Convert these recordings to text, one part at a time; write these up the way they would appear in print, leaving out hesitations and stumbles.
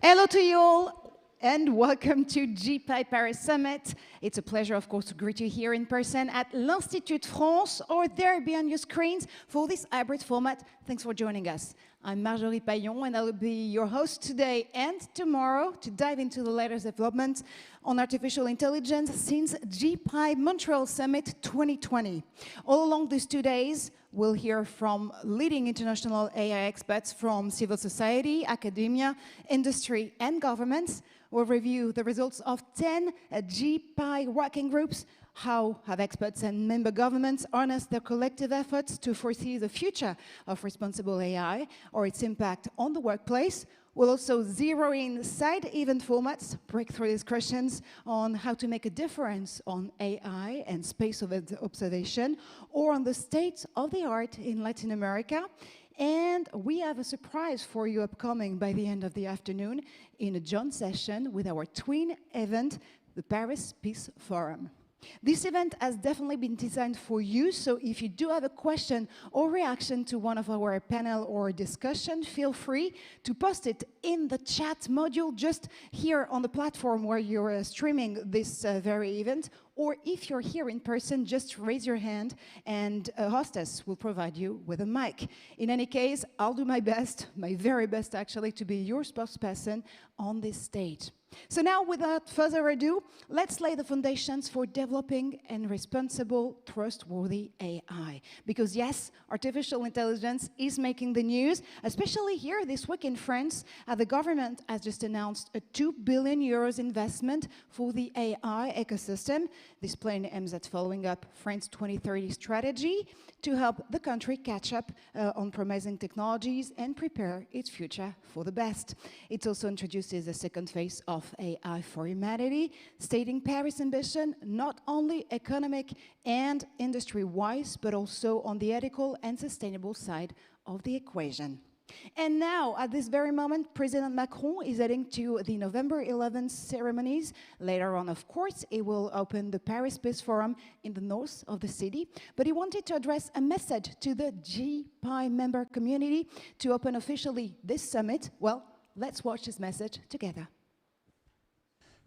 Hello to you all, and welcome to GPAI Paris Summit. It's a pleasure, of course, to greet you here in person at l'Institut France or there beyond your screens for this hybrid format. Thanks for joining us. I'm Marjorie Paillon, and I will be your host today and tomorrow to dive into the latest developments on artificial intelligence since GPAI Montreal Summit 2020. All along these 2 days, we'll hear from leading international AI experts from civil society, academia, industry, and governments. We'll review the results of 10 GPAI working groups. How have experts and member governments harnessed their collective efforts to foresee the future of responsible AI or its impact on the workplace? We'll also zero in side event formats, breakthrough discussions on how to make a difference on AI and space observation, or on the state of the art in Latin America. And we have a surprise for you upcoming by the end of the afternoon in a joint session with our twin event, the Paris Peace Forum. This event has definitely been designed for you, so if you do have a question or reaction to one of our panel or discussion, feel free to post it in the chat module just here on the platform where you're streaming this very event. Or if you're here in person, just raise your hand and a hostess will provide you with a mic. In any case, I'll do my best, my very best actually, to be your spokesperson on this stage. So now, without further ado, let's lay the foundations for developing and responsible, trustworthy AI. Because yes, artificial intelligence is making the news, especially here this week in France. The government has just announced a 2 billion euros investment for the AI ecosystem. This plan aims at following up France's 2030 strategy to help the country catch up on promising technologies and prepare its future for the best. It also introduces a second phase of AI for humanity, stating Paris' ambition not only economic and industry-wise, but also on the ethical and sustainable side of the equation. And now, at this very moment, President Macron is heading to the November 11th ceremonies. Later on, of course, he will open the Paris Peace Forum in the north of the city. But he wanted to address a message to the GPAI member community to open officially this summit. Well, let's watch this message together.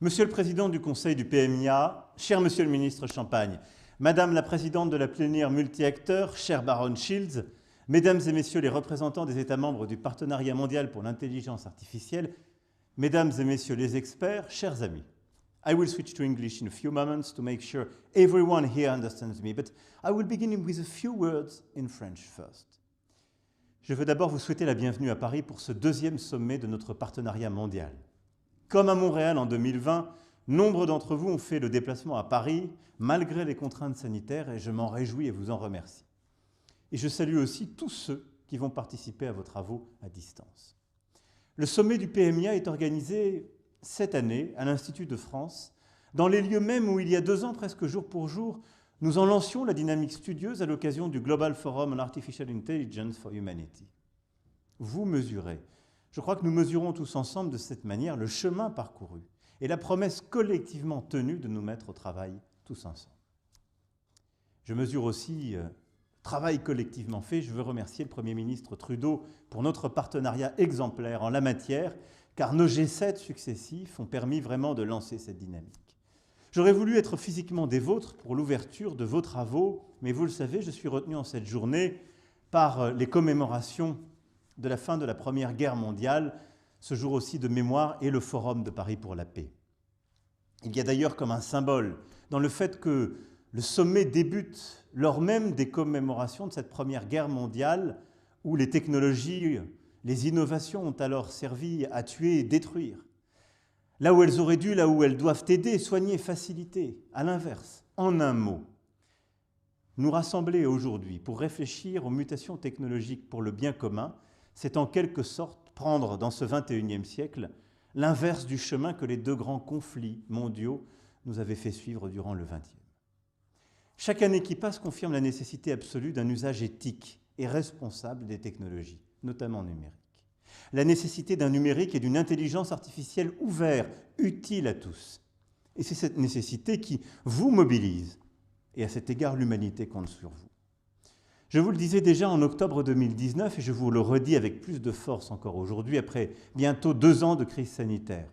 Monsieur le Président du Conseil du PMIA, cher Monsieur le Ministre Champagne, Madame la Présidente de la plénière multi-acteurs, chère Baronne Shields, Mesdames et Messieurs les représentants des États membres du Partenariat mondial pour l'intelligence artificielle, Mesdames et Messieurs les experts, chers amis. I will switch to English in a few moments to make sure everyone here understands me, but I will begin with a few words in French first. Je veux d'abord vous souhaiter la bienvenue à Paris pour ce deuxième sommet de notre partenariat mondial. Comme à Montréal en 2020, nombre d'entre vous ont fait le déplacement à Paris malgré les contraintes sanitaires et je m'en réjouis et vous en remercie. Et je salue aussi tous ceux qui vont participer à vos travaux à distance. Le sommet du PMIA est organisé cette année à l'Institut de France, dans les lieux mêmes où il y a 2 ans, presque jour pour jour, nous en lancions la dynamique studieuse à l'occasion du Global Forum on Artificial Intelligence for Humanity. Vous mesurez, je crois que nous mesurons tous ensemble de cette manière le chemin parcouru et la promesse collectivement tenue de nous mettre au travail tous ensemble. Je mesure aussi travail collectivement fait. Je veux remercier le Premier ministre Trudeau pour notre partenariat exemplaire en la matière, car nos G7 successifs ont permis vraiment de lancer cette dynamique. J'aurais voulu être physiquement des vôtres pour l'ouverture de vos travaux, mais vous le savez, je suis retenu en cette journée par les commémorations de la fin de la Première Guerre mondiale, ce jour aussi de mémoire et le Forum de Paris pour la paix. Il y a d'ailleurs comme un symbole dans le fait que le sommet débute lors même des commémorations de cette Première Guerre mondiale où les technologies, les innovations ont alors servi à tuer et détruire. Là où elles auraient dû, là où elles doivent aider, soigner, faciliter. À l'inverse, en un mot, nous rassembler aujourd'hui pour réfléchir aux mutations technologiques pour le bien commun, c'est en quelque sorte prendre dans ce XXIe siècle l'inverse du chemin que les 2 grands conflits mondiaux nous avaient fait suivre durant le XXe. Chaque année qui passe confirme la nécessité absolue d'un usage éthique et responsable des technologies, notamment numériques. La nécessité d'un numérique et d'une intelligence artificielle ouverte, utile à tous. Et c'est cette nécessité qui vous mobilise. Et à cet égard, l'humanité compte sur vous. Je vous le disais déjà en octobre 2019 et je vous le redis avec plus de force encore aujourd'hui après bientôt 2 ans de crise sanitaire.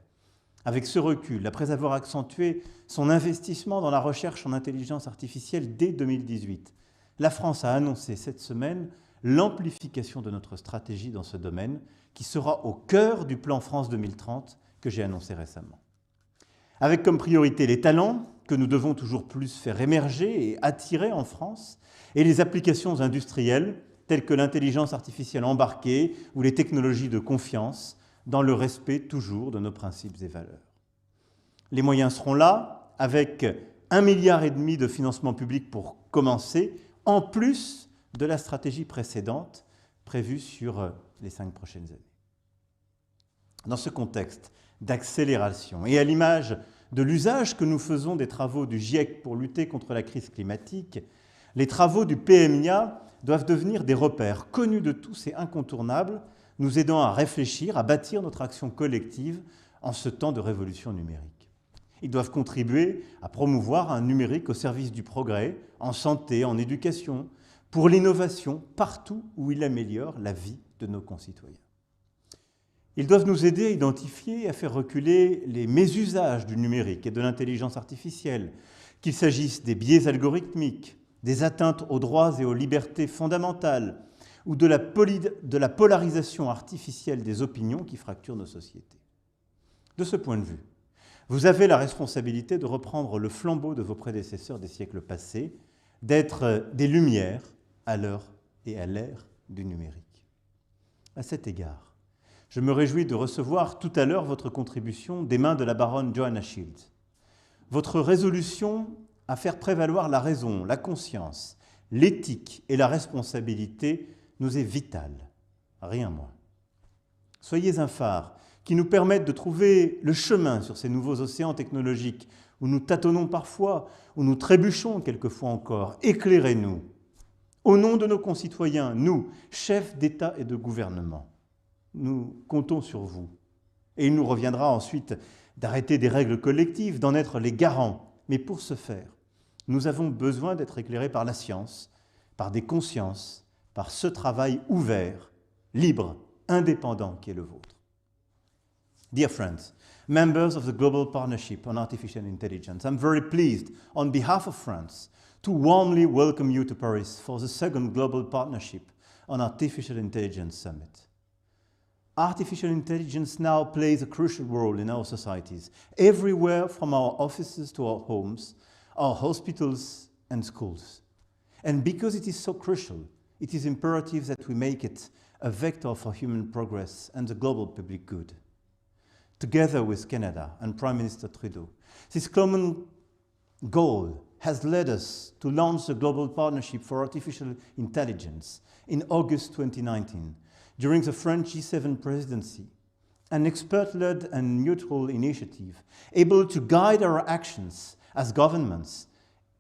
Avec ce recul, après avoir accentué son investissement dans la recherche en intelligence artificielle dès 2018, la France a annoncé cette semaine l'amplification de notre stratégie dans ce domaine qui sera au cœur du plan France 2030 que j'ai annoncé récemment. Avec comme priorité les talents que nous devons toujours plus faire émerger et attirer en France et les applications industrielles telles que l'intelligence artificielle embarquée ou les technologies de confiance dans le respect toujours de nos principes et valeurs. Les moyens seront là avec 1,5 milliard de financement public pour commencer, en plus de la stratégie précédente prévue sur les 5 prochaines années. Dans ce contexte d'accélération et à l'image de l'usage que nous faisons des travaux du GIEC pour lutter contre la crise climatique, les travaux du PMIA doivent devenir des repères connus de tous et incontournables, nous aidant à réfléchir, à bâtir notre action collective en ce temps de révolution numérique. Ils doivent contribuer à promouvoir un numérique au service du progrès, en santé, en éducation, pour l'innovation partout où il améliore la vie de nos concitoyens. Ils doivent nous aider à identifier et à faire reculer les mésusages du numérique et de l'intelligence artificielle, qu'il s'agisse des biais algorithmiques, des atteintes aux droits et aux libertés fondamentales ou de la polarisation artificielle des opinions qui fracturent nos sociétés. De ce point de vue, vous avez la responsabilité de reprendre le flambeau de vos prédécesseurs des siècles passés, d'être des lumières à l'heure et à l'ère du numérique. À cet égard, je me réjouis de recevoir tout à l'heure votre contribution des mains de la baronne Joanna Shields. Votre résolution à faire prévaloir la raison, la conscience, l'éthique et la responsabilité nous est vitale, rien moins. Soyez un phare qui nous permette de trouver le chemin sur ces nouveaux océans technologiques où nous tâtonnons parfois, où nous trébuchons quelquefois encore. Éclairez-nous. Au nom de nos concitoyens, nous, chefs d'État et de gouvernement, nous comptons sur vous. Et il nous reviendra ensuite d'arrêter des règles collectives, d'en être les garants. Mais pour ce faire, nous avons besoin d'être éclairés par la science, par des consciences, par ce travail ouvert, libre, indépendant qui est le vôtre. Dear friends, members of the Global Partnership on Artificial Intelligence, I'm very pleased, on behalf of France, to warmly welcome you to Paris for the second Global Partnership on Artificial Intelligence Summit. Artificial intelligence now plays a crucial role in our societies, everywhere from our offices to our homes, our hospitals and schools. And because it is so crucial, it is imperative that we make it a vector for human progress and the global public good. Together with Canada and Prime Minister Trudeau, this common goal has led us to launch the Global Partnership for Artificial Intelligence in August 2019, during the French G7 presidency, an expert-led and neutral initiative able to guide our actions as governments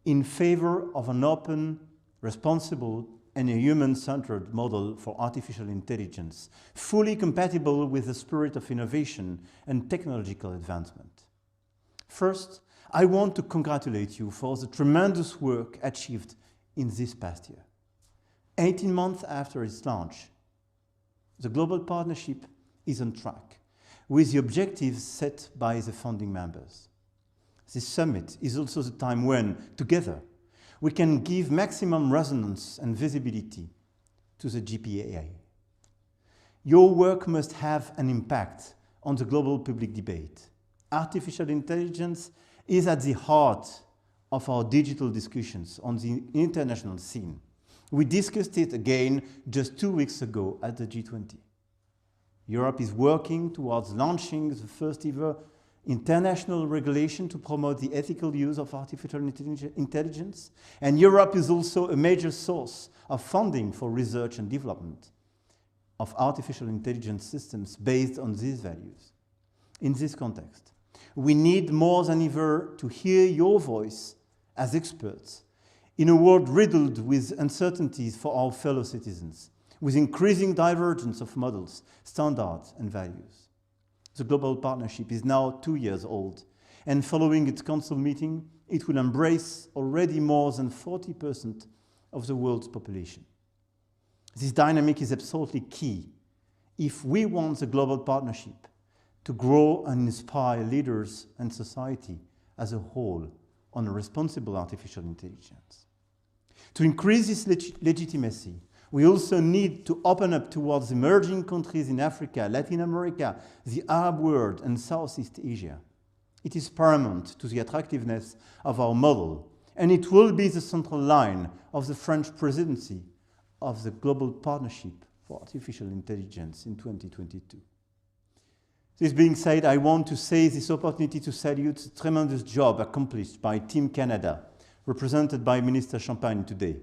in favor of an open, responsible, and a human-centered model for artificial intelligence, fully compatible with the spirit of innovation and technological advancement. First, I want to congratulate you for the tremendous work achieved in this past year. 18 months after its launch, the Global Partnership is on track with the objectives set by the founding members. This summit is also the time when, together, we can give maximum resonance and visibility to the GPAI. Your work must have an impact on the global public debate. Artificial intelligence is at the heart of our digital discussions on the international scene. We discussed it again just 2 weeks ago at the G20. Europe is working towards launching the first ever international regulation to promote the ethical use of artificial intelligence. And Europe is also a major source of funding for research and development of artificial intelligence systems based on these values. In this context, we need more than ever to hear your voice as experts in a world riddled with uncertainties for our fellow citizens, with increasing divergence of models, standards, and values. The Global Partnership is now 2 years old, and following its council meeting, it will embrace already more than 40% of the world's population. This dynamic is absolutely key if we want the global partnership to grow and inspire leaders and society as a whole on responsible artificial intelligence. To increase this legitimacy, we also need to open up towards emerging countries in Africa, Latin America, the Arab world, and Southeast Asia. It is paramount to the attractiveness of our model, and it will be the central line of the French presidency of the Global Partnership for Artificial Intelligence in 2022. This being said, I want to seize this opportunity to salute the tremendous job accomplished by Team Canada, represented by Minister Champagne today.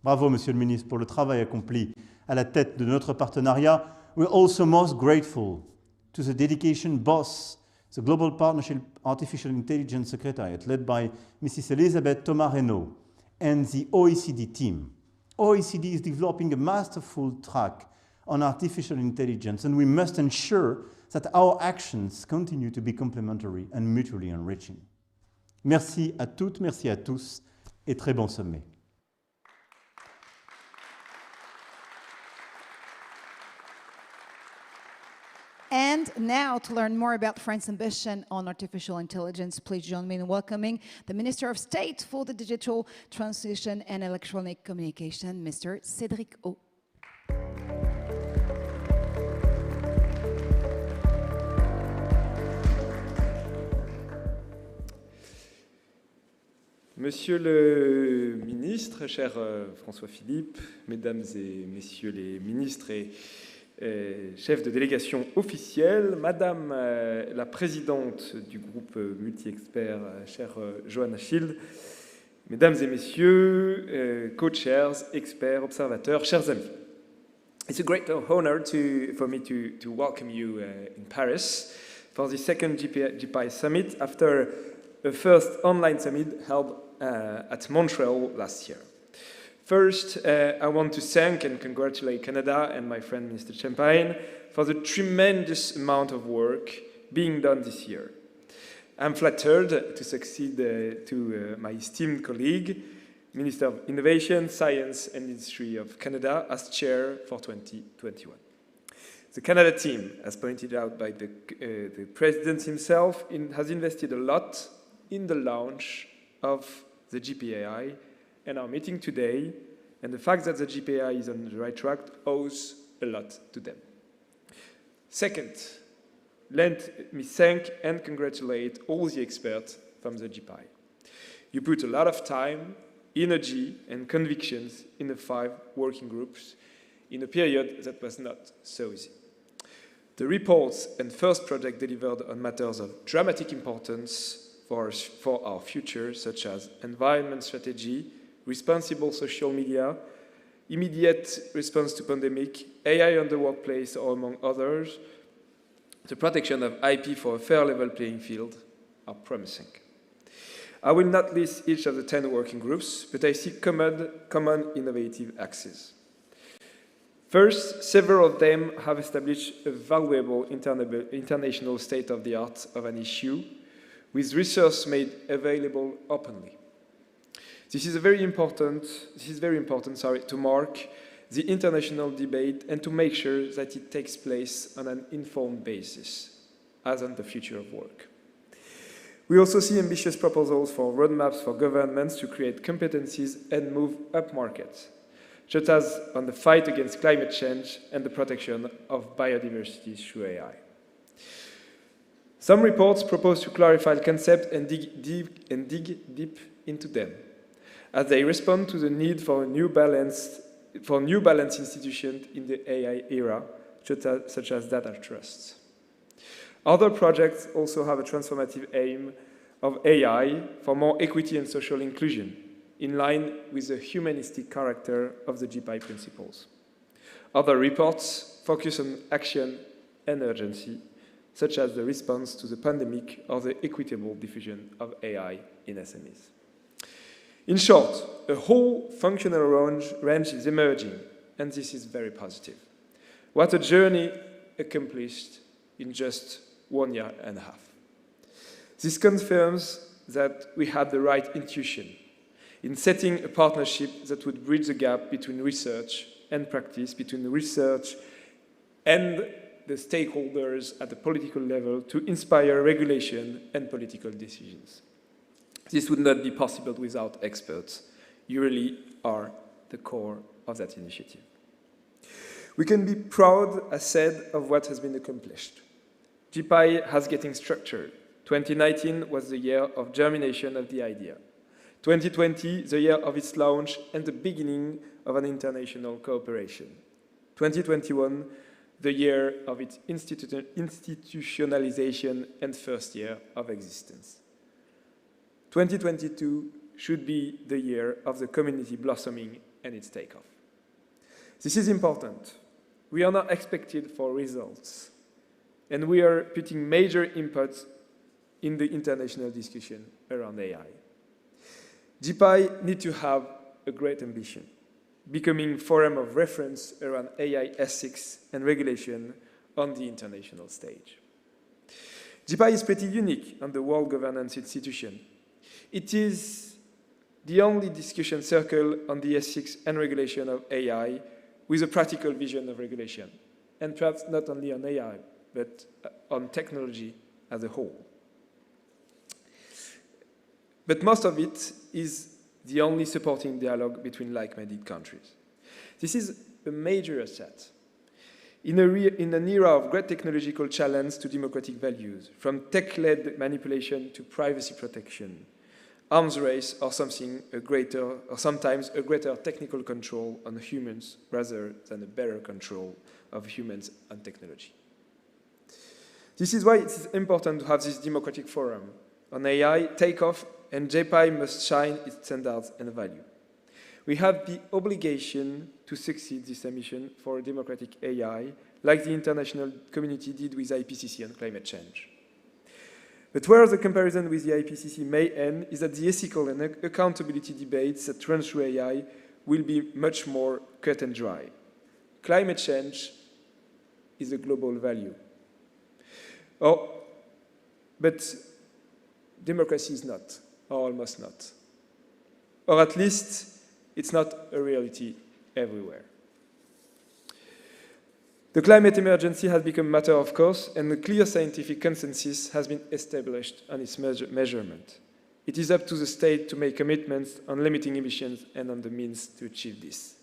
Bravo, Monsieur le Ministre, pour le travail accompli à la tête de notre partenariat. We're also most grateful to the dedication boss, the Global Partnership Artificial Intelligence Secretariat, led by Mrs. Elisabeth Thomas-Renaud, and the OECD team. OECD is developing a masterful track on artificial intelligence, and we must ensure that our actions continue to be complementary and mutually enriching. Merci à toutes, merci à tous, et très bon sommet. And now, to learn more about France's ambition on artificial intelligence, please join me in welcoming the Minister of State for the Digital Transition and Electronic Communication, Mr. Cédric O. Monsieur le ministre, cher François Philippe, mesdames et messieurs les ministres et chefs de délégation officielle, madame la présidente du groupe multi-experts, chère Johanna Schild, mesdames et messieurs, co-chairs, experts, observateurs, chers amis. It's a great honor for me to welcome you in Paris for the second GPAI summit after the first online summit held at Montreal last year. First, I want to thank and congratulate Canada and my friend Minister Champagne for the tremendous amount of work being done this year. I'm flattered to succeed to my esteemed colleague, Minister of Innovation, Science and Industry of Canada, as chair for 2021. The Canada team, as pointed out by the President himself, has invested a lot in the launch of the GPAI, and our meeting today, and the fact that the GPAI is on the right track owes a lot to them. Second, let me thank and congratulate all the experts from the GPAI. You put a lot of time, energy, and convictions in the 5 working groups in a period that was not so easy. The reports and first project delivered on matters of dramatic importance for our future, such as environment strategy, responsible social media, immediate response to pandemic, AI on the workplace, or among others, the protection of IP for a fair level playing field are promising. I will not list each of the 10 working groups, but I see common innovative axes. First, several of them have established a valuable international state-of-the-art of an issue, with resource made available openly. This is very important to mark the international debate and to make sure that it takes place on an informed basis, as on the future of work. We also see ambitious proposals for roadmaps for governments to create competencies and move upmarket, such as on the fight against climate change and the protection of biodiversity through AI. Some reports propose to clarify the concept and dig deep into them, as they respond to the need for new balanced institutions in the AI era, such as data trusts. Other projects also have a transformative aim of AI for more equity and social inclusion, in line with the humanistic character of the GPAI principles. Other reports focus on action and urgency, such as the response to the pandemic or the equitable diffusion of AI in SMEs. In short, a whole functional range is emerging, and this is very positive. What a journey accomplished in just 1.5 years. This confirms that we had the right intuition in setting a partnership that would bridge the gap between research and practice between research and the stakeholders at the political level to inspire regulation and political decisions. This would not be possible without experts. You really are the core of that initiative. We can be proud, as said, of what has been accomplished. GPAI has getting structured. 2019 was the year of germination of the idea. 2020, the year of its launch and the beginning of an international cooperation. 2021, the year of its institutionalization and first year of existence. 2022 should be the year of the community blossoming and its takeoff. This is important. We are not expected for results, and we are putting major inputs in the international discussion around AI. GPAI needs to have a great ambition, becoming forum of reference around AI ethics and regulation on the international stage. GPAI is pretty unique on the world governance institution. It is the only discussion circle on the ethics and regulation of AI with a practical vision of regulation, and perhaps not only on AI, but on technology as a whole. But most of it is the only supporting dialogue between like-minded countries. This is a major asset. In an era of great technological challenge to democratic values, from tech-led manipulation to privacy protection, arms race or sometimes a greater technical control on humans rather than a better control of humans and technology. This is why it is important to have this democratic forum on AI take off, and GPAI must shine its standards and value. We have the obligation to succeed this mission for a democratic AI, like the international community did with IPCC on climate change. But where the comparison with the IPCC may end is that the ethical and accountability debates that run through AI will be much more cut and dry. Climate change is a global value. But democracy is not, or almost not. Or at least, it's not a reality everywhere. The climate emergency has become a matter of course, and a clear scientific consensus has been established on its measurement. It is up to the state to make commitments on limiting emissions and on the means to achieve this.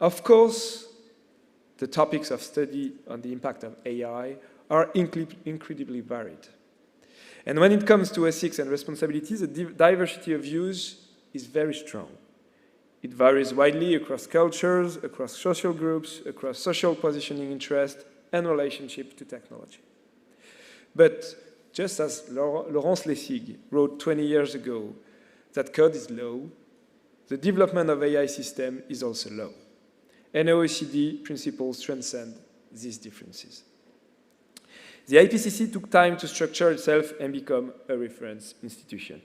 Of course, the topics of study on the impact of AI are incredibly varied. And when it comes to ethics and responsibilities, the diversity of views is very strong. It varies widely across cultures, across social groups, across social positioning interest, and relationship to technology. But just as Laurence Lessig wrote 20 years ago that code is low, the development of AI system is also low. And OECD principles transcend these differences. The IPCC took time to structure itself and become a reference institution.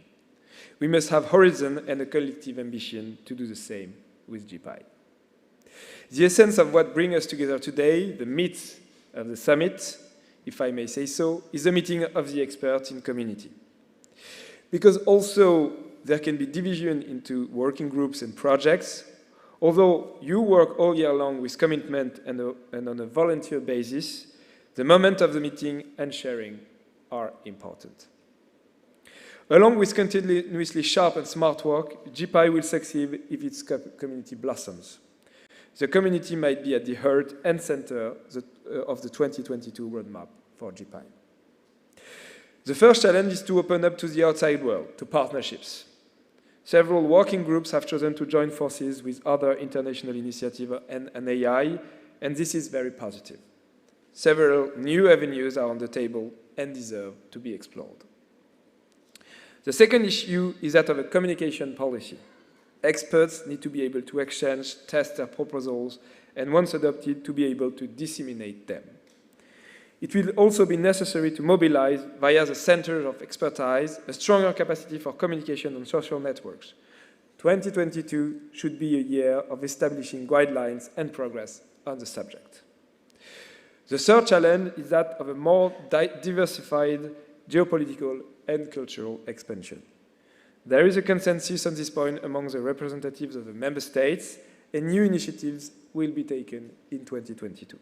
We must have horizon and a collective ambition to do the same with GPAI. The essence of what brings us together today, the meat of the summit, if I may say so, is the meeting of the experts in community. Because also there can be division into working groups and projects, although you work all year long with commitment and on a volunteer basis, the moment of the meeting and sharing are important. Along with continuously sharp and smart work, GPAI will succeed if its community blossoms. The community might be at the heart and center of the 2022 roadmap for GPAI. The first challenge is to open up to the outside world, to partnerships. Several working groups have chosen to join forces with other international initiatives and AI, and this is very positive. Several new avenues are on the table and deserve to be explored. The second issue is that of a communication policy. Experts need to be able to exchange, test their proposals, and once adopted, to be able to disseminate them. It will also be necessary to mobilize, via the Center of Expertise, a stronger capacity for communication on social networks. 2022 should be a year of establishing guidelines and progress on the subject. The third challenge is that of a more diversified geopolitical and cultural expansion. There is a consensus on this point among the representatives of the member states, and new initiatives will be taken in 2022.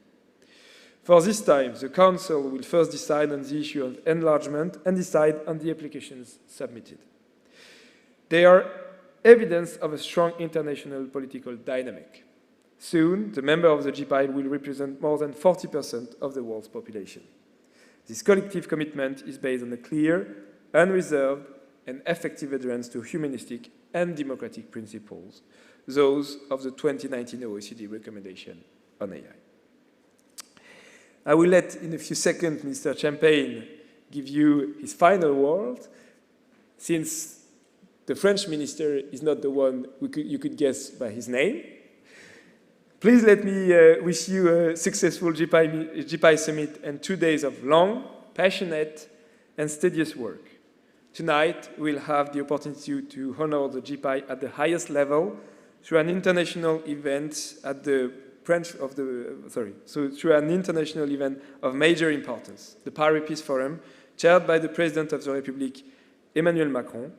For this time, the Council will first decide on the issue of enlargement and decide on the applications submitted. They are evidence of a strong international political dynamic. Soon, the members of the GPAI will represent more than 40% of the world's population. This collective commitment is based on a clear, unreserved, and effective adherence to humanistic and democratic principles, those of the 2019 OECD recommendation on AI. I will let, in a few seconds, Mr. Champagne give you his final word, since the French minister is not the one you could guess by his name. Please let me wish you a successful GPAI Summit and 2 days of long, passionate, and studious work. Tonight, we'll have the opportunity to honor the GPAI at the highest level through an international event at the through an international event of major importance, the Paris Peace Forum, chaired by the President of the Republic, Emmanuel Macron.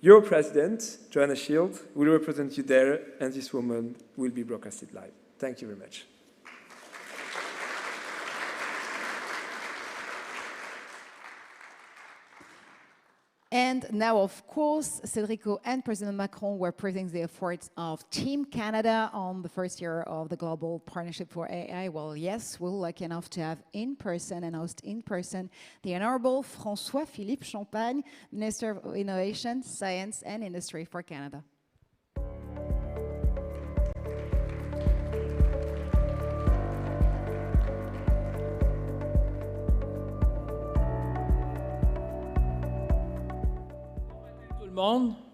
Your President, Joanna Shield, will represent you there, and this woman will be broadcasted live. Thank you very much. And now, of course, Cédrico and President Macron were praising the efforts of Team Canada on the first year of the Global Partnership for AI. Well, yes, we're lucky enough to have in person and host in person the Honorable François-Philippe Champagne, Minister of Innovation, Science and Industry for Canada.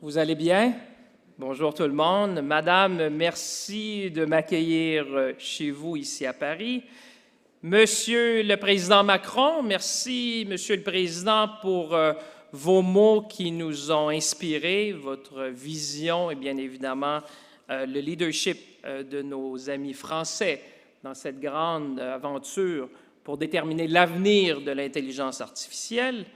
Vous allez bien? Bonjour tout le monde. Madame, merci de m'accueillir chez vous ici à Paris. Monsieur le Président Macron, merci, Monsieur le Président, pour vos mots qui nous ont inspirés, votre vision et bien évidemment le leadership de nos amis français dans cette grande aventure pour déterminer l'avenir de l'intelligence artificielle.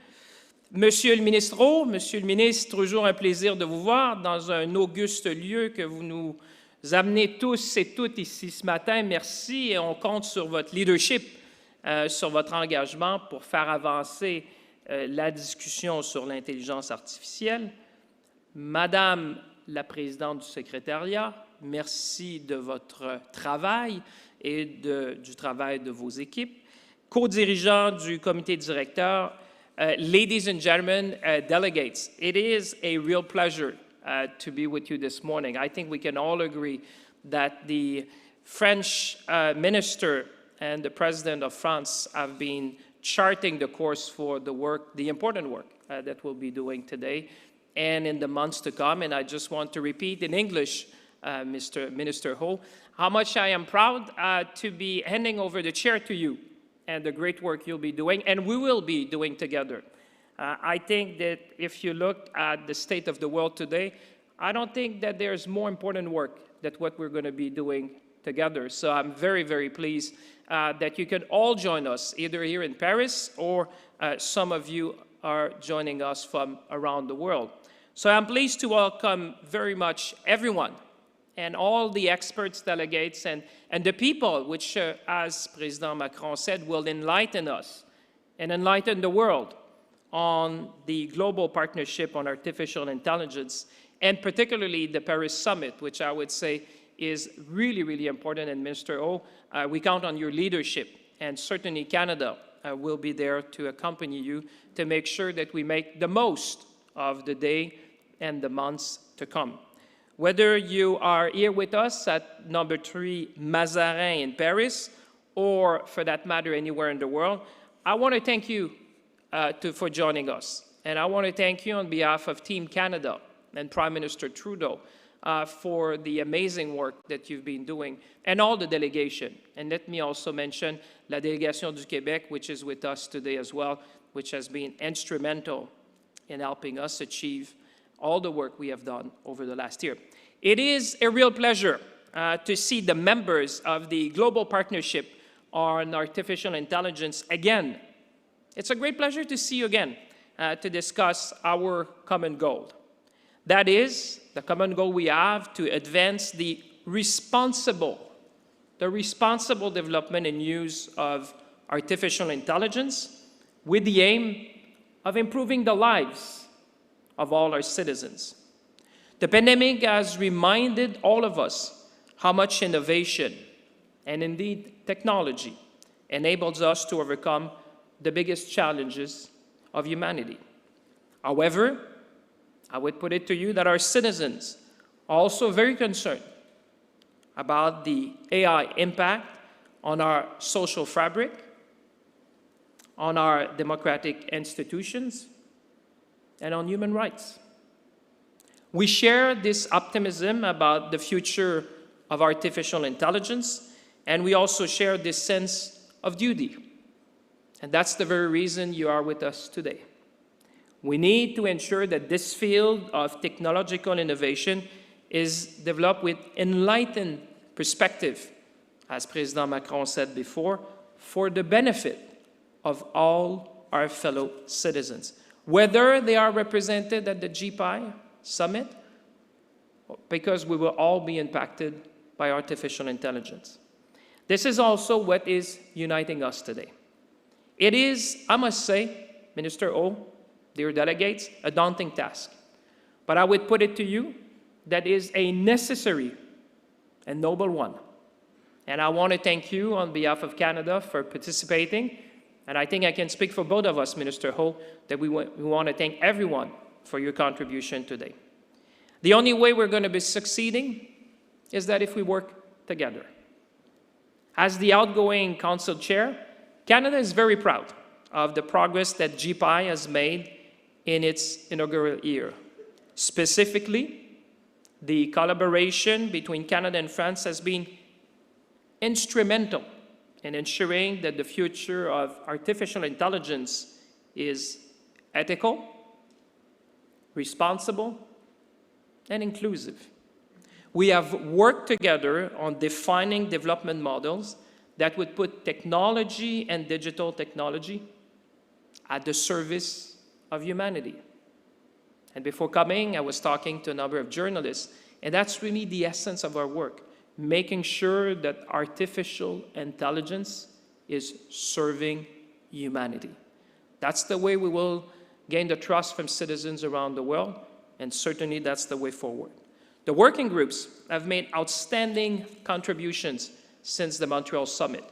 Monsieur le ministre, toujours un plaisir de vous voir dans un auguste lieu que vous nous amenez tous et toutes ici ce matin. Merci et on compte sur votre leadership, sur votre engagement pour faire avancer la discussion sur l'intelligence artificielle. Madame la présidente du secrétariat, merci de votre travail et du travail de vos équipes. Co-dirigeant du comité directeur, ladies and gentlemen, delegates, it is a real pleasure to be with you this morning. I think we can all agree that the French minister and the president of France have been charting the course for the work, the important work that we'll be doing today and in the months to come. And I just want to repeat in English, Mr. Minister Ho, how much I am proud to be handing over the chair to you and the great work you'll be doing, and we will be doing together. I think that if you look at the state of the world today, I don't think that there's more important work than what we're going to be doing together. So I'm very, very pleased that you can all join us, either here in Paris or some of you are joining us from around the world. So I'm pleased to welcome very much everyone and all the experts, delegates, and the people which, as President Macron said, will enlighten us and enlighten the world on the global partnership on artificial intelligence, and particularly the Paris Summit, which I would say is really, really important. And Minister O, we count on your leadership, and certainly Canada will be there to accompany you to make sure that we make the most of the day and the months to come. Whether you are here with us at number 3 Mazarin in Paris, or for that matter, anywhere in the world, I want to thank you for joining us. And I want to thank you on behalf of Team Canada and Prime Minister Trudeau for the amazing work that you've been doing, and all the delegation. And let me also mention la délégation du Québec, which is with us today as well, which has been instrumental in helping us achieve all the work we have done over the last year. It is a real pleasure to see the members of the Global Partnership on Artificial Intelligence again. It's a great pleasure to see you again to discuss our common goal. That is the common goal we have to advance the responsible development and use of artificial intelligence with the aim of improving the lives of all our citizens. The pandemic has reminded all of us how much innovation and indeed technology enables us to overcome the biggest challenges of humanity. However, I would put it to you that our citizens are also very concerned about the AI impact on our social fabric, on our democratic institutions, and on human rights. We share this optimism about the future of artificial intelligence, and we also share this sense of duty. And that's the very reason you are with us today. We need to ensure that this field of technological innovation is developed with enlightened perspective, as President Macron said before, for the benefit of all our fellow citizens, whether they are represented at the GPAI summit, because we will all be impacted by artificial intelligence. This is also what is uniting us today. It is, I must say, Minister O, dear delegates, a daunting task. But I would put it to you that is a necessary and noble one. And I want to thank you on behalf of Canada for participating. And I think I can speak for both of us, Minister Ho, that we want to thank everyone for your contribution today. The only way we're going to be succeeding is that if we work together. As the outgoing Council Chair, Canada is very proud of the progress that GPAI has made in its inaugural year. Specifically, the collaboration between Canada and France has been instrumental in ensuring that the future of artificial intelligence is ethical, responsible, and inclusive. We have worked together on defining development models that would put technology and digital technology at the service of humanity. And before coming, I was talking to a number of journalists, and that's really the essence of our work, making sure that artificial intelligence is serving humanity. That's the way we will gain the trust from citizens around the world, and certainly that's the way forward. The working groups have made outstanding contributions since the Montreal Summit.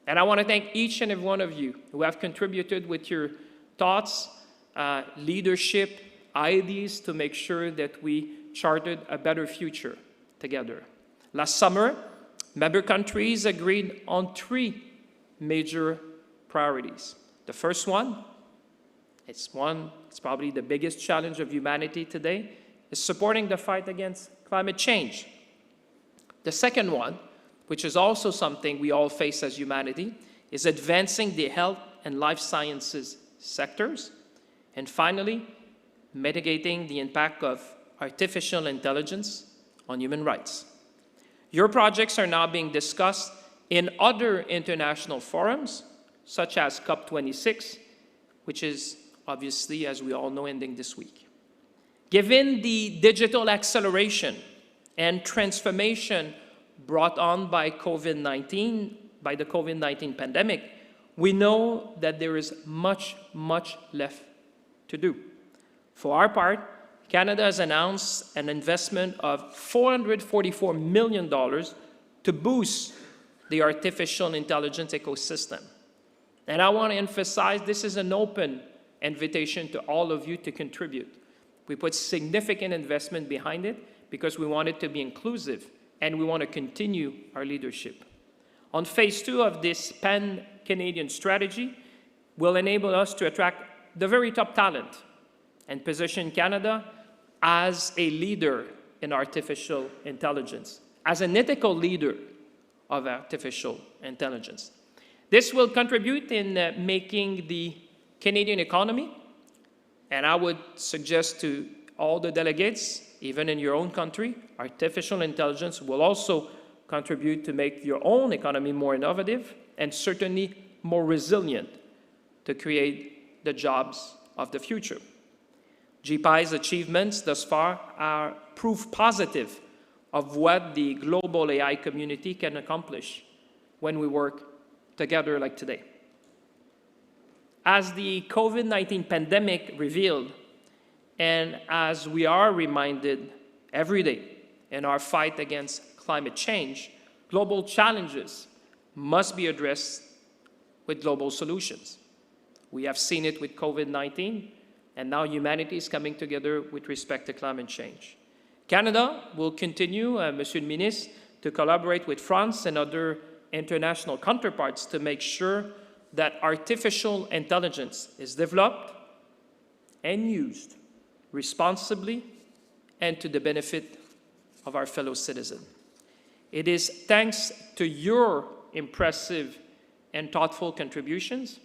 And I want to thank each and every one of you who have contributed with your thoughts, leadership, ideas to make sure that we charted a better future together. Last summer, member countries agreed on 3 major priorities. The first one, it's probably the biggest challenge of humanity today, is supporting the fight against climate change. The second one, which is also something we all face as humanity, is advancing the health and life sciences sectors. And finally, mitigating the impact of artificial intelligence on human rights. Your projects are now being discussed in other international forums, such as COP26, which is obviously, as we all know, ending this week. Given the digital acceleration and transformation brought on by the COVID-19 pandemic, we know that there is much, much left to do. For our part, Canada has announced an investment of $444 million to boost the artificial intelligence ecosystem. And I want to emphasize this is an open invitation to all of you to contribute. We put significant investment behind it because we want it to be inclusive and we want to continue our leadership. On phase 2 of this pan-Canadian strategy will enable us to attract the very top talent and position Canada as a leader in artificial intelligence, as an ethical leader of artificial intelligence. This will contribute in making the Canadian economy, and I would suggest to all the delegates, even in your own country, artificial intelligence will also contribute to make your own economy more innovative and certainly more resilient to create the jobs of the future. GPAI's achievements thus far are proof positive of what the global AI community can accomplish when we work together like today. As the COVID-19 pandemic revealed, and as we are reminded every day in our fight against climate change, global challenges must be addressed with global solutions. We have seen it with COVID-19, and now humanity is coming together with respect to climate change. Canada will continue, Monsieur le Ministre, to collaborate with France and other international counterparts to make sure that artificial intelligence is developed and used responsibly and to the benefit of our fellow citizens. It is thanks to your impressive and thoughtful contributions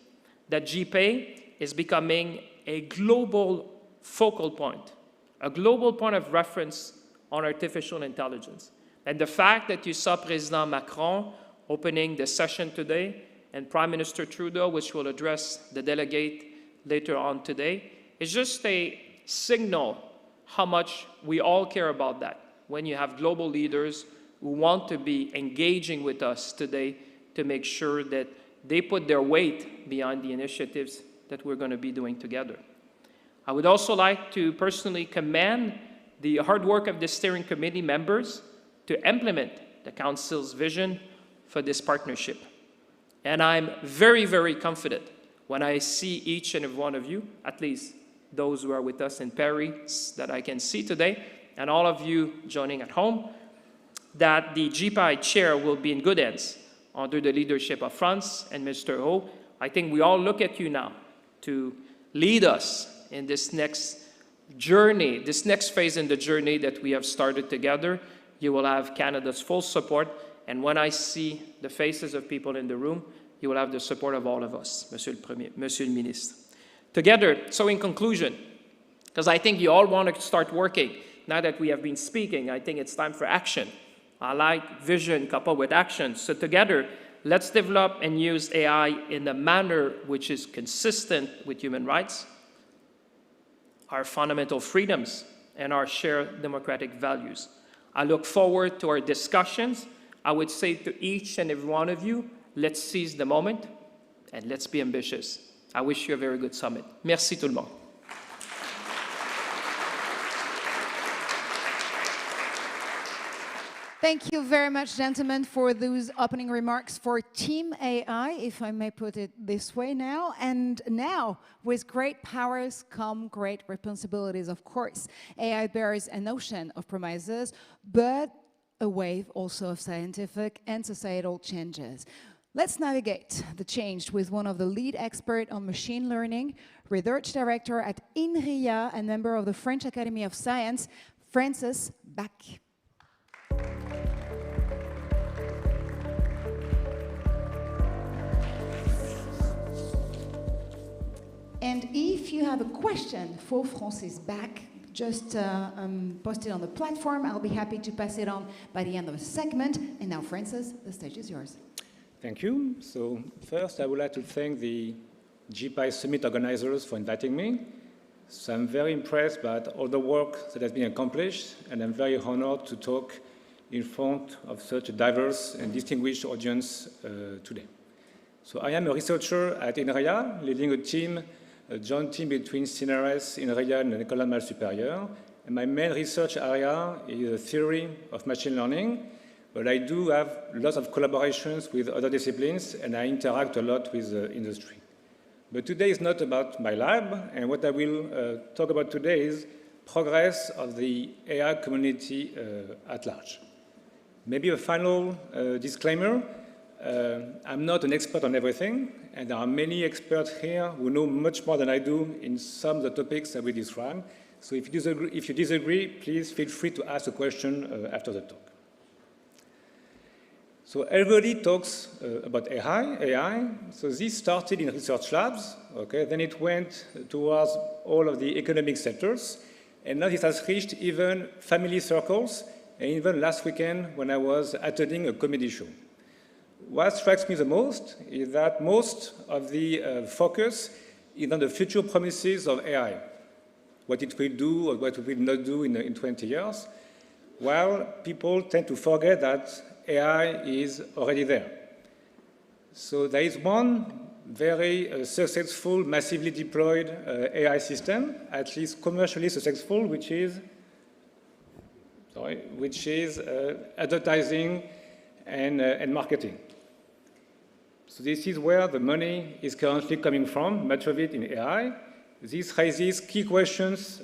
that GPAI is becoming a global focal point, a global point of reference on artificial intelligence. And the fact that you saw President Macron opening the session today and Prime Minister Trudeau, which will address the delegate later on today, is just a signal how much we all care about that when you have global leaders who want to be engaging with us today to make sure that they put their weight behind the initiatives that we're going to be doing together. I would also like to personally commend the hard work of the steering committee members to implement the Council's vision for this partnership. And I'm very, very confident when I see each and every one of you, at least those who are with us in Paris that I can see today, and all of you joining at home, that the GPAI chair will be in good hands under the leadership of France and Mr. Ho. I think we all look at you now to lead us in this next journey, this next phase in the journey that we have started together. You will have Canada's full support, and when I see the faces of people in the room, you will have the support of all of us, Monsieur le Ministre. Together, so in conclusion, because I think you all want to start working, now that we have been speaking, I think it's time for action. I like vision coupled with action. So together, let's develop and use AI in a manner which is consistent with human rights, our fundamental freedoms, and our shared democratic values. I look forward to our discussions. I would say to each and every one of you, let's seize the moment and let's be ambitious. I wish you a very good summit. Merci tout le monde. Thank you very much, gentlemen, for those opening remarks for Team AI, if I may put it this way now. And now, with great powers come great responsibilities, of course. AI bears an ocean of promises, but a wave also of scientific and societal changes. Let's navigate the change with one of the lead experts on machine learning, research director at INRIA and member of the French Academy of Science, Francis Bach. And if you have a question for Francis Bach, just post it on the platform. I'll be happy to pass it on by the end of the segment. And now, Francis, the stage is yours. Thank you. So first, I would like to thank the GPAI Summit organizers for inviting me. So I'm very impressed by all the work that has been accomplished, and I'm very honored to talk in front of such a diverse and distinguished audience today. So I am a researcher at INRIA, leading a joint team between CNRS, INRIA, and École Normale Supérieure. And my main research area is the theory of machine learning, but I do have lots of collaborations with other disciplines, and I interact a lot with the industry. But today is not about my lab, and what I will talk about today is progress of the AI community at large. Maybe a final disclaimer. I'm not an expert on everything, and there are many experts here who know much more than I do in some of the topics that we describe. So if you disagree, please feel free to ask a question after the talk. So everybody talks about AI. So this started in research labs, okay? Then it went towards all of the economic sectors, and now it has reached even family circles, and even last weekend when I was attending a comedy show. What strikes me the most is that most of the focus is on the future promises of AI. what it will do or what it will not do in 20 years, while people tend to forget that AI is already there. So there is one very successful, massively deployed AI system, at least commercially successful, which is advertising and marketing. So this is where the money is currently coming from, much of it in AI. This raises key questions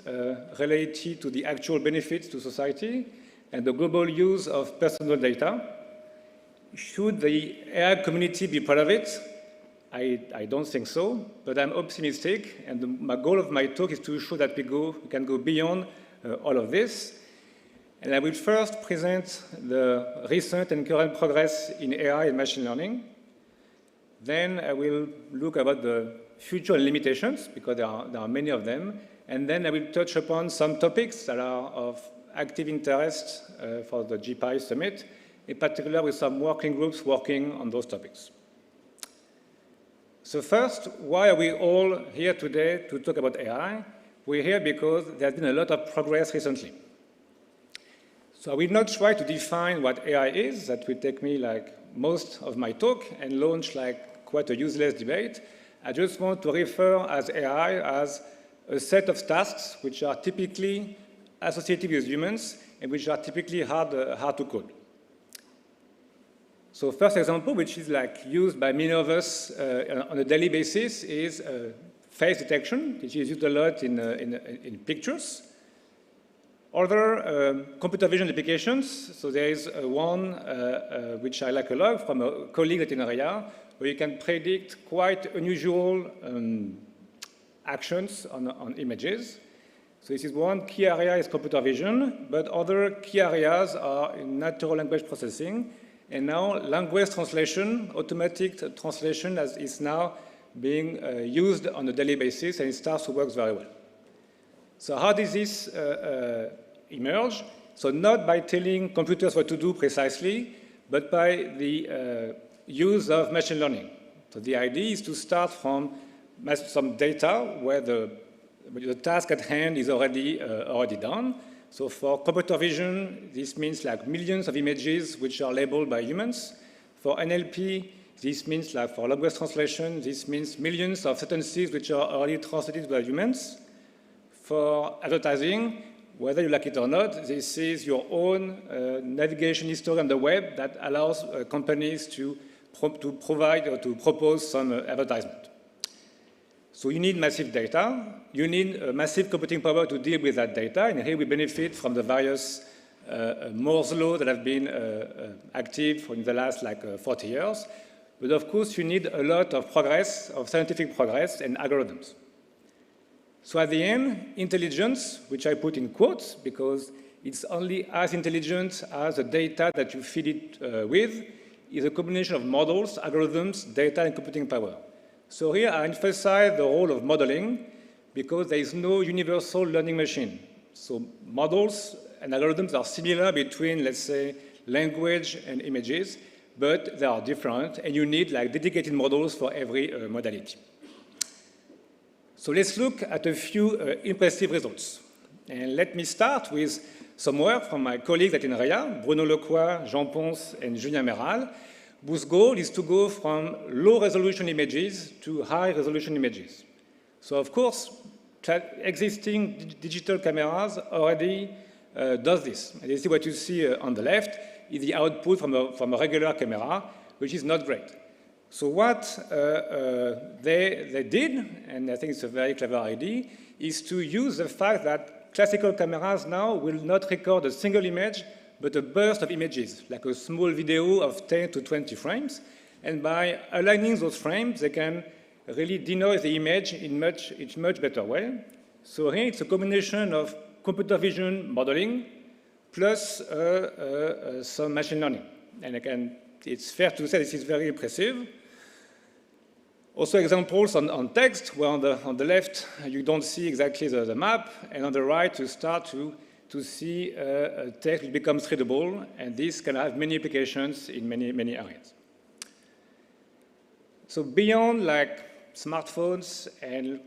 related to the actual benefits to society and the global use of personal data. Should the AI community be part of it? I don't think so, but I'm optimistic, and my goal of my talk is to show that we can go beyond all of this. And I will first present the recent and current progress in AI and machine learning. Then I will look about the future limitations, because there are many of them. And then I will touch upon some topics that are of active interest for the GPAI Summit, in particular with some working groups working on those topics. So first, why are we all here today to talk about AI? We're here because there's been a lot of progress recently. So I will not try to define what AI is. That will take me like most of my talk and launch like quite a useless debate. I just want to refer as AI as a set of tasks which are typically associated with humans and which are typically hard to code. So first example, which is like used by many of us on a daily basis, is face detection, which is used a lot in pictures. Other computer vision applications, so there is one which I like a lot from a colleague at INRIA, where you can predict quite unusual actions on images. So this is one key area is computer vision, but other key areas are in natural language processing. And now language translation, automatic translation is now being used on a daily basis, and it starts to work very well. So how does this emerge? So not by telling computers what to do precisely, but by the use of machine learning. So the idea is to start from some data where the task at hand is already done. So for computer vision, this means like millions of images which are labeled by humans. For NLP, this means like for language translation, this means millions of sentences which are already translated by humans. For advertising, whether you like it or not, this is your own navigation history on the web that allows companies to provide or to propose some advertisement. So you need massive data. You need massive computing power to deal with that data. And here we benefit from the various Moore's law that have been active in the last 40 years. But of course, you need a lot of progress, of scientific progress and algorithms. So at the end, intelligence, which I put in quotes because it's only as intelligent as the data that you feed it with, is a combination of models, algorithms, data, and computing power. So here I emphasize the role of modeling because there is no universal learning machine. So models and algorithms are similar between, let's say, language and images, but they are different, and you need like dedicated models for every modality. So let's look at a few impressive results. And let me start with some work from my colleagues at INRIA, Bruno Lecroix, Jean Ponce, and Julien Méral, whose goal is to go from low-resolution images to high-resolution images. So, of course, existing digital cameras already does this. And you see what you see on the left is the output from a regular camera, which is not great. So what they did, and I think it's a very clever idea, is to use the fact that classical cameras now will not record a single image, but a burst of images, like a small video of 10 to 20 frames. And by aligning those frames, they can really denoise the image in much better way. So here it's a combination of computer vision modeling plus some machine learning. And again, it's fair to say this is very impressive. Also examples on text, where on the left you don't see exactly the map, and on the right you start to see text which becomes readable, and this can have many applications in many areas. So beyond like smartphones and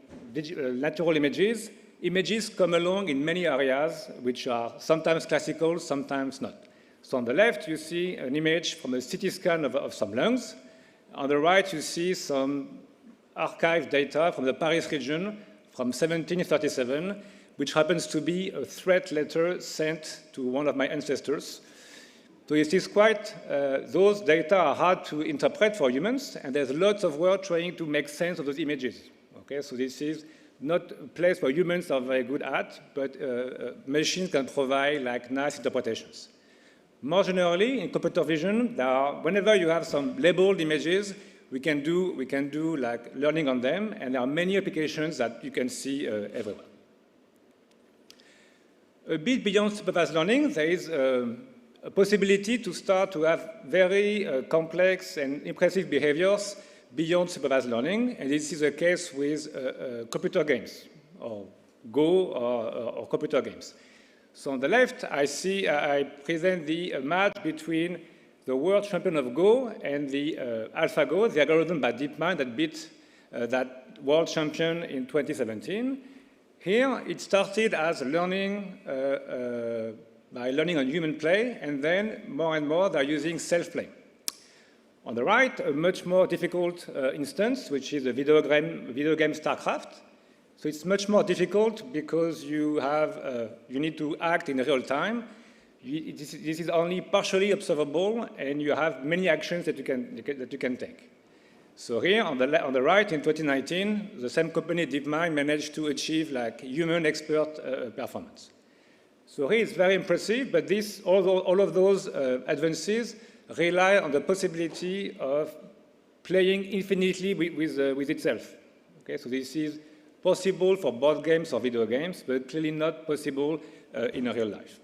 natural images, images come along in many areas, which are sometimes classical, sometimes not. So on the left, you see an image from a CT scan of some lungs. On the right, you see some archived data from the Paris region from 1737, which happens to be a threat letter sent to one of my ancestors. So it is quite, those data are hard to interpret for humans, and there's lots of work trying to make sense of those images. Okay, so this is not a place where humans are very good at, but machines can provide like nice interpretations. More generally, in computer vision, whenever you have some labeled images, we can do like learning on them, and there are many applications that you can see everywhere. A bit beyond supervised learning, there is a possibility to start to have very complex and impressive behaviors beyond supervised learning, and this is the case with computer games, or Go or computer games. So on the left, I present the match between the world champion of Go and the AlphaGo, the algorithm by DeepMind that beat that world champion in 2017. Here, it started as learning by learning on human play, and then more and more they're using self-play. On the right, a much more difficult instance, which is the video game StarCraft. So it's much more difficult because you need to act in real time. This is only partially observable, and you have many actions that you can take. So here on the right, in 2019, the same company, DeepMind, managed to achieve like human expert performance. So here it's very impressive, but all of those advances rely on the possibility of playing infinitely with itself. Okay, so this is possible for board games or video games, but clearly not possible in real life.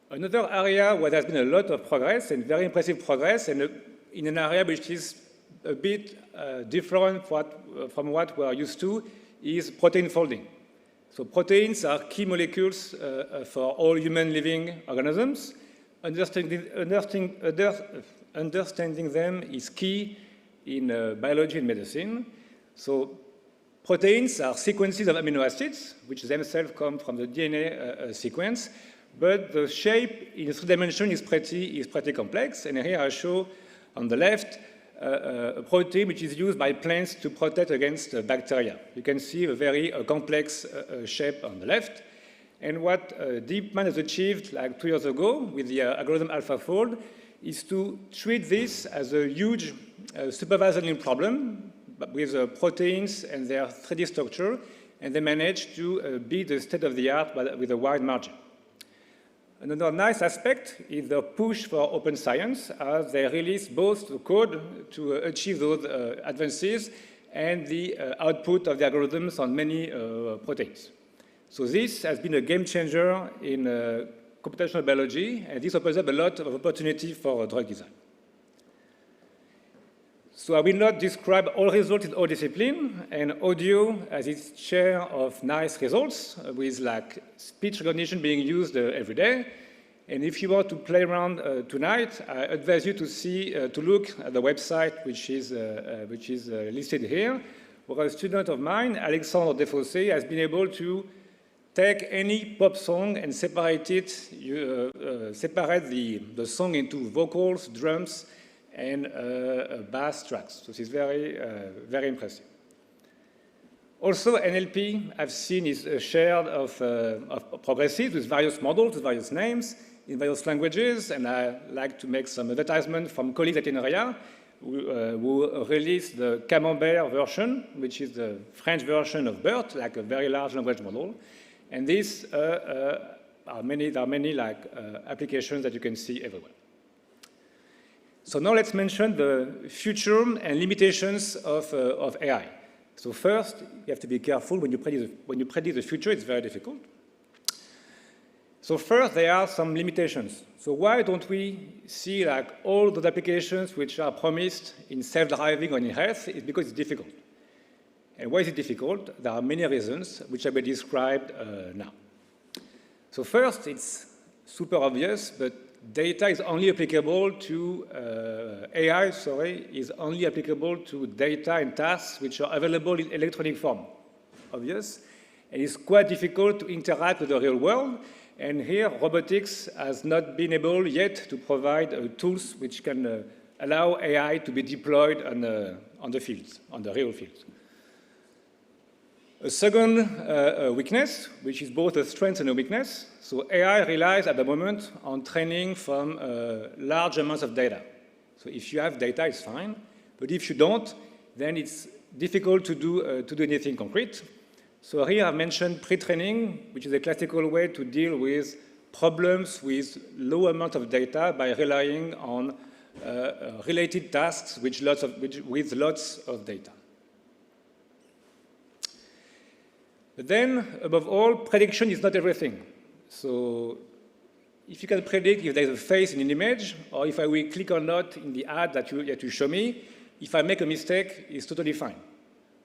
Another area where there's been a lot of progress, and very impressive progress, and in an area which is a bit different from what we're used to, is protein folding. So proteins are key molecules for all human living organisms. Understanding them is key in biology and medicine. So proteins are sequences of amino acids, which themselves come from the DNA sequence, but the shape in 3 dimensions is pretty complex. And here I show on the left a protein which is used by plants to protect against bacteria. You can see a very complex shape on the left. And what DeepMind has achieved like 2 years ago with the algorithm AlphaFold is to treat this as a huge supervised learning problem with proteins and their 3D structure, and they managed to beat the state of the art with a wide margin. Another nice aspect is the push for open science, as they release both the code to achieve those advances and the output of the algorithms on many proteins. So this has been a game changer in computational biology, and this opens up a lot of opportunity for drug design. So I will not describe all results in all disciplines, and audio has its share of nice results with like speech recognition being used every day. And if you want to play around tonight, I advise you to look at the website which is listed here, where a student of mine, Alexandre Desfossés, has been able to take any pop song and separate the song into vocals, drums, and bass tracks. So this is very, very impressive. Also, NLP, I've seen, is shared of progressive with various models, with various names, in various languages, and I like to make some advertisement from colleagues at INRIA who released the Camembert version, which is the French version of BERT, like a very large language model. And there are many applications that you can see everywhere. So now let's mention the future and limitations of AI. So first, you have to be careful when you predict the future. It's very difficult. So first, there are some limitations. So why don't we see like all those applications which are promised in self-driving or in health? It's because it's difficult. And why is it difficult? There are many reasons which I will describe now. So first, it's super obvious, but data is only applicable to AI, is only applicable to data and tasks which are available in electronic form. obvious. And it's quite difficult to interact with the real world. And here, robotics has not been able yet to provide tools which can allow AI to be deployed on the fields, on the real fields. A second weakness, which is both a strength and a weakness. So AI relies at the moment on training from large amounts of data. So if you have data, it's fine. But if you don't, then it's difficult to do anything concrete. So here I've mentioned pre-training, which is a classical way to deal with problems with low amount of data by relying on related tasks with lots of data. But then, above all, prediction is not everything. So if you can predict if there's a face in an image, or if I will click or not in the ad that you show me, if I make a mistake, it's totally fine.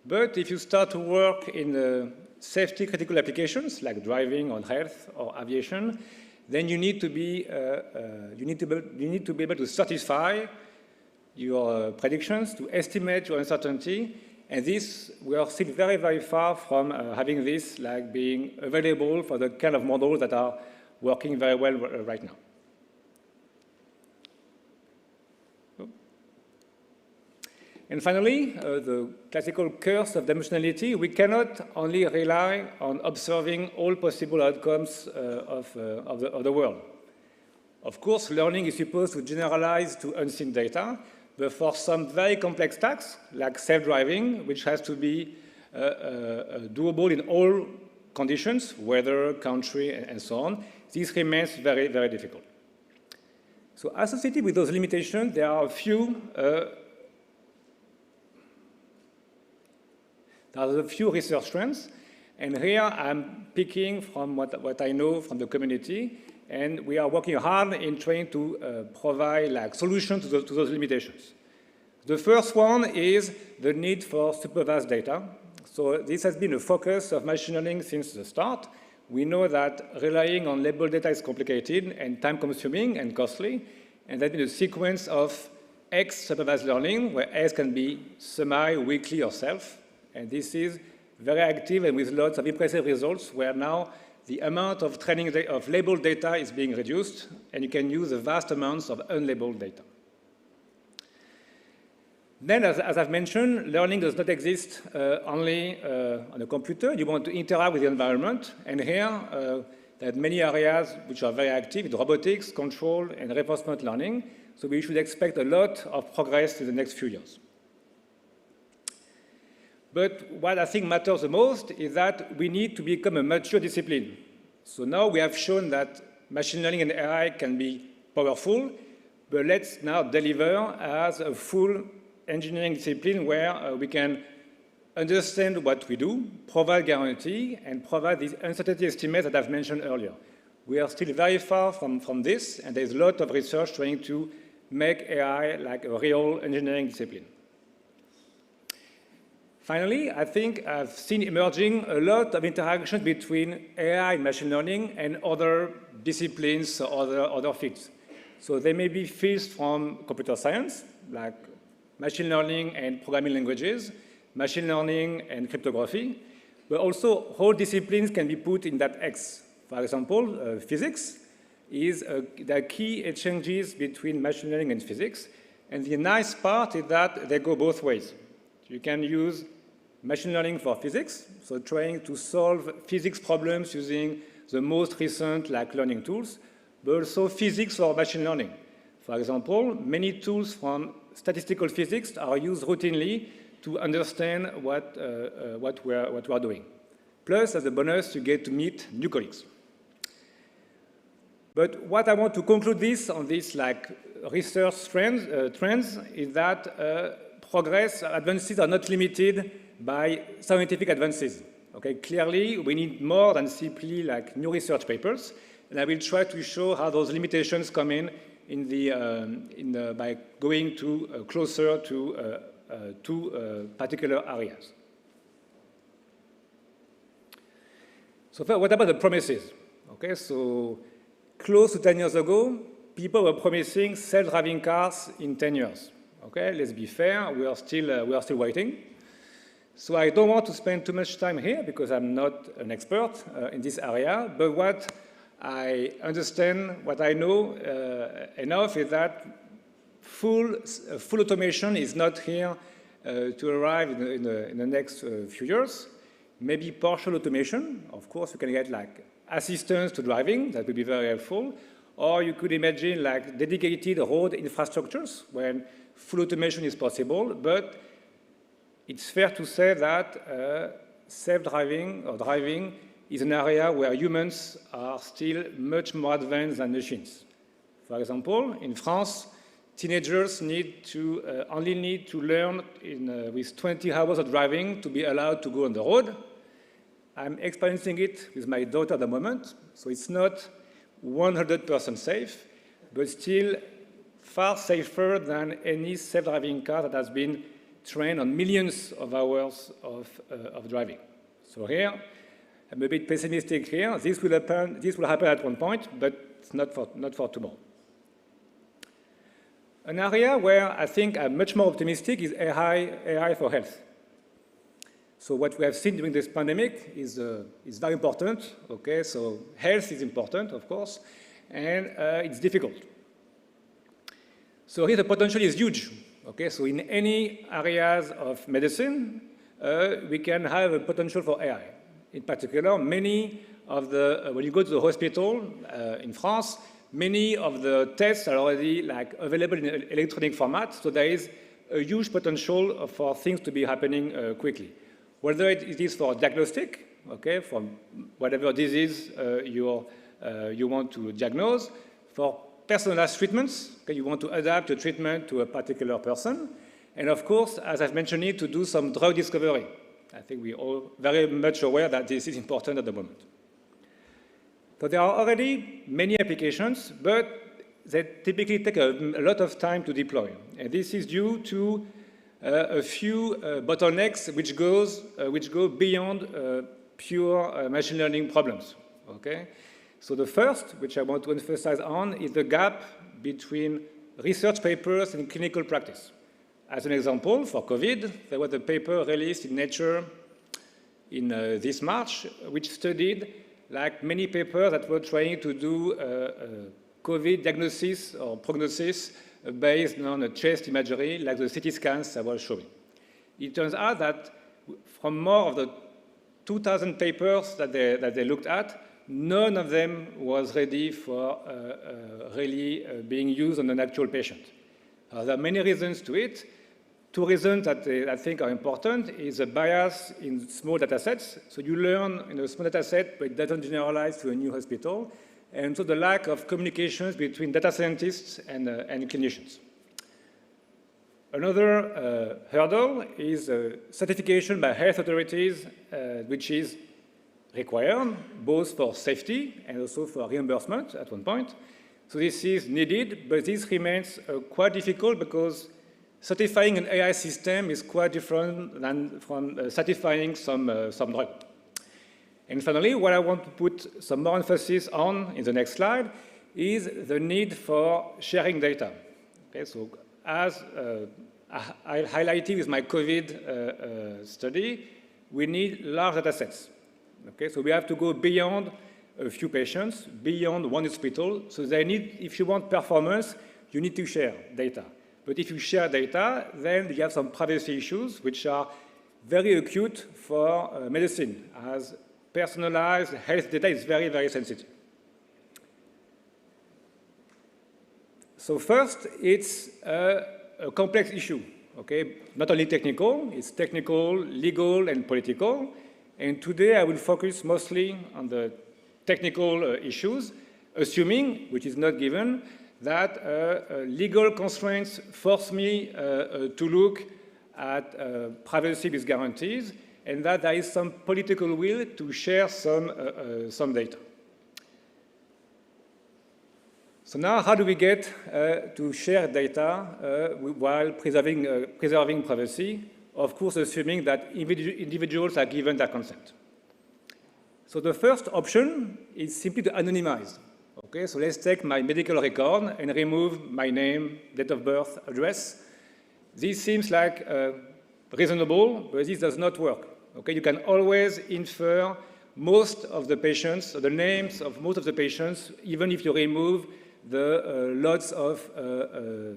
But if you start to work in safety critical applications like driving or health or aviation, then you need to be able to satisfy your predictions, to estimate your uncertainty, and this we are still very, very far from having this like being available for the kind of models that are working very well right now. And finally, the classical curse of dimensionality, we cannot only rely on observing all possible outcomes of the world. Of course, learning is supposed to generalize to unseen data, but for some very complex tasks, like self-driving, which has to be doable in all conditions, weather, country, and so on, this remains very, very difficult. So associated with those limitations, there are a few research trends, and here I'm picking from what I know from the community, and we are working hard in trying to provide like solutions to those limitations. The first one is the need for supervised data. So this has been a focus of machine learning since the start. We know that relying on labeled data is complicated and time-consuming and costly, and there's been a sequence of X supervised learning, where S can be semi, weekly, or self. And this is very active and with lots of impressive results, where now the amount of training of labeled data is being reduced, and you can use the vast amounts of unlabeled data. Then, as I've mentioned, learning does not exist only on a computer. You want to interact with the environment, and here there are many areas which are very active in robotics, control, and reinforcement learning. So we should expect a lot of progress in the next few years. But what I think matters the most is that we need to become a mature discipline. So now we have shown that machine learning and AI can be powerful, but let's now deliver as a full engineering discipline where we can understand what we do, provide guarantee, and provide these uncertainty estimates that I've mentioned earlier. We are still very far from this, and there's a lot of research trying to make AI like a real engineering discipline. Finally, I think I've seen emerging a lot of interaction between AI and machine learning and other disciplines or other fields. So there may be fields from computer science, like machine learning and programming languages, machine learning and cryptography, but also whole disciplines can be put in that X. For example, physics is the key exchanges between machine learning and physics. And the nice part is that they go both ways. You can use machine learning for physics, so trying to solve physics problems using the most recent learning tools, but also physics for machine learning. For example, many tools from statistical physics are used routinely to understand what we are doing. Plus, as a bonus, you get to meet new colleagues. But what I want to conclude on this research trends is that advances are not limited by scientific advances. Okay, clearly, we need more than simply new research papers, and I will try to show how those limitations come in by going closer to two particular areas. So what about the promises? Okay, so close to 10 years ago, people were promising self-driving cars in 10 years. Okay, let's be fair, we are still waiting. So I don't want to spend too much time here because I'm not an expert in this area, but what I understand, what I know enough is that full automation is not here to arrive in the next few years. Maybe partial automation. Of course, you can get like assistance to driving. That would be very helpful. Or you could imagine like dedicated road infrastructures when full automation is possible. But it's fair to say that self-driving or driving is an area where humans are still much more advanced than machines. For example, in France, teenagers only need to learn with 20 hours of driving to be allowed to go on the road. I'm experiencing it with my daughter at the moment, so it's not 100% safe, but still far safer than any self-driving car that has been trained on millions of hours of driving. So here, I'm a bit pessimistic here. This will happen at one point, but it's not for tomorrow. An area where I think I'm much more optimistic is AI for health. So what we have seen during this pandemic is very important. Okay, so health is important, of course, and it's difficult. So here the potential is huge. Okay, so in any areas of medicine, we can have a potential for AI. In particular, many of when you go to the hospital in France, many of the tests are already like available in electronic format, so there is a huge potential for things to be happening quickly. Whether it is for diagnostic, okay, from whatever disease you want to diagnose, for personalized treatments, okay, you want to adapt a treatment to a particular person, and of course, as I've mentioned it, to do some drug discovery. I think we're all very much aware that this is important at the moment. So there are already many applications, but they typically take a lot of time to deploy. And this is due to a few bottlenecks which go beyond pure machine learning problems. Okay? So the first, which I want to emphasize on, is the gap between research papers and clinical practice. As an example, for COVID, there was a paper released in Nature in this March, which studied like many papers that were trying to do COVID diagnosis or prognosis based on a chest imagery, like the CT scans I was showing. It turns out that from more of the 2,000 papers that they looked at, none of them was ready for really being used on an actual patient. There are many reasons to it. Two reasons that I think are important is a bias in small data sets. So you learn in a small data set, but it doesn't generalize to a new hospital. And so the lack of communications between data scientists and clinicians. Another hurdle is certification by health authorities, which is required both for safety and also for reimbursement at one point. So this is needed, but this remains quite difficult because certifying an AI system is quite different than from certifying some drug. And finally, what I want to put some more emphasis on in the next slide is the need for sharing data. Okay, so as I highlighted with my COVID study, we need large data sets. Okay, so we have to go beyond a few patients, beyond one hospital. So they need, if you want performance, you need to share data. But if you share data, then you have some privacy issues, which are very acute for medicine, as personalized health data is very, very sensitive. So first, it's a complex issue, okay? Not only technical, it's technical, legal, and political. And today, I will focus mostly on the technical issues, assuming, which is not given, that legal constraints force me to look at privacy with guarantees, and that there is some political will to share some data. So now, how do we get to share data while preserving privacy? Of course, assuming that individuals are given their consent. So the first option is simply to anonymize. Okay, so let's take my medical record and remove my name, date of birth, address. This seems like a reasonable, but this does not work. Okay, you can always infer most of the patients, the names of most of the patients, even if you remove the lots of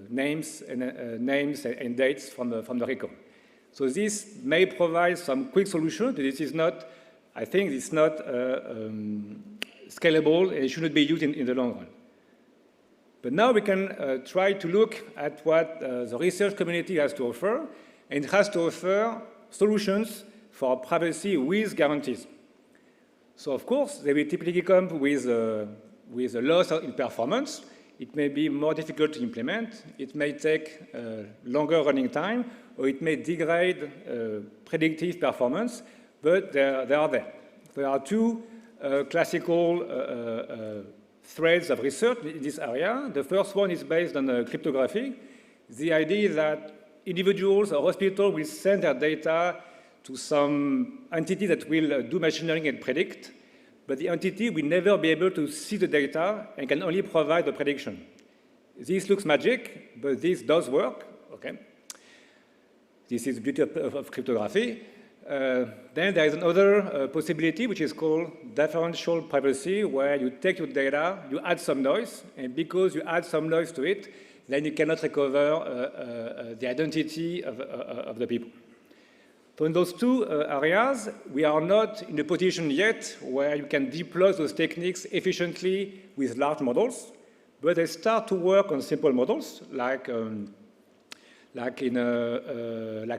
names and dates from the record. So this may provide some quick solution, but this is not, I think it's not scalable, and it shouldn't be used in the long run. But now we can try to look at what the research community has to offer, and it has to offer solutions for privacy with guarantees. So of course, they will typically come with a loss in performance. It may be more difficult to implement. It may take longer running time, or it may degrade predictive performance, but they are there. There are two classical threads of research in this area. The first one is based on cryptography. The idea is that individuals or hospitals will send their data to some entity that will do machine learning and predict, but the entity will never be able to see the data and can only provide the prediction. This looks magic, but this does work. Okay. This is the beauty of cryptography. Then there is another possibility, which is called differential privacy, where you take your data, you add some noise, and because you add some noise to it, then you cannot recover the identity of the people. So in those two areas, we are not in a position yet where you can deploy those techniques efficiently with large models, but they start to work on simple models like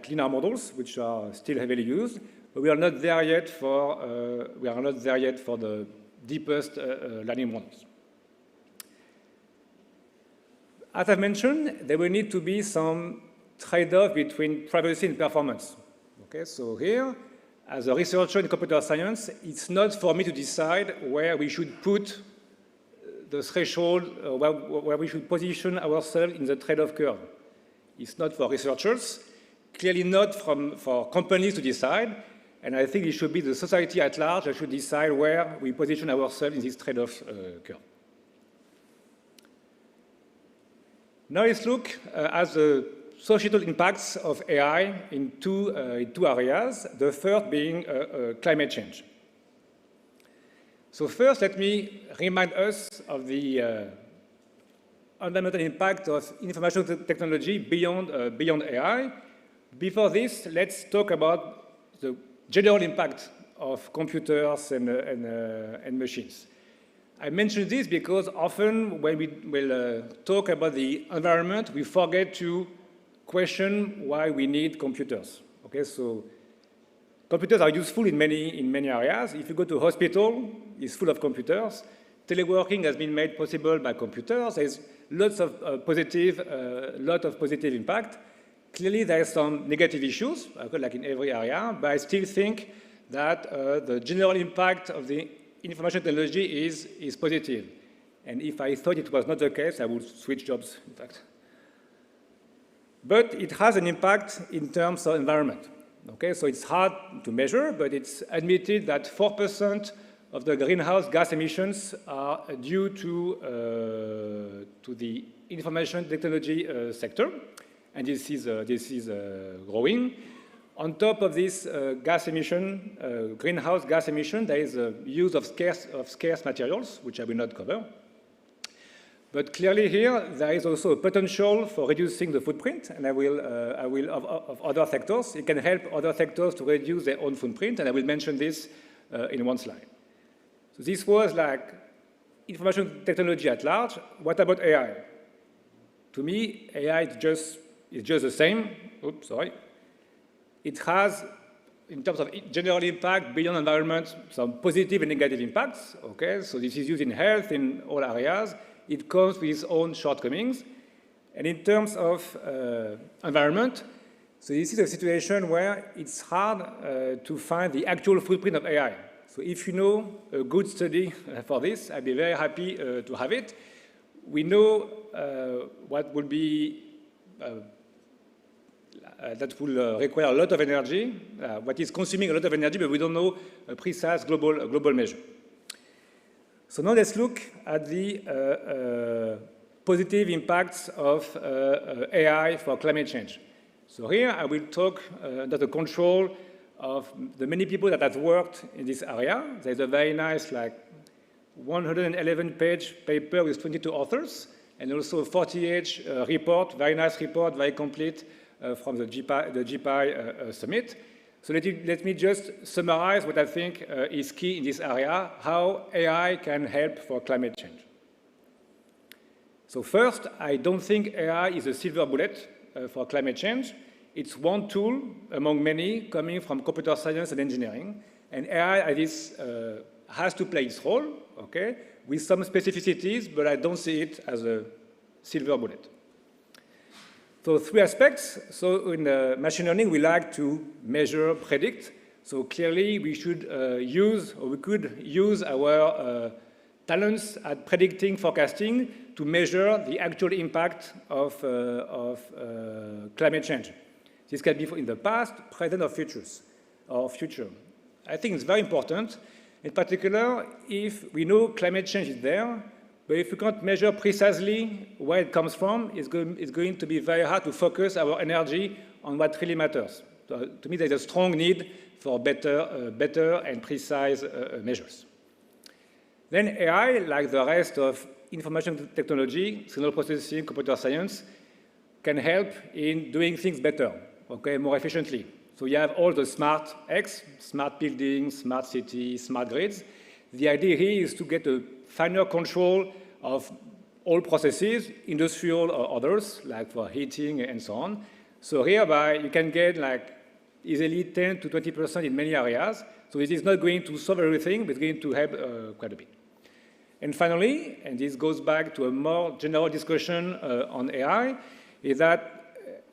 linear models, which are still heavily used, but we are not there yet for the deepest learning models. As I've mentioned, there will need to be some trade-off between privacy and performance. Okay, so here, as a researcher in computer science, it's not for me to decide where we should put the threshold, where we should position ourselves in the trade-off curve. It's not for researchers, clearly not for companies to decide, and I think it should be the society at large that should decide where we position ourselves in this trade-off curve. Now let's look at the societal impacts of AI in two areas, the first being climate change. So first, let me remind us of the environmental impact of information technology beyond AI. Before this, let's talk about the general impact of computers and machines. I mention this because often when we will talk about the environment, we forget to question why we need computers. Okay, so computers are useful in many areas. If you go to a hospital, it's full of computers. Teleworking has been made possible by computers. There's lots of positive impact. Clearly, there are some negative issues, like in every area, but I still think that the general impact of the information technology is positive. And if I thought it was not the case, I would switch jobs, in fact. But it has an impact in terms of environment. Okay, so it's hard to measure, but it's admitted that 4% of the greenhouse gas emissions are due to the information technology sector, and this is growing. On top of this greenhouse gas emission, there is a use of scarce materials, which I will not cover. But clearly here, there is also a potential for reducing the footprint, and I will of other sectors. It can help other sectors to reduce their own footprint, and I will mention this in one slide. So this was like information technology at large. What about AI? To me, AI is just the same. Oops, sorry. It has, in terms of general impact beyond environment, some positive and negative impacts. Okay, so this is used in health in all areas. It comes with its own shortcomings. And in terms of environment, so this is a situation where it's hard to find the actual footprint of AI. So if you know a good study for this, I'd be very happy to have it. We know what will be, that will require a lot of energy, what is consuming a lot of energy, but we don't know a precise global measure. So now let's look at the positive impacts of AI for climate change. So here I will talk under the control of the many people that have worked in this area. There's a very nice, like, 111-page paper with 22 authors, and also a 40-page report, very nice report, very complete, from the GPAI summit. So let me just summarize what I think is key in this area, how AI can help for climate change. So first, I don't think AI is a silver bullet for climate change. It's one tool among many coming from computer science and engineering, and AI has to play its role, okay, with some specificities, but I don't see it as a silver bullet. So three aspects. So in machine learning, we like to measure, predict. So clearly, we should we could use our talents at predicting, forecasting to measure the actual impact of climate change. This can be in the past, present, or future. I think it's very important, in particular, if we know climate change is there, but if we can't measure precisely where it comes from, it's going to be very hard to focus our energy on what really matters. So, to me, there's a strong need for better and precise measures. Then AI, like the rest of information technology, signal processing, computer science, can help in doing things better, okay, more efficiently. So you have all the smart X, smart buildings, smart cities, smart grids. The idea here is to get a finer control of all processes, industrial or others, like for heating and so on. So hereby, you can get like easily 10 to 20% in many areas. So this is not going to solve everything, but it's going to help quite a bit. And finally, and this goes back to a more general discussion on AI, is that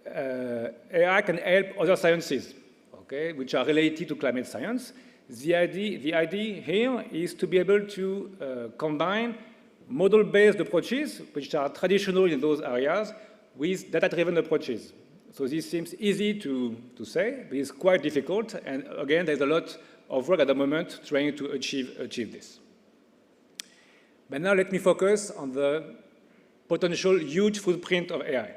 AI can help other sciences, okay, which are related to climate science. The idea here is to be able to combine model-based approaches, which are traditional in those areas, with data-driven approaches. So this seems easy to say, but it's quite difficult. And again, there's a lot of work at the moment trying to achieve this. But now let me focus on the potential huge footprint of AI,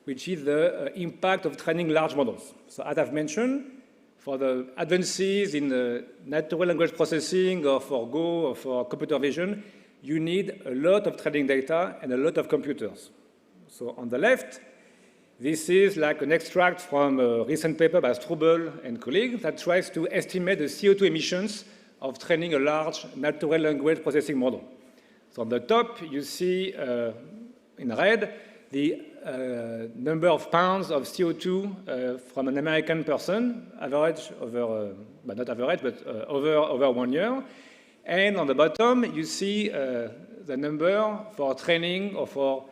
which is the impact of training large models. So as I've mentioned, for the advances in the natural language processing or for Go or for computer vision, you need a lot of training data and a lot of computers. So on the left, this is like an extract from a recent paper by Strubel and colleagues that tries to estimate the CO2 emissions of training a large natural language processing model. So on the top, you see in red the number of pounds of CO2 from an American person, average over, but not average, but over 1 year. And on the bottom, you see the number for training or for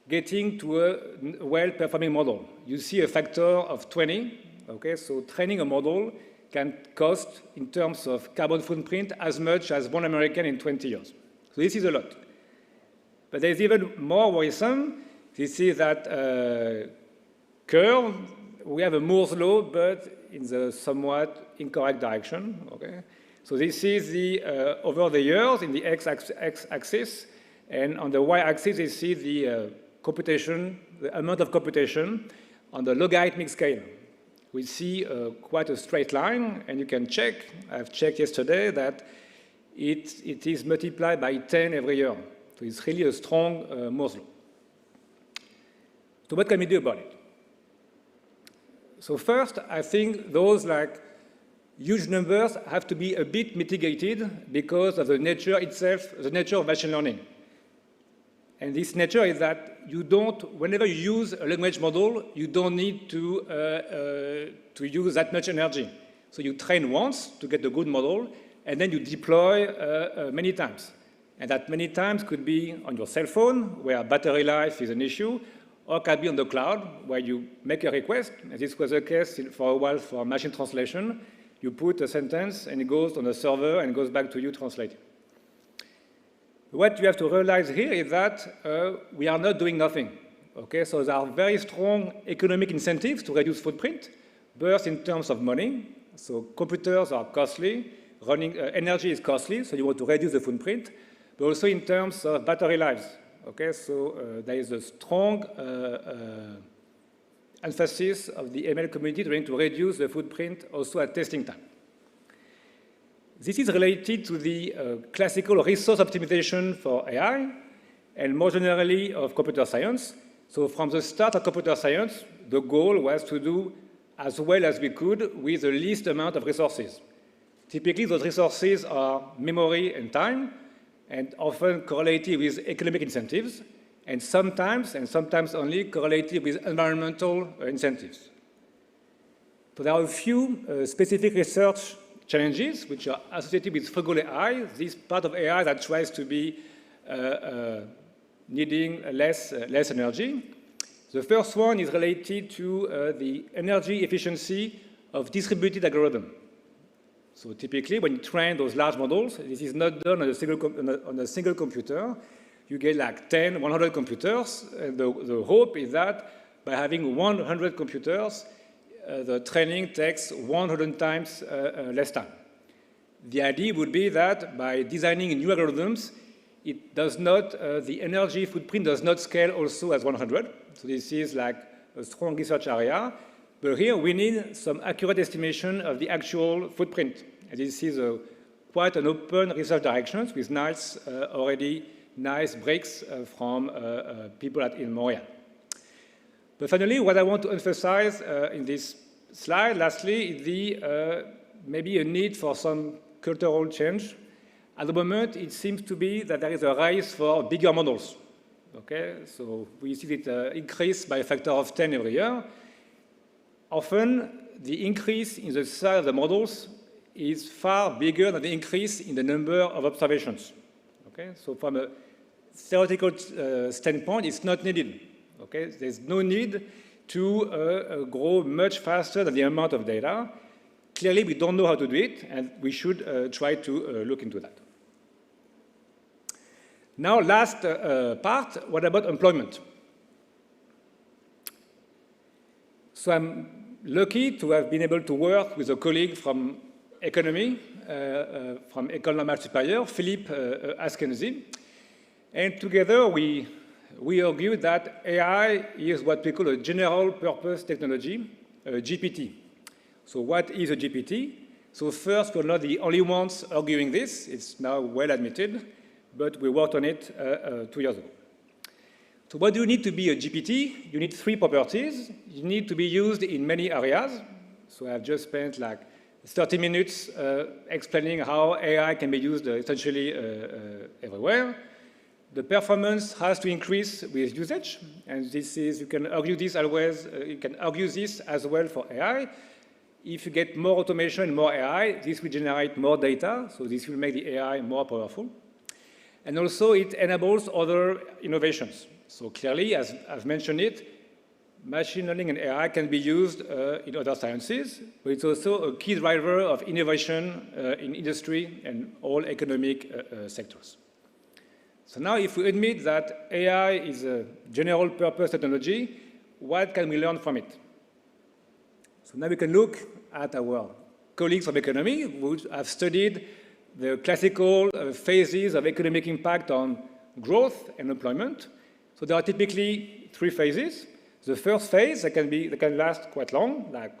getting to a well-performing model. You see a factor of 20. Okay, so training a model can cost, in terms of carbon footprint, as much as 1 American in 20 years. So this is a lot. But there's even more worrisome. This is that curve. We have a Moore's law, but in the somewhat incorrect direction. Okay? So this is the over the years in the x-axis, and on the y-axis, you see the computation, the amount of computation on the logarithmic scale. We see quite a straight line, and you can check. I've checked yesterday that it is multiplied by 10 every year. So it's really a strong Moore's law. So what can we do about it? So first, I think those like huge numbers have to be a bit mitigated because of the nature itself, the nature of machine learning. And this nature is that you don't, whenever you use a language model, you don't need to use that much energy. So you train once to get a good model, and then you deploy many times. And that many times could be on your cell phone, where battery life is an issue, or can be on the cloud, where you make a request. And this was the case for a while for machine translation. You put a sentence, and it goes on a server, and goes back to you translated. What you have to realize here is that we are not doing nothing. Okay, so there are very strong economic incentives to reduce footprint, both in terms of money. So computers are costly, running energy is costly, so you want to reduce the footprint, but also in terms of battery lives. Okay, so there is a strong emphasis of the ML community trying to reduce the footprint also at testing time. This is related to the classical resource optimization for AI and more generally of computer science. So from the start of computer science, the goal was to do as well as we could with the least amount of resources. Typically, those resources are memory and time, and often correlated with economic incentives, and sometimes only correlated with environmental incentives. So there are a few specific research challenges which are associated with frugal AI, this part of AI that tries to be needing less energy. The first one is related to the energy efficiency of distributed algorithms. So typically, when you train those large models, this is not done on a single computer. You get like 10, 100 computers, and the hope is that by having 100 computers, the training takes 100 times less time. The idea would be that by designing new algorithms, it does not, the energy footprint does not scale also as 100. So this is like a strong research area. But here we need some accurate estimation of the actual footprint. And this is quite an open research direction with already nice breaks from people in Montreal. But finally, what I want to emphasize in this slide, lastly, is the maybe a need for some cultural change. At the moment, it seems to be that there is a race for bigger models. Okay, so we see it increase by a factor of 10 every year. Often, the increase in the size of the models is far bigger than the increase in the number of observations. Okay, so from a theoretical standpoint, it's not needed. Okay, there's no need to grow much faster than the amount of data. Clearly, we don't know how to do it, and we should try to look into that. Now, last part, what about employment? So I'm lucky to have been able to work with a colleague from economy, from École Normale Supérieure, Philippe Askenzie. And together we argue that AI is what we call a general purpose technology, a GPT. So what is a GPT? So first, we're not the only ones arguing this. It's now well admitted, but we worked on it 2 years ago. So what do you need to be a GPT? You need 3 properties. You need to be used in many areas. So I've just spent like 30 minutes explaining how AI can be used essentially everywhere. The performance has to increase with usage, and this is, you can argue this always, you can argue this as well for AI. If you get more automation and more AI, this will generate more data, so this will make the AI more powerful. And also it enables other innovations. So clearly, as I've mentioned it, machine learning and AI can be used in other sciences, but it's also a key driver of innovation in industry and all economic sectors. So now if we admit that AI is a general purpose technology, what can we learn from it? So now we can look at our colleagues from economy who have studied the classical phases of economic impact on growth and employment. So there are typically 3 phases. The first phase, that can last quite long, like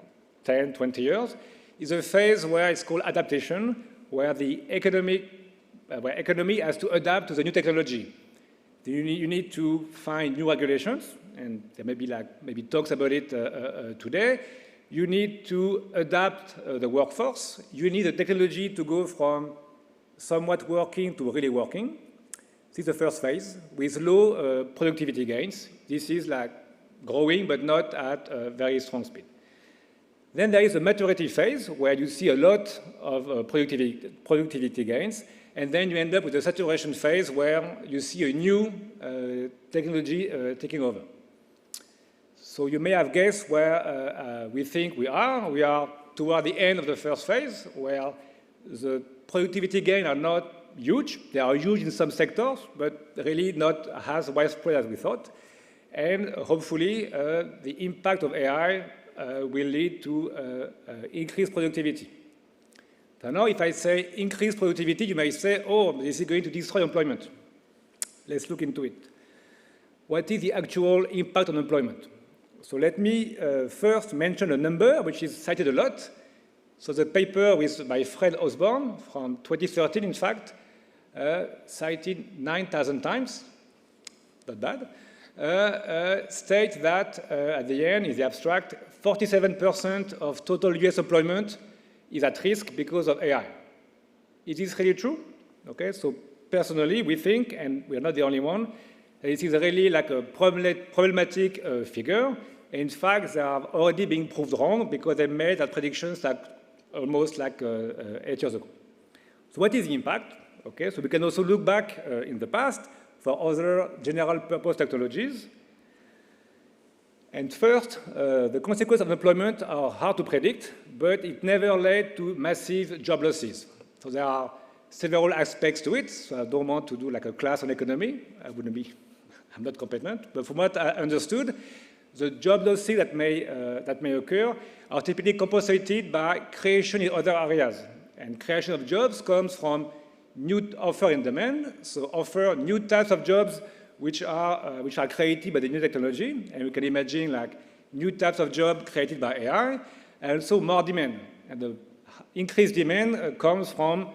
10, 20 years, is a phase where it's called adaptation, where the economy has to adapt to the new technology. You need to find new regulations, and there may be maybe talks about it today. You need to adapt the workforce. You need the technology to go from somewhat working to really working. This is the first phase with low productivity gains. This is like growing, but not at a very strong speed. Then there is a maturity phase where you see a lot of productivity gains, and then you end up with a saturation phase where you see a new technology taking over. So you may have guessed where we think we are. We are toward the end of the first phase, where the productivity gains are not huge. They are huge in some sectors, but really not as widespread as we thought. And hopefully, the impact of AI will lead to increased productivity. So now, if I say increased productivity, you may say, oh, this is going to destroy employment. Let's look into it. What is the actual impact on employment? So let me first mention a number which is cited a lot. So the paper by Fred Osborne from 2013, in fact, cited 9,000 times, not bad, states that at the end, in the abstract, 47% of total US employment is at risk because of AI. Is this really true? Okay, so personally, we think, and we're not the only one, that it is really like a problematic figure. In fact, they are already being proved wrong because they made that predictions almost 8 years ago. So what is the impact? Okay, so we can also look back in the past for other general purpose technologies. And first, the consequences of employment are hard to predict, but it never led to massive job losses. So there are several aspects to it. So I don't want to do like a class on economy. I'm not competent, but from what I understood, the job losses that may occur are typically compensated by creation in other areas. And creation of jobs comes from new offer and demand, so offer new types of jobs which are created by the new technology, and we can imagine like new types of jobs created by AI, and also more demand. And the increased demand comes from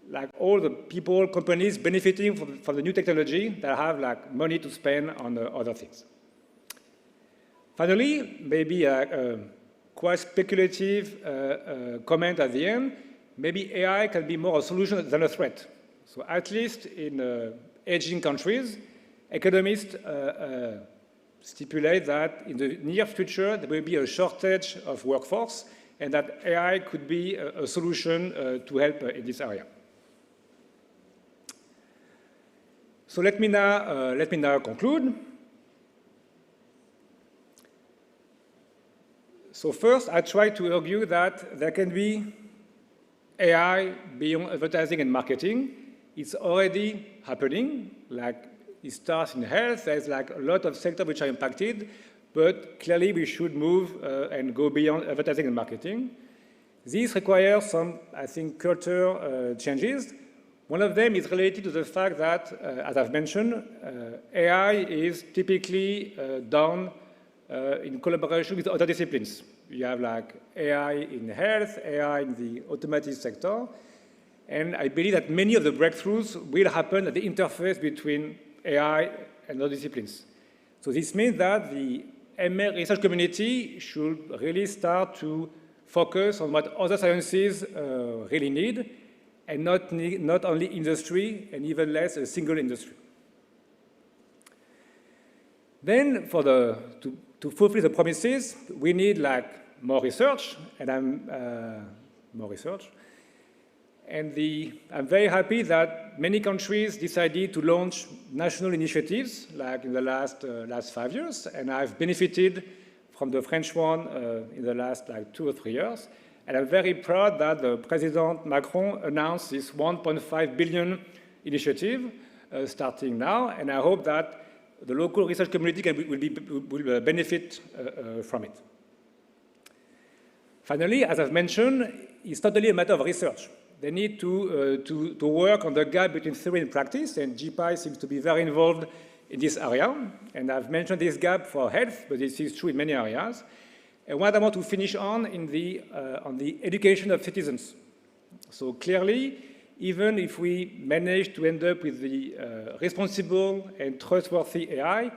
like all the people, companies benefiting from the new technology that have like money to spend on other things. Finally, maybe a quite speculative comment at the end, maybe AI can be more a solution than a threat. So at least in aging countries, economists stipulate that in the near future, there will be a shortage of workforce and that AI could be a solution to help in this area. So let me now conclude. So first, I try to argue that there can be AI beyond advertising and marketing. It's already happening. Like it starts in health. There's like a lot of sectors which are impacted, but clearly we should move and go beyond advertising and marketing. This requires some, I think, culture changes. One of them is related to the fact that, as I've mentioned, AI is typically done in collaboration with other disciplines. You have like AI in health, AI in the automotive sector, and I believe that many of the breakthroughs will happen at the interface between AI and other disciplines. So this means that the ML research community should really start to focus on what other sciences really need, and not only industry, and even less a single industry. Then, to fulfill the promises, we need like more research, and more research. And I'm very happy that many countries decided to launch national initiatives, like in the last 5 years, and I've benefited from the French one in the last like 2 or 3 years. And I'm very proud that the President Macron announced this 1.5 billion initiative starting now, and I hope that the local research community will benefit from it. Finally, as I've mentioned, it's not only a matter of research. They need to work on the gap between theory and practice, and GPAI seems to be very involved in this area. And I've mentioned this gap for health, but this is true in many areas. And what I want to finish on the education of citizens. So clearly, even if we manage to end up with the responsible and trustworthy AI,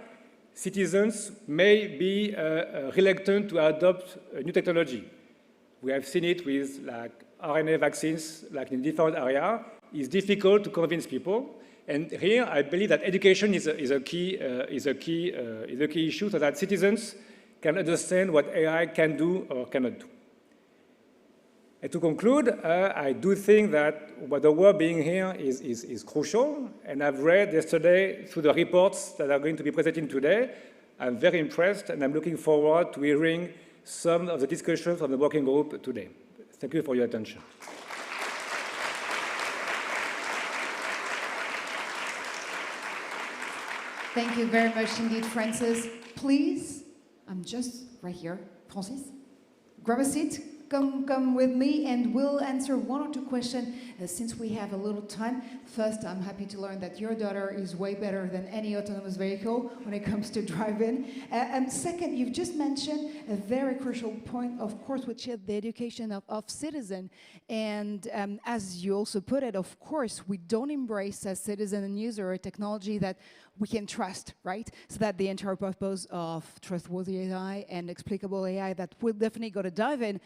citizens may be reluctant to adopt new technology. We have seen it with like RNA vaccines, like in different areas. It's difficult to convince people. And here, I believe that education is a key issue, so that citizens can understand what AI can do or cannot do. And to conclude, I do think that what the work being here is crucial, and I've read yesterday through the reports that are going to be presented today. I'm very impressed, and I'm looking forward to hearing some of the discussions from the working group today. Thank you for your attention. Thank you very much indeed, Francis. Please, I'm just right here. Francis, grab a seat. come with me and we'll answer one or two questions since we have a little time. First, I'm happy to learn that your daughter is way better than any autonomous vehicle when it comes to driving. And second, you've just mentioned a very crucial point, of course, which is the education of citizens. And as you also put it, of course, we don't embrace as citizen and user a technology that we can trust, right? So that the entire purpose of trustworthy AI and explicable AI that we'll definitely go to dive in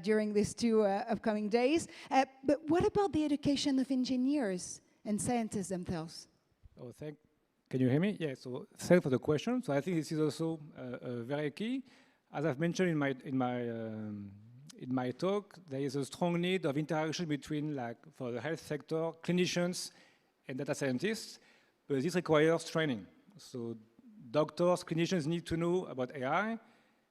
during these two upcoming days. But what about the education of engineers and scientists themselves? Oh, can you hear me? Yeah, so thanks for the question. So I think this is also very key. As I've mentioned in my talk, there is a strong need of interaction between, like, for the health sector, clinicians and data scientists, but this requires training. So doctors, clinicians need to know about AI,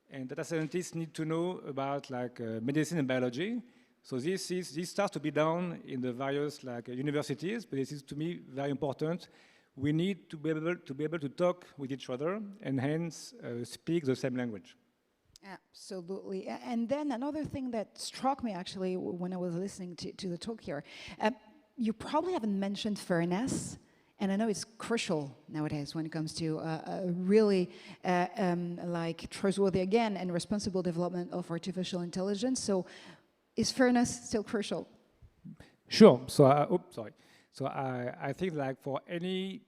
and data scientists need to know about, like, medicine and biology. So this starts to be done in the various, like, universities, but this is, to me, very important. We need to be able to talk with each other and hence speak the same language. Absolutely. And then another thing that struck me actually when I was listening to the talk here, you probably haven't mentioned fairness. And I know it's crucial nowadays when it comes to really like trustworthy again and responsible development of artificial intelligence. So is fairness still crucial? Sure. So, So I think, like, for any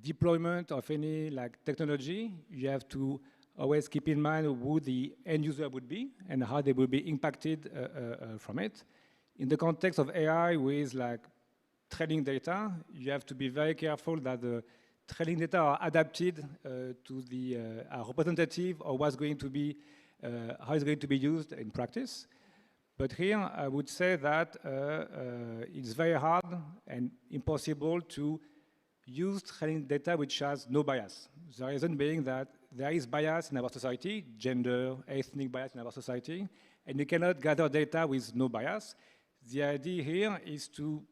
deployment of any, like, technology, you have to always keep in mind who the end user would be and how they will be impacted from it. In the context of AI with, like, training data, you have to be very careful that the training data are adapted to the representative of what's going to be, how it's going to be used in practice. But here, I would say that it's very hard and impossible to use training data which has no bias. The reason being that there is bias in our society, gender, ethnic bias in our society, and you cannot gather data with no bias. The idea here is to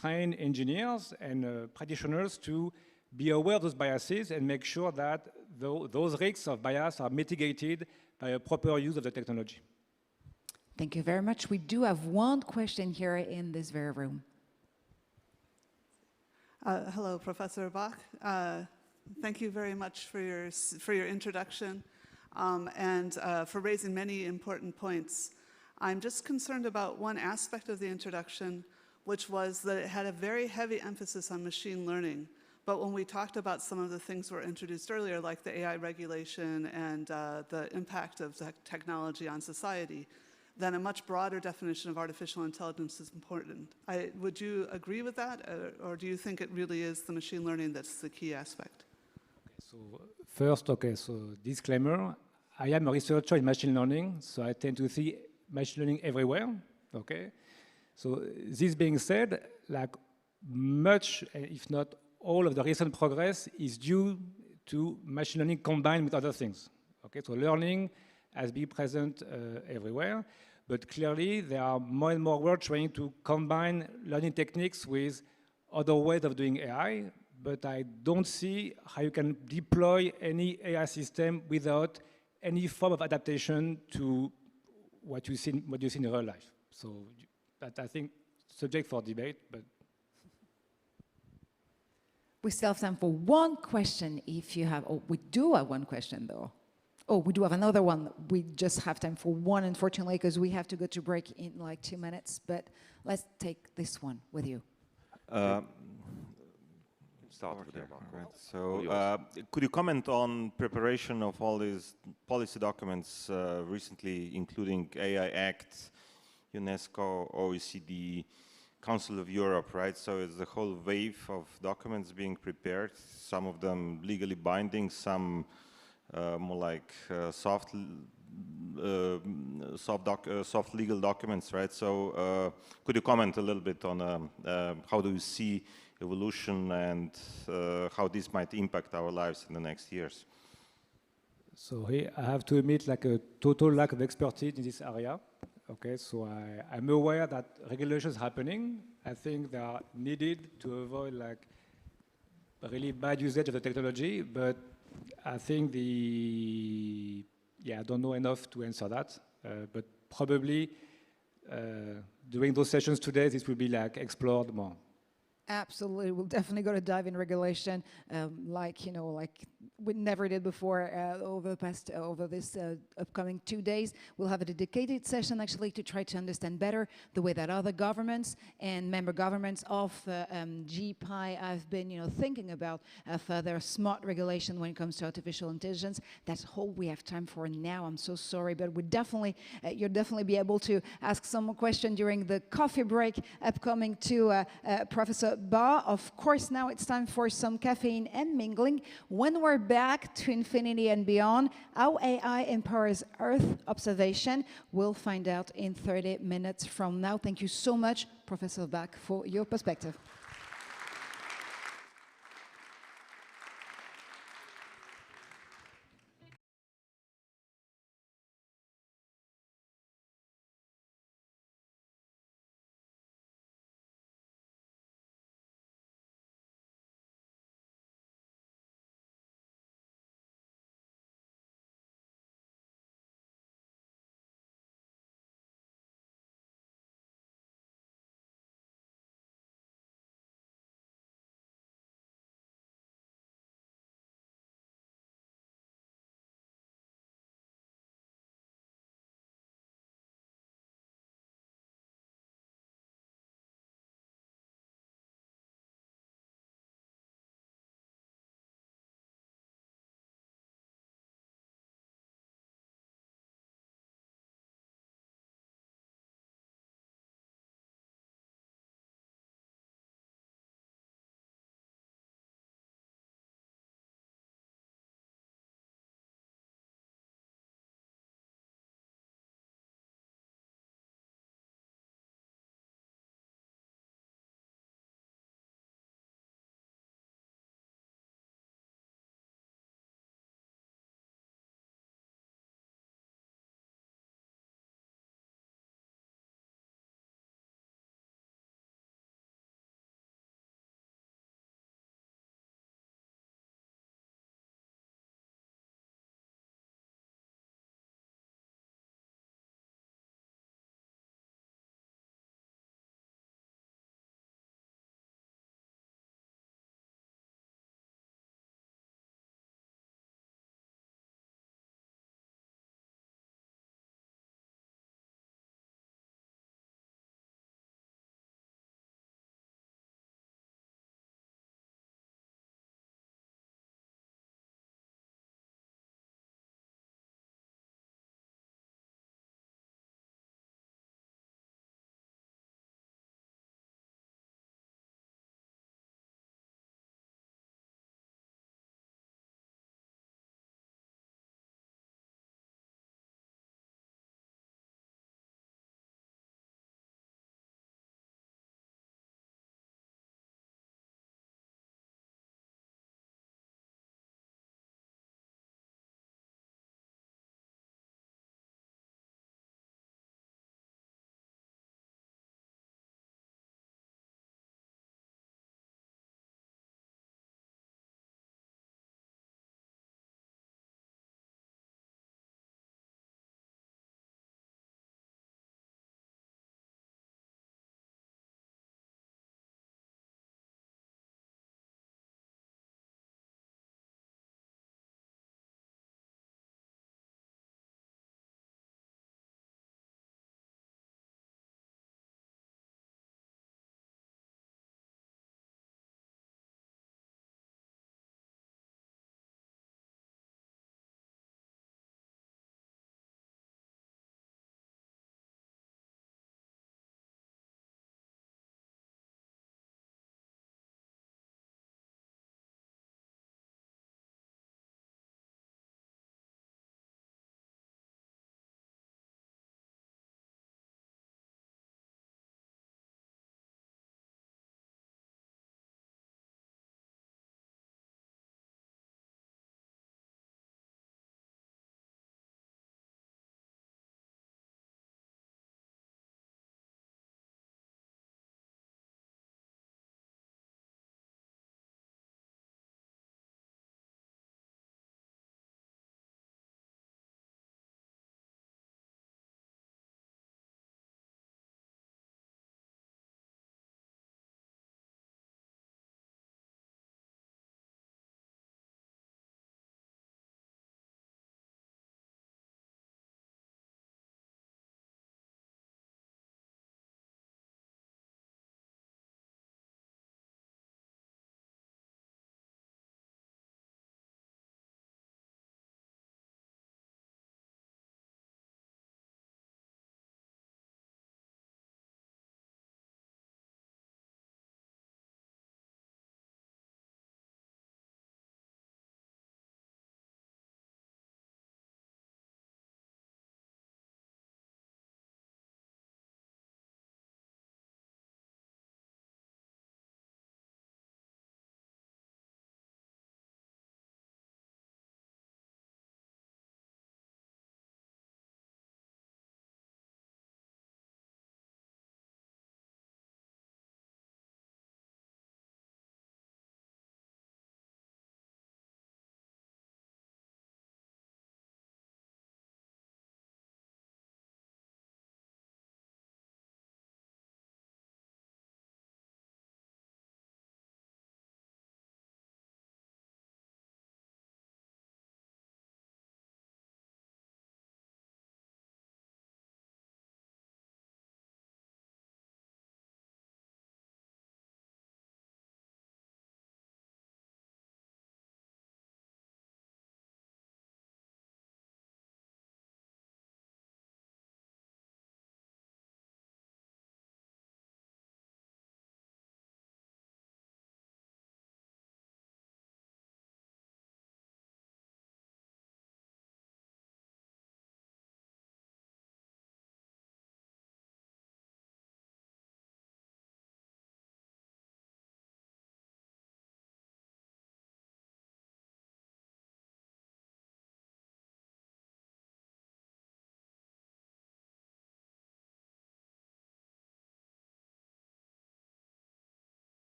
train engineers and practitioners to be aware of those biases and make sure that those risks of bias are mitigated by a proper use of the technology. Thank you very much. We do have one question here in this very room. Hello, Professor Bach. Thank you very much for your introduction and for raising many important points. I'm just concerned about one aspect of the introduction, which was that it had a very heavy emphasis on machine learning. But when we talked about some of the things that were introduced earlier, like the AI regulation and the impact of technology on society, then a much broader definition of artificial intelligence is important. Would you agree with that, or do you think it really is the machine learning that's the key aspect? Okay, so disclaimer, I am a researcher in machine learning, so I tend to see machine learning everywhere, okay? So this being said, like, much, if not all of the recent progress is due to machine learning combined with other things, okay? So learning has been present everywhere, but clearly there are more and more work trying to combine learning techniques with other ways of doing AI, but I don't see how you can deploy any AI system without any form of adaptation to what you see in real life. So that, I think, subject for debate, but. We still have time for one question if you have, we do have one question though. We do have another one. We just have time for one, unfortunately, because we have to go to break in like 2 minutes, but let's take this one with you. Start with them. Right. So, could you comment on preparation of all these policy documents recently, including AI Act, UNESCO, OECD, Council of Europe, right? So it's a whole wave of documents being prepared, some of them legally binding, some more like soft legal documents, right? So could you comment a little bit on how do you see evolution and how this might impact our lives in the next years? So here I have to admit, like, a total lack of expertise in this area. Okay, so I'm aware that regulations happening. I think they are needed to avoid, like, really bad usage of the technology, but I think I don't know enough to answer that, but probably during those sessions today, this will be like explored more. Absolutely, we'll definitely go to dive in regulation, like we never did before over this upcoming 2 days. We'll have a dedicated session actually to try to understand better the way that other governments and member governments of GPAI have been, thinking about further smart regulation when it comes to artificial intelligence. That's all we have time for now. I'm so sorry, but you'll definitely be able to ask some more questions during the coffee break upcoming to Professor Bar. Of course, now it's time for some caffeine and mingling. When we're back to infinity and beyond, how AI empowers Earth observation, we'll find out in 30 minutes from now. Thank you so much, Professor Bach, for your perspective.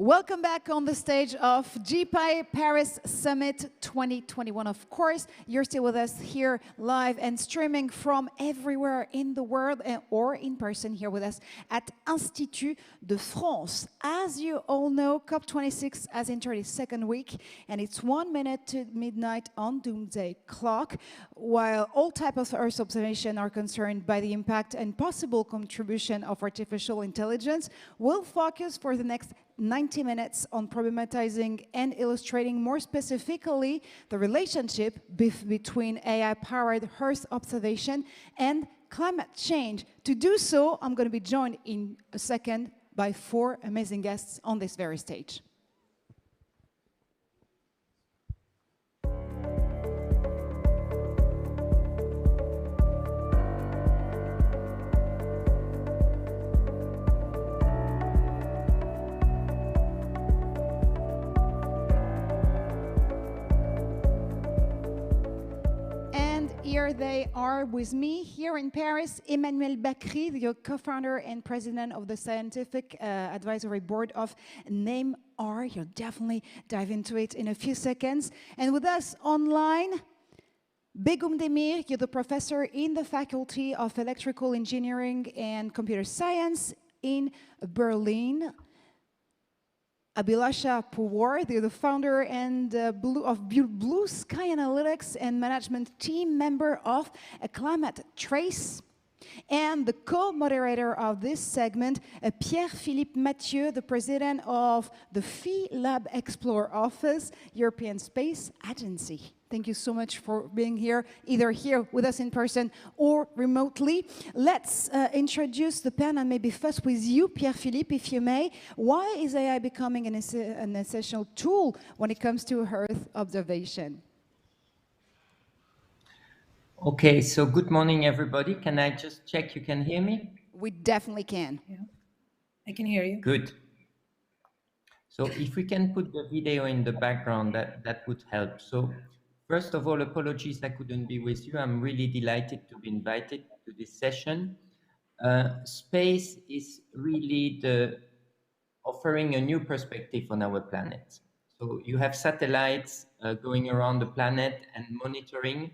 Welcome back on the stage of GPAI Paris Summit 2021. Of course, you're still with us here live and streaming from everywhere in the world or in person here with us at Institut de France. As you all know, COP26 has entered its second week and it's 1 minute to midnight on Doomsday Clock. While all types of Earth observation are concerned by the impact and possible contribution of artificial intelligence, we'll focus for the next 90 minutes on problematizing and illustrating more specifically the relationship between AI-powered Earth observation and climate change. To do so, I'm going to be joined in a second by 4 amazing guests on this very stage. Here they are with me here in Paris, Emmanuel Bacry, the co-founder and president of the Scientific Advisory Board of NAME-R. You'll definitely dive into it in a few seconds. And with us online, Begum Demir, you're the professor in the Faculty of Electrical Engineering and Computer Science in Berlin. Abhilasha Pawar, the founder and of Blue Sky Analytics and management team member of Climate Trace. And the co-moderator of this segment, Pierre-Philippe Mathieu, the president of the Phi Lab Explore Office, European Space Agency. Thank you so much for being here, either here with us in person or remotely. Let's introduce the panel, and maybe first with you, Pierre-Philippe, if you may. Why is AI becoming an essential tool when it comes to Earth observation? Okay, so good morning, everybody. Can I just check you can hear me? We definitely can. Yeah, I can hear you. Good. So if we can put the video in the background, that would help. So first of all, apologies I couldn't be with you. I'm really delighted to be invited to this session. Space is really offering a new perspective on our planet. So you have satellites going around the planet and monitoring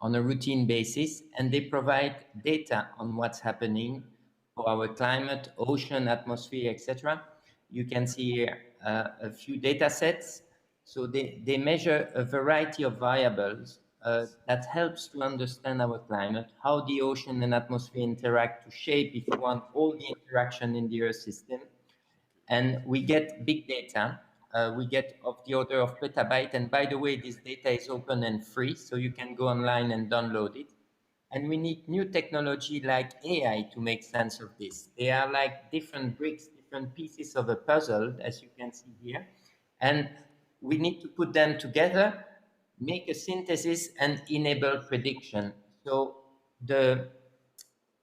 on a routine basis, and they provide data on what's happening for our climate, ocean, atmosphere, etc. You can see here a few data sets. So they measure a variety of variables that helps to understand our climate, how the ocean and atmosphere interact to shape, if you want, all the interaction in the Earth system. And we get big data. We get of the order of petabyte. And by the way, this data is open and free, so you can go online and download it. And we need new technology like AI to make sense of this. They are like different bricks, different pieces of a puzzle, as you can see here. And we need to put them together, make a synthesis, and enable prediction. So the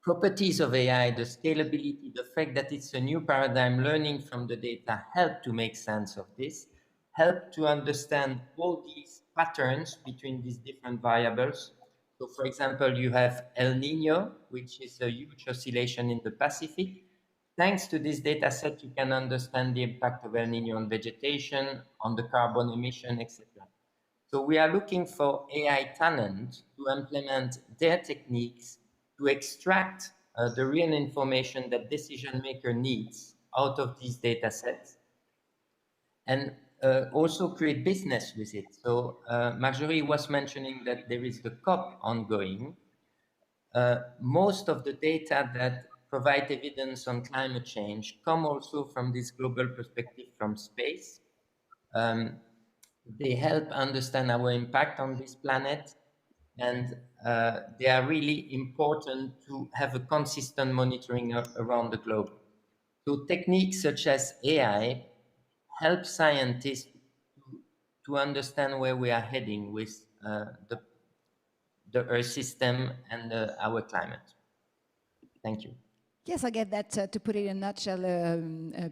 properties of AI, the scalability, the fact that it's a new paradigm, learning from the data, help to make sense of this, help to understand all these patterns between these different variables. So for example, you have El Nino, which is a huge oscillation in the Pacific. Thanks to this data set, you can understand the impact of El Nino on vegetation, on the carbon emission, etc. So we are looking for AI talent to implement their techniques to extract the real information that decision maker needs out of these data sets and also create business with it. So Marjorie was mentioning that there is the COP ongoing. Most of the data that provide evidence on climate change come also from this global perspective from space. They help understand our impact on this planet, and they are really important to have a consistent monitoring around the globe. So techniques such as AI help scientists to understand where we are heading with the Earth system and our climate. Thank you. Yes, I get that. To put it in a nutshell,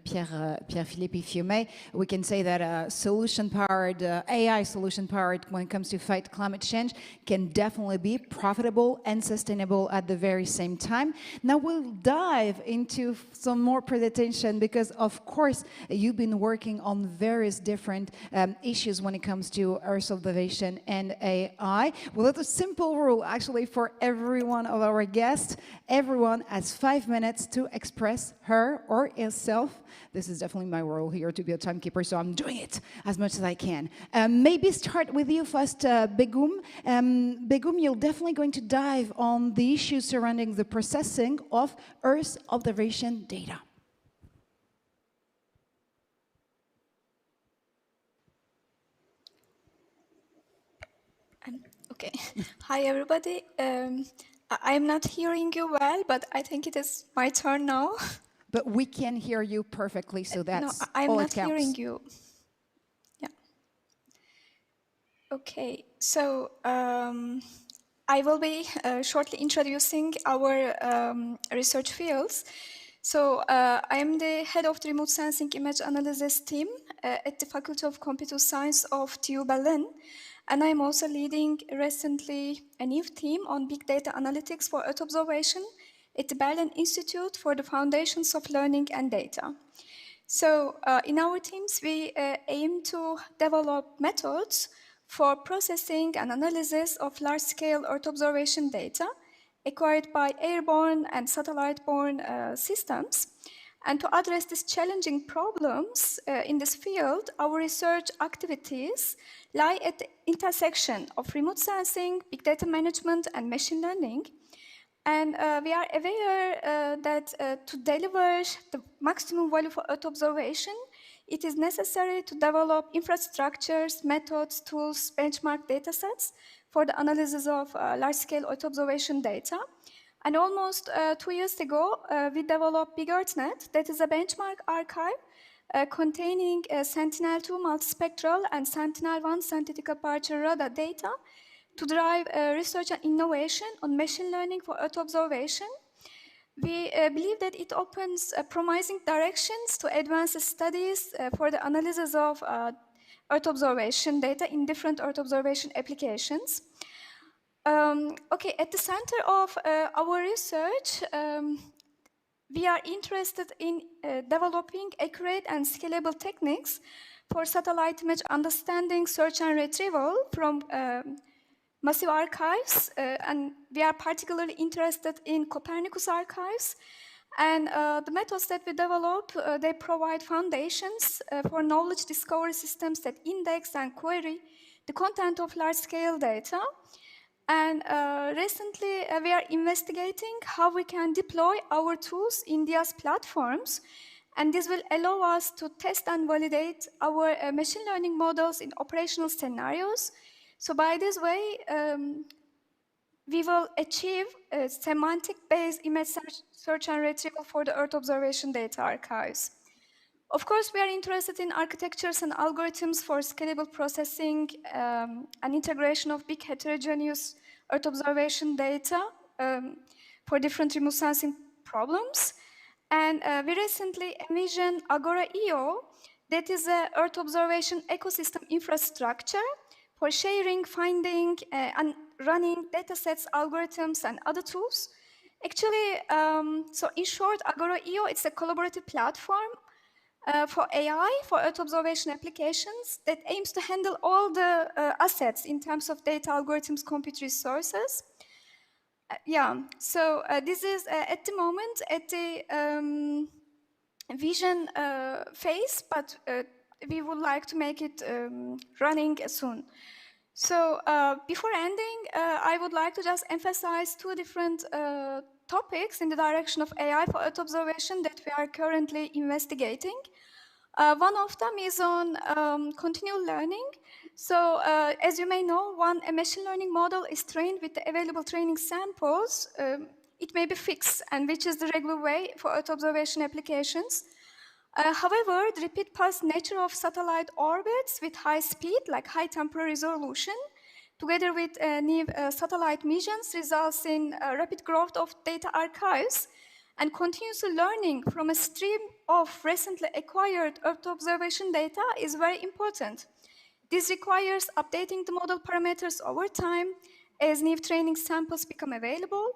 Pierre-Philippe, if you may, we can say that solution-powered, AI solution-powered, when it comes to fight climate change, can definitely be profitable and sustainable at the very same time. Now we'll dive into some more presentation because, of course, you've been working on various different issues when it comes to Earth observation and AI. Well, it's a simple rule, actually, for every one of our guests. Everyone has 5 minutes to express her or herself. This is definitely my role here to be a timekeeper, so I'm doing it as much as I can. Maybe start with you first, Begum. Begum, you're definitely going to dive on the issues surrounding the processing of Earth observation data. Okay. Hi, everybody. I'm not hearing you well, but I think it is my turn now. But we can hear you perfectly, so that's no, I'm all not it counts. hearing you. Yeah. Okay. So I will be shortly introducing our research fields. So I am the head of the remote sensing image analysis team at the Faculty of Computer Science of TU Berlin. And I'm also leading recently a new team on big data analytics for Earth observation at the Berlin Institute for the Foundations of Learning and Data. So in our teams, we aim to develop methods for processing and analysis of large-scale Earth observation data acquired by airborne and satellite-borne systems. And to address these challenging problems in this field, our research activities lie at the intersection of remote sensing, big data management, and machine learning. And we are aware that to deliver the maximum value for Earth observation, it is necessary to develop infrastructures, methods, tools, benchmark datasets for the analysis of large-scale Earth observation data. And almost 2 years ago, we developed Big EarthNet, that is a benchmark archive containing Sentinel-2 multispectral and Sentinel-1 synthetic aperture radar data to drive research and innovation on machine learning for Earth observation. We believe that it opens promising directions to advance studies for the analysis of Earth observation data in different Earth observation applications. Okay, at the center of our research, we are interested in developing accurate and scalable techniques for satellite image understanding, search and retrieval from massive archives, and we are particularly interested in Copernicus archives. And the methods that we develop, they provide foundations for knowledge discovery systems that index and query the content of large-scale data. And recently, we are investigating how we can deploy our tools in these platforms. And this will allow us to test and validate our machine learning models in operational scenarios. So by this way, we will achieve a semantic-based image search and retrieval for the Earth observation data archives. Of course, we are interested in architectures and algorithms for scalable processing and integration of big heterogeneous Earth observation data for different remote sensing problems. And we recently envisioned Agora.io, that is an Earth observation ecosystem infrastructure for sharing, finding, and running datasets, algorithms, and other tools. Actually, so in short, Agora.io, it's a collaborative platform for AI, for Earth observation applications that aims to handle all the assets in terms of data, algorithms, compute resources. Yeah, so this is at the moment at the vision phase, but we would like to make it running soon. So before ending, I would like to just emphasize two different topics in the direction of AI for Earth observation that we are currently investigating. One of them is on continual learning. So as you may know, when a machine learning model is trained with the available training samples, it may be fixed, and which is the regular way for Earth observation applications. However, the repeat path nature of satellite orbits with high speed, like high temporal resolution, together with new satellite missions, results in rapid growth of data archives. and continuously learning from a stream of recently acquired Earth observation data is very important. This requires updating the model parameters over time as new training samples become available,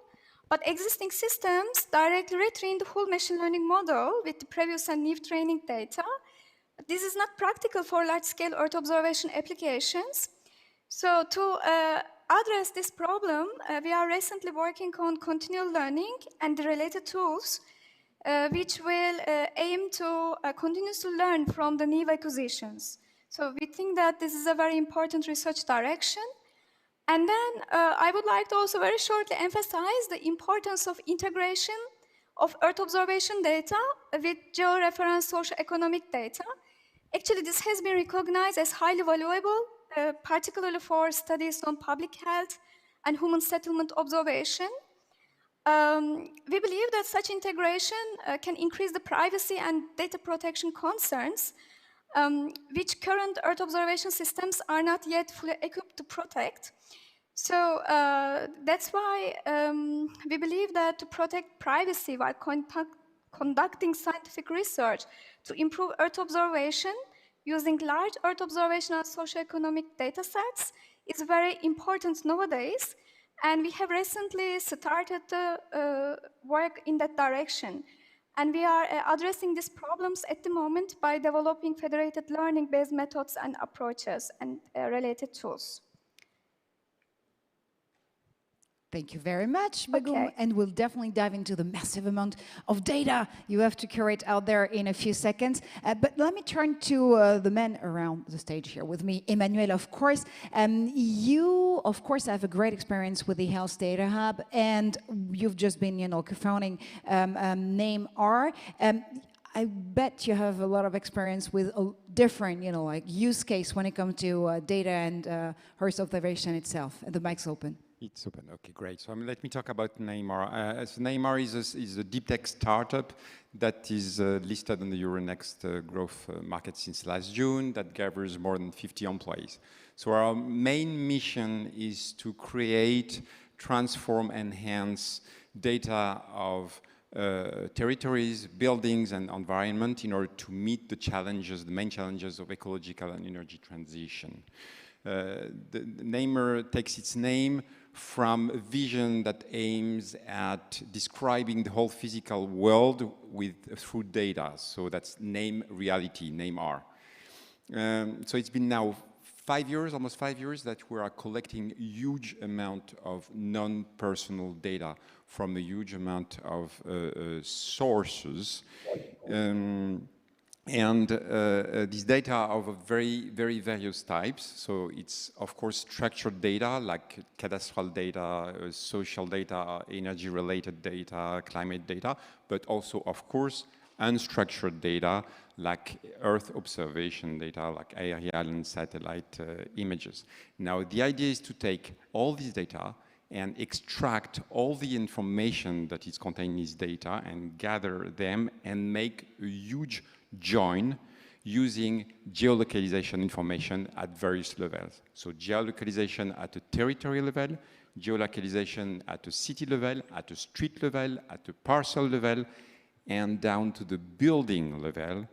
but existing systems directly retrain the full machine learning model with the previous and new training data. This is not practical for large-scale Earth observation applications. So to address this problem, we are recently working on continual learning and the related tools, which will aim to continuously learn from the new acquisitions. So we think that this is a very important research direction. And then I would like to also very shortly emphasize the importance of integration of Earth observation data with georeference socioeconomic data. Actually, this has been recognized as highly valuable, particularly for studies on public health and human settlement observation. We believe that such integration can increase the privacy and data protection concerns, which current Earth observation systems are not yet fully equipped to protect. So that's why we believe that to protect privacy while conducting scientific research to improve Earth observation using large Earth observation and socioeconomic data sets is very important nowadays. And we have recently started the work in that direction. And we are addressing these problems at the moment by developing federated learning-based methods and approaches and related tools. Thank you very much, Begum. Okay. And we'll definitely dive into the massive amount of data you have to curate out there in a few seconds. But let me turn to the men around the stage here with me. Emmanuel, of course. You, of course, have a great experience with the Health Data Hub, and you've just been, co-founding NameR. I bet you have a lot of experience with a different, like use case when it comes to data and Earth observation itself. The mic's open. It's open. Okay, great. So let me talk about NameR. So NameR is a deep tech startup that is listed on the Euronext growth market since last June, that gathers more than 50 employees. So our main mission is to create, transform, enhance data of territories, buildings, and environment in order to meet the challenges, the main challenges of ecological and energy transition. The NameR takes its name from a vision that aims at describing the whole physical world through data. So that's name reality, NameR. So it's been now 5 years, almost 5 years, that we are collecting a huge amount of non-personal data from a huge amount of sources. And these data are of very, very various types. So it's, of course, structured data like cadastral data, social data, energy-related data, climate data, but also, of course, unstructured data like Earth observation data, like aerial and satellite images. Now, the idea is to take all these data and extract all the information that is contained in these data and gather them and make a huge join using geolocalization information at various levels. So geolocalization at a territory level, geolocalization at a city level, at a street level, at a parcel level, and down to the building level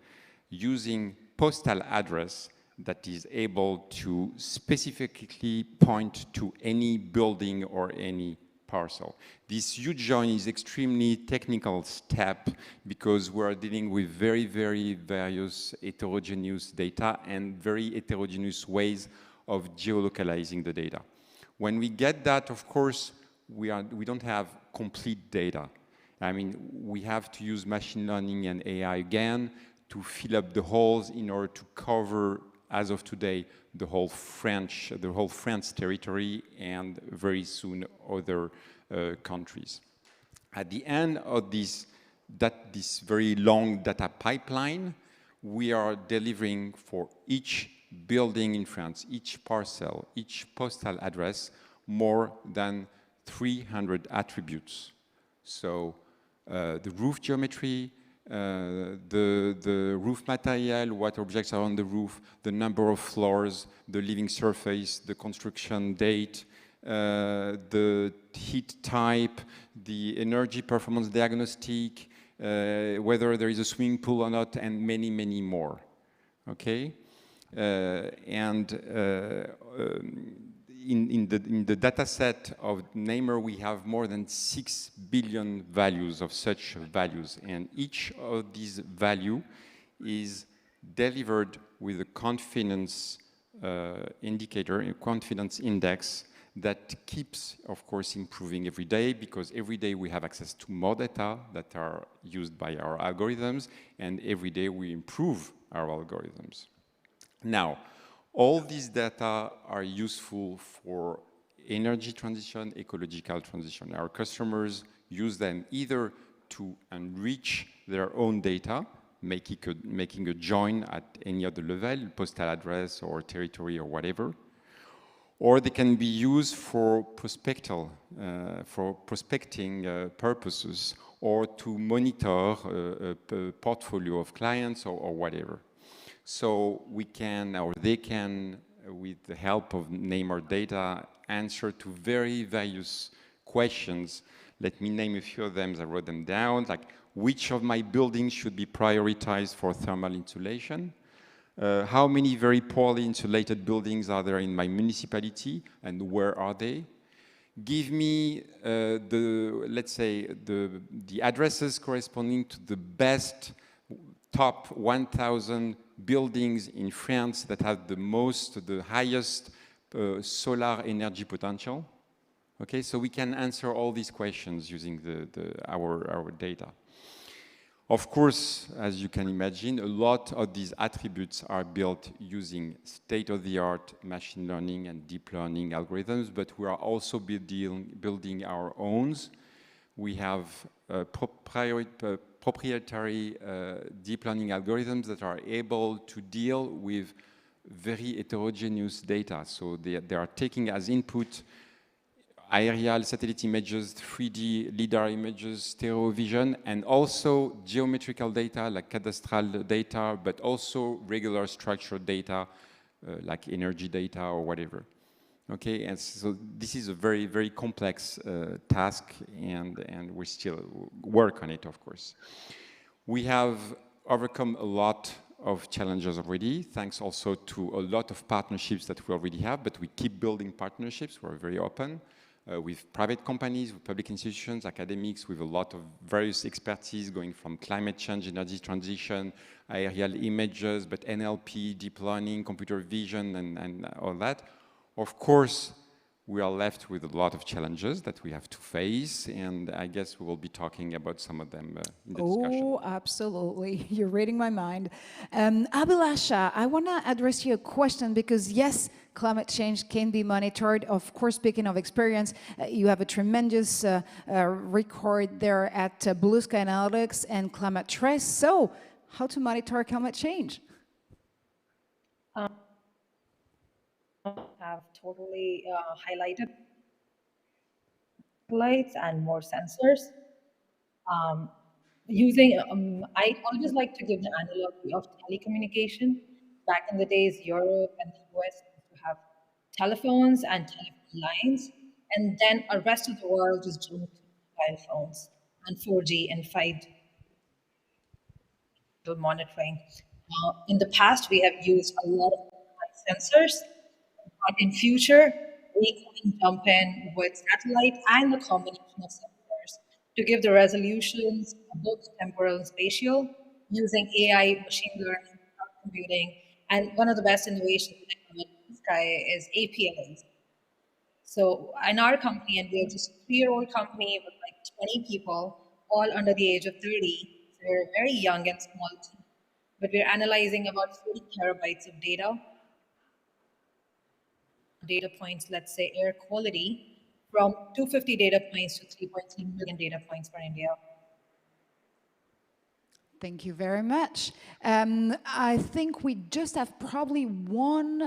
using postal address that is able to specifically point to any building or any parcel. This huge join is extremely technical step because we are dealing with very, very various heterogeneous data and very heterogeneous ways of geolocalizing the data. When we get that, of course, we don't have complete data. I mean, we have to use machine learning and AI again to fill up the holes in order to cover, as of today, the whole France territory and very soon other countries. At the end of this very long data pipeline, we are delivering for each building in France, each parcel, each postal address, more than 300 attributes. So the roof geometry, the roof material, what objects are on the roof, the number of floors, the living surface, the construction date, the heat type, the energy performance diagnostic, whether there is a swimming pool or not, and many, many more. Okay? In the data set of Namer, we have more than 6 billion values of such values, and each of these values is delivered with a confidence indicator, a confidence index that keeps, of course, improving every day, because every day we have access to more data that are used by our algorithms, and every day we improve our algorithms. Now, all these data are useful for energy transition, ecological transition. Our customers use them either to enrich their own data, making a join at any other level, postal address or territory or whatever, or they can be used for prospecting purposes, or to monitor a portfolio of clients or whatever. So we can, or they can, with the help of Namer data, answer to very various questions. Let me name a few of them. I wrote them down, like which of my buildings should be prioritized for thermal insulation? How many very poorly insulated buildings are there in my municipality, and where are they? Give me let's say, the addresses corresponding to the best top 1,000 buildings in France that have the highest solar energy potential. Okay, so we can answer all these questions using our data. Of course, as you can imagine, a lot of these attributes are built using state-of-the-art machine learning and deep learning algorithms, but we are also building our own. We have proprietary deep learning algorithms that are able to deal with very heterogeneous data. So they are taking as input aerial satellite images, 3D LiDAR images, stereo vision, and also geometrical data like cadastral data, but also regular structured data like energy data or whatever. Okay, and so this is a very, very complex task, and we still work on it, of course. We have overcome a lot of challenges already, thanks also to a lot of partnerships that we already have, but we keep building partnerships. We're very open with private companies, with public institutions, academics, with a lot of various expertise going from climate change, energy transition, aerial images, but NLP, deep learning, computer vision, and all that. Of course, we are left with a lot of challenges that we have to face, and I guess we will be talking about some of them in the discussion. Oh, absolutely. You're reading my mind. Abhilasha, I want to address you a question because, yes, climate change can be monitored. Of course, speaking of experience, you have a tremendous record there at Blue Sky Analytics and Climate Trace. So, how to monitor climate change? Have totally highlighted lights and more sensors. I always like to give the analogy of telecommunication. Back in the days, Europe and the US used to have telephones and telephone lines, and then the rest of the world just jumped to mobile phones and 4G and 5G monitoring. In the past, we have used a lot of sensors, but in future, we can jump in with satellite and the combination of sensors to give the resolutions, both temporal and spatial, using AI, machine learning, cloud computing, and one of the best innovations in the sky is APIs. So in our company, and we're just a 3-year-old company with like 20 people, all under the age of 30, so we're a very young and small team, but we're analyzing about 40 terabytes of data points, let's say air quality, from 250 data points to 3.3 million data points for India. Thank you very much. I think we just have probably one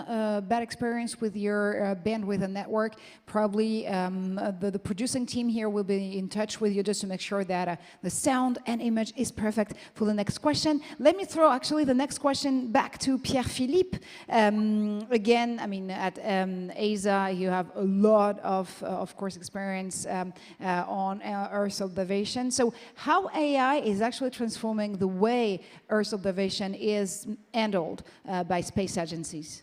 bad experience with your bandwidth and network. Probably the producing team here will be in touch with you just to make sure that the sound and image is perfect for the next question. Let me throw actually the next question back to Pierre-Philippe. Again, I mean, at ESA, you have a lot of course, experience on Earth observation. So how AI is actually transforming the way Earth observation is handled by space agencies?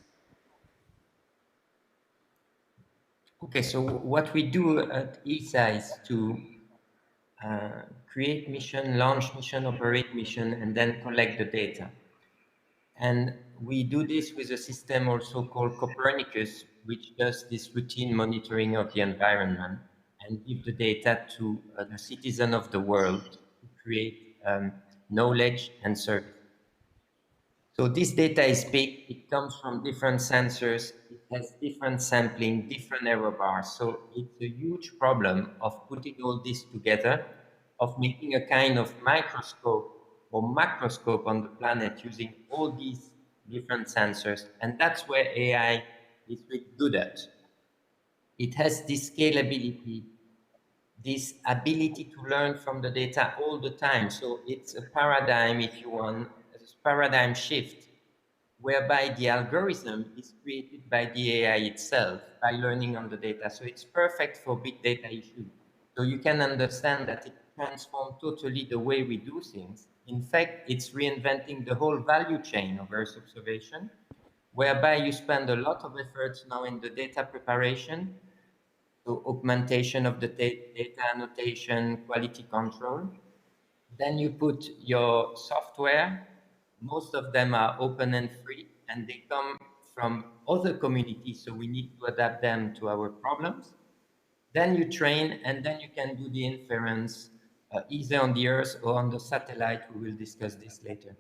Okay, so what we do at ESA is to create mission, launch mission, operate mission, and then collect the data. And we do this with a system also called Copernicus, which does this routine monitoring of the environment and give the data to the citizen of the world to create knowledge and service. So this data is big, it comes from different sensors, it has different sampling, different error bars. So it's a huge problem of putting all this together, of making a kind of microscope or macroscope on the planet using all these different sensors. And that's where AI is really good at. It has this scalability, this ability to learn from the data all the time. So it's a paradigm, if you want, a paradigm shift, whereby the algorithm is created by the AI itself by learning on the data. So it's perfect for big data issues. So you can understand that it transforms totally the way we do things. In fact, it's reinventing the whole value chain of Earth observation, whereby you spend a lot of efforts now in the data preparation, so augmentation of the data annotation, quality control. Then you put your software. Most of them are open and free, and they come from other communities, so we need to adapt them to our problems. Then you train, and then you can do the inference either on the Earth or on the satellite. We will discuss this later.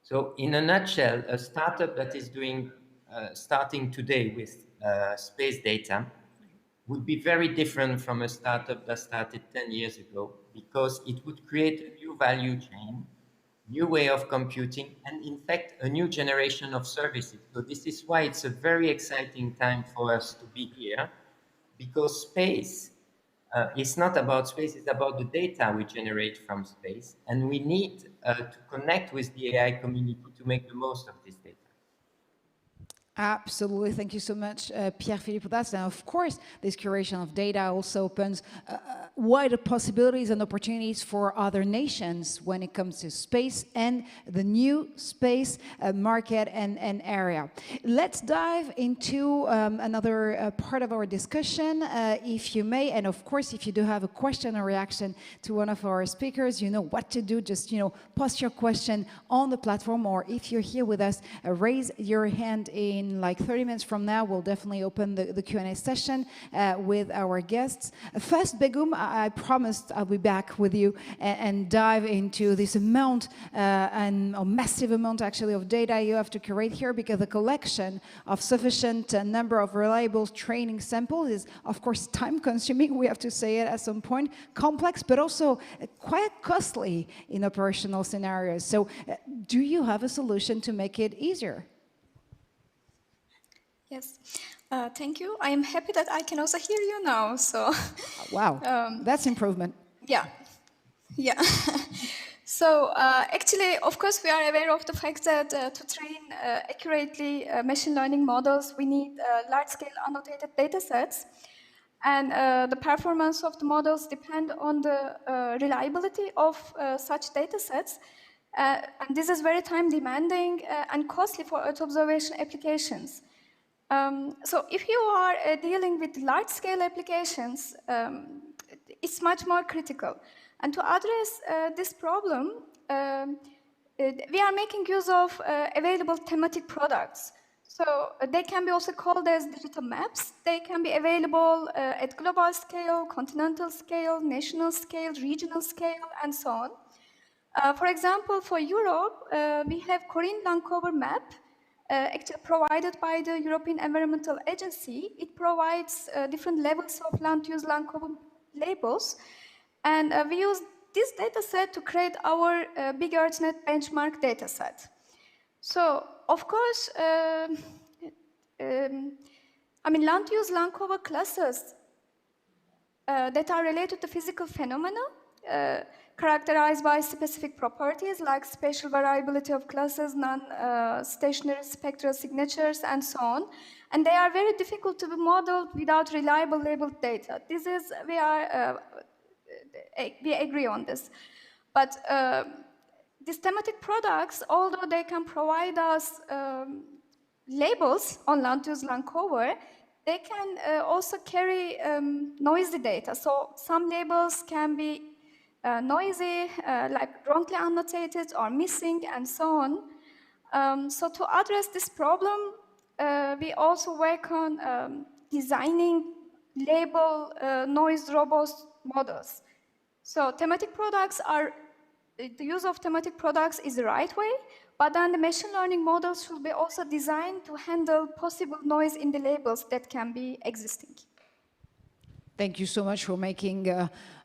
So in a nutshell, a startup that is doing, starting today with space data would be very different from a startup that started 10 years ago, because it would create a new value chain, new way of computing, and in fact, a new generation of services. So this is why it's a very exciting time for us to be here, because space is not about space, it's about the data we generate from space. And we need to connect with the AI community to make the most of this data. Absolutely. Thank you so much, Pierre-Philippe, for that. And of course, this curation of data also opens wider possibilities and opportunities for other nations when it comes to space and the new space market and area. Let's dive into another part of our discussion, if you may. And of course, if you do have a question or reaction to one of our speakers, you know what to do. Just, post your question on the platform, or if you're here with us, raise your hand. In like 30 minutes from now, we'll definitely open the Q&A session with our guests. First, Begum, I promised I'll be back with you and dive into this amount and a massive amount actually of data you have to curate here, because the collection of sufficient number of reliable training samples is, of course, time consuming. We have to say it at some point, complex, but also quite costly in operational scenarios. So do you have a solution to make it easier? Yes, thank you. I am happy that I can also hear you now. So, wow, that's improvement. Yeah. So actually, of course, we are aware of the fact that to train accurately machine learning models, we need large-scale annotated data sets. And the performance of the models depend on the reliability of such data sets. And this is very time demanding and costly for Earth observation applications. So if you are dealing with large-scale applications, it's much more critical. And to address this problem, we are making use of available thematic products. So they can be also called as digital maps. They can be available at global scale, continental scale, national scale, regional scale, and so on. For example, for Europe, we have Corinne Lancover map, actually provided by the European Environmental Agency. It provides different levels of land use Lancover labels. And we use this data set to create our Big EarthNet benchmark data set. So, of course, I mean, land use, land cover classes that are related to physical phenomena characterized by specific properties like spatial variability of classes, non-stationary spectral signatures, and so on. And they are very difficult to be modeled without reliable labeled data. This is, we agree on this. But these thematic products, although they can provide us labels on land use, land cover, they can also carry noisy data. So some labels can be noisy, like wrongly annotated or missing, and so on. So to address this problem, we also work on designing label noise robust models. So thematic products are, the use of thematic products is the right way, but then the machine learning models should be also designed to handle possible noise in the labels that can be existing. Thank you so much for making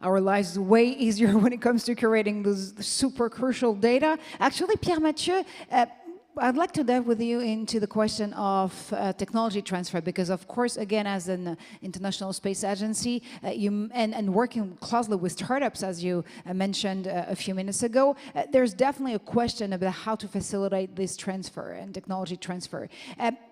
our lives way easier when it comes to curating those super crucial data. Actually, Pierre-Mathieu, I'd like to dive with you into the question of technology transfer, because of course, again, as an international space agency, and working closely with startups, as you mentioned a few minutes ago, there's definitely a question about how to facilitate this transfer and technology transfer.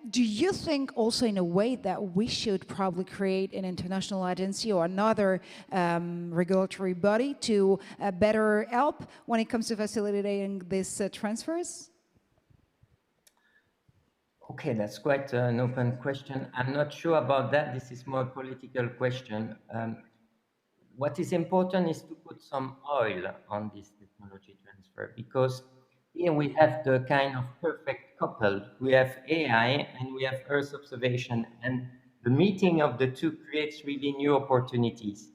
Do you think also in a way that we should probably create an international agency or another regulatory body to better help when it comes to facilitating these transfers? Okay, that's quite an open question. I'm not sure about that. This is more a political question. What is important is to put some oil on this technology transfer, because here we have the kind of perfect couple. We have AI and we have Earth observation, and the meeting of the two creates really new opportunities.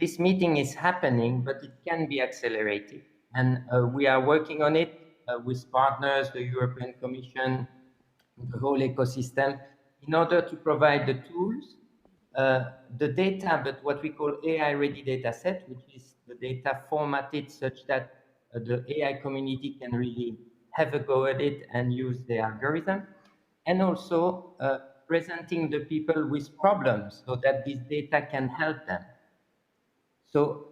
This meeting is happening, but it can be accelerated. And we are working on it with partners, the European Commission, the whole ecosystem, in order to provide the tools, the data, but what we call AI-ready data set, which is the data formatted such that the AI community can really have a go at it and use the algorithm, and also presenting the people with problems so that this data can help them. So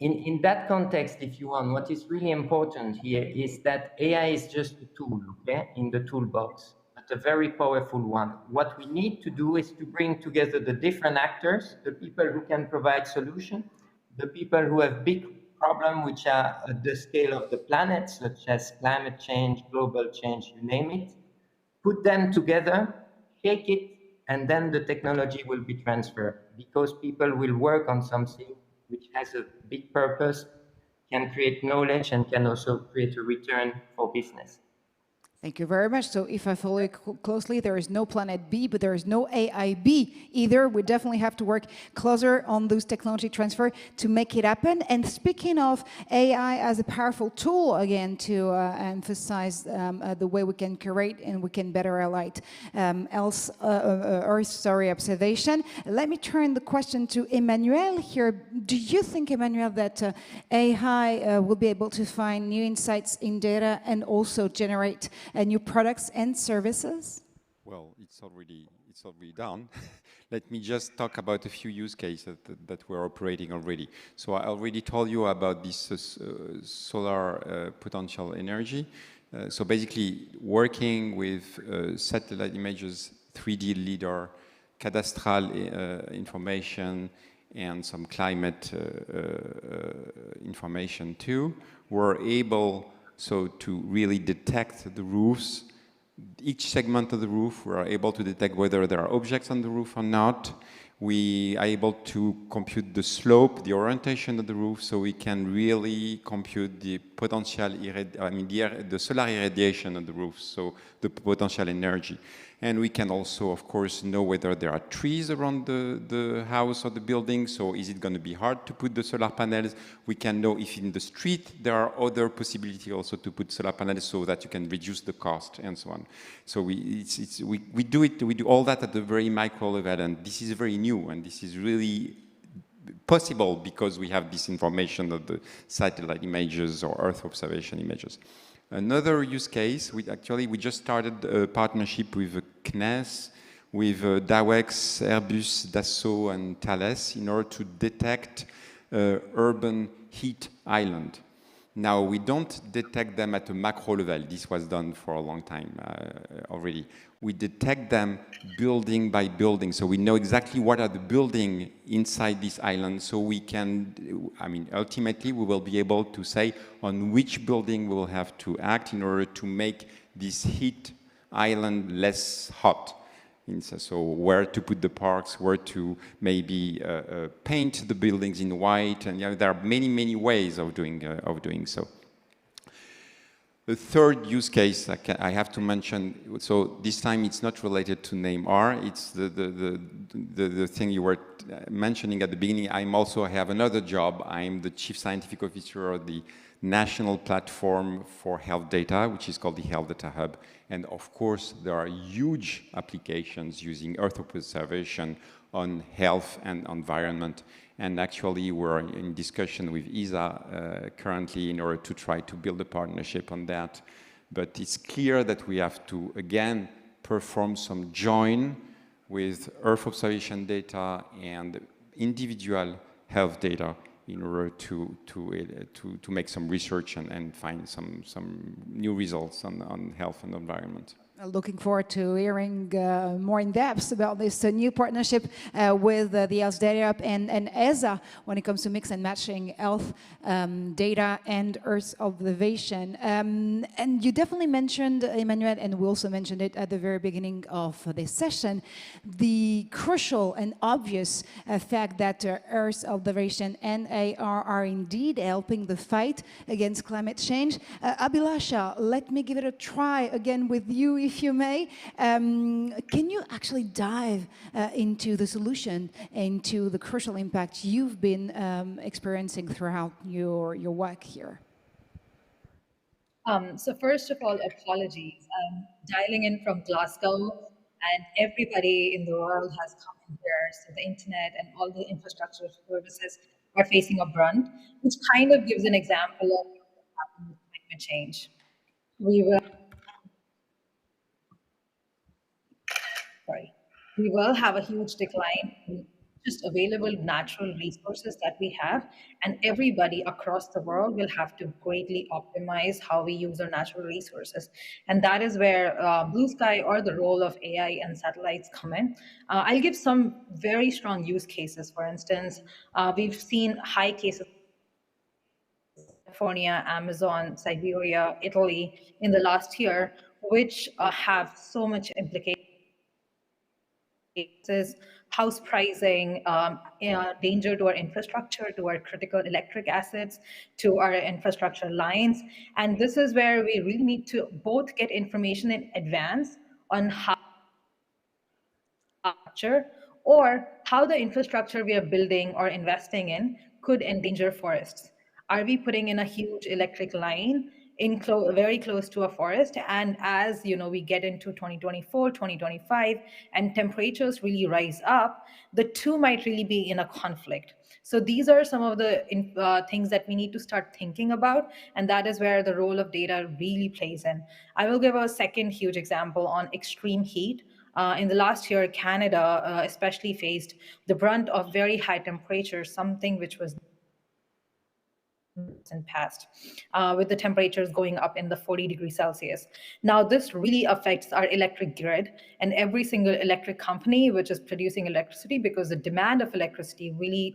in that context, if you want, what is really important here is that AI is just a tool, okay, in the toolbox, but a very powerful one. What we need to do is to bring together the different actors, the people who can provide solutions, the people who have big problems which are at the scale of the planet, such as climate change, global change, you name it, put them together, shake it, and then the technology will be transferred, because people will work on something which has a big purpose, can create knowledge, and can also create a return for business. Thank you very much. So if I follow you closely, there is no planet B, but there is no AIB either. We definitely have to work closer on those technology transfer to make it happen. And speaking of AI as a powerful tool, again, to emphasize the way we can curate and we can better highlight Earth observation, let me turn the question to Emmanuel here. Do you think, Emmanuel, that AI will be able to find new insights in data and also generate new products and services? Well, it's already done. Let me just talk about a few use cases that we're operating already. So I already told you about this solar potential energy. So basically working with satellite images, 3D LiDAR, cadastral information, and some climate information too, we're able to really detect the roofs. Each segment of the roof, we are able to detect whether there are objects on the roof or not. We are able to compute the slope, the orientation of the roof, so we can really compute the potential, the solar irradiation of the roof, so the potential energy. And we can also, of course, know whether there are trees around the house or the building. So is it going to be hard to put the solar panels? We can know if in the street there are other possibilities also to put solar panels so that you can reduce the cost and so on. So we do all that at the very micro level, and this is very new, and this is really possible because we have this information of the satellite images or Earth observation images. Another use case, we just started a partnership with CNES, with Dawex, Airbus, Dassault, and Thales in order to detect urban heat island. Now, we don't detect them at a macro level. This was done for a long time already. We detect them building by building. So we know exactly what are the buildings inside this island. So we can, ultimately, we will be able to say on which building we will have to act in order to make this heat island less hot. So where to put the parks, where to maybe paint the buildings in white, and there are many, many ways of doing so. The third use case I have to mention, so this time it's not related to NAME-R, it's the thing you were mentioning at the beginning. I have another job. I'm the Chief Scientific Officer of the National Platform for Health Data, which is called the Health Data Hub. And of course, there are huge applications using Earth observation on health and environment. And actually, we're in discussion with ESA currently in order to try to build a partnership on that. But it's clear that we have to, again, perform some join with Earth observation data and individual health data in order to make some research and find some new results on health and environment. Looking forward to hearing more in depth about this new partnership with the Health Data Hub and ESA when it comes to mix and matching health data and Earth observation. And you definitely mentioned, Emmanuel, and we also mentioned it at the very beginning of this session, the crucial and obvious fact that Earth observation and AR are indeed helping the fight against climate change. Abhilasha, let me give it a try again with you, if you may. Can you actually dive into the solution, into the crucial impact you've been experiencing throughout your work here? So first of all, apologies. I'm dialing in from Glasgow, and everybody in the world has come in here. So the internet and all the infrastructure services are facing a brunt, which kind of gives an example of what happened with climate change. We will have a huge decline in just available natural resources that we have, and everybody across the world will have to greatly optimize how we use our natural resources. And that is where blue sky or the role of AI and satellites come in. I'll give some very strong use cases. For instance, we've seen high cases California, Amazon, Siberia, Italy in the last year, which have so much implications. House pricing, danger to our infrastructure, to our critical electric assets, to our infrastructure lines. And this is where we really need to both get information in advance on how or how the infrastructure we are building or investing in could endanger forests. Are we putting in a huge electric line very close to a forest? And as we get into 2024, 2025, and temperatures really rise up, the two might really be in a conflict. So these are some of the things that we need to start thinking about, and that is where the role of data really plays in. I will give a second huge example on extreme heat. In the last year, Canada especially faced the brunt of very high temperatures, something which was in past, with the temperatures going up in the 40 degrees Celsius. Now, this really affects our electric grid and every single electric company which is producing electricity, because the demand of electricity really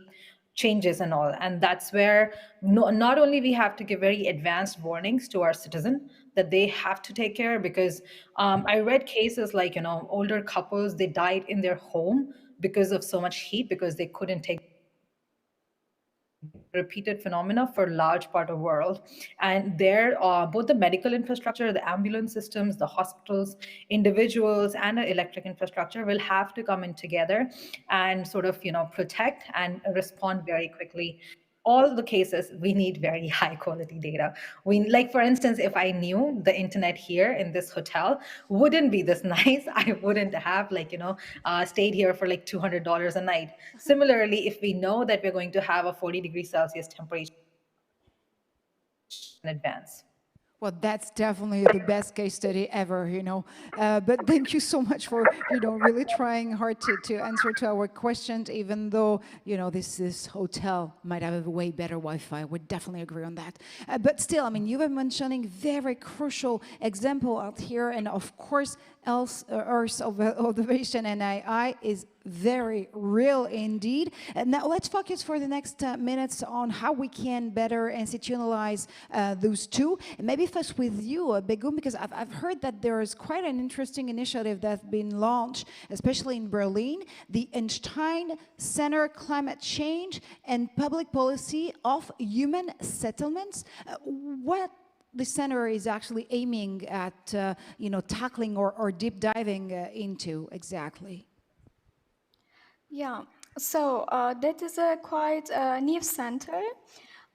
changes and all. And that's where not only we have to give very advanced warnings to our citizen that they have to take care, because I read cases like, older couples, they died in their home because of so much heat, because they couldn't take repeated phenomena for a large part of the world. And there, both the medical infrastructure, the ambulance systems, the hospitals, individuals, and the electric infrastructure will have to come in together and sort of, protect and respond very quickly. all the cases, we need very high quality data. Like, for instance, if I knew the internet here in this hotel wouldn't be this nice, I wouldn't have stayed here for like $200 a night. Similarly, if we know that we're going to have a 40 degrees Celsius temperature in advance. Well, that's definitely the best case study ever, But thank you so much for, really trying hard to answer to our questions, even though, this hotel might have a way better Wi-Fi. Would definitely agree on that. But still, I mean, you were mentioning very crucial example out here, and of course, Earth observation and AI is very real indeed. And now let's focus for the next minutes on how we can better institutionalize those two. And maybe first with you, Begum, because I've heard that there is quite an interesting initiative that's been launched, especially in Berlin, the Einstein Center Climate Change and Public Policy of Human Settlements. What the center is actually aiming at, tackling or deep diving into exactly? Yeah, so that is a quite new center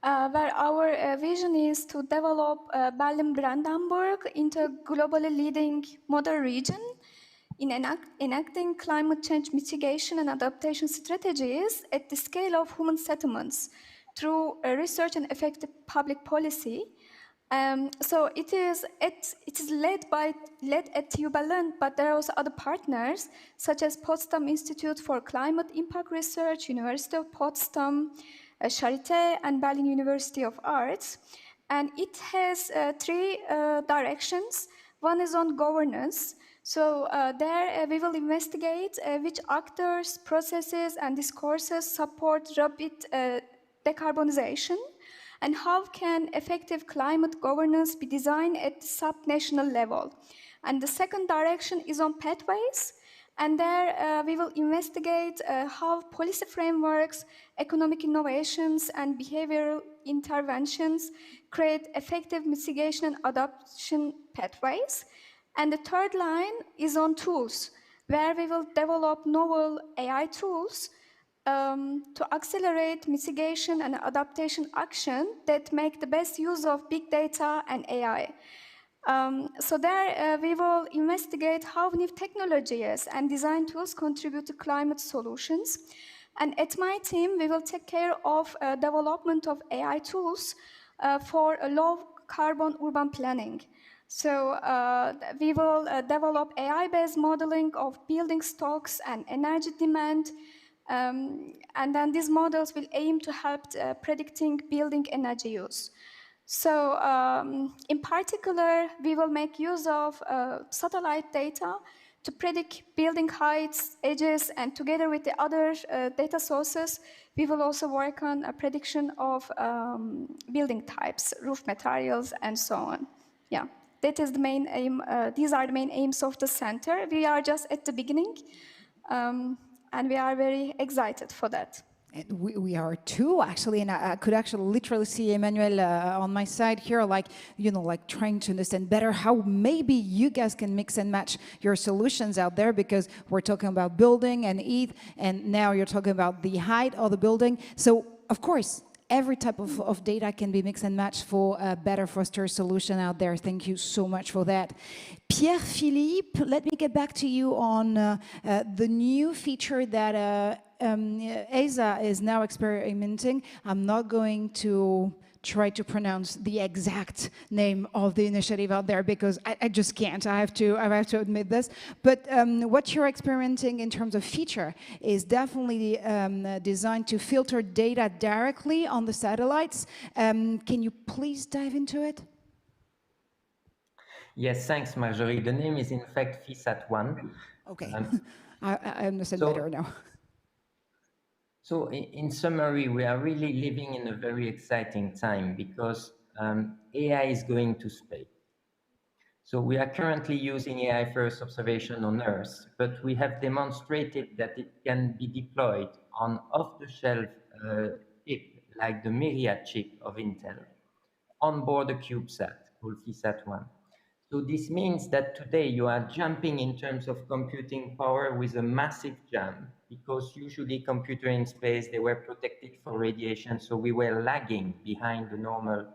where our vision is to develop Berlin-Brandenburg into a globally leading model region in enacting climate change mitigation and adaptation strategies at the scale of human settlements through research and effective public policy. So it is led at TU Berlin, but there are also other partners such as Potsdam Institute for Climate Impact Research, University of Potsdam, Charité, and Berlin University of Arts. And it has three directions. One is on governance. So there we will investigate which actors, processes, and discourses support rapid decarbonization, and how can effective climate governance be designed at the sub-national level. And the second direction is on pathways, and there we will investigate how policy frameworks, economic innovations, and behavioral interventions create effective mitigation and adaptation pathways. And the third line is on tools, where we will develop novel AI tools to accelerate mitigation and adaptation action that make the best use of big data and AI. So there we will investigate how new technologies and design tools contribute to climate solutions. And at my team, we will take care of development of AI tools for a low carbon urban planning. So we will develop AI-based modeling of building stocks and energy demand. And then these models will aim to help predicting building energy use. So in particular, we will make use of satellite data to predict building heights, edges, and together with the other data sources, we will also work on a prediction of building types, roof materials, and so on. Yeah, that is the main aim. These are the main aims of the center. We are just at the beginning. And we are very excited for that. And we are too, actually, and I could actually literally see Emmanuel on my side here, like trying to understand better how maybe you guys can mix and match your solutions out there, because we're talking about building and heat, and now you're talking about the height of the building. So, of course, every type of data can be mixed and matched for a better foster solution out there. Thank you so much for that. Pierre-Philippe, let me get back to you on the new feature that ESA is now experimenting. I'm not going to try to pronounce the exact name of the initiative out there because I just can't. I have to admit this. But what you're experimenting in terms of feature is definitely designed to filter data directly on the satellites. Can you please dive into it? Yes, thanks, Marjorie. The name is in fact FISAT-1. Okay, I understand better now. So in summary, we are really living in a very exciting time because AI is going to space. So we are currently using AI for Earth observation on Earth, but we have demonstrated that it can be deployed on off-the-shelf chip, like the Myriad chip of Intel, on board a CubeSat called FISAT-1. So this means that today you are jumping in terms of computing power with a massive jump because usually computer in space, they were protected for radiation, so we were lagging behind the normal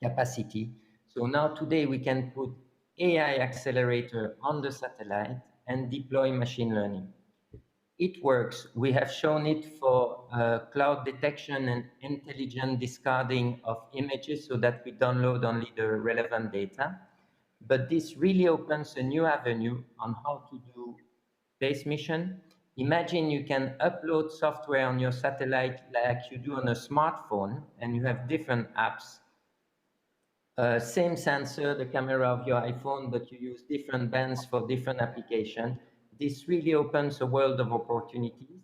capacity. So now today we can put AI accelerator on the satellite and deploy machine learning. It works. We have shown it for cloud detection and intelligent discarding of images so that we download only the relevant data. But this really opens a new avenue on how to do space mission. Imagine you can upload software on your satellite like you do on a smartphone, and you have different apps. Same sensor, the camera of your iPhone, but you use different bands for different applications. This really opens a world of opportunities.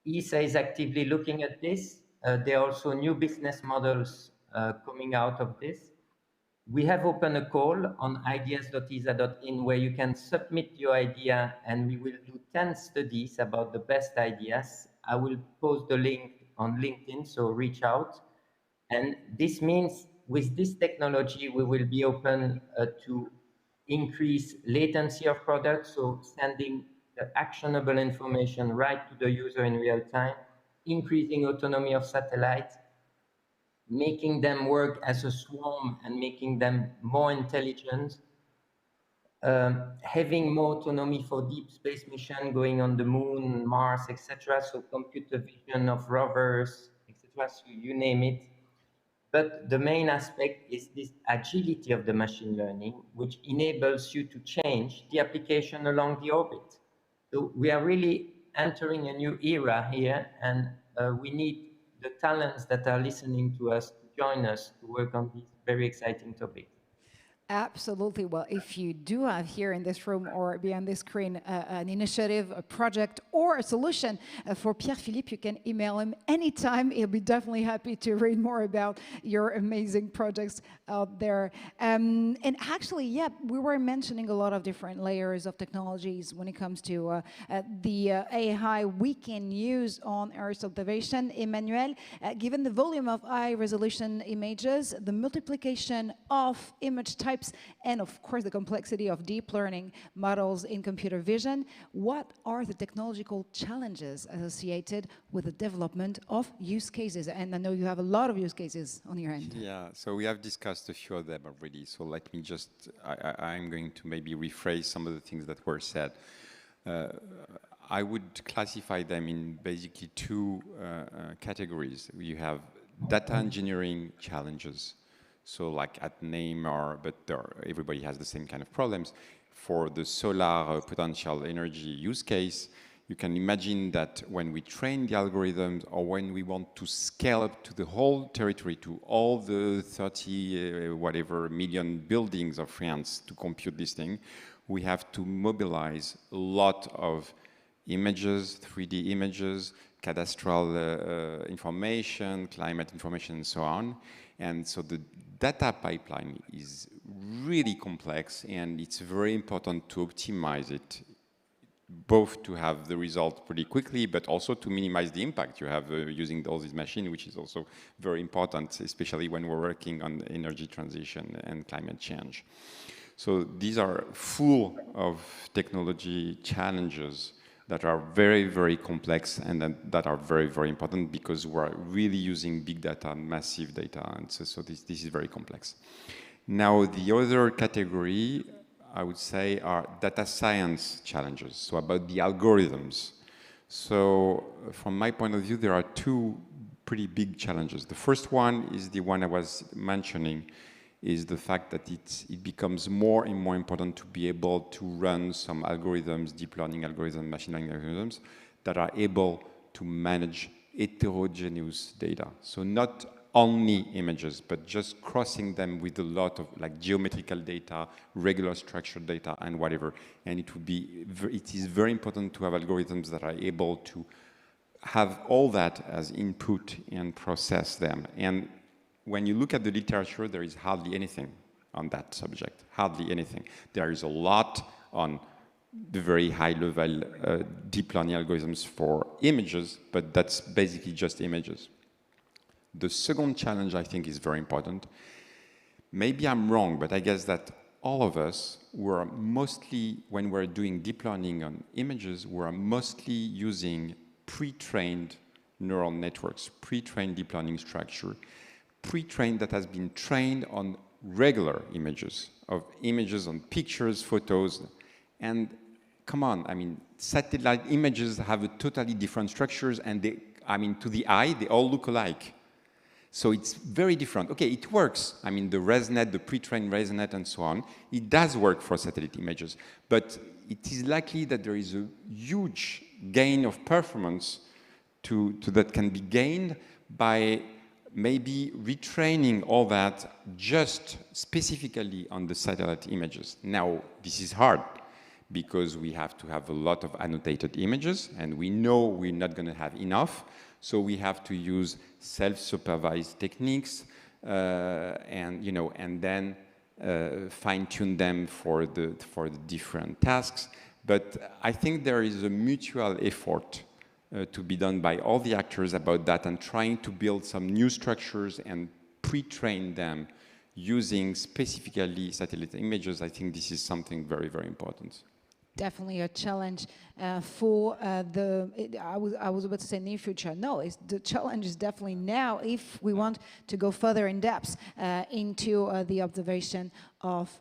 ESA is actively looking at this. There are also new business models coming out of this. We have opened a call on ideas.esa.in where you can submit your idea, and we will do 10 studies about the best ideas. I will post the link on LinkedIn, so reach out. And this means with this technology, we will be open to increase latency of products, so sending the actionable information right to the user in real time, increasing autonomy of satellites, making them work as a swarm and making them more intelligent, having more autonomy for deep space mission, going on the moon, Mars, etc. So computer vision of rovers, etc. So you name it. But the main aspect is this agility of the machine learning, which enables you to change the application along the orbit. So we are really entering a new era here, and we need the talents that are listening to us to join us to work on these very exciting topics. Absolutely. Well, if you do have here in this room or behind this screen an initiative, a project, or a solution for Pierre-Philippe, you can email him anytime. He'll be definitely happy to read more about your amazing projects out there. And actually, yeah, we were mentioning a lot of different layers of technologies when it comes to the AI we can use on Earth observation. Emmanuel, given the volume of high-resolution images, the multiplication of image types, and of course the complexity of deep learning models in computer vision, what are the technological challenges associated with the development of use cases? And I know you have a lot of use cases on your end. Yeah, so we have discussed a few of them already. So let me just, I'm going to maybe rephrase some of the things that were said. I would classify them in basically two categories. You have data engineering challenges. So like at Neymar, but everybody has the same kind of problems. For the solar potential energy use case, you can imagine that when we train the algorithms or when we want to scale up to the whole territory, to all the 30 whatever million buildings of France to compute this thing, we have to mobilize a lot of images, 3D images, cadastral information, climate information, and so on. And so the data pipeline is really complex, and it's very important to optimize it, both to have the result pretty quickly, but also to minimize the impact you have using all these machines, which is also very important, especially when we're working on energy transition and climate change. So these are full of technology challenges that are very, very complex and that are very, very important because we're really using big data, massive data, and so this is very complex. Now, the other category, I would say, are data science challenges, so about the algorithms. So from my point of view, there are two pretty big challenges. The first one is the one I was mentioning, is the fact that it becomes more and more important to be able to run some algorithms, deep learning algorithms, machine learning algorithms, that are able to manage heterogeneous data. So not only images, but just crossing them with a lot of like geometrical data, regular structured data, and whatever. And it is very important to have algorithms that are able to have all that as input and process them. And when you look at the literature, there is hardly anything on that subject, hardly anything. There is a lot on the very high-level deep learning algorithms for images, but that's basically just images. The second challenge, I think, is very important. Maybe I'm wrong, but I guess that all of us were mostly, when we're doing deep learning on images, we're mostly using pre-trained neural networks, pre-trained deep learning structure, pre-trained that has been trained on regular images, on pictures, photos, and come on, I mean, satellite images have a totally different structures, and they, I mean, to the eye, they all look alike. So it's very different. Okay, it works. I mean, the ResNet, the pre-trained ResNet, and so on, it does work for satellite images. But it is likely that there is a huge gain of performance that can be gained by maybe retraining all that just specifically on the satellite images. Now, this is hard because we have to have a lot of annotated images, and we know we're not going to have enough. So we have to use self-supervised techniques, and then fine-tune them for the different tasks. But I think there is a mutual effort to be done by all the actors about that, and trying to build some new structures and pre-train them using specifically satellite images. I think this is something very, very important. Definitely a challenge for I was about to say near future. No, the challenge is definitely now if we want to go further in depth into the observation of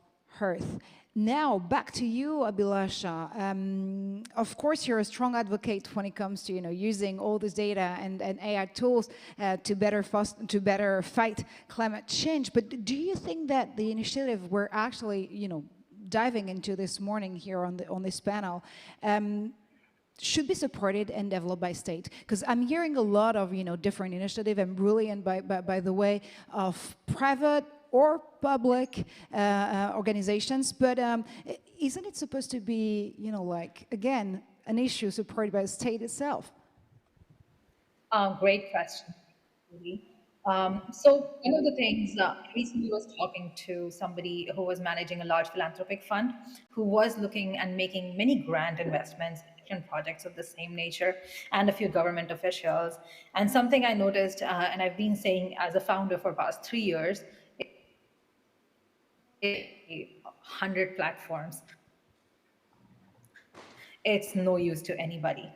Earth. Now, back to you, Abhilasha. Of course, you're a strong advocate when it comes to using all this data and AI tools to better fight climate change. But do you think that the initiative we're actually diving into this morning here on this panel should be supported and developed by state? Because I'm hearing a lot of different initiatives, and brilliant by the way of private or public organizations, but isn't it supposed to be like again an issue supported by the state itself? Great question. So one of the things, recently was talking to somebody who was managing a large philanthropic fund, who was looking and making many grant investments in different projects of the same nature, and a few government officials. And something I noticed, and I've been saying as a founder for past 3 years, 100 platforms. It's no use to anybody.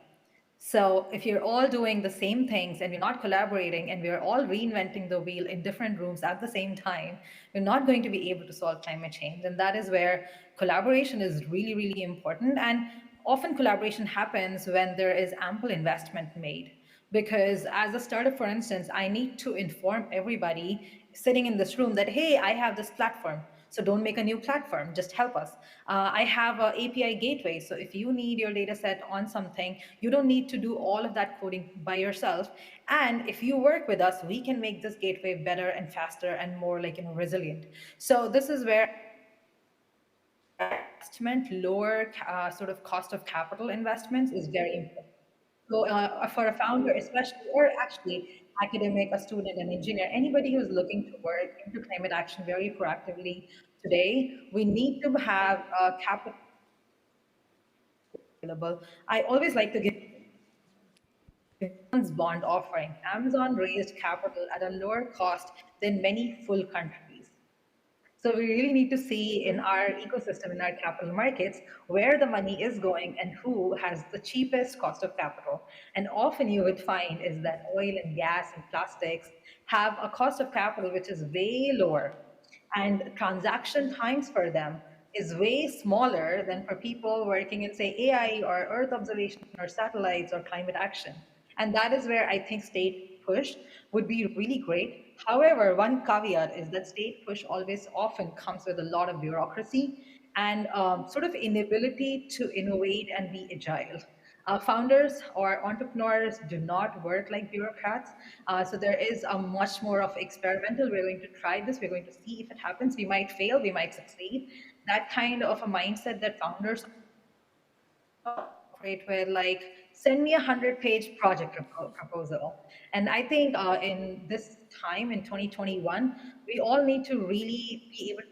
So if you're all doing the same things and you're not collaborating and we're all reinventing the wheel in different rooms at the same time, we're not going to be able to solve climate change. And that is where collaboration is really, really important. And often collaboration happens when there is ample investment made. Because as a startup, for instance, I need to inform everybody sitting in this room that, hey, I have this platform. So don't make a new platform, just help us. I have an API gateway. So if you need your data set on something, you don't need to do all of that coding by yourself. And if you work with us, we can make this gateway better and faster and more resilient. So this is where investment, lower sort of cost of capital investments is very important. So for a founder, especially, or actually academic, a student, an engineer, anybody who's looking to work into climate action very proactively today, we need to have capital available. I always like to give Amazon's bond offering. Amazon raised capital at a lower cost than many full countries. So we really need to see in our ecosystem, in our capital markets, where the money is going and who has the cheapest cost of capital. And often you would find is that oil and gas and plastics have a cost of capital which is way lower. And transaction times for them is way smaller than for people working in, say, AI or Earth observation or satellites or climate action. And that is where I think state push would be really great. However, one caveat is that state push always often comes with a lot of bureaucracy and sort of inability to innovate and be agile. Founders or entrepreneurs do not work like bureaucrats. So there is a much more of experimental. We're going to try this. We're going to see if it happens. We might fail. We might succeed. That kind of a mindset that founders operate with, like, send me a 100-page project proposal. And I think in this time, in 2021, we all need to really be able to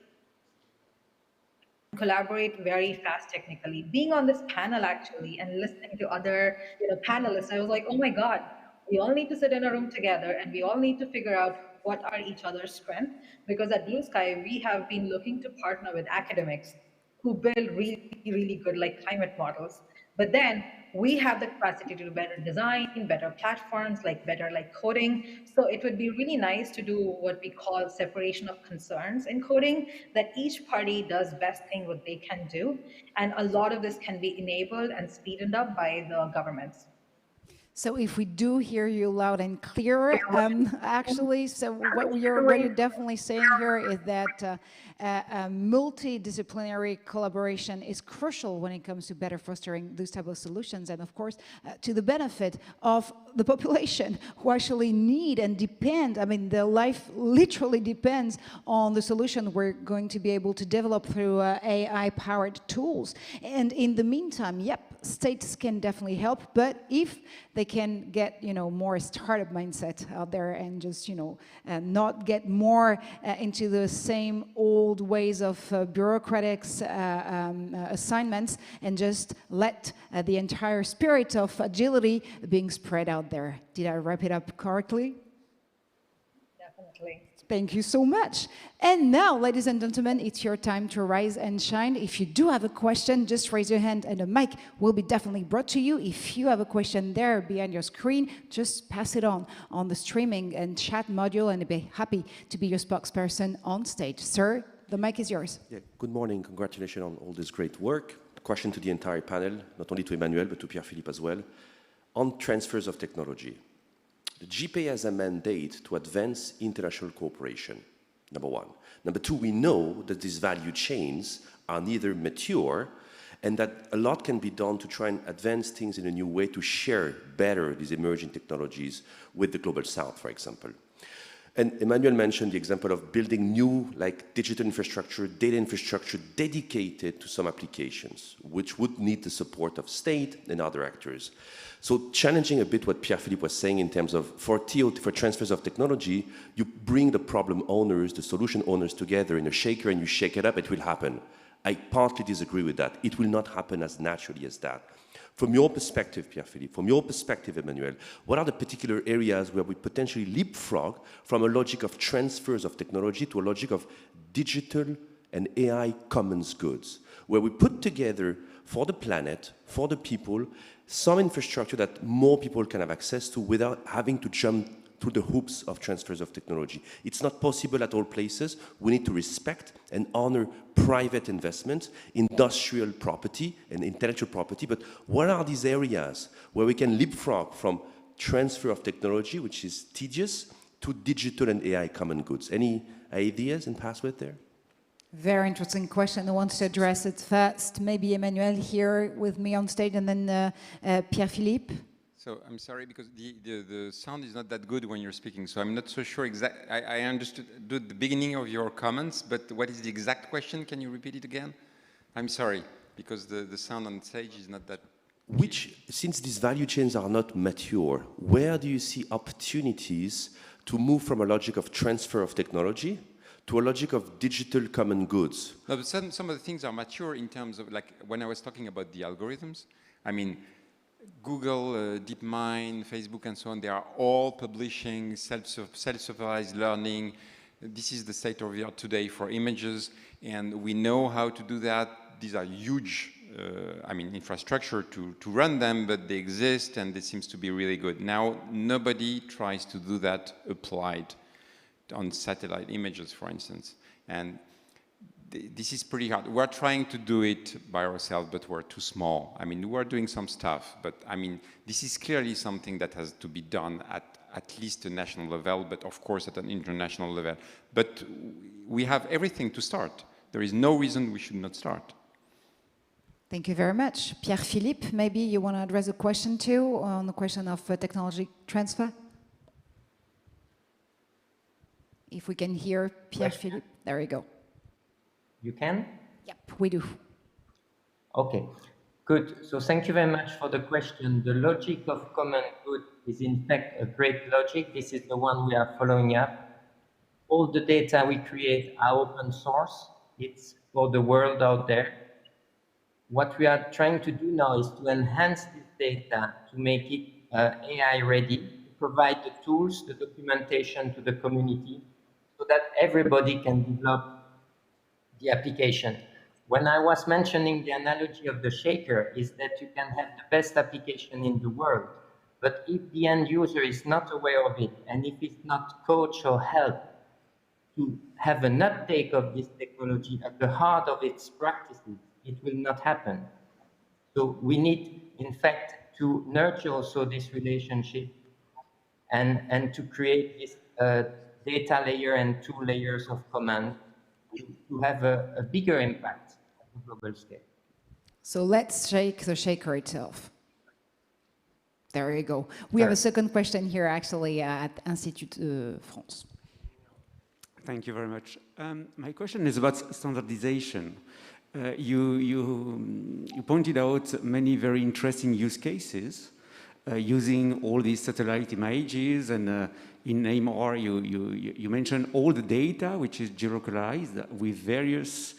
collaborate very fast technically. Being on this panel actually and listening to other panelists, I was like, oh my God, we all need to sit in a room together and we all need to figure out what are each other's strengths. Because at Blue Sky, we have been looking to partner with academics who build really, really good like climate models. But then we have the capacity to do better design, better platforms, like better like coding. So it would be really nice to do what we call separation of concerns in coding, that each party does best thing what they can do. And a lot of this can be enabled and speeded up by the governments. So if we do hear you loud and clear, actually, so what you're definitely saying here is that multidisciplinary collaboration is crucial when it comes to better fostering those type of solutions, and of course, to the benefit of the population who actually need and depend, I mean, their life literally depends on the solution we're going to be able to develop through AI-powered tools. And in the meantime, yep, states can definitely help, but if they can get, more startup mindset out there and just, not get more into the same old ways of bureaucratic assignments, and just let the entire spirit of agility being spread out there. Did I wrap it up correctly? Definitely. Thank you so much. And now, ladies and gentlemen, it's your time to rise and shine. If you do have a question, just raise your hand and a mic will be definitely brought to you. If you have a question there behind your screen, just pass it on the streaming and chat module, and I'll be happy to be your spokesperson on stage. Sir, the mic is yours. Yeah, good morning. Congratulations on all this great work. Question to the entire panel, not only to Emmanuel, but to Pierre-Philippe as well. On transfers of technology. The GPAI has a mandate to advance international cooperation, number one. Number two, we know that these value chains are neither mature, and that a lot can be done to try and advance things in a new way to share better these emerging technologies with the Global South, for example. And Emmanuel mentioned the example of building new, like digital infrastructure, data infrastructure dedicated to some applications, which would need the support of state and other actors. So challenging a bit what Pierre-Philippe was saying in terms of for transfers of technology, you bring the problem owners, the solution owners together in a shaker and you shake it up, it will happen. I partly disagree with that. It will not happen as naturally as that. From your perspective, Pierre-Philippe, from your perspective, Emmanuel, what are the particular areas where we potentially leapfrog from a logic of transfers of technology to a logic of digital and AI commons goods, where we put together for the planet, for the people, some infrastructure that more people can have access to without having to jump through the hoops of transfers of technology. It's not possible at all places. We need to respect and honor private investment, industrial property and intellectual property, but what are these areas where we can leapfrog from transfer of technology, which is tedious, to digital and AI common goods? Any ideas and password there? Very interesting question. I want to address it first. Maybe Emmanuel here with me on stage, and then Pierre-Philippe. So I'm sorry, because the sound is not that good when you're speaking, so I'm not so sure exactly. I understood the beginning of your comments, but what is the exact question? Can you repeat it again? I'm sorry, because the sound on stage is not that... Since these value chains are not mature, where do you see opportunities to move from a logic of transfer of technology to a logic of digital common goods? No, but some of the things are mature in terms of, like, when I was talking about the algorithms, I mean, Google, DeepMind, Facebook, and so on, they are all publishing self-supervised learning. This is the state of the art today for images, and we know how to do that. These are huge, infrastructure to run them, but they exist, and it seems to be really good. Now, nobody tries to do that applied on satellite images, for instance, and this is pretty hard. We're trying to do it by ourselves, but we're too small. I mean, we're doing some stuff, but I mean, this is clearly something that has to be done at least a national level, but of course at an international level. But we have everything to start. There is no reason we should not start. Thank you very much. Pierre-Philippe, maybe you want to address a question too on the question of technology transfer? If we can hear Pierre-Philippe, there you go. You can? Yep, we do. Okay, good. So thank you very much for the question. The logic of common good is in fact a great logic. This is the one we are following up. All the data we create are open source. It's for the world out there. What we are trying to do now is to enhance this data to make it AI ready, provide the tools, the documentation to the community so that everybody can develop the application. When I was mentioning the analogy of the shaker is that you can have the best application in the world, but if the end user is not aware of it, and if it's not coached or helped to have an uptake of this technology at the heart of its practices, it will not happen. So we need, in fact, to nurture also this relationship and to create this data layer and 2 layers of command to have a bigger impact at the global scale. So let's shake the shaker itself. There you go. We have a second question here, actually, at Institut France. Thank you very much. My question is about standardization. You pointed out many very interesting use cases using all these satellite images, and in AIMR you mentioned all the data which is geolocalized with various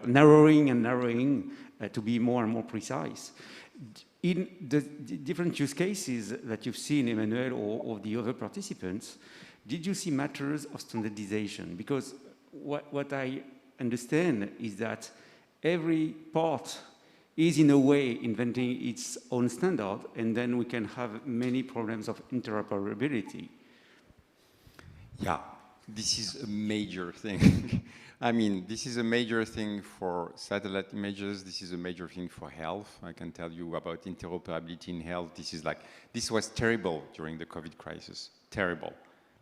narrowing to be more and more precise. In the different use cases that you've seen, Emmanuel, or the other participants, did you see matters of standardization? Because what I understand is that every part is in a way inventing its own standard, and then we can have many problems of interoperability. Yeah, this is a major thing. I mean, this is a major thing for satellite images. This is a major thing for health. I can tell you about interoperability in health. This was terrible during the COVID crisis, terrible,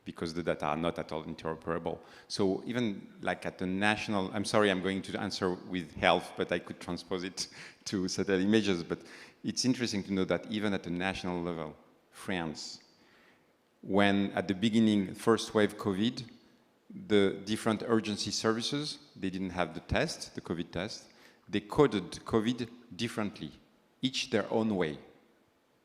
because the data are not at all interoperable. So even like at the national, I'm sorry, I'm going to answer with health, but I could transpose it to satellite images. But it's interesting to know that even at the national level, France, when at the beginning, first wave COVID, the different urgency services, they didn't have the test, the COVID test. They coded COVID differently, each their own way.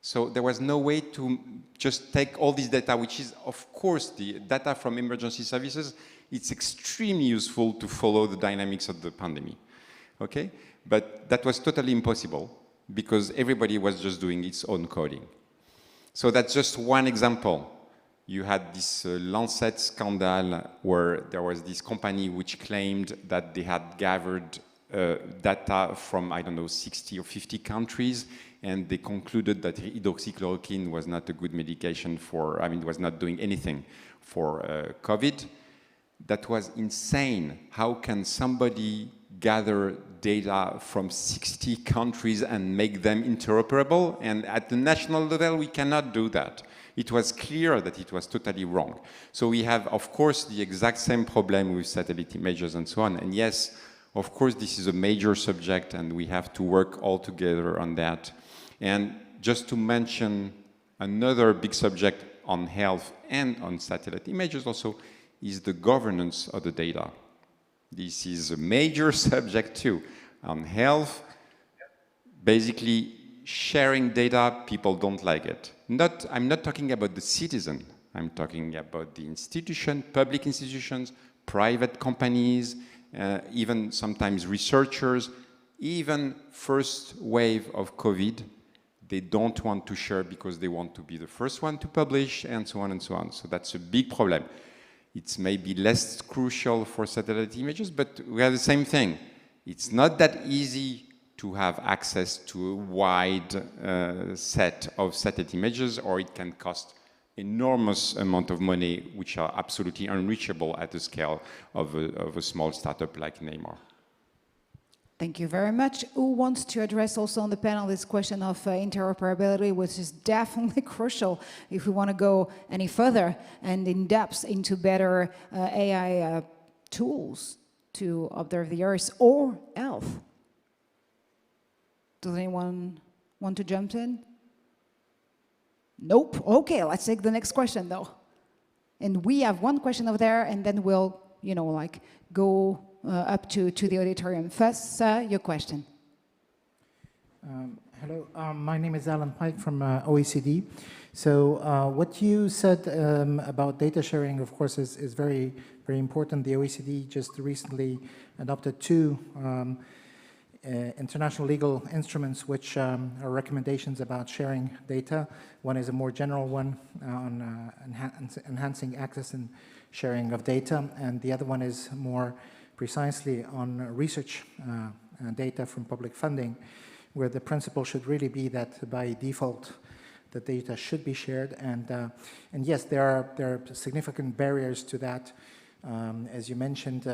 So there was no way to just take all this data, which is, of course, the data from emergency services. It's extremely useful to follow the dynamics of the pandemic, okay? But that was totally impossible because everybody was just doing its own coding. So that's just one example. You had this Lancet scandal where there was this company which claimed that they had gathered data from, I don't know, 60 or 50 countries, and they concluded that hydroxychloroquine was not a good medication for, I mean, was not doing anything for COVID. That was insane. How can somebody gather data from 60 countries and make them interoperable? And at the national level, we cannot do that. It was clear that it was totally wrong. So we have, of course, the exact same problem with satellite images and so on. And yes, of course, this is a major subject, and we have to work all together on that. And just to mention another big subject on health and on satellite images also is the governance of the data. This is a major subject too. On health, basically sharing data, people don't like it. I'm not talking about the citizen. I'm talking about the institution, public institutions, private companies, even sometimes researchers. Even first wave of COVID, they don't want to share because they want to be the first one to publish, and so on and so on. So that's a big problem. It's maybe less crucial for satellite images, but we have the same thing. It's not that easy to have access to a wide set of satellite images, or it can cost enormous amount of money, which are absolutely unreachable at the scale of a small startup like Neymar. Thank you very much. Who wants to address also on the panel this question of interoperability, which is definitely crucial if we want to go any further and in depth into better AI tools to observe the Earth or health? Does anyone want to jump in? Nope. Okay, let's take the next question though. And we have one question over there, and then we'll, go up to the auditorium. First, sir, your question. Hello, my name is Alan Pike from OECD. So what you said about data sharing, of course, is very, very important. The OECD just recently adopted two international legal instruments which are recommendations about sharing data. One is a more general one on enhancing access and sharing of data, and the other one is more precisely on research data from public funding, where the principle should really be that by default the data should be shared, and yes, there are significant barriers to that. As you mentioned,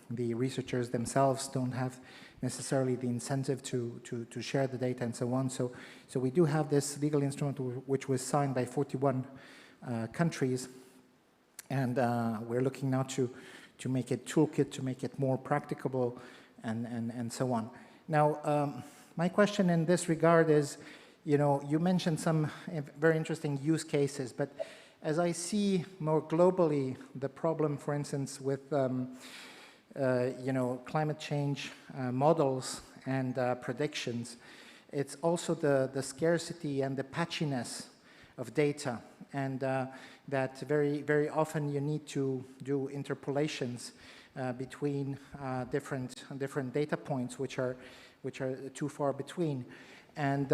the researchers themselves don't have necessarily the incentive to share the data and so on. So we do have this legal instrument which was signed by 41 countries, and we're looking now to make it toolkit, to make it more practicable, and so on. Now, my question in this regard is, you mentioned some very interesting use cases, but as I see more globally the problem, for instance, with climate change models and predictions, it's also the scarcity and the patchiness of data, and that very often you need to do interpolations between different data points which are too far between. And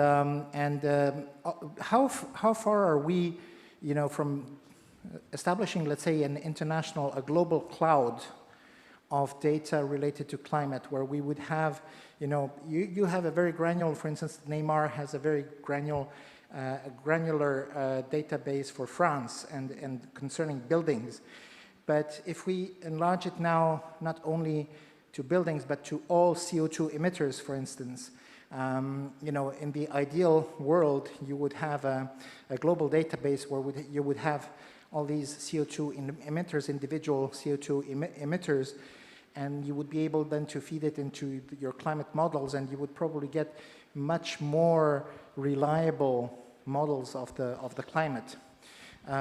how far are we, from establishing, let's say, a global cloud of data related to climate, where we would have, you have a very granular, for instance, Neymar has a very granular database for France and concerning buildings. But if we enlarge it now, not only to buildings, but to all CO2 emitters, for instance, in the ideal world, you would have a global database where you would have all these CO2 emitters, individual CO2 emitters, and you would be able then to feed it into your climate models, and you would probably get much more reliable models of the climate.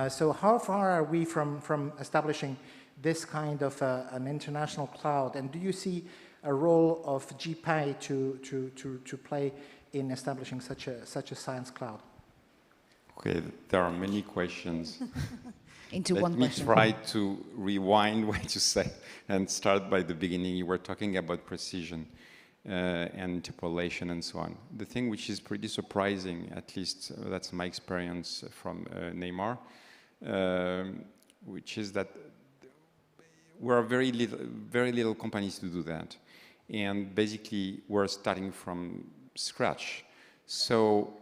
So how far are we from establishing this kind of an international cloud, and do you see a role of GPAI to play in establishing such a science cloud? Okay, there are many questions. Into one question. Let me try to rewind what you said and start by the beginning. You were talking about precision and interpolation and so on. The thing which is pretty surprising, at least that's my experience from Neymar, which is that we're very little companies to do that. And basically, we're starting from scratch. So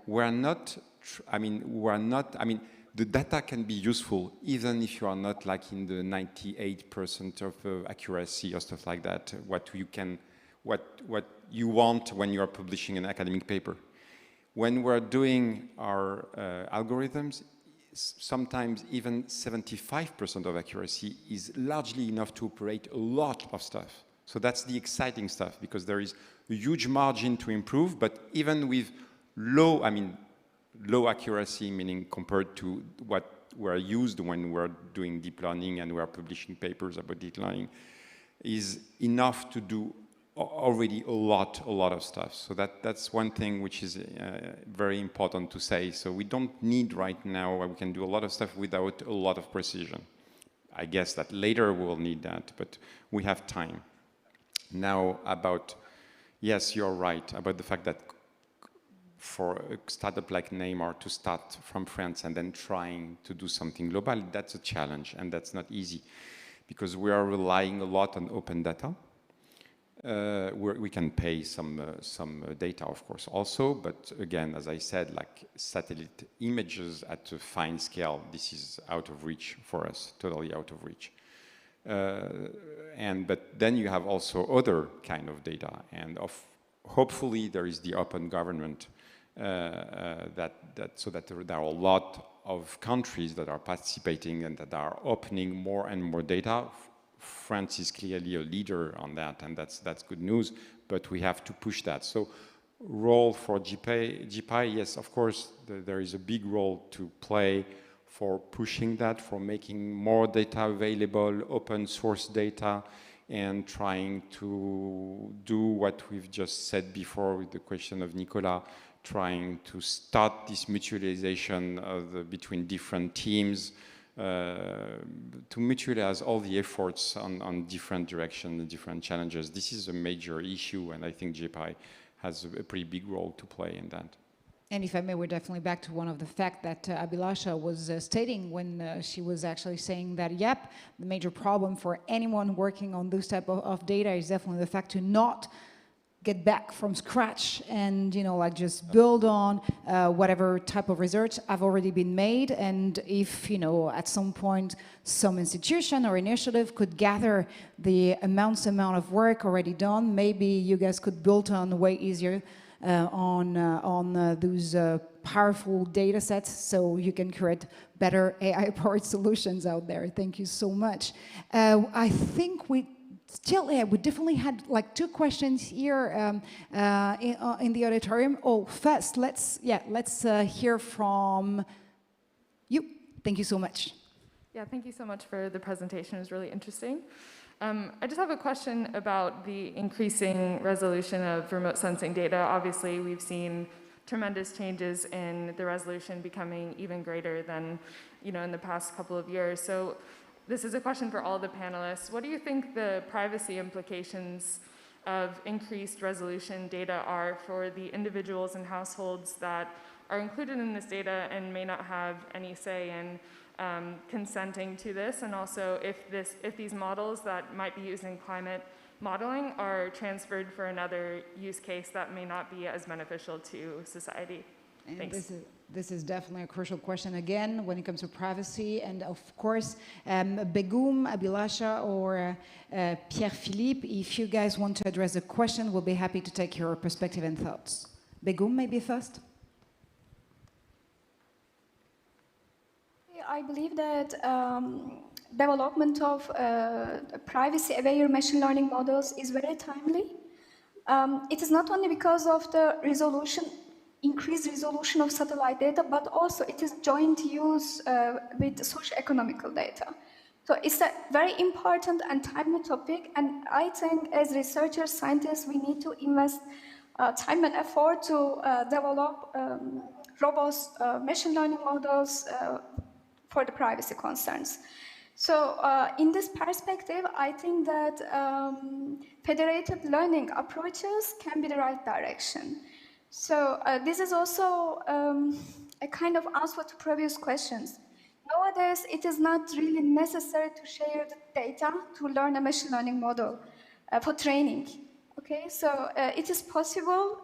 the data can be useful even if you are not like in the 98% of accuracy or stuff like that, what you want when you are publishing an academic paper. When we're doing our algorithms, sometimes even 75% of accuracy is largely enough to operate a lot of stuff. So that's the exciting stuff, because there is a huge margin to improve, but even with low accuracy, meaning compared to what we're used when we're doing deep learning and we're publishing papers about deep learning, is enough to do already a lot of stuff. So that's one thing which is very important to say. So we don't need right now, we can do a lot of stuff without a lot of precision. I guess that later we'll need that, but we have time. Now yes, you're right, about the fact that for a startup like Neymar to start from France and then trying to do something global, that's a challenge, and that's not easy, because we are relying a lot on open data. We can pay some data, of course, also, but again, as I said, like satellite images at a fine scale, this is out of reach for us, totally out of reach. But then you have also other kind of data, and hopefully there is the open government so that there are a lot of countries that are participating and that are opening more and more data. France is clearly a leader on that, and that's good news, but we have to push that. So role for GPAI, yes, of course, there is a big role to play for pushing that, for making more data available, open source data, and trying to do what we've just said before with the question of Nicolas, trying to start this mutualization between different teams, to mutualize all the efforts on different directions, different challenges. This is a major issue, and I think GPAI has a pretty big role to play in that. And if I may, we're definitely back to one of the facts that Abhilasha was stating when she was actually saying that, yep, the major problem for anyone working on this type of data is definitely the fact to not get back from scratch and, you know, like just build on whatever type of research have already been made. And if, you know, at some point some institution or initiative could gather the amount of work already done, maybe you guys could build on way easier on those powerful data sets, so you can create better AI-powered solutions out there. Thank you so much. I think we definitely had like 2 questions here in the auditorium. Oh, first, let's hear from you. Thank you so much. Yeah, thank you so much for the presentation. It was really interesting. I just have a question about the increasing resolution of remote sensing data. Obviously, we've seen tremendous changes in the resolution becoming even greater than, you know, in the past couple of years. So this is a question for all the panelists. What do you think the privacy implications of increased resolution data are for the individuals and households that are included in this data and may not have any say in consenting to this, and also if these models that might be used in climate modeling are transferred for another use case that may not be as beneficial to society? And Thanks. this is definitely a crucial question again when it comes to privacy, and of course Begum, Abhilasha, or Pierre-Philippe, if you guys want to address the question, we'll be happy to take your perspective and thoughts. Begum, maybe first. I believe that development of privacy-aware machine learning models is very timely. It is not only because of the increased resolution of satellite data, but also it is joint use with socio-economical data. So it's a very important and timely topic, and I think as researchers, scientists, we need to invest time and effort to develop robust machine learning models for the privacy concerns. So in this perspective, I think that federated learning approaches can be the right direction. So this is also a kind of answer to previous questions. Nowadays, it is not really necessary to share the data to learn a machine learning model for training. Okay, so it is possible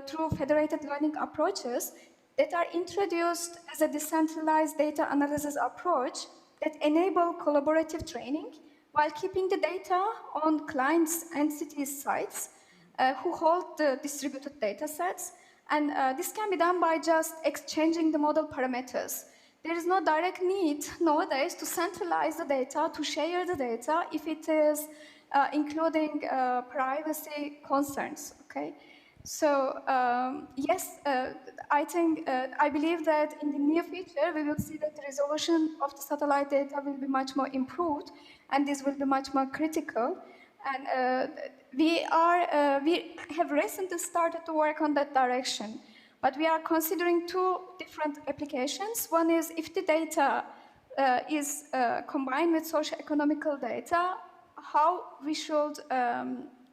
through federated learning approaches that are introduced as a decentralized data analysis approach that enable collaborative training while keeping the data on clients' entities' sites who hold the distributed data sets. And this can be done by just exchanging the model parameters. There is no direct need nowadays to centralize the data, to share the data if it is including privacy concerns, okay? So yes, I believe that in the near future, we will see that the resolution of the satellite data will be much more improved, and this will be much more critical. And we have recently started to work on that direction, but we are considering 2 different applications. One is if the data is combined with socio-economical data, how we should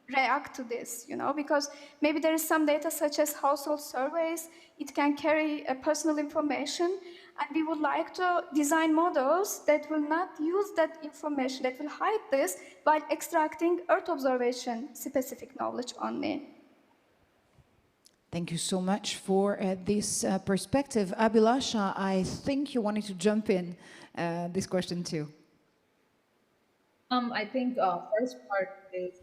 react to this, you know, because maybe there is some data such as household surveys, it can carry personal information, and we would like to design models that will not use that information, that will hide this while extracting Earth observation specific knowledge only. Thank you so much for this perspective. Abhilasha, I think you wanted to jump in this question too. I think first part is,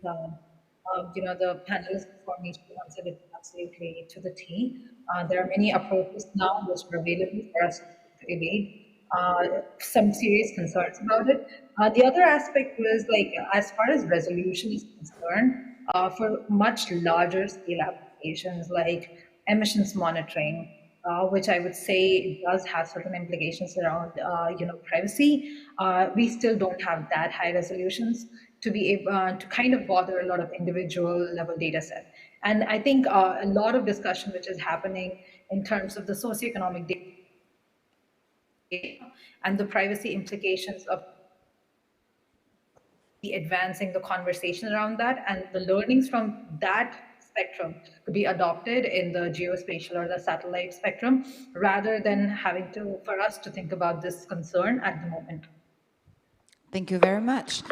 you know, the panelists before me answered it absolutely to the T. There are many approaches now which are available for us to evade some serious concerns about it. The other aspect was like, as far as resolution is concerned, for much larger scale applications like emissions monitoring, which I would say does have certain implications around, you know, privacy. We still don't have that high resolutions to be able to kind of bother a lot of individual level data set. And I think a lot of discussion which is happening in terms of the socioeconomic data and the privacy implications of advancing the conversation around that, and the learnings from that spectrum to be adopted in the geospatial or the satellite spectrum, rather than having for us to think about this concern at the moment. Thank you very much.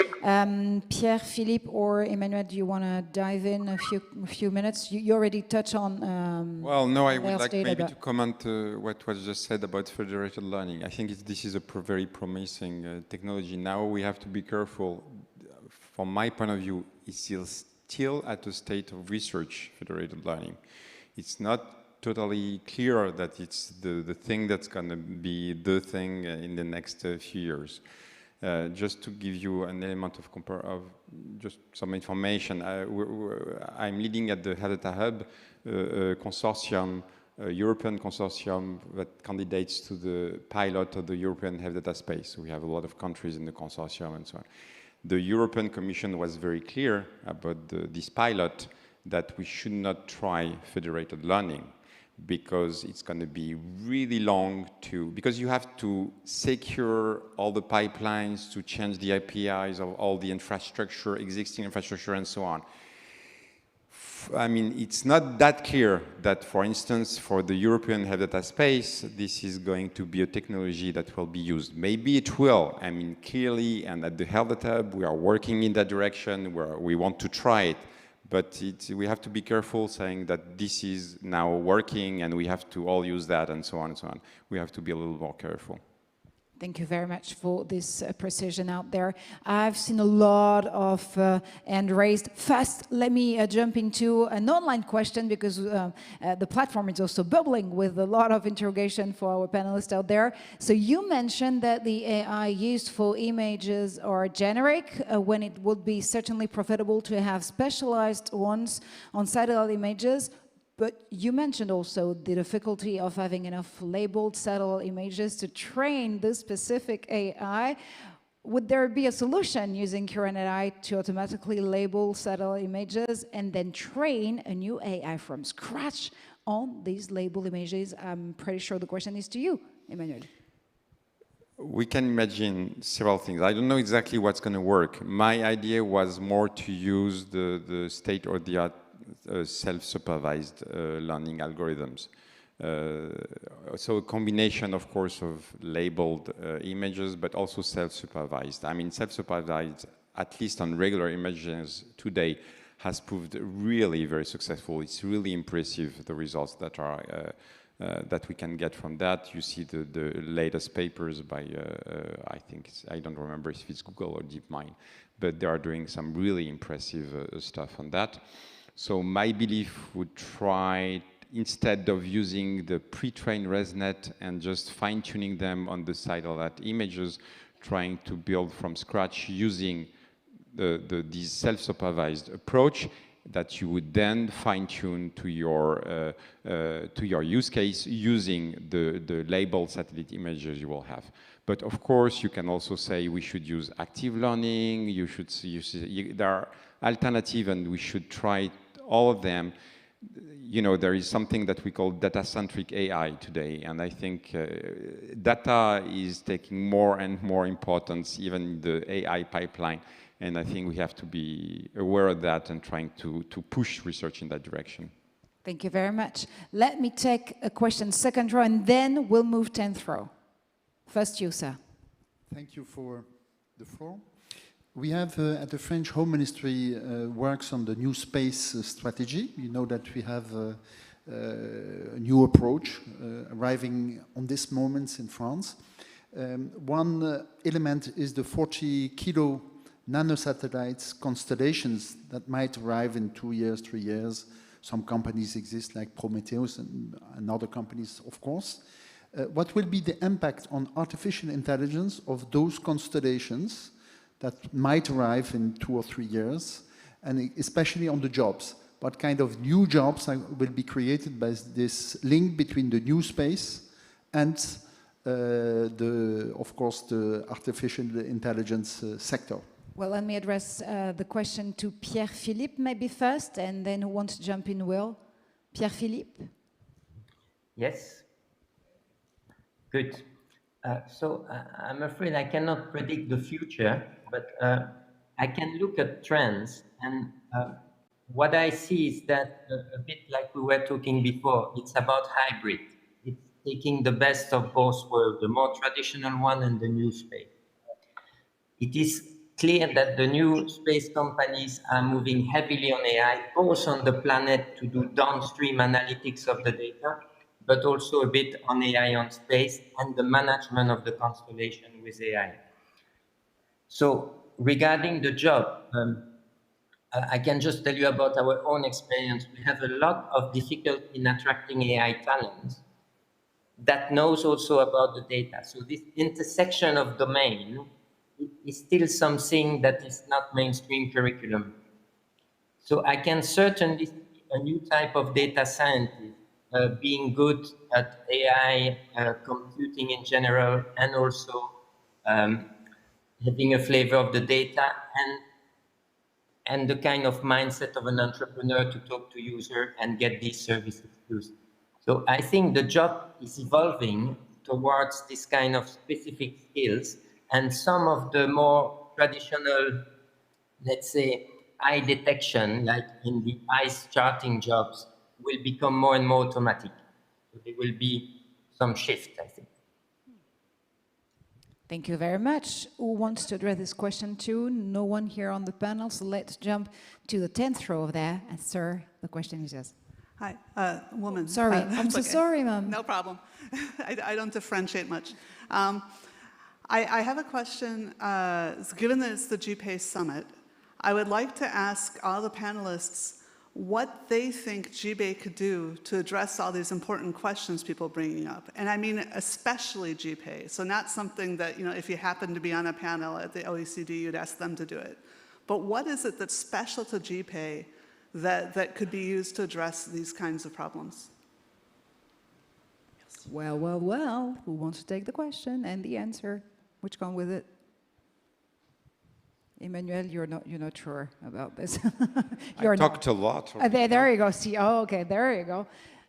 Pierre, Philippe, or Emmanuel, do you want to dive in a few minutes? You already touched on well, no, I would Andrea's like data, maybe to comment what was just said about federated learning. I think this is a very promising technology. Now we have to be careful. From my point of view, it's still at a state of research, federated learning. It's not totally clear that it's the thing that's going to be the thing in the next few years. Just to give you an element of just some information, I'm leading at the Data Hub a consortium, a European consortium that candidates to the pilot of the European Health Data Space. We have a lot of countries in the consortium and so on. The European Commission was very clear about this pilot that we should not try federated learning, because it's going to be really long because you have to secure all the pipelines to change the APIs of all the infrastructure, existing infrastructure, and so on. I mean, it's not that clear that, for instance, for the European Health Data Space, this is going to be a technology that will be used. Maybe it will. I mean, clearly, and at the Health Data Hub, we are working in that direction where we want to try it. But we have to be careful saying that this is now working and we have to all use that and so on and so on. We have to be a little more careful. Thank you very much for this precision out there. I've seen a lot of hand raised. First, let me jump into an online question, because the platform is also bubbling with a lot of interrogation for our panelists out there. So you mentioned that the AI used for images are generic, when it would be certainly profitable to have specialized ones on satellite images. But you mentioned also the difficulty of having enough labeled satellite images to train this specific AI. Would there be a solution using current AI to automatically label satellite images and then train a new AI from scratch on these labeled images? I'm pretty sure the question is to you, Emmanuel. We can imagine several things. I don't know exactly what's going to work. My idea was more to use the state-of-the-art self-supervised learning algorithms. So a combination, of course, of labeled images, but also self-supervised. I mean, self-supervised, at least on regular images today, has proved really very successful. It's really impressive, the results that are that we can get from that. You see the latest papers by, I don't remember if it's Google or DeepMind, but they are doing some really impressive stuff on that. So my belief would try, instead of using the pre-trained ResNet and just fine-tuning them on the side of that images, trying to build from scratch using this self-supervised approach that you would then fine-tune to your use case using the labeled satellite images you will have. But of course, you can also say we should use active learning. You should see there are alternatives, and we should try all of them. You know, there is something that we call data-centric AI today, and I think data is taking more and more importance, even in the AI pipeline, and I think we have to be aware of that and trying to push research in that direction. Thank you very much. Let me take a question second row, and then we'll move 10th row. First you, sir. Thank you for the floor. We have, at the French Home Ministry, works on the new space strategy. You know that we have a new approach arriving on this moment in France. One element is the 40-kilo nanosatellites constellations that might arrive in 2 years, 3 years. Some companies exist like Prometheus and other companies, of course. What will be the impact on artificial intelligence of those constellations that might arrive in 2 or 3 years, and especially on the jobs? What kind of new jobs will be created by this link between the new space and, of course, the artificial intelligence sector? Well, let me address the question to Pierre-Philippe maybe first, and then who wants to jump in will? Pierre-Philippe? Yes. Good. So I'm afraid I cannot predict the future, but I can look at trends, and what I see is that a bit like we were talking before, it's about hybrid. It's taking the best of both worlds, the more traditional one and the new space. It is clear that the new space companies are moving heavily on AI, both on the planet to do downstream analytics of the data, but also a bit on AI on space and the management of the constellation with AI. So regarding the job, I can just tell you about our own experience. We have a lot of difficulty in attracting AI talent that knows also about the data. So this intersection of domain is still something that is not mainstream curriculum. So I can certainly see a new type of data scientist being good at AI, computing in general, and also having a flavor of the data and the kind of mindset of an entrepreneur to talk to user and get these services used. So I think the job is evolving towards this kind of specific skills, and some of the more traditional, let's say, eye detection, like in the ice charting jobs, will become more and more automatic. So there will be some shift, I think. Thank you very much. Who wants to address this question too? No one here on the panel, so let's jump to the 10th row there. And sir, the question is yours. Hi, woman. Sorry, I'm so sorry, ma'am. No problem. I don't differentiate much. I have a question. Given that it's the GPAI Summit, I would like to ask all the panelists what they think GPAI could do to address all these important questions people are bringing up. And I mean especially GPAI. So not something that, if you happen to be on a panel at the OECD, you'd ask them to do it. But what is it that's special to GPAI that could be used to address these kinds of problems? Well, well, well. Who wants to take the question and the answer? Which one with it? Emmanuel, you're not sure about this. I talked a lot. There you go. See, oh, okay, there you go.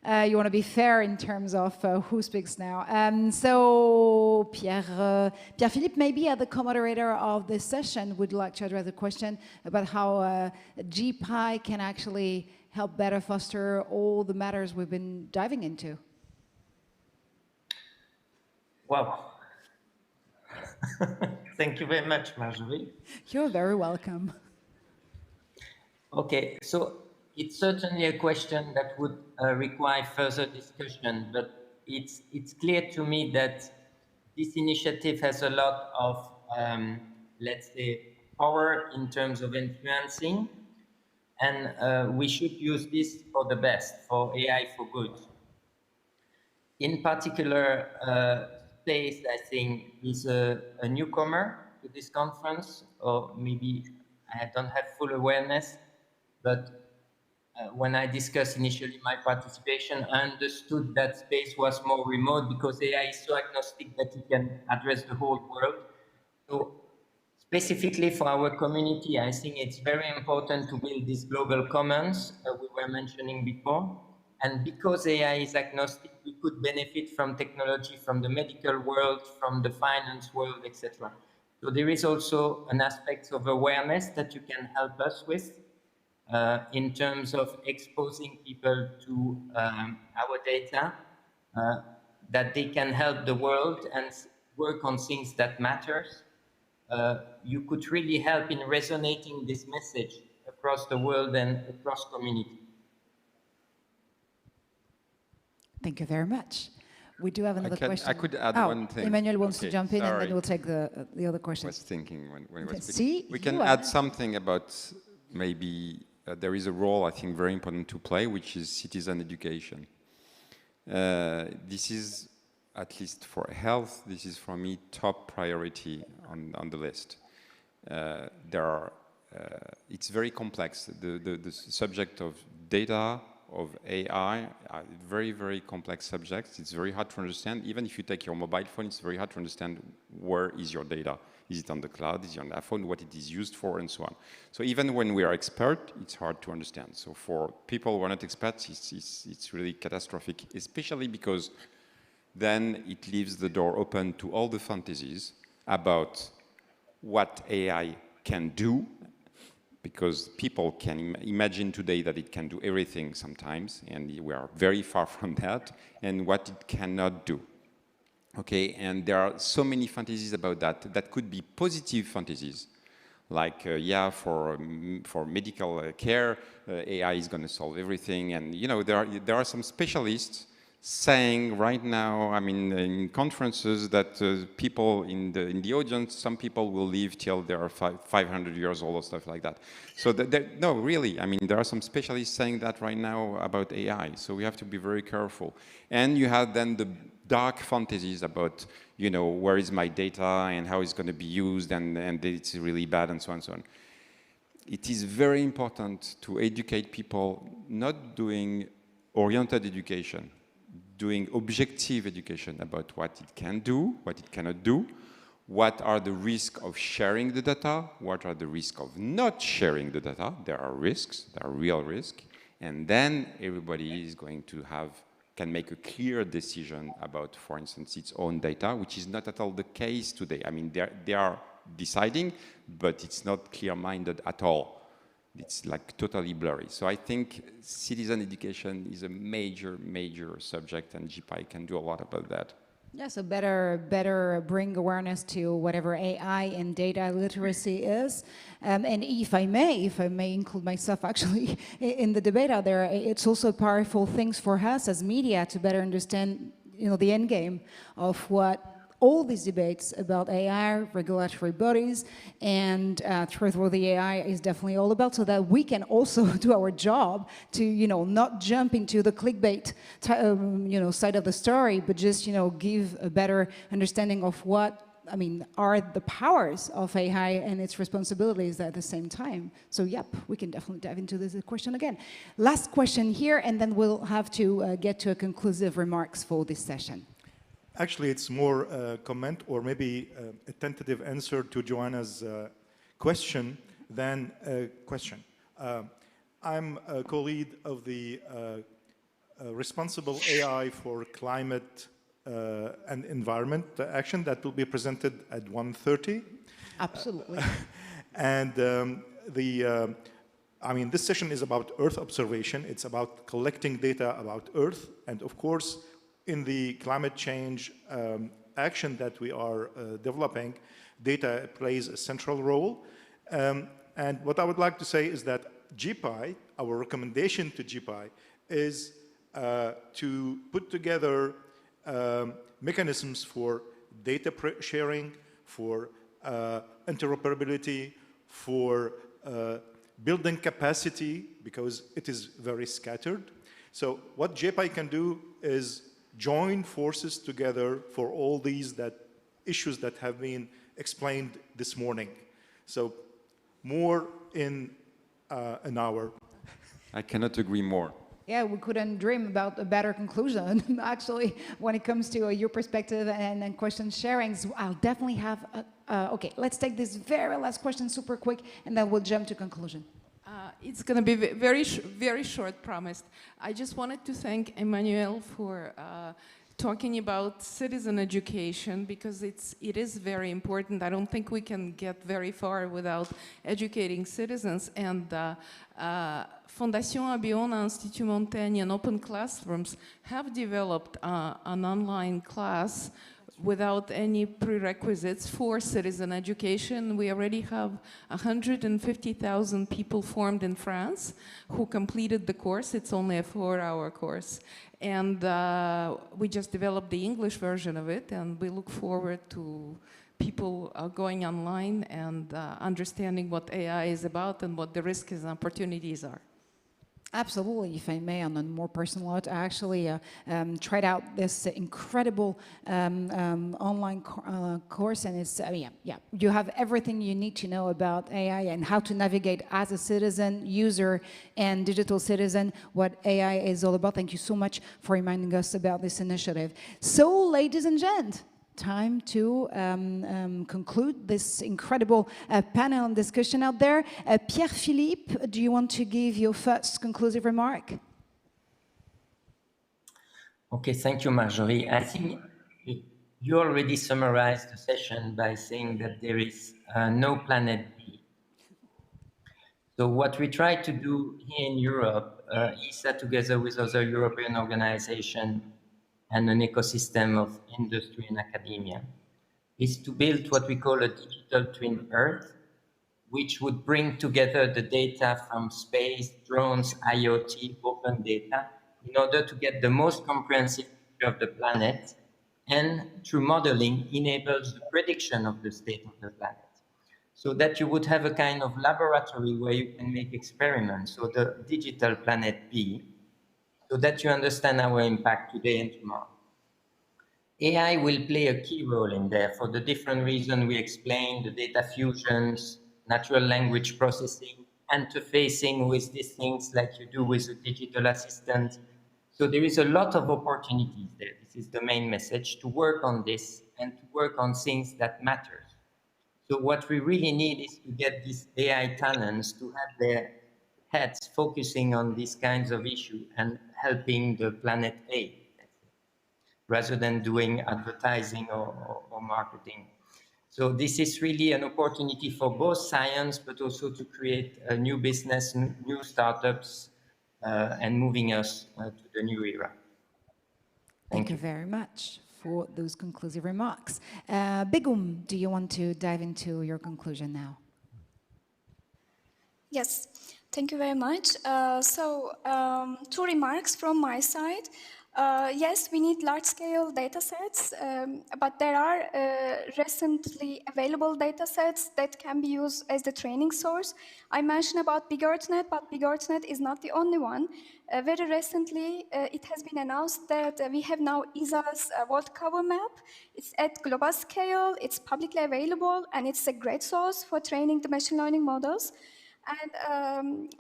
You want to be fair in terms of who speaks now. So Pierre-Philippe, maybe the co-moderator of this session would like to address the question about how GPAI can actually help better foster all the matters we've been diving into. Wow. Thank you very much, Marjorie. You're very welcome. Okay, so it's certainly a question that would require further discussion, but it's clear to me that this initiative has a lot of, let's say, power in terms of influencing, and we should use this for the best, for AI for good. In particular, space, I think, is a newcomer to this conference, or maybe I don't have full awareness, but when I discussed initially my participation, I understood that space was more remote because AI is so agnostic that it can address the whole world. So specifically for our community, I think it's very important to build these global commons we were mentioning before. And because AI is agnostic, we could benefit from technology from the medical world, from the finance world, etc. So there is also an aspect of awareness that you can help us with in terms of exposing people to our data, that they can help the world and work on things that matters. You could really help in resonating this message across the world and across community. Thank you very much. We do have another question. I could add one thing. Emmanuel wants to jump in, and then we'll take the other question. I was thinking when I was speaking. See, we can add something about maybe there is a role I think very important to play, which is citizen education. This is, at least for health, this is for me top priority on the list. It's very complex. The subject of data, of AI, very, very complex subjects. It's very hard to understand. Even if you take your mobile phone, it's very hard to understand where is your data. Is it on the cloud? Is it on the phone? What it is used for, and so on. So even when we are expert, it's hard to understand. So for people who are not experts, it's really catastrophic, especially because then it leaves the door open to all the fantasies about what AI can do, because people can imagine today that it can do everything sometimes, and we are very far from that, and what it cannot do. Okay, and there are so many fantasies about that. That could be positive fantasies, like yeah, for medical care, AI is going to solve everything, and you know there are some specialists saying right now, I mean, in conferences that people in the audience, some people will live till they are 500 years old or stuff like that. So no, really, I mean, there are some specialists saying that right now about AI. So we have to be very careful. And you have then the dark fantasies about, you know, where is my data and how it's going to be used and it's really bad and so on and so on. It is very important to educate people, not doing oriented education, doing objective education about what it can do, what it cannot do, what are the risks of sharing the data, what are the risks of not sharing the data. There are risks, there are real risks, and then everybody is going to can make a clear decision about, for instance, its own data, which is not at all the case today. I mean, they are deciding, but it's not clear-minded at all. It's like totally blurry. So I think citizen education is a major, major subject, and GPAI can do a lot about that. Yeah, so better bring awareness to whatever AI and data literacy is. And if I may include myself actually in the debate out there, it's also powerful things for us as media to better understand, you know, the end game of what all these debates about AI, regulatory bodies, and trustworthy AI is definitely all about, so that we can also do our job to, you know, not jump into the clickbait, you know, side of the story, but just, you know, give a better understanding of what, I mean, are the powers of AI and its responsibilities at the same time. So, yep, we can definitely dive into this question again. Last question here, and then we'll have to get to a conclusive remarks for this session. Actually, it's more a comment or maybe a tentative answer to Joanna's question than a question. I'm a co-lead of the Responsible AI for Climate and Environment action that will be presented at 1:30. Absolutely. And I mean, this session is about Earth observation. It's about collecting data about Earth, and of course, in the climate change action that we are developing, data plays a central role. And what I would like to say is that GPAI, our recommendation to GPAI, is to put together mechanisms for data sharing, for interoperability, for building capacity, because it is very scattered. So what GPAI can do is join forces together for all these issues that have been explained this morning. So more in an hour. I cannot agree more. Yeah, we couldn't dream about a better conclusion, actually, when it comes to your perspective and question sharing. So I'll definitely have, okay, let's take this very last question super quick, and then we'll jump to conclusion. It's going to be very short, promised. I just wanted to thank Emmanuel for talking about citizen education, because it is very important. I don't think we can get very far without educating citizens. And Fondation Abiona, Institut Montaigne, and Open Classrooms have developed an online class without any prerequisites for citizen education. We already have 150,000 people formed in France who completed the course. It's only a 4-hour course. And we just developed the English version of it, and we look forward to people going online and understanding what AI is about and what the risks and opportunities are. Absolutely. If I may, on a more personal note, I actually tried out this incredible online course, and it's, yeah, you have everything you need to know about AI and how to navigate as a citizen, user, and digital citizen, what AI is all about. Thank you so much for reminding us about this initiative. So, ladies and gents, time to conclude this incredible panel and discussion out there. Pierre-Philippe, do you want to give your first conclusive remark? Okay, thank you, Marjorie. I think you already summarized the session by saying that there is no planet B. So what we try to do here in Europe, ESA together with other European organizations and an ecosystem of industry and academia, is to build what we call a digital twin Earth, which would bring together the data from space, drones, IoT, open data, in order to get the most comprehensive picture of the planet, and through modeling enables the prediction of the state of the planet. So that you would have a kind of laboratory where you can make experiments, so the digital planet B, so that you understand our impact today and tomorrow. AI will play a key role in there for the different reasons we explained, the data fusions, natural language processing, interfacing with these things like you do with a digital assistant. So there is a lot of opportunities there. This is the main message, to work on this and to work on things that matter. So what we really need is to get these AI talents to have their heads focusing on these kinds of issues and helping the planet A, rather than doing advertising or marketing. So this is really an opportunity for both science, but also to create a new business, new startups, and moving us to the new era. Thank you very much for those conclusive remarks. Begum, do you want to dive into your conclusion now? Yes, thank you very much. Two remarks from my side. Yes, we need large-scale data sets, but there are recently available data sets that can be used as the training source. I mentioned about Big EarthNet, but Big EarthNet is not the only one. Very recently, it has been announced that we have now ESA's world cover map. It's at global scale, it's publicly available, and it's a great source for training the machine learning models. And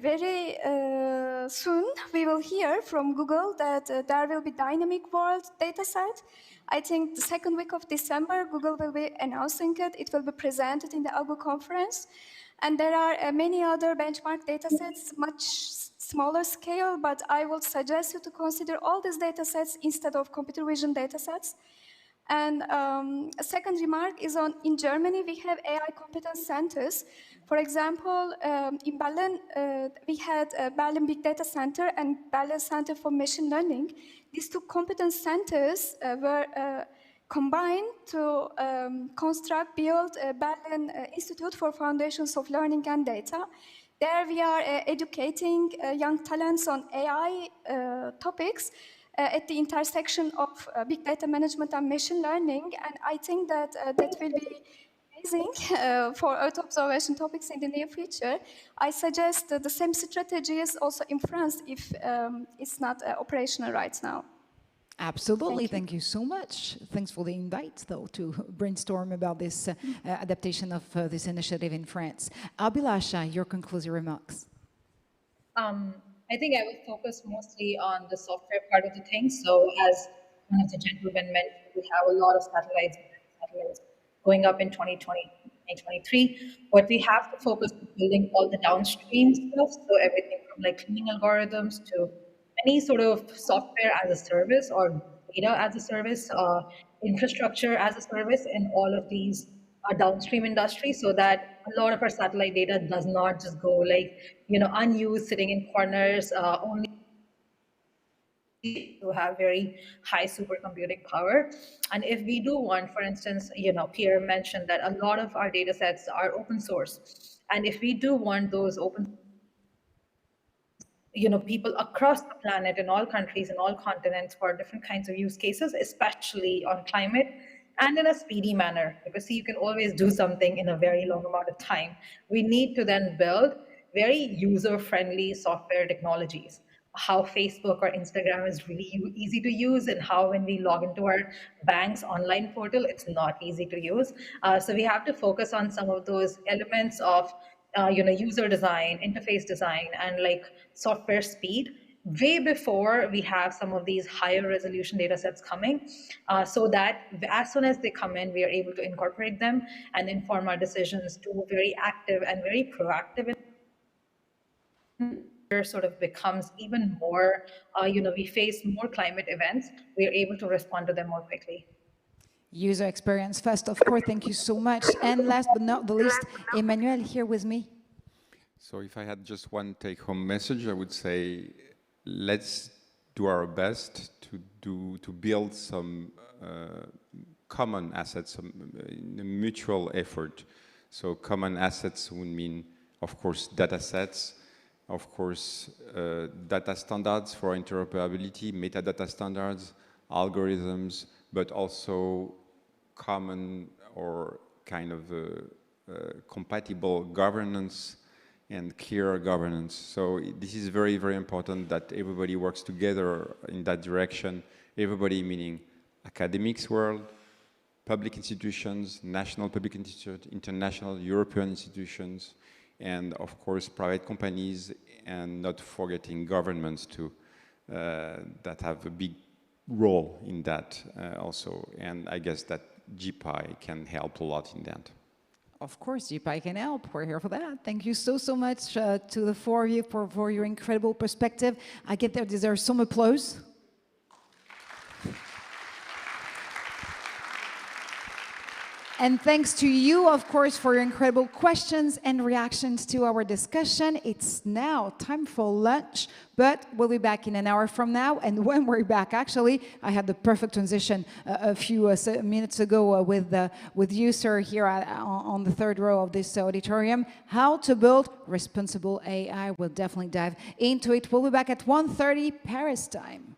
very soon we will hear from Google that there will be dynamic world dataset. I think the second week of December, Google will be announcing it. It will be presented in the ALGO conference. And there are many other benchmark datasets, much smaller scale, but I would suggest you to consider all these datasets instead of computer vision datasets. And a second remark is on, in Germany, we have AI competence centers. For example, in Berlin, we had Berlin Big Data Center and Berlin Center for Machine Learning. These two competence centers were combined to build a Berlin Institute for Foundations of Learning and Data. There we are educating young talents on AI topics at the intersection of big data management and machine learning. And I think that that will be amazing for Earth observation topics in the near future. I suggest the same strategy is also in France if it's not operational right now. Absolutely, thank you so much. Thanks for the invite, though, to brainstorm about this adaptation of this initiative in France. Abhilasha, your conclusive remarks. I think I will focus mostly on the software part of the thing. So as one of the gentlemen mentioned, we have a lot of satellites going up in 2020, 2023, but we have to focus on building all the downstream stuff. So everything from like cleaning algorithms to any sort of software as a service or data as a service, infrastructure as a service in all of these downstream industries, so that a lot of our satellite data does not just go like, unused, sitting in corners, only to have very high supercomputing power. And if we do want, for instance, Pierre mentioned that a lot of our data sets are open source. And if we do want those open people across the planet in all countries and all continents for different kinds of use cases, especially on climate, and in a speedy manner, because see, you can always do something in a very long amount of time. We need to then build very user-friendly software technologies. How Facebook or Instagram is really easy to use, and how when we log into our bank's online portal, it's not easy to use. So we have to focus on some of those elements of user design, interface design, and like software speed way before we have some of these higher resolution data sets coming, so that as soon as they come in, we are able to incorporate them and inform our decisions to very active and very proactive. Sort of becomes even more, we face more climate events, we are able to respond to them more quickly. User experience first, of course. Thank you so much. And last but not the least, Emmanuel here with me. So if I had just one take-home message, I would say, let's do our best to build some common assets, in a mutual effort. So common assets would mean, of course, data sets, of course, data standards for interoperability, metadata standards, algorithms, but also common or kind of compatible governance and clear governance. So this is very, very important that everybody works together in that direction. Everybody meaning academics world, public institutions, national public institutions, international European institutions, and of course private companies, and not forgetting governments too, that have a big role in that also. And I guess that GPAI can help a lot in that. Of course, GPAI can help. We're here for that. Thank you so, so much to the four of you for your incredible perspective. I get there deserves some applause. And thanks to you, of course, for your incredible questions and reactions to our discussion. It's now time for lunch, but we'll be back in an hour from now. And when we're back, actually, I had the perfect transition a few minutes ago with you, sir, here on the third row of this auditorium. How to build responsible AI. We'll definitely dive into it. We'll be back at 1:30 Paris time.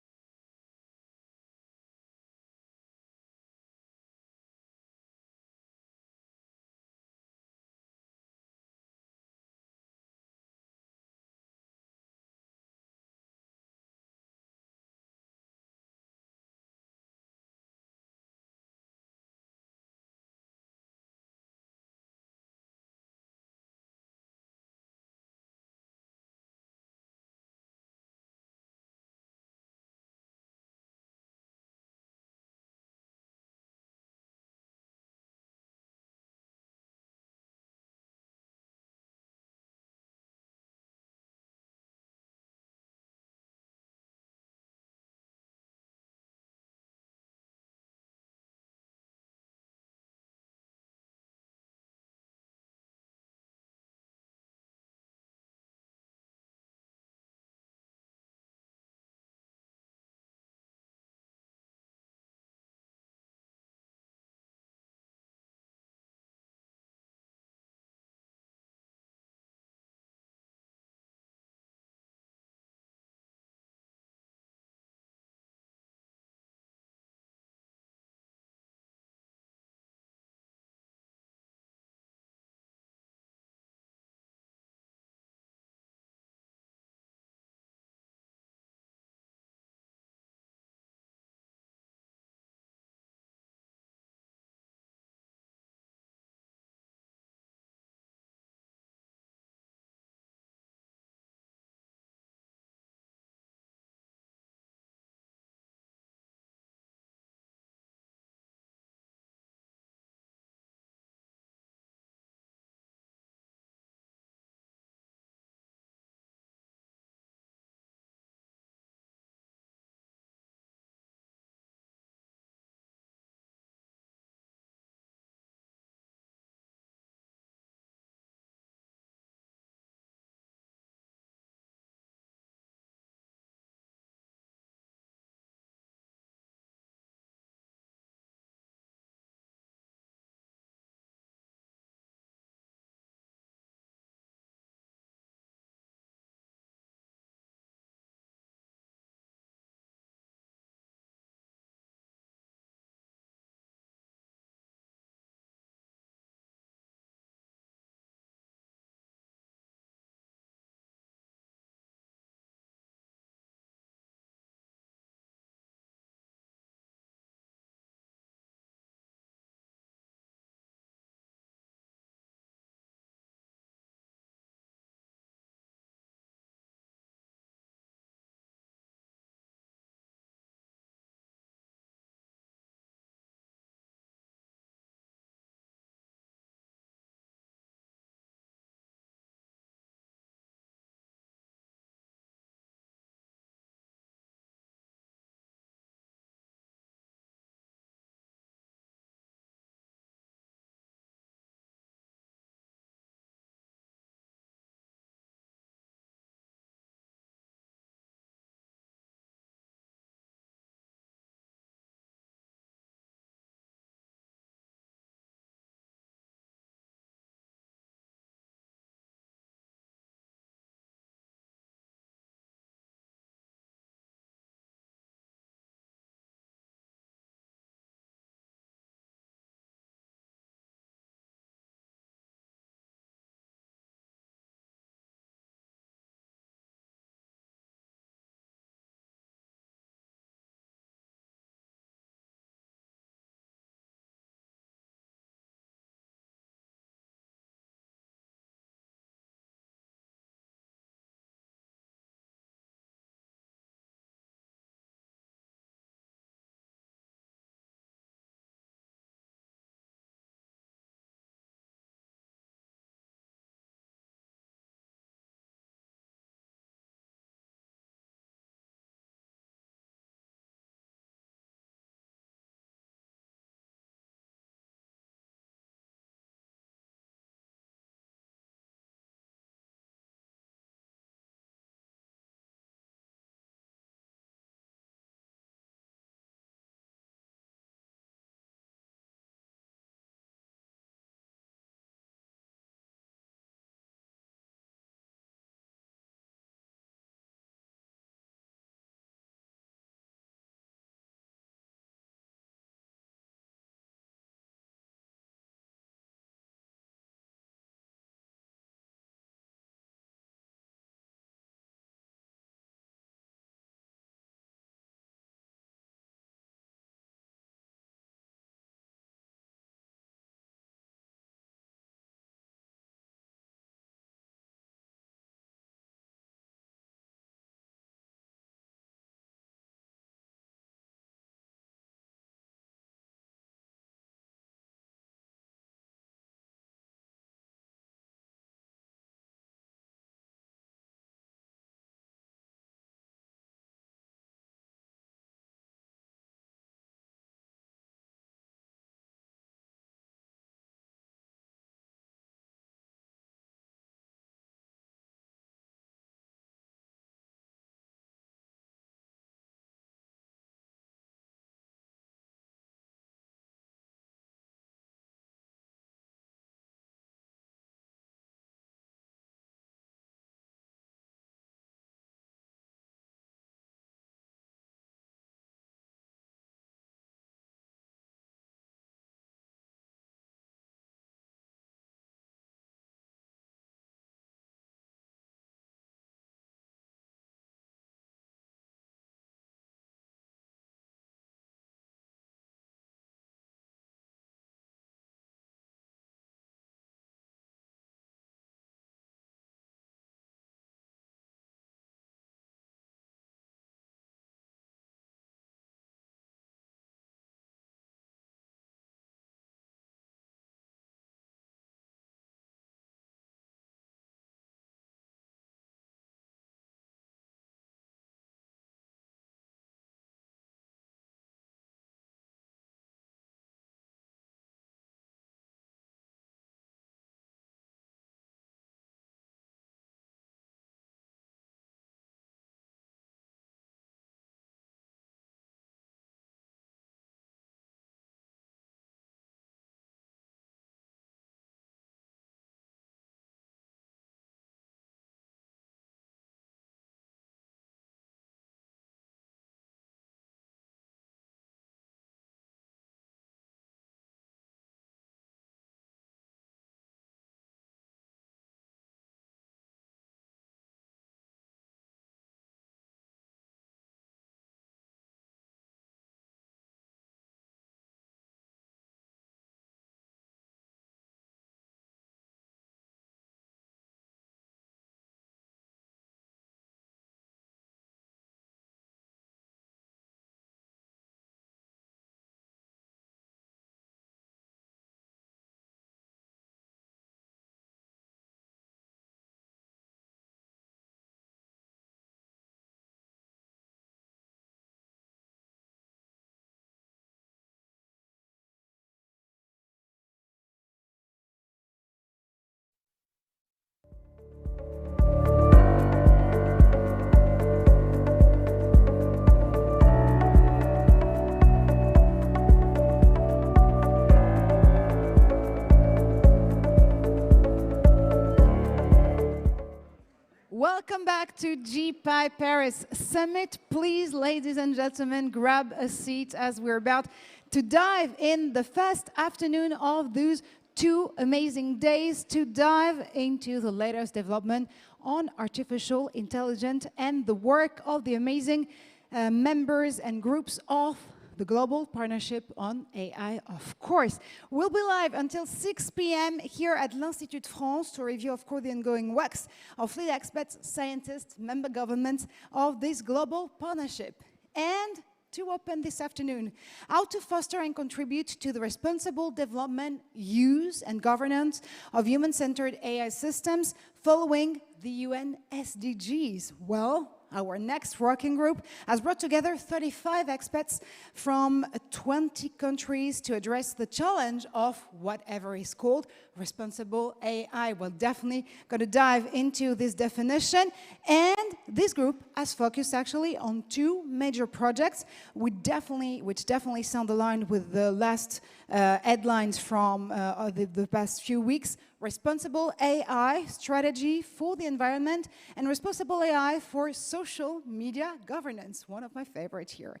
Welcome back to GPAI Paris Summit. Please, ladies and gentlemen, grab a seat as we're about to dive in the first afternoon of those 2 amazing days to dive into the latest development on artificial intelligence and the work of the amazing members and groups of the Global Partnership on AI, of course. We'll be live until 6 p.m. here at l'Institut France to review, of course, the ongoing works of lead experts, scientists, member governments of this global partnership. And to open this afternoon, how to foster and contribute to the responsible development, use, and governance of human-centered AI systems following the UN SDGs. Well, our next working group has brought together 35 experts from 20 countries to address the challenge of whatever is called responsible AI. We're definitely going to dive into this definition. And this group has focused actually on 2 major projects, which definitely sound aligned with the last headlines from the past few weeks. Responsible AI strategy for the environment and responsible AI for social media governance, one of my favorites here.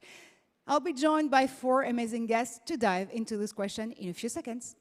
I'll be joined by 4 amazing guests to dive into this question in a few seconds.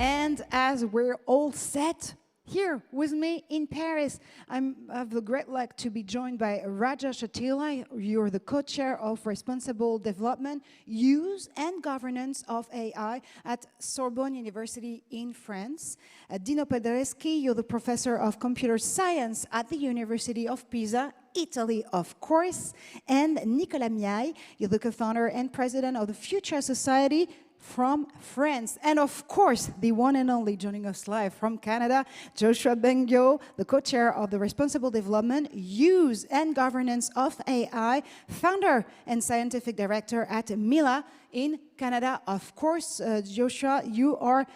And as we're all set here with me in Paris, I have the great luck to be joined by Raja Shatila. You're the co-chair of Responsible Development, Use and Governance of AI at Sorbonne University in France. Dino Pedreschi, you're the professor of computer science at the University of Pisa, Italy, of course. And Nicolas Miaille, you're the co-founder and president of the Future Society from France. And of course, the one and only joining us live from Canada, Joshua Bengio, the co-chair of the Responsible Development, Use and Governance of AI, founder and scientific director at Mila in Canada. Of course, Joshua, you are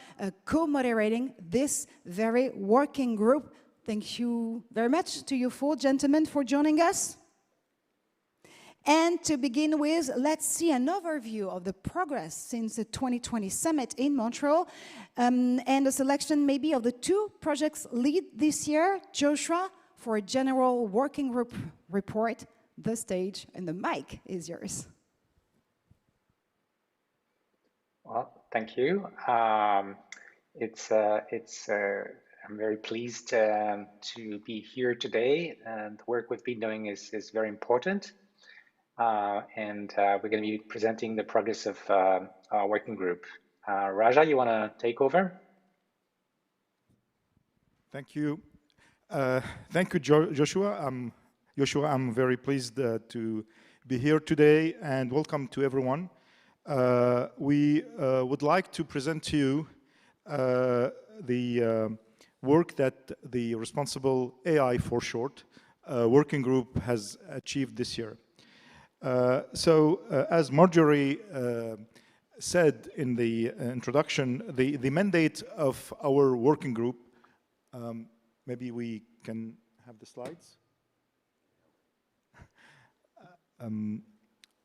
co-moderating this very working group. Thank you very much to you 4 gentlemen for joining us. And to begin with, let's see an overview of the progress since the 2020 summit in Montreal and a selection maybe of the 2 projects lead this year. Joshua, for a general working group report, the stage and the mic is yours. Well, thank you. I'm very pleased to be here today, and the work we've been doing is very important. And we're going to be presenting the progress of our working group. Raja, you want to take over? Thank you. Thank you, Joshua. I'm very pleased to be here today, and welcome to everyone. We would like to present to you the work that the Responsible AI, for short, working group has achieved this year. As Marjorie said in the introduction, the mandate of our working group, maybe we can have the slides.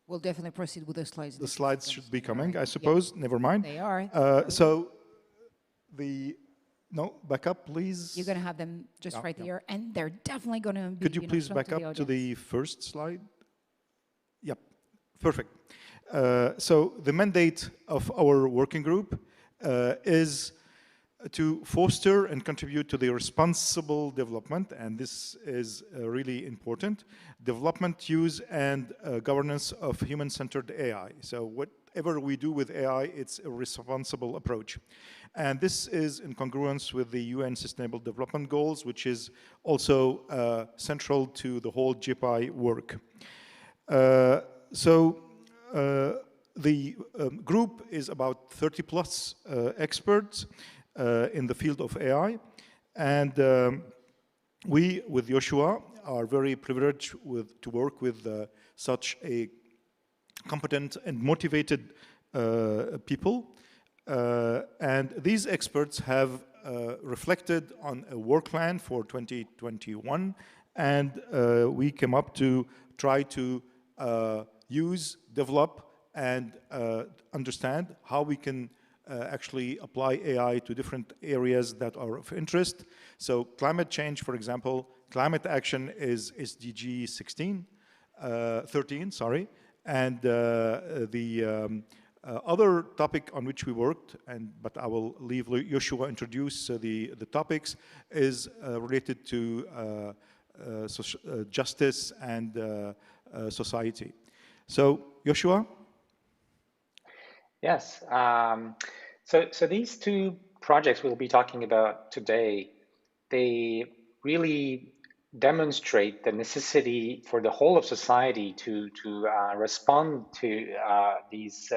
We'll definitely proceed with the slides. The slides should be coming, I suppose. Yep. Never mind. They are. No, back up, please. You're going to have them just right here, and they're definitely going to be. Could you please back up to the first slide? Yep, perfect. So the mandate of our working group is to foster and contribute to the responsible development, and this is really important, development, use, and governance of human-centered AI. So whatever we do with AI, it's a responsible approach. And this is in congruence with the UN Sustainable Development Goals, which is also central to the whole GPAI work. The group is about 30 plus experts in the field of AI, and we, with Joshua, are very privileged to work with such a competent and motivated people. And these experts have reflected on a work plan for 2021, and we came up to try to use, develop, and understand how we can actually apply AI to different areas that are of interest. So climate change, for example, climate action is SDG 13, sorry. And the other topic on which we worked, but I will leave Joshua introduce the topics, is related to justice and society. So, Joshua? Yes. So these two projects we'll be talking about today, they really demonstrate the necessity for the whole of society to respond to these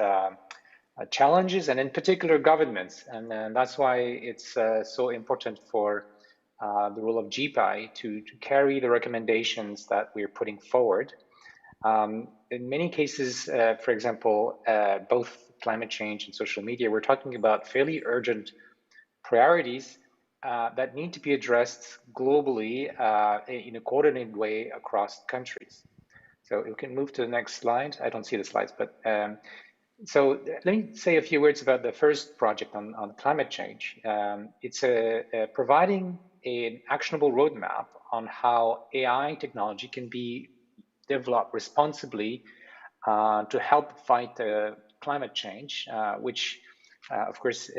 challenges, and in particular governments. And that's why it's so important for the role of GPAI to carry the recommendations that we're putting forward. In many cases, for example, both climate change and social media, we're talking about fairly urgent priorities that need to be addressed globally in a coordinated way across countries. So we can move to the next slide. I don't see the slides, but so let me say a few words about the first project on climate change. It's providing an actionable roadmap on how AI technology can be developed responsibly to help fight climate change, which of course,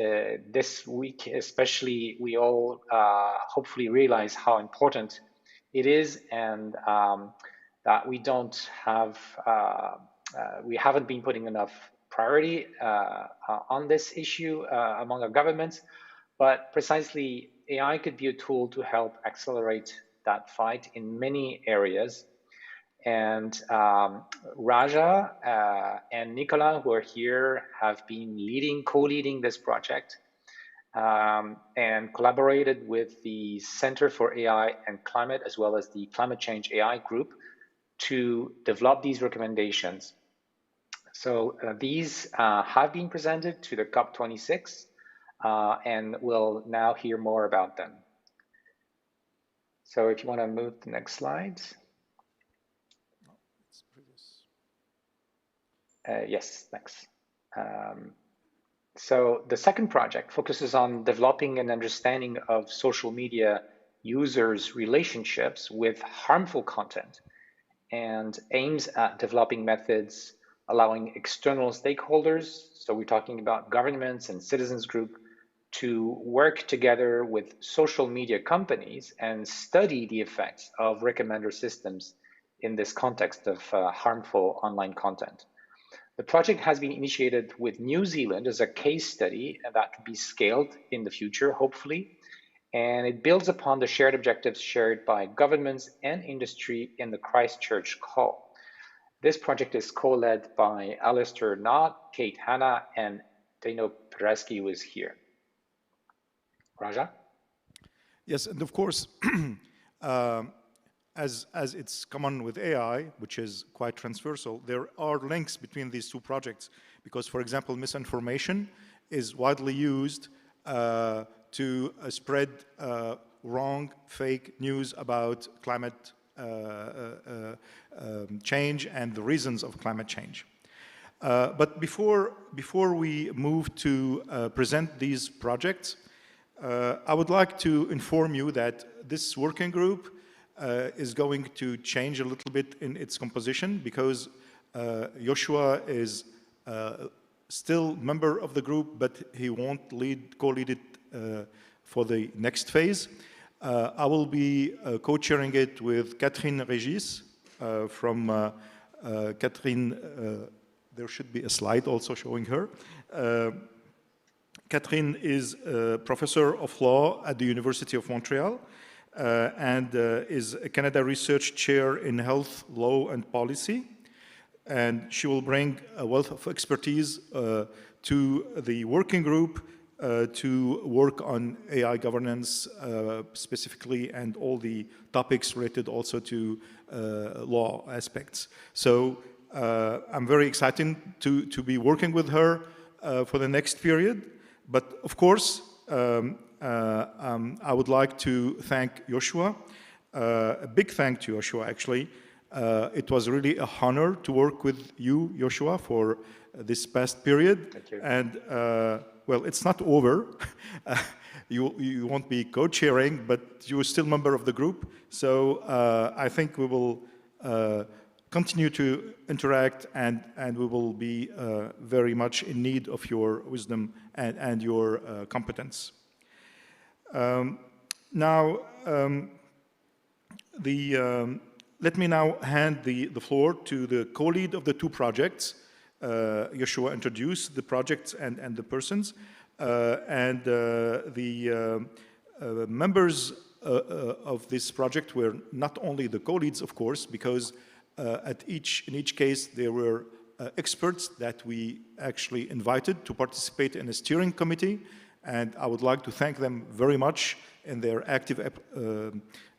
this week especially, we all hopefully realize how important it is, and that we don't have, we haven't been putting enough priority on this issue among our governments, but precisely AI could be a tool to help accelerate that fight in many areas. And Raja and Nicolas, who are here, have been co-leading this project and collaborated with the Center for AI and Climate, as well as the Climate Change AI group, to develop these recommendations. So these have been presented to the COP26, and we'll now hear more about them. So if you want to move to the next slide. Yes, thanks. So the second project focuses on developing an understanding of social media users' relationships with harmful content and aims at developing methods allowing external stakeholders, so we're talking about governments and citizens group, to work together with social media companies and study the effects of recommender systems in this context of harmful online content. The project has been initiated with New Zealand as a case study that could be scaled in the future, hopefully, and it builds upon the shared objectives shared by governments and industry in the Christchurch call. This project is co-led by Alistair Knott, Kate Hanna, and Dino Pereski, who is here. Raja? Yes, and of course, as it's common with AI, which is quite transversal, there are links between these two projects because, for example, misinformation is widely used to spread wrong, fake news about climate change and the reasons of climate change. But before we move to present these projects, I would like to inform you that this working group is going to change a little bit in its composition because Joshua is still member of the group, but he won't co-lead it for the next phase. I will be co-chairing it with Catherine Régis from Catherine. There should be a slide also showing her. Catherine is a professor of law at the University of Montreal and is a Canada Research Chair in Health, Law and Policy. And she will bring a wealth of expertise to the working group to work on AI governance specifically, and all the topics related also to law aspects. So I'm very excited to be working with her for the next period. But of course, I would like to thank Joshua. A big thank to Joshua, actually. It was really a honor to work with you, Joshua, for this past period. Thank you. And well, it's not over. You won't be co-chairing, but you're still a member of the group. So I think we will continue to interact, and we will be very much in need of your wisdom and your competence. Let me now hand the floor to the co-lead of the two projects. Joshua introduced the projects and the persons, and the members of this project were not only the co-leads, of course, because in each case there were experts that we actually invited to participate in a steering committee, and I would like to thank them very much in their active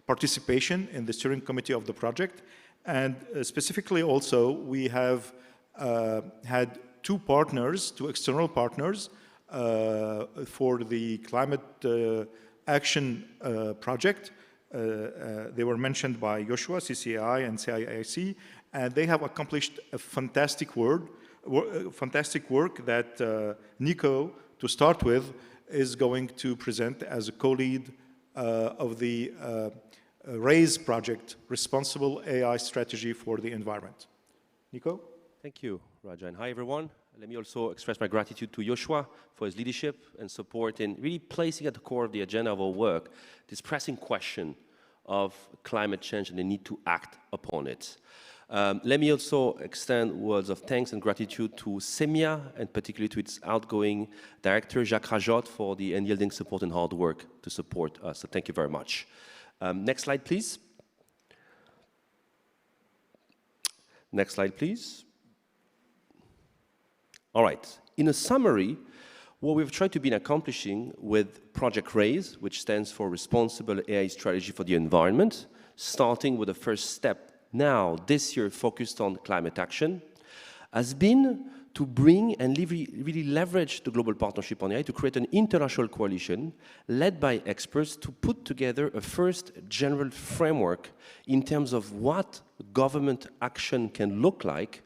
participation in the steering committee of the project. And specifically also, we have had two external partners for the climate action project. They were mentioned by Joshua, CCAI and CIIC, and they have accomplished a fantastic work that Nico, to start with, is going to present as a co-lead of the RAISE project, Responsible AI Strategy for the Environment. Nico? Thank you, Raja, and hi everyone. Let me also express my gratitude to Joshua for his leadership and support in really placing at the core of the agenda of our work this pressing question of climate change and the need to act upon it. Let me also extend words of thanks and gratitude to SEMIA, and particularly to its outgoing director, Jacques Rajotte, for the unyielding support and hard work to support us. So thank you very much. Next slide, please. Next slide, please. All right. In a summary, what we've tried to be accomplishing with Project RAISE, which stands for Responsible AI Strategy for the Environment, starting with the first step now, this year, focused on climate action, has been to bring and really leverage the global partnership on AI to create an international coalition led by experts to put together a first general framework in terms of what government action can look like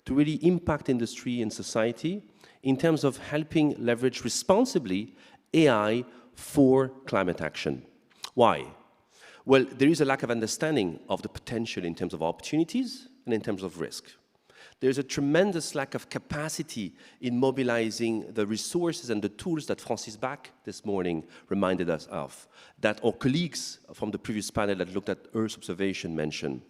to really impact industry and society in terms of helping leverage responsibly AI for climate action. Why? Well, there is a lack of understanding of the potential in terms of opportunities and in terms of risk. There's a tremendous lack of capacity in mobilizing the resources and the tools that Francis Bach this morning reminded us of, that our colleagues from the previous panel that looked at Earth observation mentioned.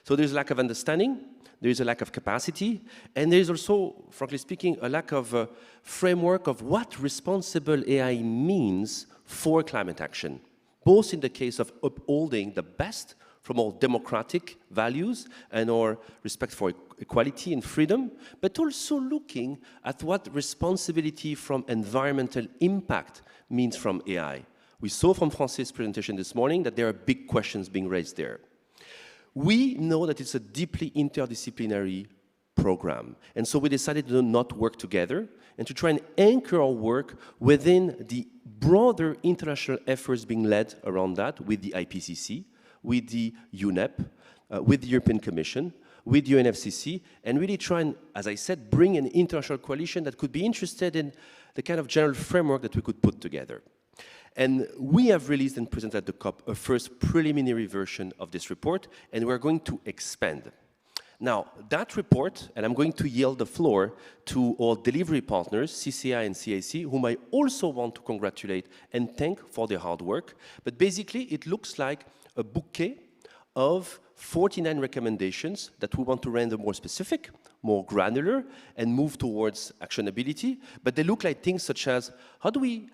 So there's a lack of understanding, there is a lack of capacity, and there is also, frankly speaking, a lack of a framework of what responsible AI means for climate action, both in the case of upholding the best from our democratic values and our respect for equality and freedom, but also looking at what responsibility from environmental impact means from AI. We saw from Francis' presentation this morning that there are big questions being raised there. We know that it's a deeply interdisciplinary program, and so we decided to not work together and to try and anchor our work within the broader international efforts being led around that with the IPCC, with the UNEP, with the European Commission, with the UNFCCC, and really try and, as I said, bring an international coalition that could be interested in the kind of general framework that we could put together. And we have released and presented at the COP a first preliminary version of this report, and we're going to expand. Now, that report, and I'm going to yield the floor to our delivery partners, CCI and CAC, whom I also want to congratulate and thank for their hard work. But basically, it looks like a bouquet of 49 recommendations that we want to render more specific, more granular, and move towards actionability. But they look like things such as, how do we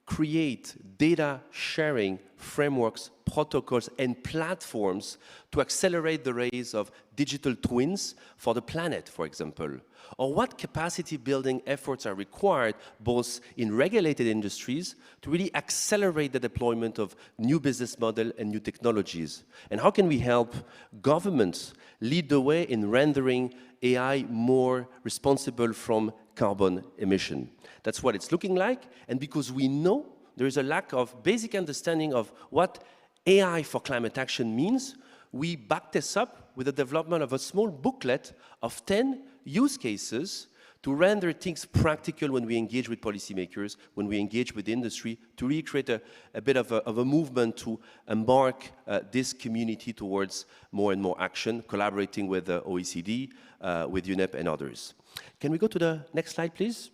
create data sharing frameworks, protocols, and platforms to accelerate the rise of digital twins for the planet, for example? Or what capacity building efforts are required both in regulated industries to really accelerate the deployment of new business model and new technologies? And how can we help governments lead the way in rendering AI more responsible from carbon emission? That's what it's looking like. And because we know there is a lack of basic understanding of what AI for climate action means, we back this up with the development of a small booklet of 10 use cases to render things practical when we engage with policymakers, when we engage with industry, to really create a bit of a movement to embark this community towards more and more action, collaborating with the OECD, with UNEP and others. Can we go to the next slide, please?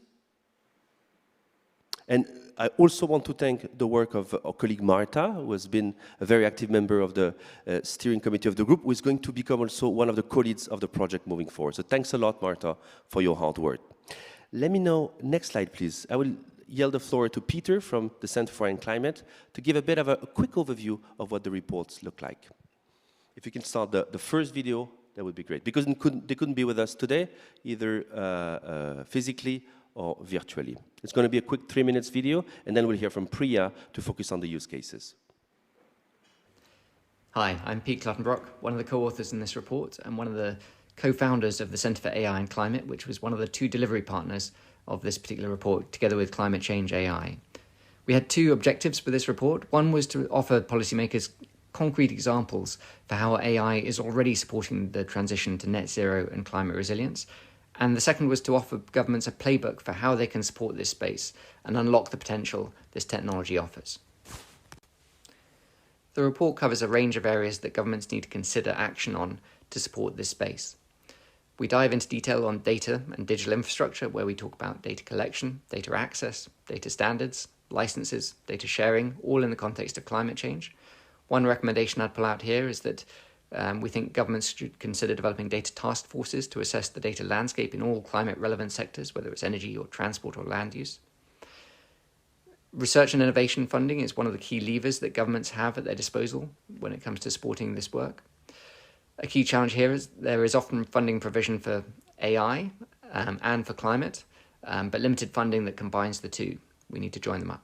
And I also want to thank the work of our colleague Marta, who has been a very active member of the steering committee of the group, who is going to become also one of the co-leads of the project moving forward. So thanks a lot, Marta, for your hard work. Let me know, next slide, please. I will yield the floor to Peter from the Center for Air and Climate to give a bit of a quick overview of what the reports look like. If you can start the first video, that would be great. Because they couldn't be with us today, either physically or virtually. It's going to be a quick 3 minutes video, and then we'll hear from Priya to focus on the use cases. Hi, I'm Pete Cluttenbrock, one of the co-authors in this report and one of the co-founders of the Centre for AI and Climate, which was one of the 2 delivery partners of this particular report, together with Climate Change AI. We had 2 objectives for this report. One was to offer policymakers concrete examples for how AI is already supporting the transition to net zero and climate resilience. And the second was to offer governments a playbook for how they can support this space and unlock the potential this technology offers. The report covers a range of areas that governments need to consider action on to support this space. We dive into detail on data and digital infrastructure, where we talk about data collection, data access, data standards, licenses, data sharing, all in the context of climate change. One recommendation I'd pull out here is that we think governments should consider developing data task forces to assess the data landscape in all climate-relevant sectors, whether it's energy or transport or land use. Research and innovation funding is one of the key levers that governments have at their disposal when it comes to supporting this work. A key challenge here is there is often funding provision for AI and for climate, but limited funding that combines the two. We need to join them up.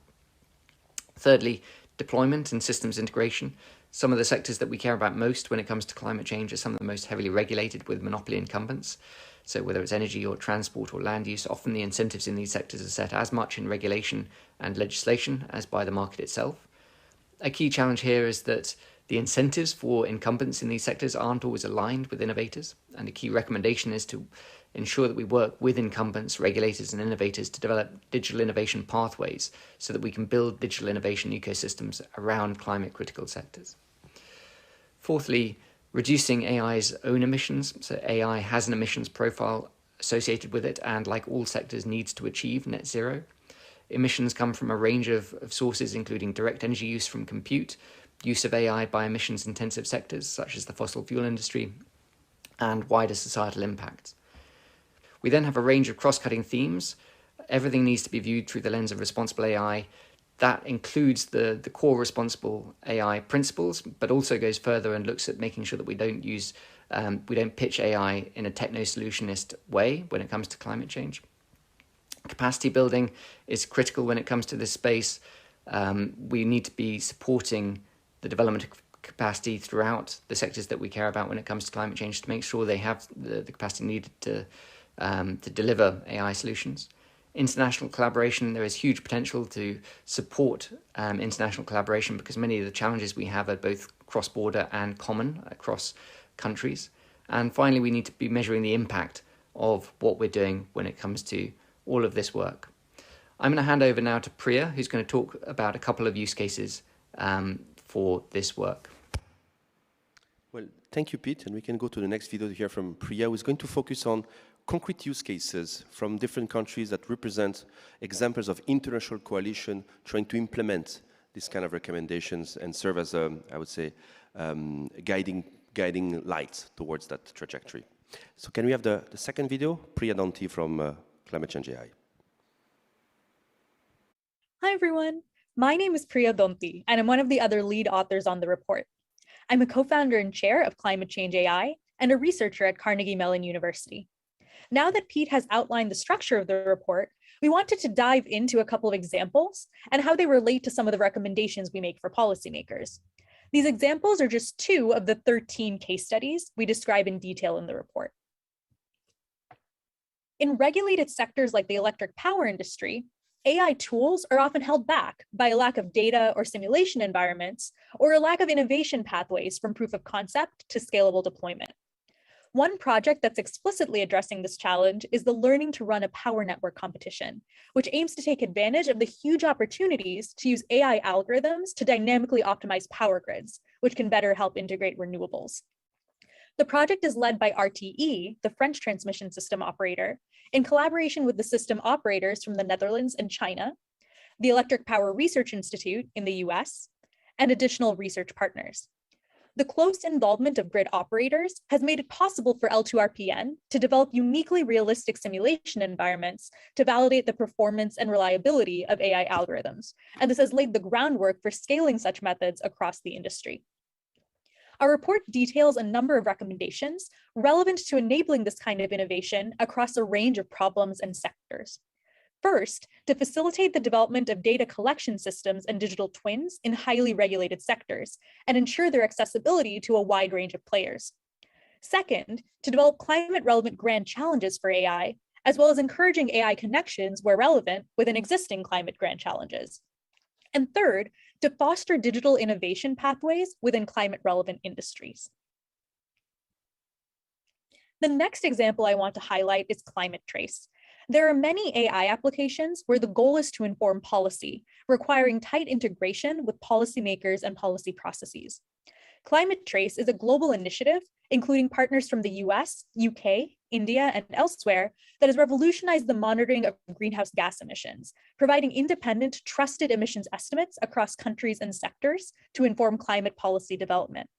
Thirdly, deployment and systems integration. Some of the sectors that we care about most when it comes to climate change are some of the most heavily regulated with monopoly incumbents. So whether it's energy or transport or land use, often the incentives in these sectors are set as much in regulation and legislation as by the market itself. A key challenge here is that the incentives for incumbents in these sectors aren't always aligned with innovators, and a key recommendation is to ensure that we work with incumbents, regulators and innovators to develop digital innovation pathways so that we can build digital innovation ecosystems around climate critical sectors. Fourthly, reducing AI's own emissions. So AI has an emissions profile associated with it and, like all sectors, needs to achieve net zero. Emissions come from a range of sources, including direct energy use from compute, use of AI by emissions intensive sectors such as the fossil fuel industry, and wider societal impacts. We then have a range of cross-cutting themes. Everything needs to be viewed through the lens of responsible AI. That includes the core responsible AI principles, but also goes further and looks at making sure that we don't pitch AI in a techno-solutionist way when it comes to climate change. Capacity building is critical when it comes to this space. We need to be supporting the development of capacity throughout the sectors that we care about when it comes to climate change to make sure they have the capacity needed to deliver AI solutions. International collaboration, there is huge potential to support international collaboration because many of the challenges we have are both cross-border and common across countries. And finally, we need to be measuring the impact of what we're doing when it comes to all of this work. I'm going to hand over now to Priya, who's going to talk about a couple of use cases for this work. Well, thank you, Pete. And we can go to the next video to hear from Priya, who is going to focus on concrete use cases from different countries that represent examples of international coalition trying to implement these kind of recommendations and serve as a, I would say, guiding light towards that trajectory. So can we have the second video? Priya Danti from Climate Change AI. Hi, everyone. My name is Priya Donti, and I'm one of the other lead authors on the report. I'm a co-founder and chair of Climate Change AI and a researcher at Carnegie Mellon University. Now that Pete has outlined the structure of the report, we wanted to dive into a couple of examples and how they relate to some of the recommendations we make for policymakers. These examples are just 2 of the 13 case studies we describe in detail in the report. In regulated sectors like the electric power industry, AI tools are often held back by a lack of data or simulation environments, or a lack of innovation pathways from proof of concept to scalable deployment. One project that's explicitly addressing this challenge is the Learning to Run a Power Network competition, which aims to take advantage of the huge opportunities to use AI algorithms to dynamically optimize power grids, which can better help integrate renewables. The project is led by RTE, the French transmission system operator, in collaboration with the system operators from the Netherlands and China, the Electric Power Research Institute in the US, and additional research partners. The close involvement of grid operators has made it possible for L2RPN to develop uniquely realistic simulation environments to validate the performance and reliability of AI algorithms, and this has laid the groundwork for scaling such methods across the industry. Our report details a number of recommendations relevant to enabling this kind of innovation across a range of problems and sectors. First, to facilitate the development of data collection systems and digital twins in highly regulated sectors and ensure their accessibility to a wide range of players. Second, to develop climate-relevant grand challenges for AI, as well as encouraging AI connections where relevant within existing climate grand challenges. And third, to foster digital innovation pathways within climate-relevant industries. The next example I want to highlight is Climate Trace. There are many AI applications where the goal is to inform policy, requiring tight integration with policymakers and policy processes. Climate Trace is a global initiative, including partners from the US, UK, India, and elsewhere, that has revolutionized the monitoring of greenhouse gas emissions, providing independent, trusted emissions estimates across countries and sectors to inform climate policy development.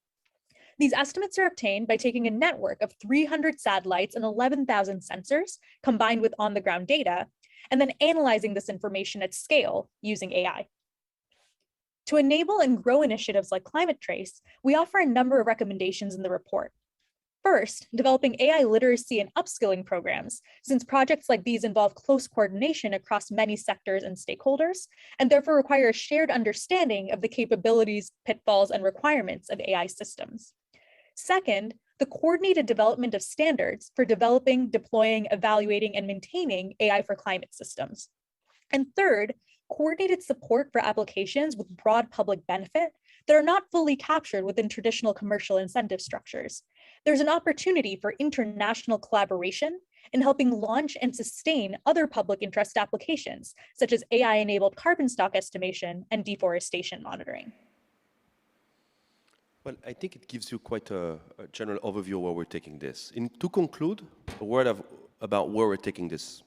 These estimates are obtained by taking a network of 300 satellites and 11,000 sensors combined with on-the-ground data, and then analyzing this information at scale using AI. To enable and grow initiatives like Climate Trace, we offer a number of recommendations in the report. First, developing AI literacy and upskilling programs, since projects like these involve close coordination across many sectors and stakeholders, and therefore require a shared understanding of the capabilities, pitfalls, and requirements of AI systems. Second, the coordinated development of standards for developing, deploying, evaluating, and maintaining AI for climate systems. And third, coordinated support for applications with broad public benefit that are not fully captured within traditional commercial incentive structures. There's an opportunity for international collaboration in helping launch and sustain other public interest applications, such as AI-enabled carbon stock estimation and deforestation monitoring. Well, I think it gives you quite a general overview of where we're taking this. To conclude, a word about where we're taking this.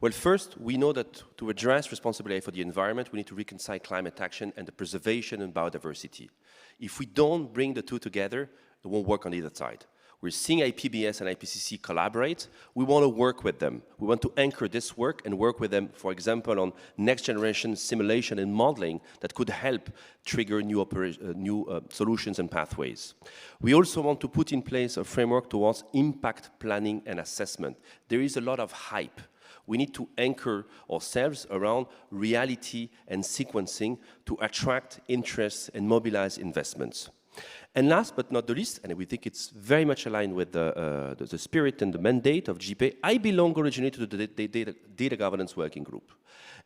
Well, first, we know that to address responsible AI for the environment, we need to reconcile climate action and the preservation and biodiversity. If we don't bring the two together, it won't work on either side. We're seeing IPBES and IPCC collaborate. We want to work with them. We want to anchor this work and work with them, for example, on next generation simulation and modeling that could help trigger new solutions and pathways. We also want to put in place a framework towards impact planning and assessment. There is a lot of hype. We need to anchor ourselves around reality and sequencing to attract interest and mobilize investments. And last but not the least, and we think it's very much aligned with the spirit and the mandate of GPAI, I belong originally to the Data Governance Working Group.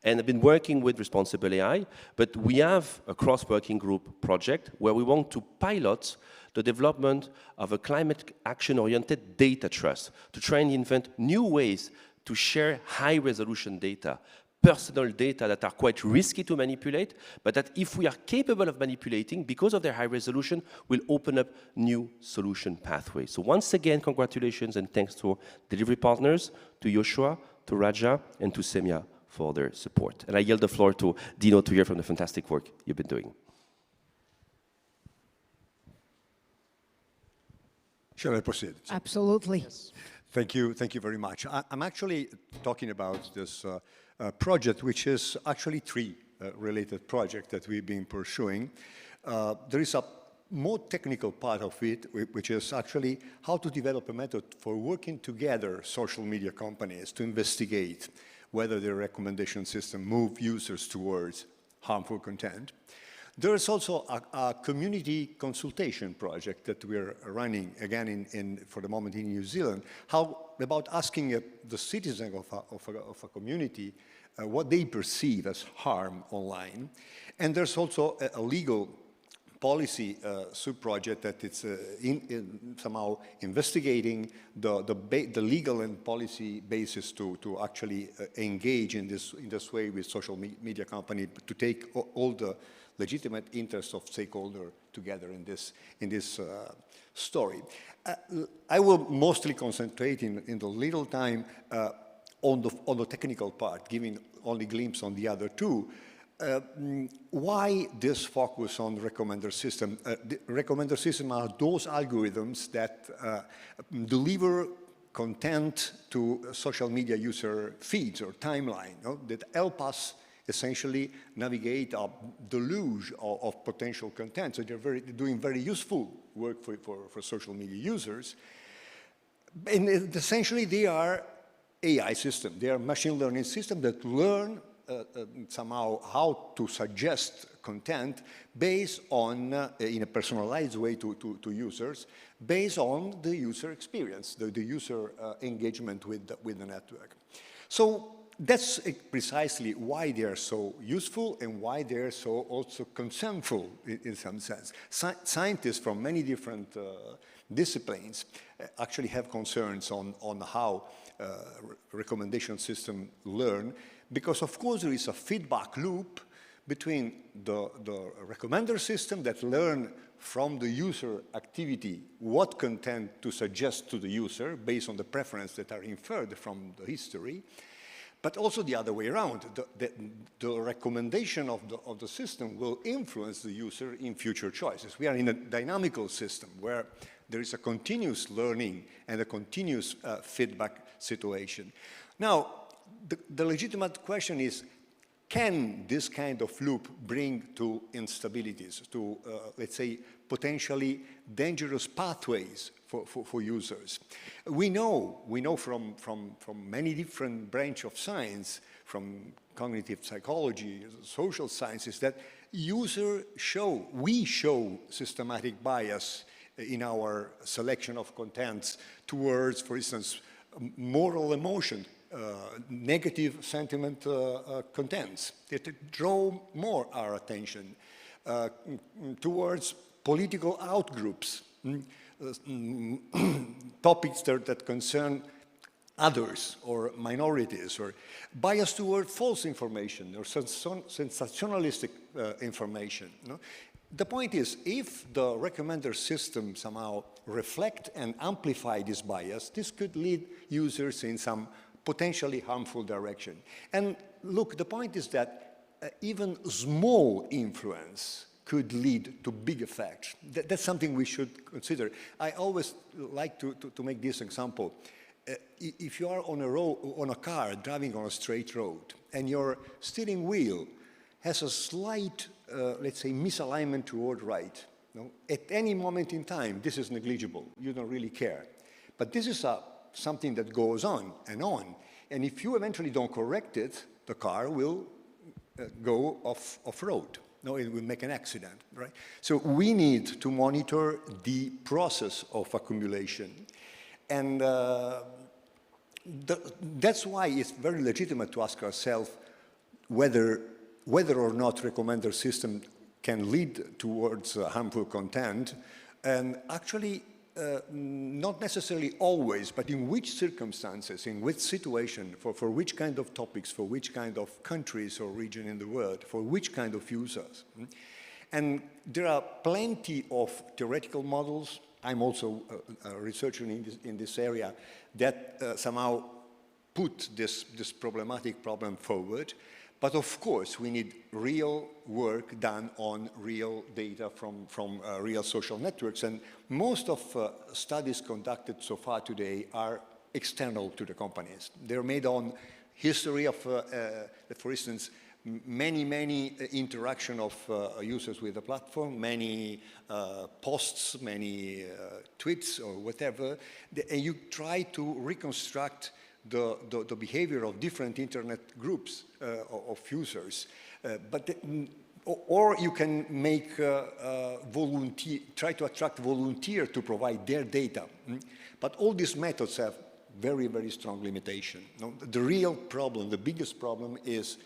And I've been working with Responsible AI, but we have a cross-working group project where we want to pilot the development of a climate action-oriented data trust to try and invent new ways to share high-resolution data, personal data that are quite risky to manipulate, but that if we are capable of manipulating, because of their high resolution, will open up new solution pathways. So once again, congratulations and thanks to our delivery partners, to Joshua, to Raja, and to Semia for their support. And I yield the floor to Dino to hear from the fantastic work you've been doing. Shall I proceed? Absolutely. Yes. Thank you very much. I'm actually talking about this project, which is actually three related project that we've been pursuing. There is a more technical part of it, which is actually how to develop a method for working together social media companies to investigate whether their recommendation system move users towards harmful content. There is also a community consultation project that we're running, again, for the moment in New Zealand, about asking the citizens of a community what they perceive as harm online. And there's also a legal policy sub-project that it's somehow investigating the legal and policy basis to actually engage in this way with social media company, to take all the legitimate interests of stakeholders together in this story. I will mostly concentrate in the little time on the technical part, giving only glimpse on the other two. Why this focus on recommender system? The recommender system are those algorithms that deliver content to social media user feeds or timeline, that help us essentially navigate a deluge of potential content. So they're doing very useful work for social media users. And essentially they are AI systems. They are machine learning systems that learn somehow how to suggest content based on, in a personalized way to users, based on the user experience, the user engagement with the network. So that's precisely why they are so useful and why they are so also concernful in some sense. Scientists from many different disciplines actually have concerns on how recommendation systems learn, because of course there is a feedback loop between the recommender system that learn from the user activity what content to suggest to the user based on the preference that are inferred from the history, but also the other way around. The recommendation of the system will influence the user in future choices. We are in a dynamical system where there is a continuous learning and a continuous feedback situation. Now, the legitimate question is, can this kind of loop bring to instabilities, to, let's say, potentially dangerous pathways for users? We know from many different branches of science, from cognitive psychology, social sciences, that we show systematic bias in our selection of contents towards, for instance, moral emotion, negative sentiment contents that draw more our attention, towards political outgroups, topics that concern others or minorities, or bias toward false information or sensationalistic information. The point is, if the recommender system somehow reflect and amplify this bias, this could lead users in some potentially harmful direction. And look, the point is that even small influence could lead to big effects. That's something we should consider. I always like to make this example. If you are on a car driving on a straight road and your steering wheel has a slight, let's say, misalignment toward right, at any moment in time, this is negligible. You don't really care. But this is something that goes on. And if you eventually don't correct it, the car will go off-road. It will make an accident, right? So we need to monitor the process of accumulation. And that's why it's very legitimate to ask ourselves whether or not recommender system can lead towards harmful content, and actually not necessarily always, but in which circumstances, in which situation, for which kind of topics, for which kind of countries or region in the world, for which kind of users. And there are plenty of theoretical models. I'm also a researcher in this area that somehow put this problematic problem forward. But of course, we need real work done on real data from real social networks. And most of studies conducted so far today are external to the companies. They're made on history of, for instance, many interaction of users with the platform, many posts, many tweets or whatever, and you try to reconstruct the behavior of different internet groups of users. Or you can make try to attract volunteers to provide their data. But all these methods have very strong limitation. No? The real problem, the biggest problem is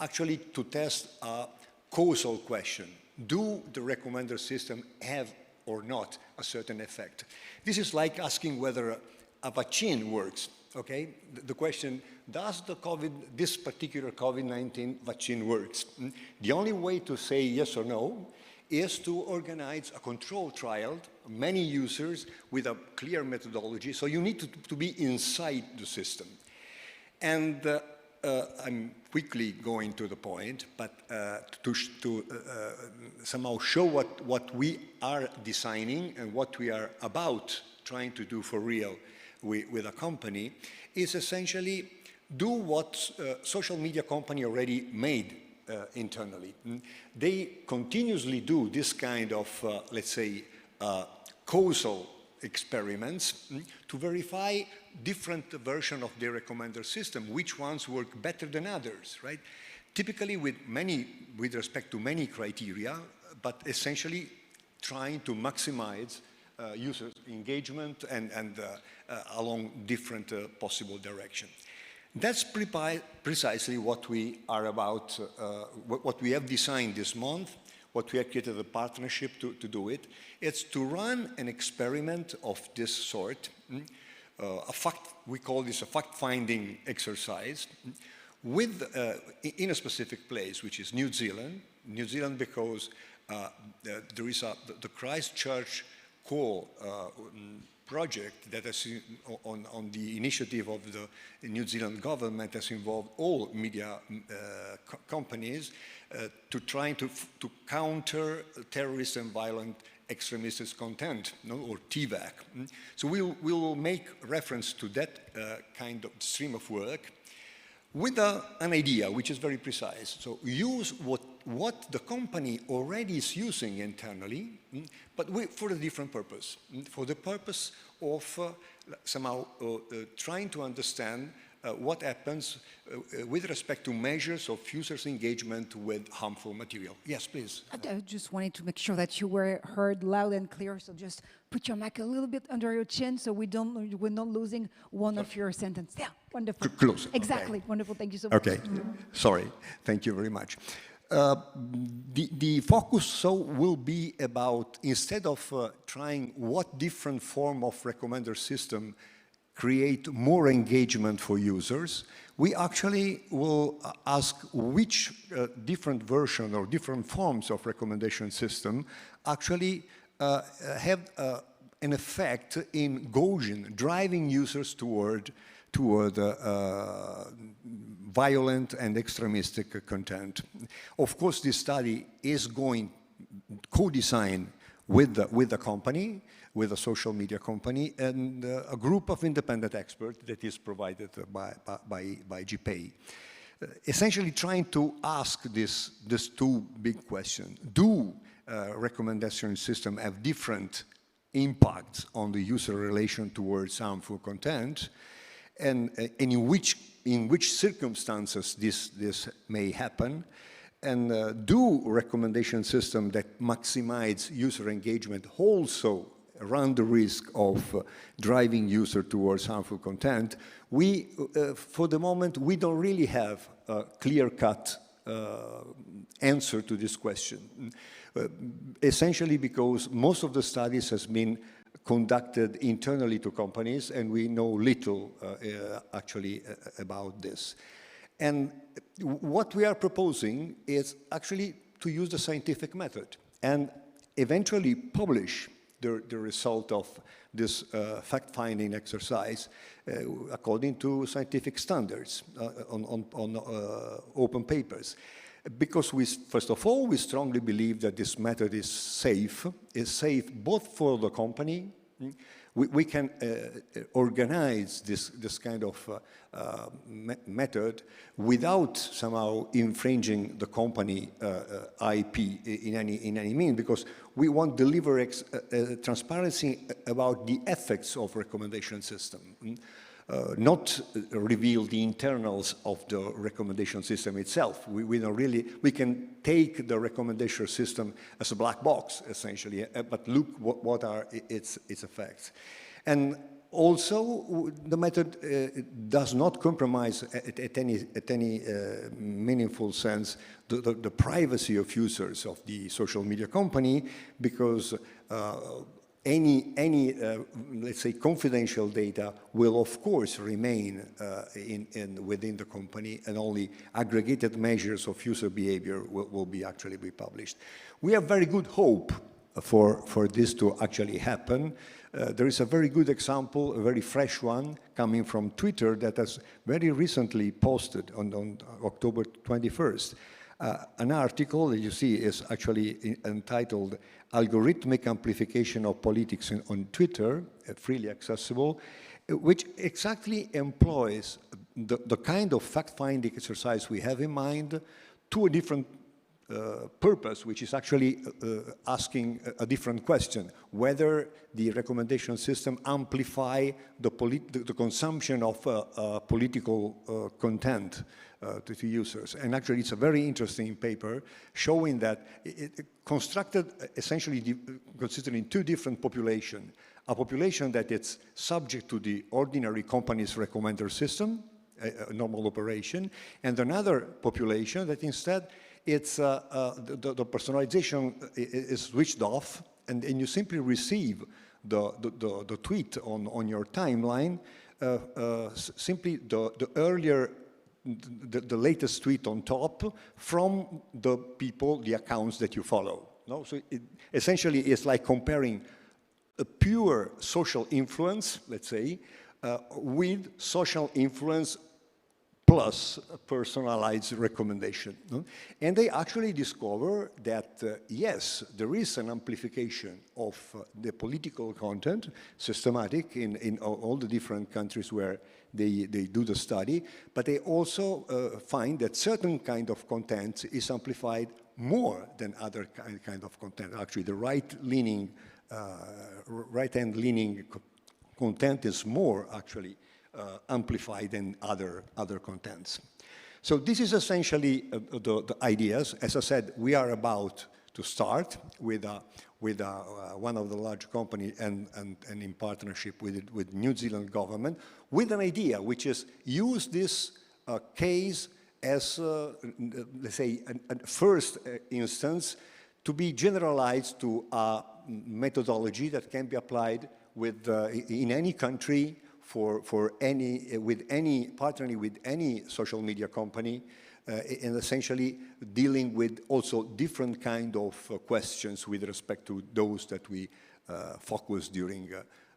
actually to test a causal question. Do the recommender system have or not a certain effect? This is like asking whether a vaccine works, okay? The question, does this particular COVID-19 vaccine works? The only way to say yes or no is to organize a control trial, many users with a clear methodology, so you need to be inside the system. And I'm quickly going to the point, but to somehow show what we are designing and what we are about trying to do for real with a company is essentially do what social media company already made internally. They continuously do this kind of, let's say, causal experiments to verify different versions of their recommender system, which ones work better than others, right? Typically with respect to many criteria, but essentially trying to maximize user engagement and along different possible directions. That's precisely what we are about, what we have designed this month, what we have created a partnership to do it. It's to run an experiment of this sort, we call this a fact-finding exercise, with, in a specific place, which is New Zealand. New Zealand because there is the Christchurch core project that has, on the initiative of the New Zealand government, has involved all media companies to try to counter terrorist and violent extremist content, or TVAC. So we'll make reference to that kind of stream of work with an idea which is very precise. So use what the company already is using internally, but for a different purpose, for the purpose of somehow trying to understand what happens with respect to measures of users' engagement with harmful material. Yes, please. I just wanted to make sure that you were heard loud and clear, so just put your mic a little bit under your chin so we're not losing one of your sentences. Yeah, wonderful. Close. Exactly, okay. Wonderful, thank you so much. Okay, sorry, thank you very much. The focus so will be about, instead of trying what different form of recommender system create more engagement for users, we actually will ask which different version or different forms of recommendation system actually have an effect in driving users toward violent and extremistic content. Of course, this study is going co-design with the company, with a social media company, and a group of independent experts that is provided by GPAI. Essentially trying to ask this two big questions. Do recommendation systems have different impacts on the user relation towards harmful content? And in which circumstances this may happen? And do recommendation systems that maximize user engagement also run the risk of driving user towards harmful content? For the moment, we don't really have a clear-cut answer to this question. Essentially because most of the studies has been conducted internally to companies, and we know little actually about this. And what we are proposing is actually to use the scientific method and eventually publish the result of this fact-finding exercise according to scientific standards on open papers. Because first of all, we strongly believe that this method is safe both for the company, We can organize this kind of method without somehow infringing the company IP in any means, because we want to deliver transparency about the ethics of recommendation system. Not reveal the internals of the recommendation system itself. We don't really, we can take the recommendation system as a black box, essentially, but look what are its effects. And also, the method does not compromise at any meaningful sense the privacy of users of the social media company, because any let's say, confidential data will, of course, remain within the company, and only aggregated measures of user behavior will be actually be published. We have very good hope for this to actually happen. There is a very good example, a very fresh one, coming from Twitter that has very recently posted on October 21st. An article that you see is actually entitled Algorithmic Amplification of Politics on Twitter, freely accessible, which exactly employs the kind of fact-finding exercise we have in mind to a different purpose, which is actually asking a different question, whether the recommendation system amplify the consumption of political content to users. And actually, it's a very interesting paper showing that it constructed essentially considering two different populations. A population that is subject to the ordinary company's recommender system, a normal operation, and another population that instead it's the personalization is switched off, and you simply receive the tweet on your timeline, simply the earlier, the latest tweet on top from the people, the accounts that you follow. No? So essentially it's like comparing a pure social influence, let's say, with social influence plus a personalized recommendation. No? And they actually discover that, yes, there is an amplification of the political content, systematic in all the different countries where they do the study, but they also find that certain kind of content is amplified more than other kind of content. Actually, the right-hand leaning content is more actually amplified than other contents. So this is essentially the ideas. As I said, we are about to start with one of the large companies and in partnership with New Zealand government, with an idea, which is use this case as, let's say, a first instance to be generalized to a methodology that can be applied with, in any country, partnering with any social media company, and essentially dealing with also different kind of questions with respect to those that we focus during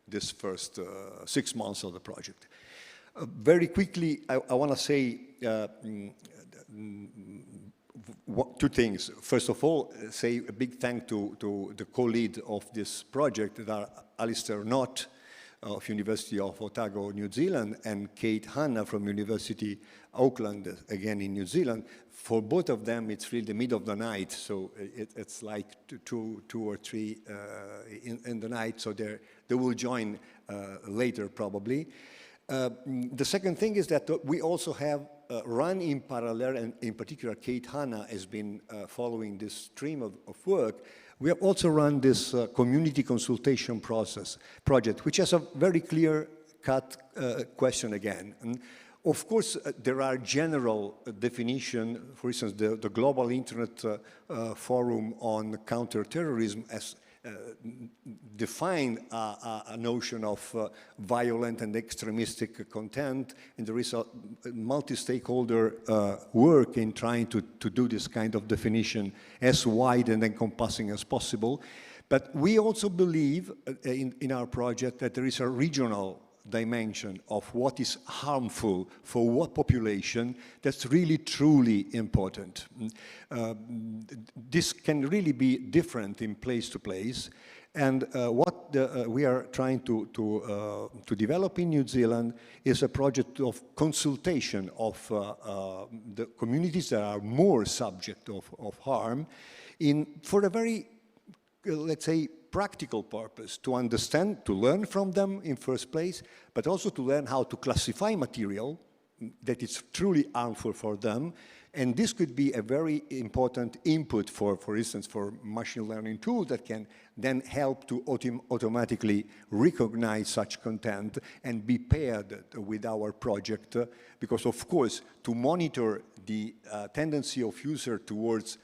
this first 6 months of the project. Very quickly, I want to say two things. First of all, say a big thank to the co-lead of this project, that are Alistair Knott of University of Otago, New Zealand, and Kate Hanna from University Auckland, again in New Zealand. For both of them, it's really the middle of the night, so it's like two or three in the night, so they will join later probably. The second thing is that we also have run in parallel, and in particular Kate Hanna has been following this stream of work. We have also run this community consultation project, which has a very clear-cut question again. And of course, there are general definitions. For instance, the Global Internet Forum on Counterterrorism has defined a notion of violent and extremistic content, and there is a multi-stakeholder work in trying to do this kind of definition as wide and encompassing as possible. But we also believe in our project that there is a regional dimension of what is harmful for what population, that's really truly important. This can really be different in place to place. And what we are trying to develop in New Zealand is a project of consultation of the communities that are more subject of harm for a very, let's say, practical purpose, to understand, to learn from them in first place, but also to learn how to classify material that is truly harmful for them. And this could be a very important input for instance, for machine learning tools that can then help to automatically recognize such content and be paired with our project. Because of course, to monitor the tendency of user towards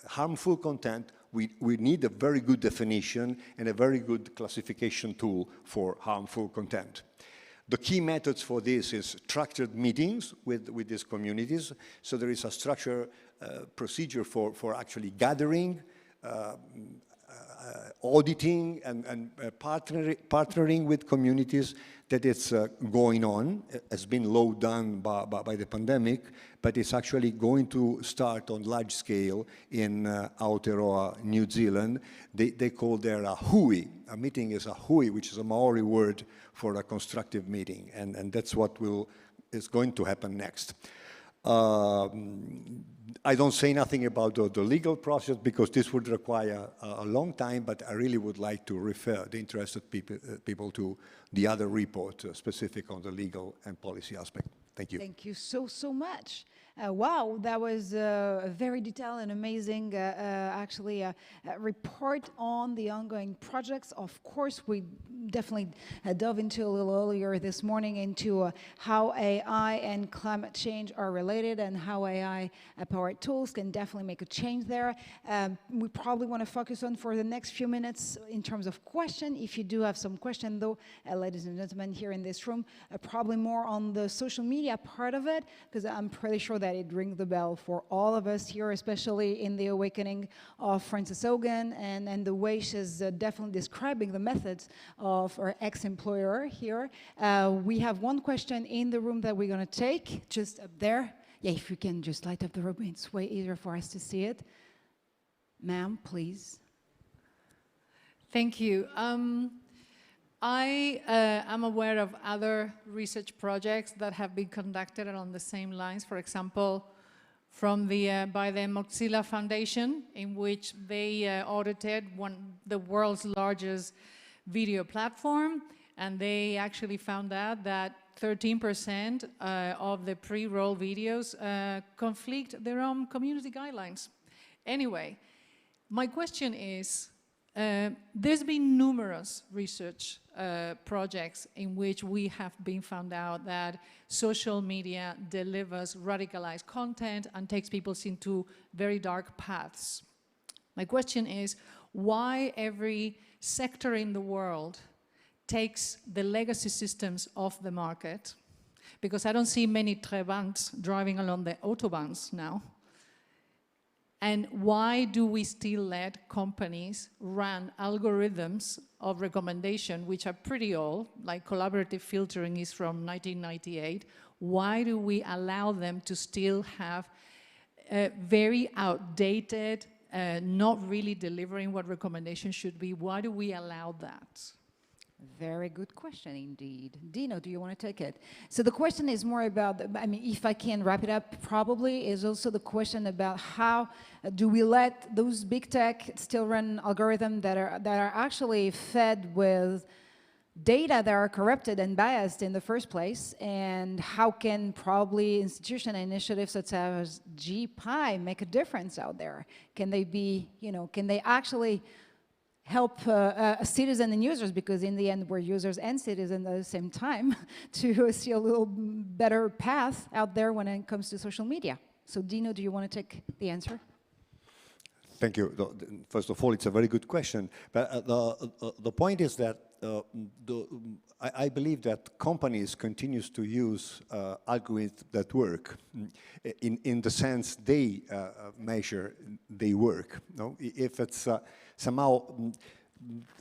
harmful content, we need a very good definition and a very good classification tool for harmful content. The key methods for this is structured meetings with these communities. So there is a structured procedure for actually gathering, auditing, and partnering with communities that it's going on. It has been slowed down by the pandemic, but it's actually going to start on large scale in Aotearoa, New Zealand. They call there a hui. A meeting is a hui, which is a Maori word for a constructive meeting, and that's what is going to happen next. I don't say nothing about the legal process because this would require a long time, but I really would like to refer the interested people to the other report specific on the legal and policy aspect. Thank you. Thank you so much. Wow, that was a very detailed and amazing, report on the ongoing projects. Of course, we definitely dove into a little earlier this morning into how AI and climate change are related and how AI-powered tools can definitely make a change there. We probably want to focus on for the next few minutes in terms of question. If you do have some question, though, ladies and gentlemen here in this room, probably more on the social media part of it, because I'm pretty sure that it rings the bell for all of us here, especially in the awakening of Frances Hogan and the way she's definitely describing the methods of our ex-employer here. We have one question in the room that we're going to take, just up there. Yeah, if you can just light up the room, it's way easier for us to see it. Ma'am, please. Thank you. I am aware of other research projects that have been conducted along the same lines. For example, from by the Mozilla Foundation, in which they audited the world's largest video platform, and they actually found out that 13% of the pre-roll videos conflict their own community guidelines. Anyway, my question is, there's been numerous research projects in which we have been found out that social media delivers radicalized content and takes people into very dark paths. My question is, why every sector in the world takes the legacy systems off the market? Because I don't see many Trabants driving along the autobahns now. And why do we still let companies run algorithms of recommendation, which are pretty old, like collaborative filtering is from 1998? Why do we allow them to still have very outdated, not really delivering what recommendations should be? Why do we allow that? Very good question indeed. Dino, do you want to take it? So the question is more about, if I can wrap it up, probably is also the question about how do we let those big tech still run algorithms that are actually fed with data that are corrupted and biased in the first place, and how can probably institution initiatives such as GPAI make a difference out there? Can they be, can they actually help citizens and users, because in the end we're users and citizens at the same time, to see a little better path out there when it comes to social media. So Dino, do you want to take the answer? Thank you. First of all, it's a very good question. But the point is that I believe that companies continues to use algorithms that work in the sense they measure they work. No? If it's somehow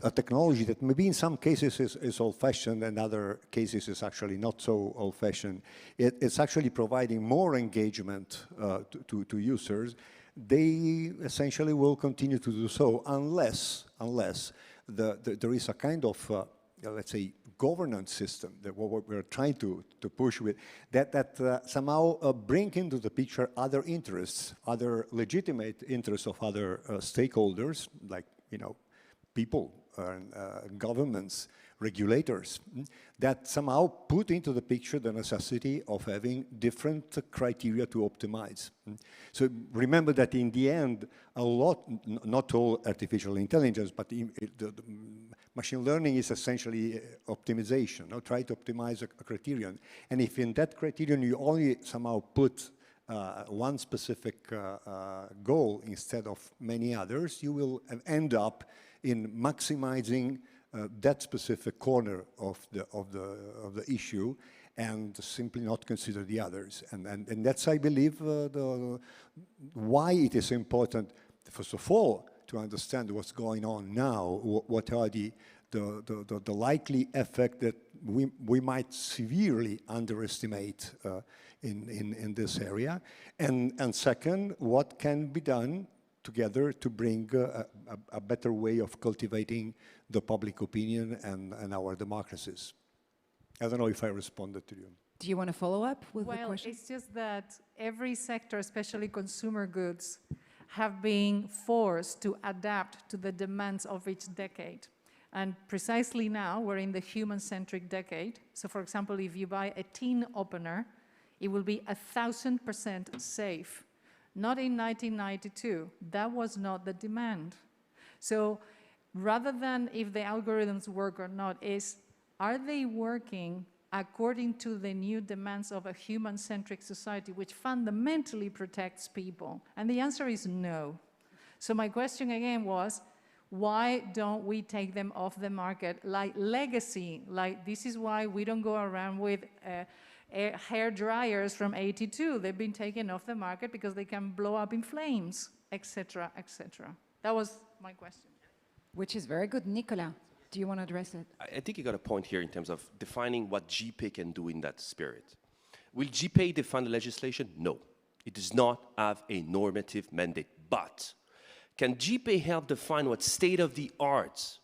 a technology that maybe in some cases is old-fashioned and other cases is actually not so old-fashioned. It's actually providing more engagement to users. They essentially will continue to do so unless there is a kind of, let's say, governance system that what we're trying to push with, that somehow bring into the picture other interests, other legitimate interests of other stakeholders, like, you know, people, governments, regulators, that somehow put into the picture the necessity of having different criteria to optimize. So remember that in the end, a lot, not all artificial intelligence, but the machine learning is essentially optimization, try to optimize a criterion. And if in that criterion you only somehow put one specific goal instead of many others, you will end up in maximizing that specific corner of the issue and simply not consider the others. And that's, I believe, why it is important, first of all, to understand what's going on now, what are the likely effect that we might severely underestimate in this area. And second, what can be done together to bring a better way of cultivating the public opinion and our democracies. I don't know if I responded to you. Do you want to follow up with the question? Well, it's just that every sector, especially consumer goods, have been forced to adapt to the demands of each decade. And precisely now, we're in the human-centric decade. So for example, if you buy a tin opener, it will be 1,000% safe. Not in 1992. That was not the demand. So rather than if the algorithms work or not, are they working according to the new demands of a human-centric society, which fundamentally protects people? And the answer is no. So my question again was, why don't we take them off the market like legacy? Like, this is why we don't go around with hair dryers from 82. They've been taken off the market because they can blow up in flames, etc., etc. That was my question. Which is very good. Nicola, do you want to address it? I think you got a point here in terms of defining what GPAI can do in that spirit. Will GPAI define the legislation? No. It does not have a normative mandate. But can GPAI help define what state-of-the-art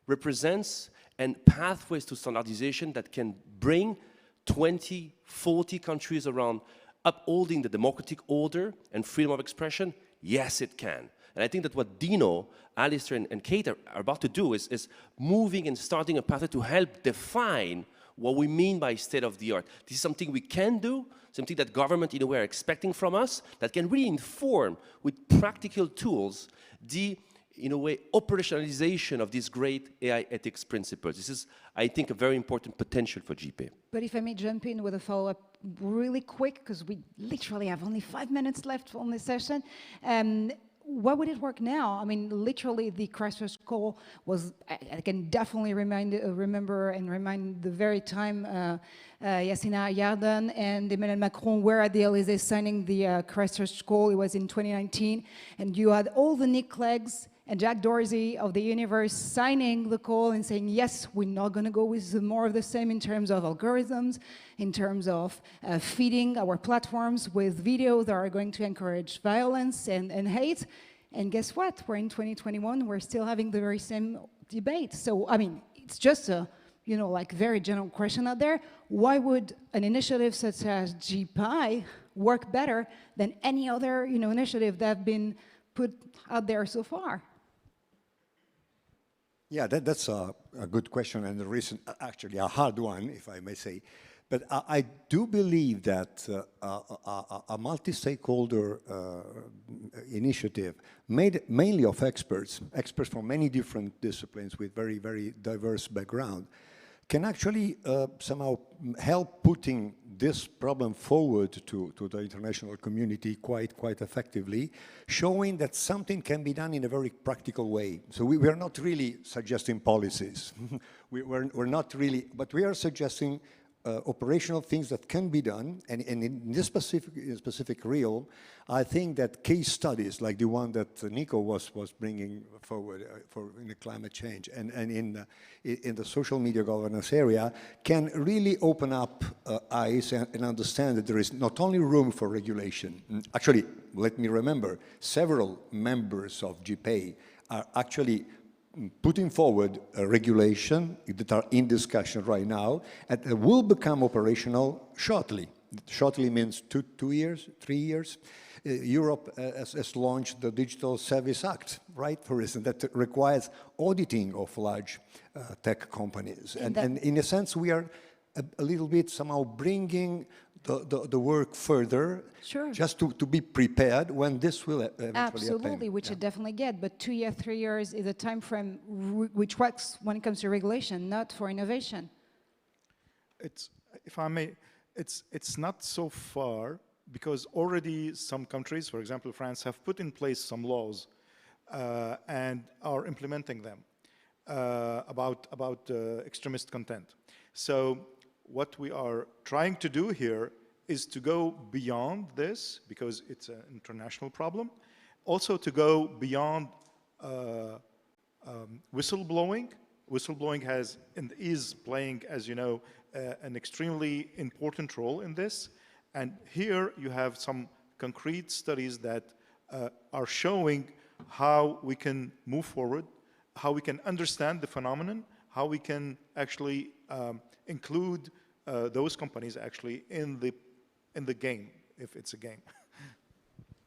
represents and pathways to standardization that can bring 20, 40 countries around upholding the democratic order and freedom of expression? Yes, it can. And I think that what Dino, Alistair, and Kate are about to do is moving and starting a pathway to help define what we mean by state-of-the-art. This is something we can do, something that government, in a way, are expecting from us, that can really inform with practical tools the, in a way, operationalization of these great AI ethics principles. This is, I think, a very important potential for GPAI. But if I may jump in with a follow-up really quick, because we literally have only 5 minutes left on this session. Why would it work now? I mean, literally, the crisis call was, I can definitely remember and remind the very time Yassina Yarden and Emmanuel Macron were at the Élysée signing the crisis call. It was in 2019. And you had all the Nick Cleggs and Jack Dorsey of the universe signing the call and saying, yes, we're not going to go with more of the same in terms of algorithms, in terms of feeding our platforms with videos that are going to encourage violence and hate. And guess what? We're in 2021. We're still having the very same debate. So, I mean, it's just a, you know, like very general question out there. Why would an initiative such as GPAI work better than any other, you know, initiative that have been put out there so far? Yeah, that's a good question, and the reason, actually a hard one, if I may say. But I do believe that a multi-stakeholder initiative made mainly of experts from many different disciplines with very, very diverse background, can actually somehow help putting this problem forward to the international community quite effectively, showing that something can be done in a very practical way. So we are not really suggesting policies. we're not really, but we are suggesting operational things that can be done, and in this specific realm, I think that case studies like the one that Nico was bringing forward in the climate change and in the social media governance area can really open up eyes and understand that there is not only room for regulation. Actually, let me remember, several members of GPAI are actually putting forward a regulation that are in discussion right now and will become operational shortly. Shortly means 2 years, 3 years. Europe has launched the Digital Service Act, right, for instance, that requires auditing of large tech companies. And in a sense, we are a little bit somehow bringing the work further, sure, just to be prepared when this will eventually absolutely, happen. which I definitely get. But 2 years, 3 years is a time frame which works when it comes to regulation, not for innovation. It's, if I may, it's not so far because already some countries, for example, France, have put in place some laws and are implementing them about extremist content. So what we are trying to do here is to go beyond this because it's an international problem. Also to go beyond whistleblowing. Whistleblowing has and is playing, as you know, an extremely important role in this. And here you have some concrete studies that are showing how we can move forward, how we can understand the phenomenon, how we can actually include those companies actually in the game, if it's a game.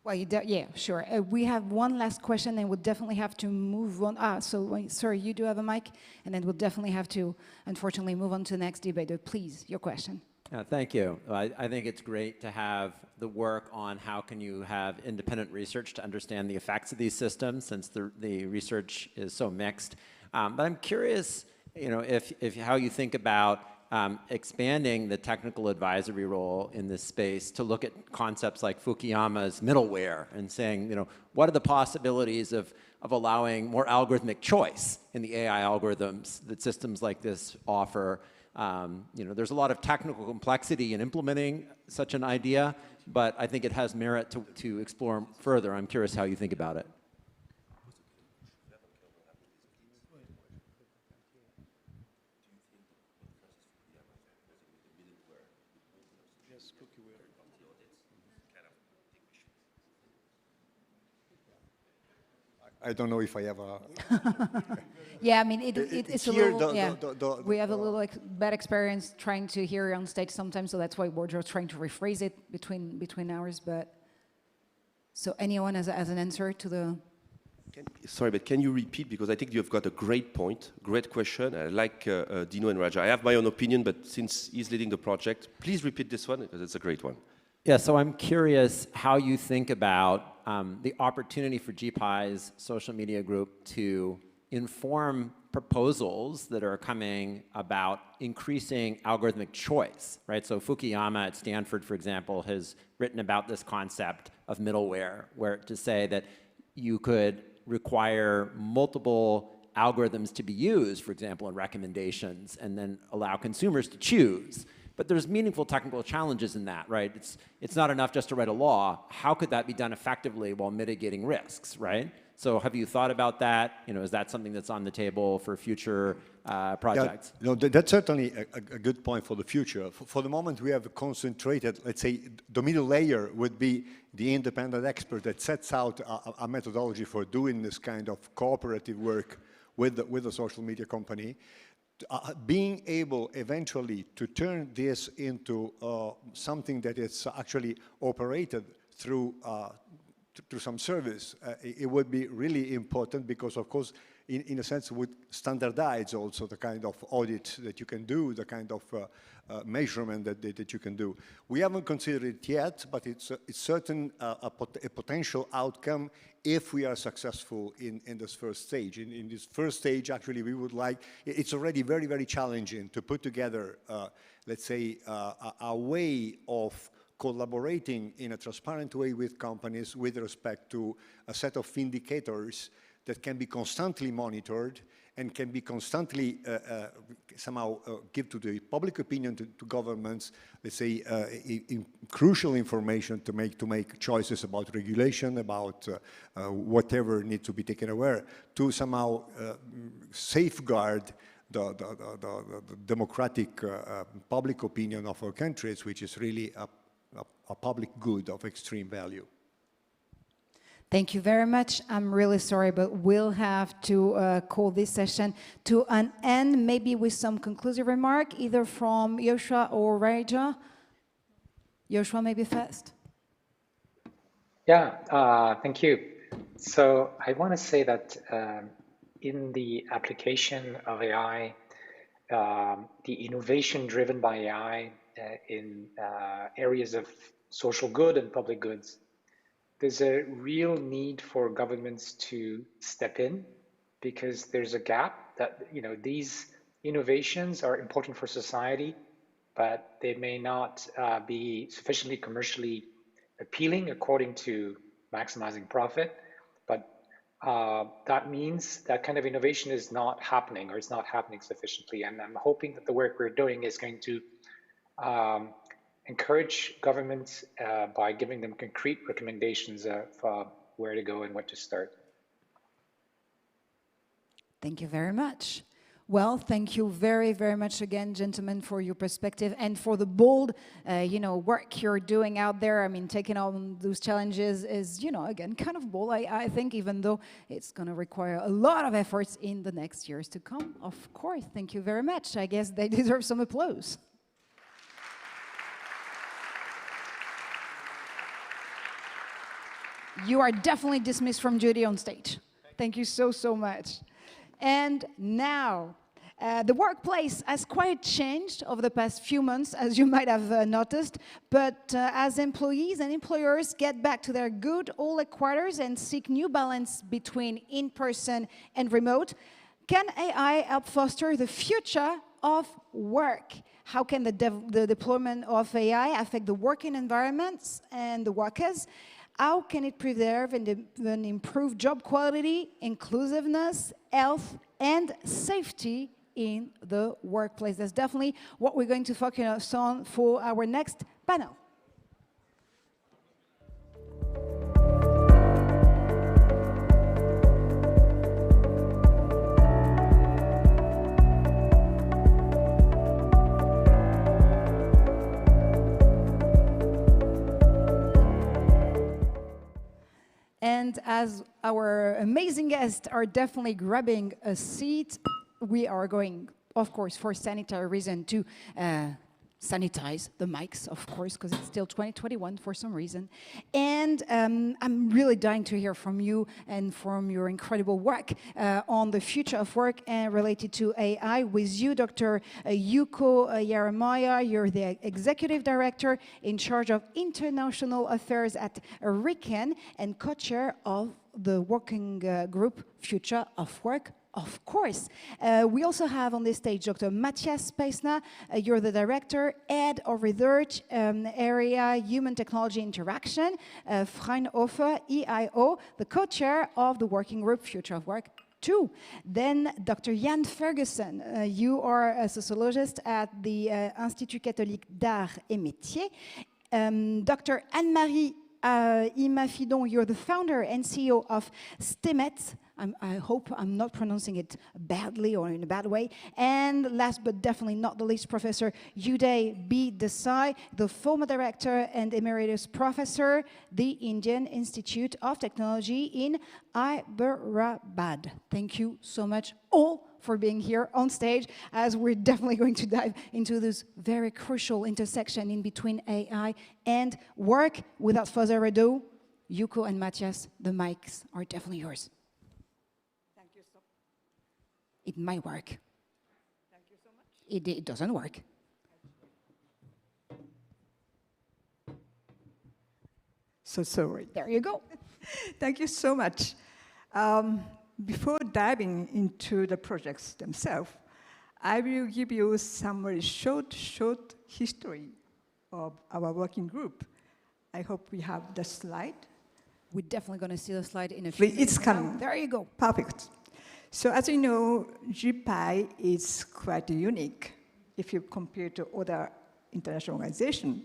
Well, yeah, sure. We have one last question, and we'll definitely have to move on. Sorry, you do have a mic, and then we'll definitely have to, unfortunately, move on to the next debate. Please, your question. Thank you. I think it's great to have the work on how can you have independent research to understand the effects of these systems, since the research is so mixed. But I'm curious, if how you think about expanding the technical advisory role in this space to look at concepts like Fukuyama's middleware and saying, what are the possibilities of allowing more algorithmic choice in the AI algorithms that systems like this offer? There's a lot of technical complexity in implementing such an idea, but I think it has merit to explore further. I'm curious how you think about it. I don't know if I have a... Yeah, I mean, it's a little, yeah. We have a little bad experience trying to hear on stage sometimes, so that's why we're just trying to rephrase it between hours, but... So anyone has an answer to the... Sorry, but can you repeat? Because I think you've got a great point, great question. I like Dino and Raja. I have my own opinion, but since he's leading the project, please repeat this one, because it's a great one. Yeah, so I'm curious how you think about the opportunity for GPAI's social media group to inform proposals that are coming about increasing algorithmic choice, right? So Fukuyama at Stanford, for example, has written about this concept of middleware, where to say that you could require multiple algorithms to be used, for example, in recommendations, and then allow consumers to choose. But there's meaningful technical challenges in that, right? It's not enough just to write a law. How could that be done effectively while mitigating risks, right? So have you thought about that? Is that something that's on the table for future projects? Yeah, that's certainly a good point for the future. For the moment, we have concentrated, let's say, the middle layer would be the independent expert that sets out a methodology for doing this kind of cooperative work with the social media company. Being able eventually to turn this into something that is actually operated through some service, it would be really important because, of course, in a sense, would standardize also the kind of audit that you can do, the kind of measurement that you can do. We haven't considered it yet, but it's certain a potential outcome if we are successful in this first stage. In this first stage, actually, we would like, it's already very, very challenging to put together, let's say, a way of collaborating in a transparent way with companies with respect to a set of indicators that can be constantly monitored and can be constantly somehow give to the public opinion, to governments, let's say, crucial information to make choices about regulation, about whatever needs to be taken aware, to somehow safeguard the democratic public opinion of our countries, which is really a public good of extreme value. Thank you very much. I'm really sorry, but we'll have to call this session to an end, maybe with some conclusive remark, either from Joshua or Raja. Joshua, maybe first. Yeah, thank you. So I want to say that in the application of AI, the innovation driven by AI in areas of social good and public goods, there's a real need for governments to step in, because there's a gap that, these innovations are important for society, but they may not be sufficiently commercially appealing according to maximizing profit. But that means that kind of innovation is not happening, or it's not happening sufficiently. And I'm hoping that the work we're doing is going to encourage governments by giving them concrete recommendations of where to go and what to start. Thank you very much. Well, thank you very, very much again, gentlemen, for your perspective and for the bold, work you're doing out there. I mean, taking on those challenges is, again, kind of bold, I think, even though it's going to require a lot of efforts in the next years to come. Of course, thank you very much. I guess they deserve some applause. You are definitely dismissed from duty on stage. Thank you so, so much. And now, the workplace has quite changed over the past few months, as you might have noticed. But as employees and employers get back to their good old headquarters and seek new balance between in-person and remote, can AI help foster the future of work? How can the deployment of AI affect the working environments and the workers? How can it preserve and even improve job quality, inclusiveness, health, and safety in the workplace? That's definitely what we're going to focus on for our next panel. And as our amazing guests are definitely grabbing a seat, we are going, of course, for sanitary reason, to sanitize the mics, of course, because it's still 2021 for some reason. And I'm really dying to hear from you and from your incredible work on the future of work and related to AI. With you, Dr. Yuko Yaramaya, you're the Executive Director in charge of International Affairs at RICAN and co-chair of the working group Future of Work. Of course. We also have on this stage Dr. Matthias Peisner. You're the Director, Head of Research Area Human Technology Interaction. Fraunhofer, EIO, the co-chair of the Working Group Future of Work 2. Then Dr. Jan Ferguson, you are a sociologist at the Institut Catholique d'Arts et Métiers. Dr. Anne-Marie Imafidon, you're the founder and CEO of STEMET. I hope I'm not pronouncing it badly or in a bad way. And last but definitely not the least, Professor Uday B. Desai, the former director and emeritus professor, the Indian Institute of Technology in Hyderabad. Thank you so much all for being here on stage, as we're definitely going to dive into this very crucial intersection in between AI and work. Without further ado, Yuko and Matthias, the mics are definitely yours. It might work. Thank you so much. It doesn't work. So sorry. There you go. Thank you so much. Before diving into the projects themselves, I will give you some very short history of our working group. I hope we have the slide. We're definitely going to see the slide in a few minutes. It's coming. There you go. Perfect. So as you know, GPAI is quite unique if you compare to other international organizations.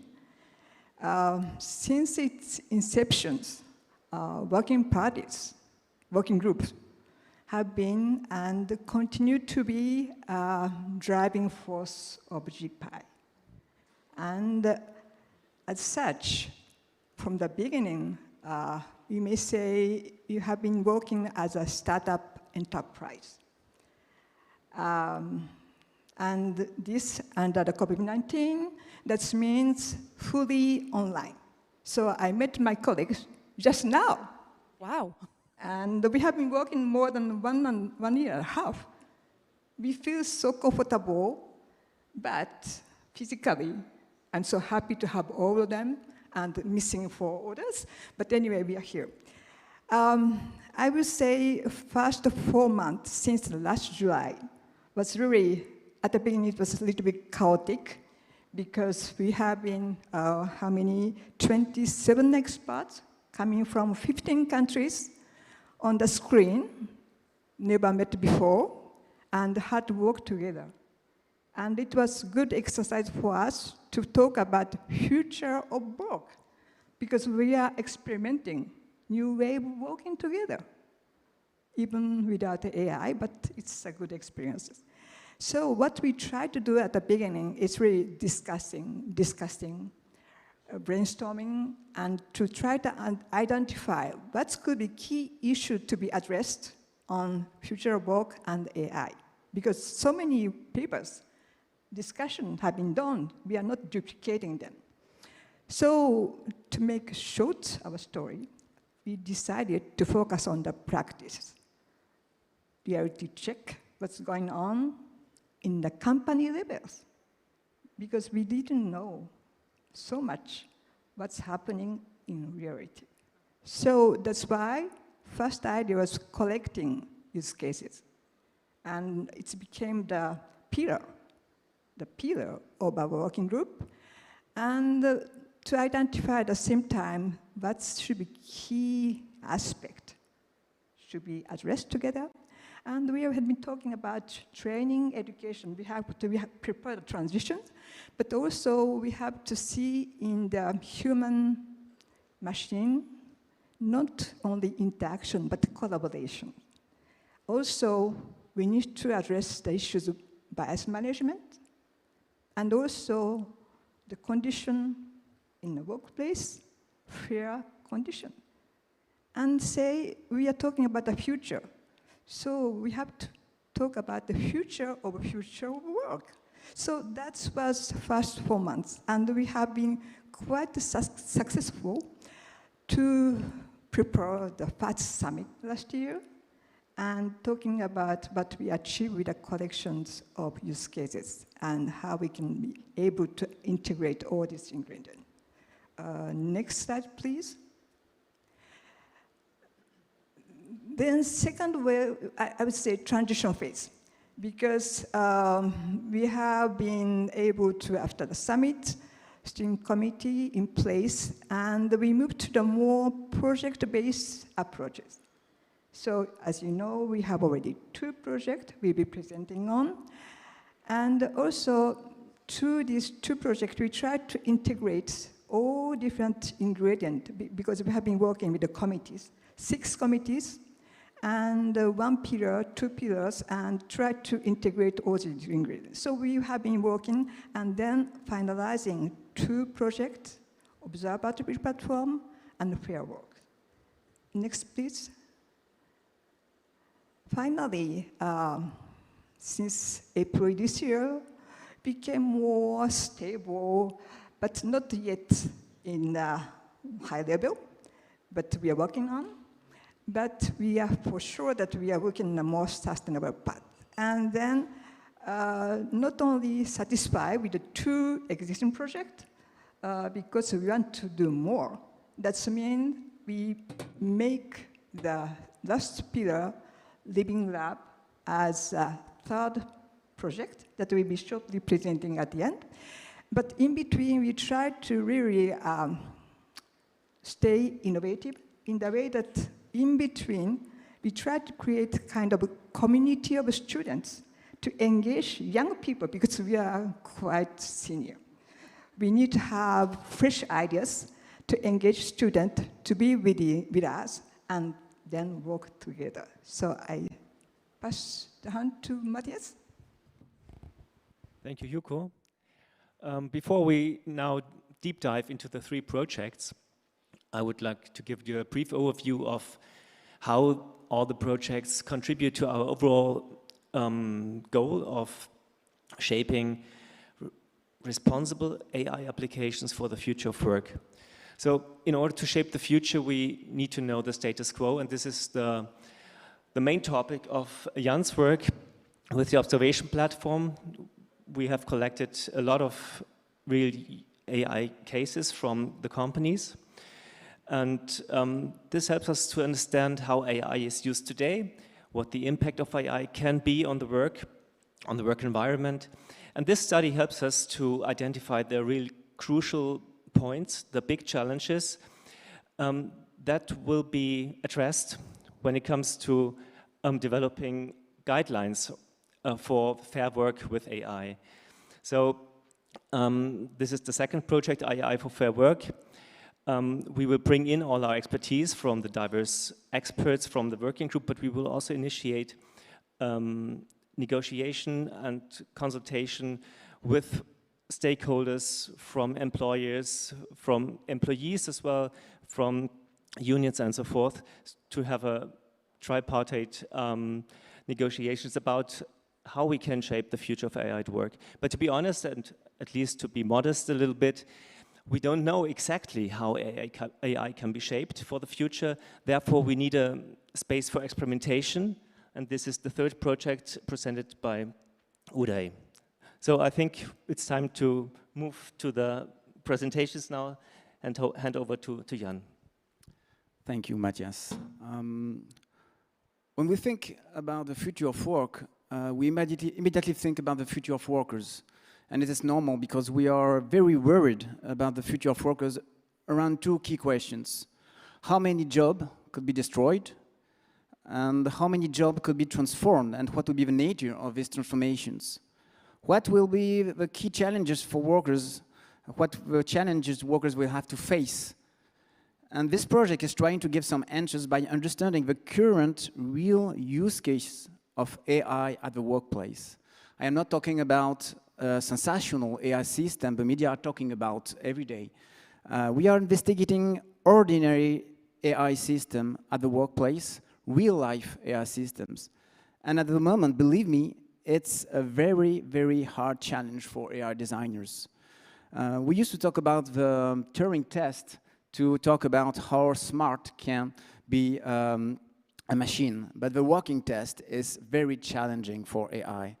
Since its inception, working parties, working groups, have been and continue to be a driving force of GPAI. And as such, from the beginning, you may say you have been working as a startup enterprise. And this, under the COVID-19, that means fully online. So I met my colleagues just now. Wow. And we have been working more than 1 year and a half. We feel so comfortable, but physically, I'm so happy to have all of them and missing 4 others. But anyway, we are here. I will say first 4 months since last July was really, at the beginning it was a little bit chaotic because we have been, 27 experts coming from 15 countries on the screen, never met before, and had to work together. And it was good exercise for us to talk about future of work, because we are experimenting new way of working together, even without AI, but it's a good experience. So what we try to do at the beginning is really discussing, brainstorming, and to try to identify what could be key issues to be addressed on future of work and AI. Because so many papers, discussions have been done, we are not duplicating them. So to make short our story, we decided to focus on the practice. Reality check what's going on in the company levels, because we didn't know so much what's happening in reality. So that's why first idea was collecting use cases. And it became the pillar of our working group. And to identify at the same time what should be key aspect should be addressed together. And we have been talking about training, education. We have prepared a transition, but also we have to see in the human machine, not only interaction, but collaboration. Also, we need to address the issues of bias management, and also the condition in the workplace, fair condition. And say, we are talking about the future. So we have to talk about the future of work. So that was the first 4 months. And we have been quite successful to prepare the FAST Summit last year and talking about what we achieved with the collections of use cases and how we can be able to integrate all these ingredients. Next slide, please. Then second way, I would say transition phase, because we have been able to, after the summit, steering committee in place, and we moved to the more project-based approaches. So as you know, we have already 2 projects we'll be presenting on. And also, to these 2 projects, we tried to integrate all different ingredients, because we have been working with the committees, 6 committees, and 1 pillar, 2 pillars, and try to integrate all these ingredients. So we have been working and then finalizing 2 projects, observatory platform and fair work. Next, please. Finally, since April this year, became more stable, but not yet in a high level, but we are working on. But we are for sure that we are working on a more sustainable path. And then not only satisfied with the 2 existing projects, because we want to do more. That means we make the last pillar, Living Lab, as a 3rd project that we'll be shortly presenting at the end. But in between, we try to really stay innovative in the way that in between, we try to create kind of a community of students to engage young people because we are quite senior. We need to have fresh ideas to engage students to be with us and then work together. So I pass the hand to Matthias. Thank you, Yuko. Before we now deep dive into the 3 projects, I would like to give you a brief overview of how all the projects contribute to our overall goal of shaping responsible AI applications for the future of work. So in order to shape the future, we need to know the status quo, and this is the main topic of Jan's work with the observation platform. We have collected a lot of real AI cases from the companies, and this helps us to understand how AI is used today, what the impact of AI can be on the work environment. And this study helps us to identify the real crucial points, the big challenges that will be addressed when it comes to developing guidelines for fair work with AI. So this is the second project, AI for Fair Work. We will bring in all our expertise from the diverse experts from the working group, but we will also initiate negotiation and consultation with stakeholders, from employers, from employees as well, from unions and so forth, to have a tripartite negotiations about how we can shape the future of AI at work. But to be honest, and at least to be modest a little bit, we don't know exactly how AI can be shaped for the future. Therefore, we need a space for experimentation, and this is the 3rd project presented by Uday. So I think it's time to move to the presentations now and hand over to Jan. Thank you, Matthias. When we think about the future of work, we immediately think about the future of workers. And it is normal because we are very worried about the future of workers around 2 key questions. How many jobs could be destroyed? And how many jobs could be transformed? And what will be the nature of these transformations? What will be the key challenges for workers? What the challenges workers will have to face? And this project is trying to give some answers by understanding the current real use case of AI at the workplace. I am not talking about a sensational AI system the media are talking about every day. We are investigating ordinary AI system at the workplace, real-life AI systems. And at the moment, believe me, it's a very, very hard challenge for AI designers. We used to talk about the Turing test to talk about how smart can be a machine, but the walking test is very challenging for AI.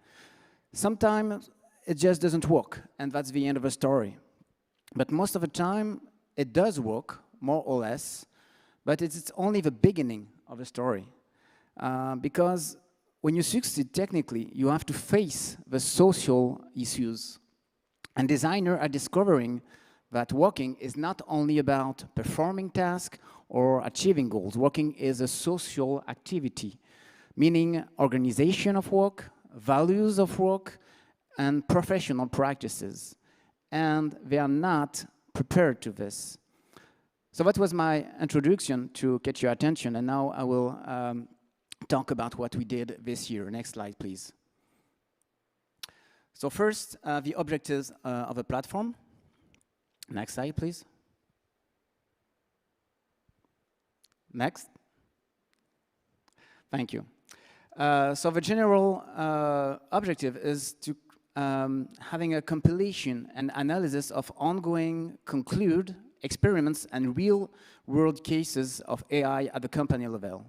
Sometimes it just doesn't work, and that's the end of the story. But most of the time, it does work, more or less, but it's only the beginning of the story. Because when you succeed technically, you have to face the social issues. And designers are discovering that working is not only about performing tasks or achieving goals. Working is a social activity, meaning organization of work, values of work, and professional practices. And they are not prepared to this. So that was my introduction to get your attention, and now I will talk about what we did this year. Next slide, please. So first, the objectives of the platform. Next slide, please. Next. Thank you. So the general objective is to having a compilation and analysis of ongoing, conclude experiments and real-world cases of AI at the company level.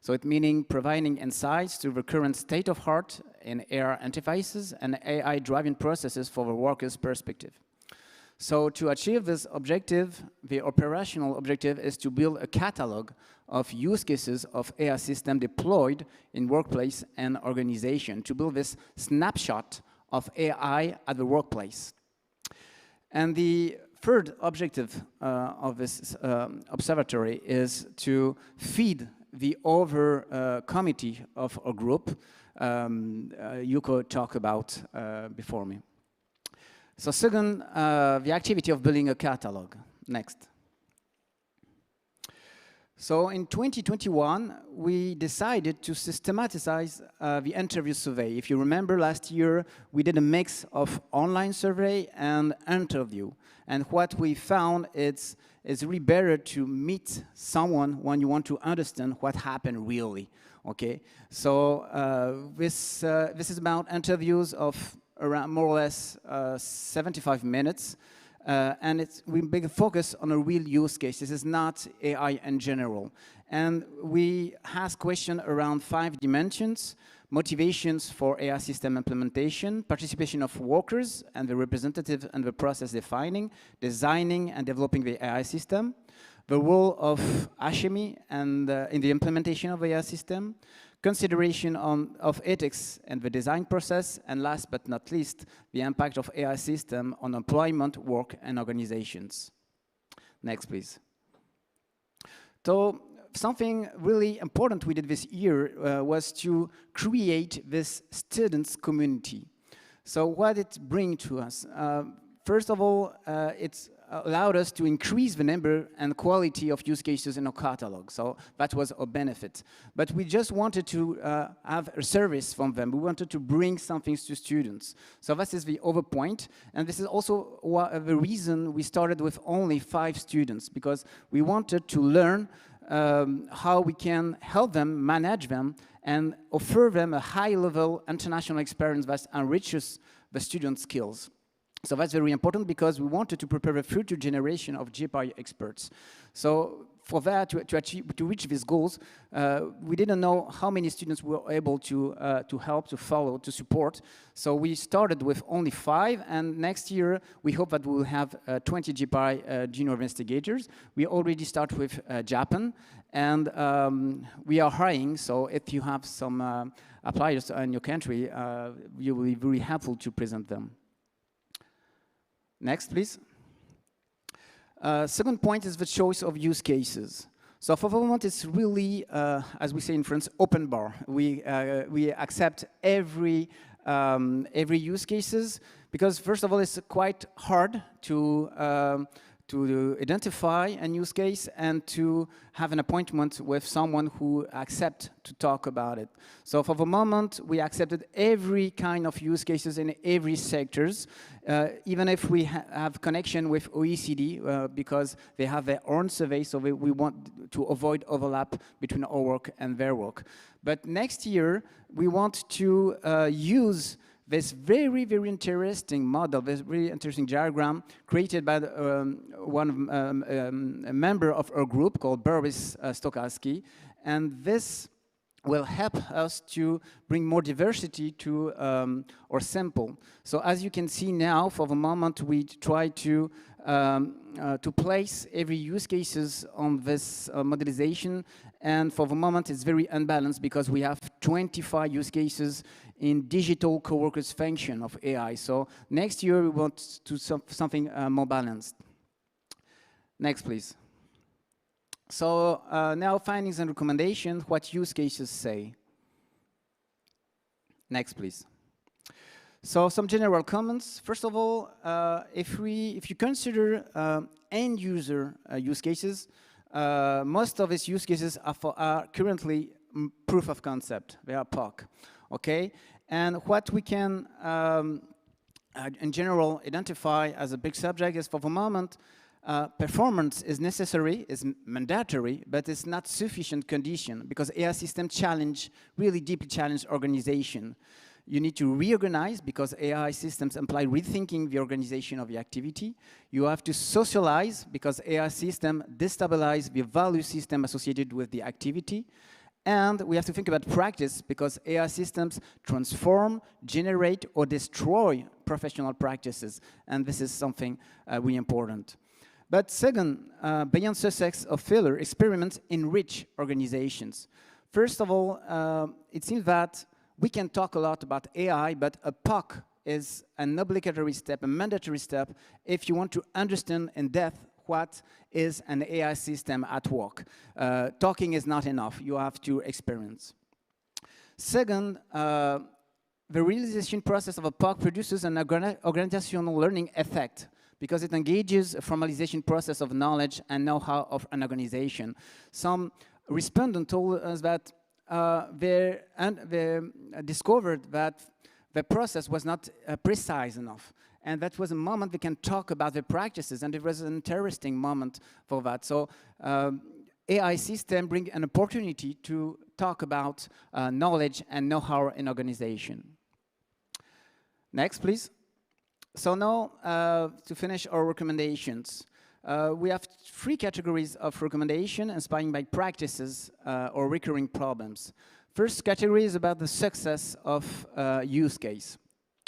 So it meaning providing insights to the current state of art in AI interfaces and AI-driven processes for the worker's perspective. So to achieve this objective, the operational objective is to build a catalog of use cases of AI system deployed in workplace and organization, to build this snapshot of AI at the workplace. And the third objective of this observatory is to feed the other committee of a group Yuko talked about before me. So second, the activity of building a catalog. Next. So in 2021, we decided to systematize the interview survey. If you remember last year, we did a mix of online survey and interview. And what we found is really better to meet someone when you want to understand what happened really, okay? So this is about interviews of around more or less 75 minutes. And we big focus on a real use case. This is not AI in general. And we ask questions around 5 dimensions: motivations for AI system implementation, participation of workers and the representative and the process defining, designing and developing the AI system, the role of alchemy and in the implementation of the AI system, consideration of ethics and the design process, and last but not least, the impact of AI system on employment, work, and organizations. Next, please. So something really important we did this year was to create this students community. So what it brings to us? First of all, it's allowed us to increase the number and quality of use cases in our catalog. So that was a benefit. But we just wanted to have a service from them. We wanted to bring something to students. So this is the other point. And this is also the reason we started with only 5 students, because we wanted to learn how we can help them, manage them, and offer them a high-level international experience that enriches the student skills. So that's very important because we wanted to prepare a future generation of GPAI experts. So for that, to reach these goals, we didn't know how many students we were able to help, to follow, to support. So we started with only 5, and next year we hope that we will have 20 GPAI junior investigators. We already start with Japan, and we are hiring. So if you have some appliers in your country, you will be very helpful to present them. Next, please. Second point is the choice of use cases. So for the moment, it's really, as we say in France, open bar. We accept every use cases because, first of all, it's quite hard to identify a use case and to have an appointment with someone who accepts to talk about it. So for the moment, we accepted every kind of use cases in every sectors, even if we have connection with OECD because they have their own survey, so we want to avoid overlap between our work and their work. But next year, we want to use this very, very interesting model, this very interesting diagram created by a member of our group called Boris Stokowski. And this will help us to bring more diversity to our sample. So as you can see now, for the moment, we try to place every use cases on this modelization. And for the moment, it's very unbalanced because we have 25 use cases in digital co-workers function of AI. So next year, we want to something more balanced. Next, please. So now findings and recommendations, what use cases say. Next, please. So some general comments. First of all, if you consider end user use cases, most of these use cases are currently proof of concept. They are POC. Okay, and what we can, in general, identify as a big subject is, for the moment, performance is necessary, is mandatory, but it's not sufficient condition because AI system really deeply challenge organization. You need to reorganize because AI systems imply rethinking the organization of the activity. You have to socialize because AI system destabilize the value system associated with the activity. And we have to think about practice because AI systems transform, generate, or destroy professional practices. And this is something really important. But second, beyond success of failure, experiments enrich organizations. First of all, it seems that we can talk a lot about AI, but a POC is an obligatory step, a mandatory step, if you want to understand in depth what is an AI system at work. Talking is not enough, you have to experience. Second, the realization process of a POC produces an organizational learning effect because it engages a formalization process of knowledge and know-how of an organization. Some respondents told us that they discovered that the process was not precise enough. And that was a moment we can talk about the practices, and it was an interesting moment for that. So AI system bring an opportunity to talk about knowledge and know-how in organization. Next, please. So now, to finish our recommendations, we have 3 categories of recommendation inspired by practices or recurring problems. First category is about the success of use case.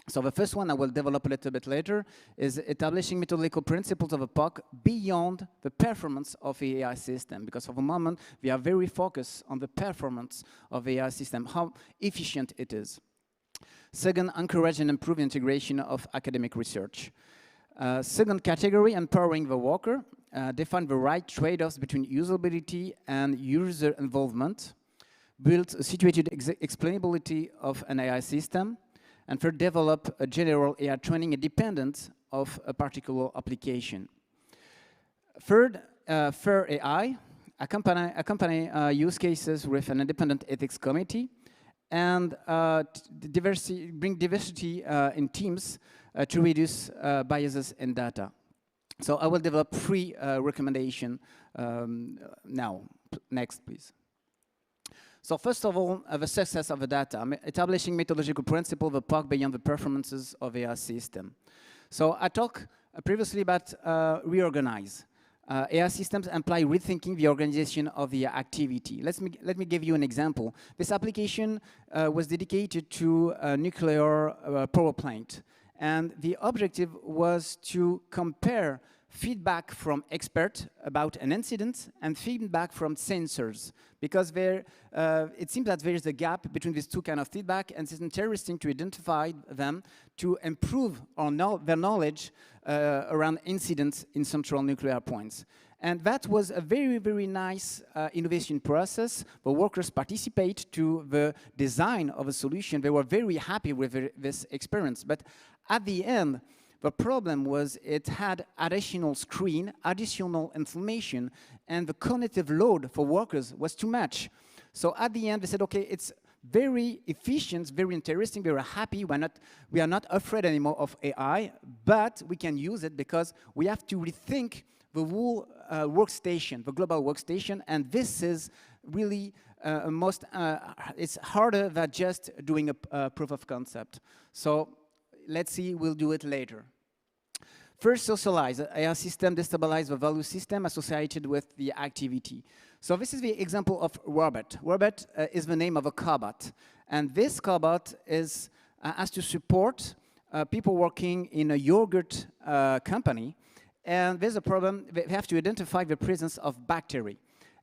So the first one I will develop a little bit later is establishing methodological principles of a POC beyond the performance of the AI system, because for the moment we are very focused on the performance of the AI system, how efficient it is. Second, encourage and improve integration of academic research. Second category, empowering the worker. Define the right trade-offs between usability and user involvement. Build a situated explainability of an AI system. And third, develop a general AI training independent of a particular application. Third, fair AI. Accompany use cases with an independent ethics committee. And bring diversity in teams to reduce biases in data. So I will develop 3 recommendations now. Next, please. So first of all, the success of the data, establishing methodological principle of a POC beyond the performances of AI system. So I talked previously about reorganize. AI systems imply rethinking the organization of the activity. Let me give you an example. This application was dedicated to a nuclear power plant. And the objective was to compare feedback from experts about an incident and feedback from sensors. Because it seems that there is a gap between these 2 kinds of feedback, and it's interesting to identify them to improve their knowledge around incidents in central nuclear points. And that was a very, very nice innovation process. The workers participate to the design of a solution. They were very happy with this experience. But at the end, the problem was it had additional screen, additional information, and the cognitive load for workers was too much. So at the end, they said, okay, it's very efficient, very interesting, we are happy, we are not afraid anymore of AI, but we can use it because we have to rethink the whole workstation, the global workstation, and this is really it's harder than just doing a proof of concept. So let's see, we'll do it later. First, socialize. AI system destabilize the value system associated with the activity. So this is the example of Robert. Robert is the name of a cobot. And this cobot has to support people working in a yogurt company. And there's a problem. They have to identify the presence of bacteria.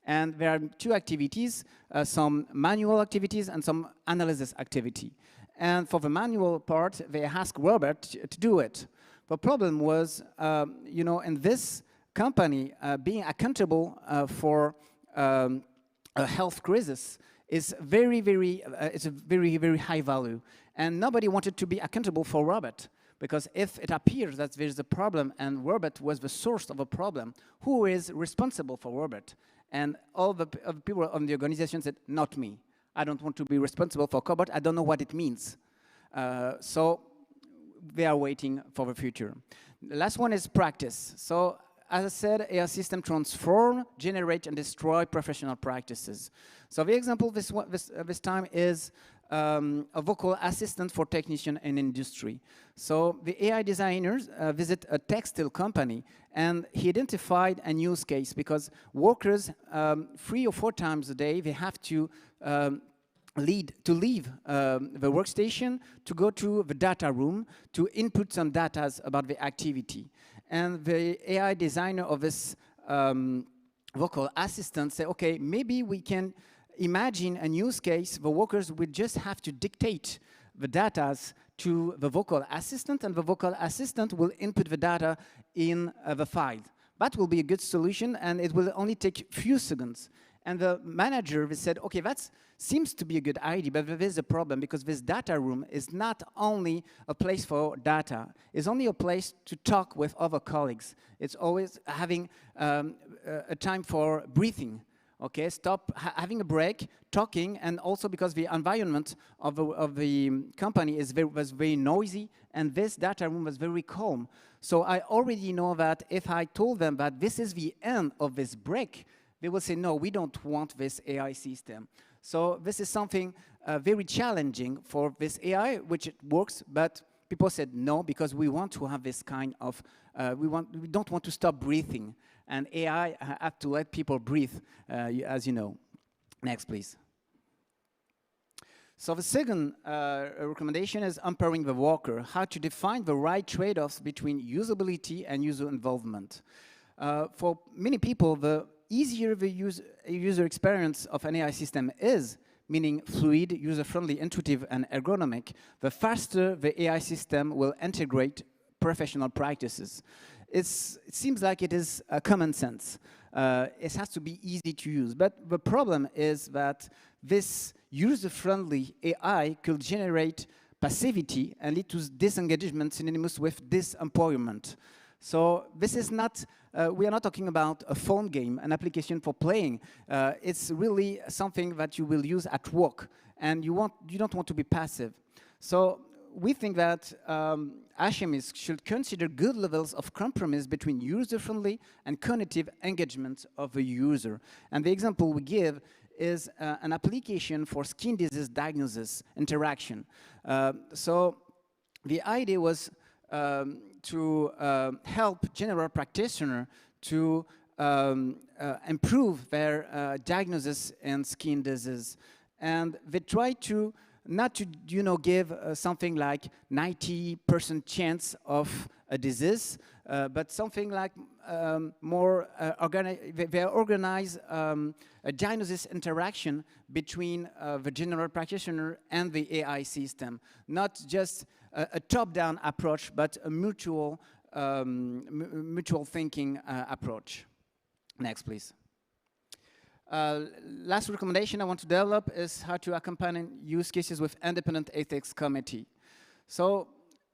And there are 2 activities, some manual activities and some analysis activity. And for the manual part, they ask Robert to do it. The problem was, in this company, being accountable for a health crisis is it's a very, very high value. And nobody wanted to be accountable for Robert, because if it appears that there's a problem and Robert was the source of a problem, who is responsible for Robert? And all the people on the organization said, not me. I don't want to be responsible for cobot. I don't know what it means. So they are waiting for the future. The last one is practice. So as I said, AI system transform, generate, and destroy professional practices. So the example this time is a vocal assistant for technician in industry. So the AI designers visit a textile company, and he identified a use case because workers 3 or 4 times a day, they have to leave the workstation to go to the data room to input some data about the activity. And the AI designer of this vocal assistant said, okay, maybe we can imagine a use case. The workers would just have to dictate the data to the vocal assistant, and the vocal assistant will input the data in the file. That will be a good solution, and it will only take a few seconds. And the manager said, okay, that seems to be a good idea, but there is a problem because this data room is not only a place for data, it's only a place to talk with other colleagues. It's always having a time for breathing. Okay, stop having a break, talking, and also because the environment of the company was very noisy, and this data room was very calm. So I already know that if I told them that this is the end of this break, they will say, no, we don't want this AI system. So this is something very challenging for this AI, which it works, but people said no, because we want to have this kind of, we don't want to stop breathing. And AI have to let people breathe, as you know. Next, please. So the second recommendation is empowering the worker, how to define the right trade-offs between usability and user involvement. For many people, the easier the user experience of an AI system is, meaning fluid, user-friendly, intuitive, and ergonomic, the faster the AI system will integrate professional practices. It seems like it is common sense. It has to be easy to use. But the problem is that this user-friendly AI could generate passivity and lead to disengagement synonymous with disempowerment. So this is not, we are not talking about a phone game, an application for playing. It's really something that you will use at work, and you don't want to be passive. So we think that HMEs should consider good levels of compromise between user-friendly and cognitive engagement of the user. And the example we give is an application for skin disease diagnosis interaction. So the idea was to help general practitioners to improve their diagnosis in skin disease. And they try to not to, give something like 90% chance of a disease, but something like more they organize a diagnosis interaction between the general practitioner and the AI system, not just a top-down approach, but a mutual thinking approach. Next, please. Last recommendation I want to develop is how to accompany use cases with independent ethics committee. So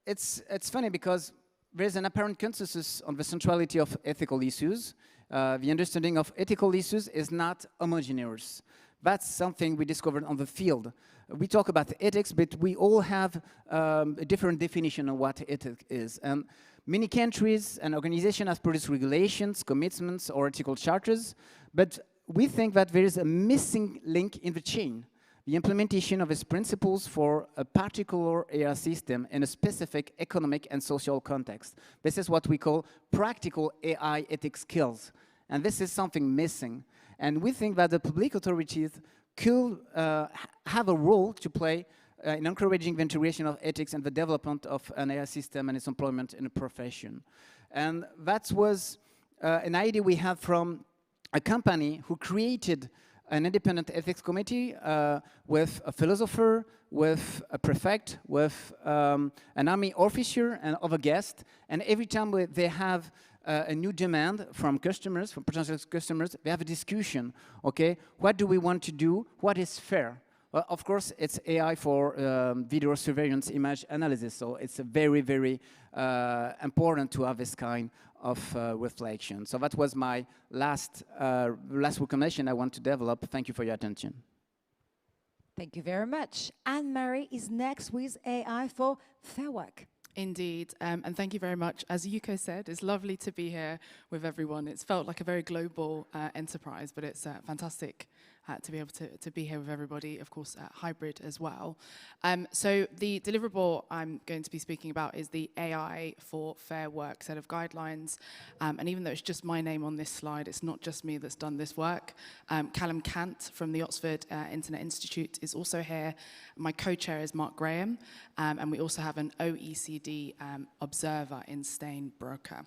it's funny because there's an apparent consensus on the centrality of ethical issues. The understanding of ethical issues is not homogeneous. That's something we discovered on the field. We talk about ethics, but we all have a different definition of what ethics is. And many countries and organizations have produced regulations, commitments, or ethical charters, but we think that there is a missing link in the chain, the implementation of its principles for a particular AI system in a specific economic and social context. This is what we call practical AI ethics skills. And this is something missing. And we think that the public authorities could have a role to play in encouraging the integration of ethics and the development of an AI system and its employment in a profession. And that was an idea we had from a company who created an independent ethics committee with a philosopher, with a prefect, with an army officer and other guests. And every time they have a new demand from customers, from potential customers, they have a discussion, okay? What do we want to do? What is fair? Well, of course, it's AI for video surveillance image analysis, so it's very, very important to have this kind of reflection. So that was my last recommendation I want to develop. Thank you for your attention. Thank you very much. Anne-Marie is next with AI for fair work. Indeed, and thank you very much. As Yuko said, it's lovely to be here with everyone. It's felt like a very global enterprise, but it's fantastic to be able to be here with everybody, of course, hybrid as well. So the deliverable I'm going to be speaking about is the AI for Fair Work set of guidelines. And even though it's just my name on this slide, it's not just me that's done this work. Callum Cant from the Oxford Internet Institute is also here. My co-chair is Mark Graham. And we also have an OECD observer in Stain Broker.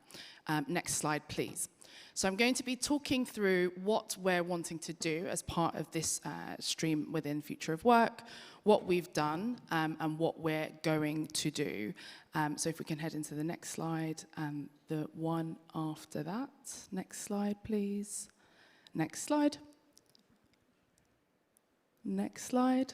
Next slide, please. So I'm going to be talking through what we're wanting to do as part of this stream within Future of Work, what we've done, and what we're going to do. So if we can head into the next slide, the one after that. Next slide, please. Next slide. Next slide.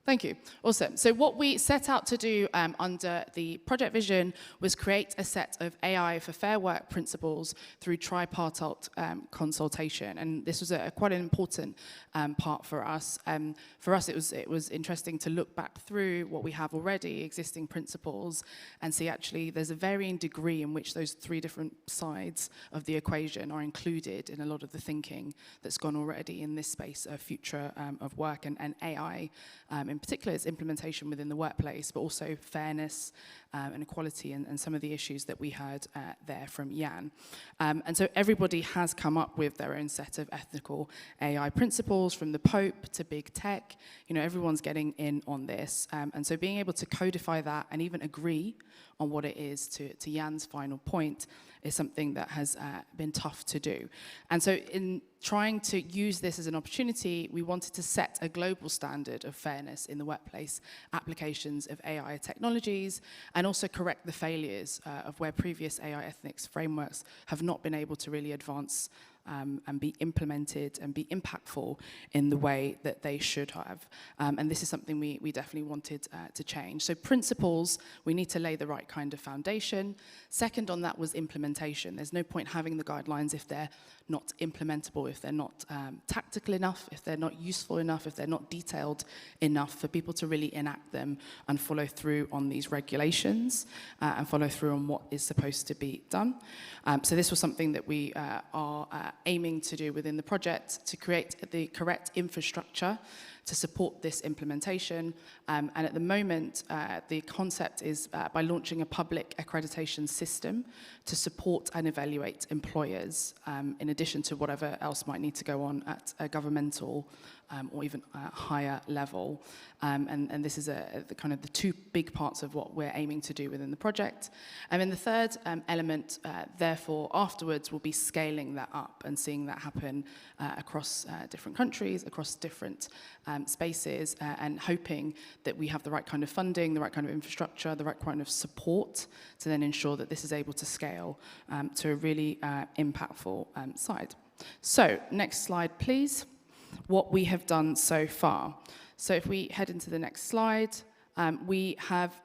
Thank you. Awesome. So what we set out to do under the project vision was create a set of AI for fair work principles through tripartite consultation. And this was quite an important part for us. For us, it was interesting to look back through what we have already, existing principles, and see actually there's a varying degree in which those three different sides of the equation are included in a lot of the thinking that's gone already in this space of future of work and AI. In particular, its implementation within the workplace, but also fairness and equality and some of the issues that we heard there from Jan. And so everybody has come up with their own set of ethical AI principles, from the Pope to big tech. You know, everyone's getting in on this. And so being able to codify that and even agree on what it is, to Jan's final point, is something that has been tough to do. And so in trying to use this as an opportunity, we wanted to set a global standard of fairness in the workplace applications of AI technologies, and also correct the failures of where previous AI ethics frameworks have not been able to really advance and be implemented and be impactful in the way that they should have. And this is something we definitely wanted to change. So principles, we need to lay the right kind of foundation. Second on that was implementation. There's no point having the guidelines if they're not implementable, if they're not tactical enough, if they're not useful enough, if they're not detailed enough for people to really enact them and follow through on these regulations and follow through on what is supposed to be done. So this was something that we are aiming to do within the project, to create the correct infrastructure to support this implementation. And at the moment, the concept is by launching a public accreditation system to support and evaluate employers, in addition to whatever else might need to go on at a governmental or even higher level. And this is the kind of the two big parts of what we're aiming to do within the project. And then the third element, therefore, afterwards will be scaling that up and seeing that happen across different countries, across different spaces, and hoping that we have the right kind of funding, the right kind of infrastructure, the right kind of support to then ensure that this is able to scale to a really impactful side. So next slide, please. What we have done so far. So if we head into the next slide, we have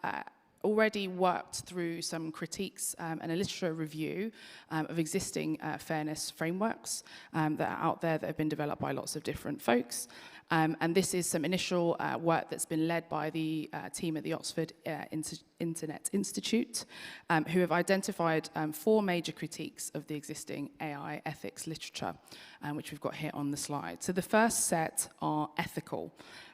already worked through some critiques and a literature review of existing fairness frameworks that are out there that have been developed by lots of different folks. And this is some initial work that's been led by the team at the Oxford Internet Institute, who have identified 4 major critiques of the existing AI ethics literature, which we've got here on the slide. So the first set are ethical.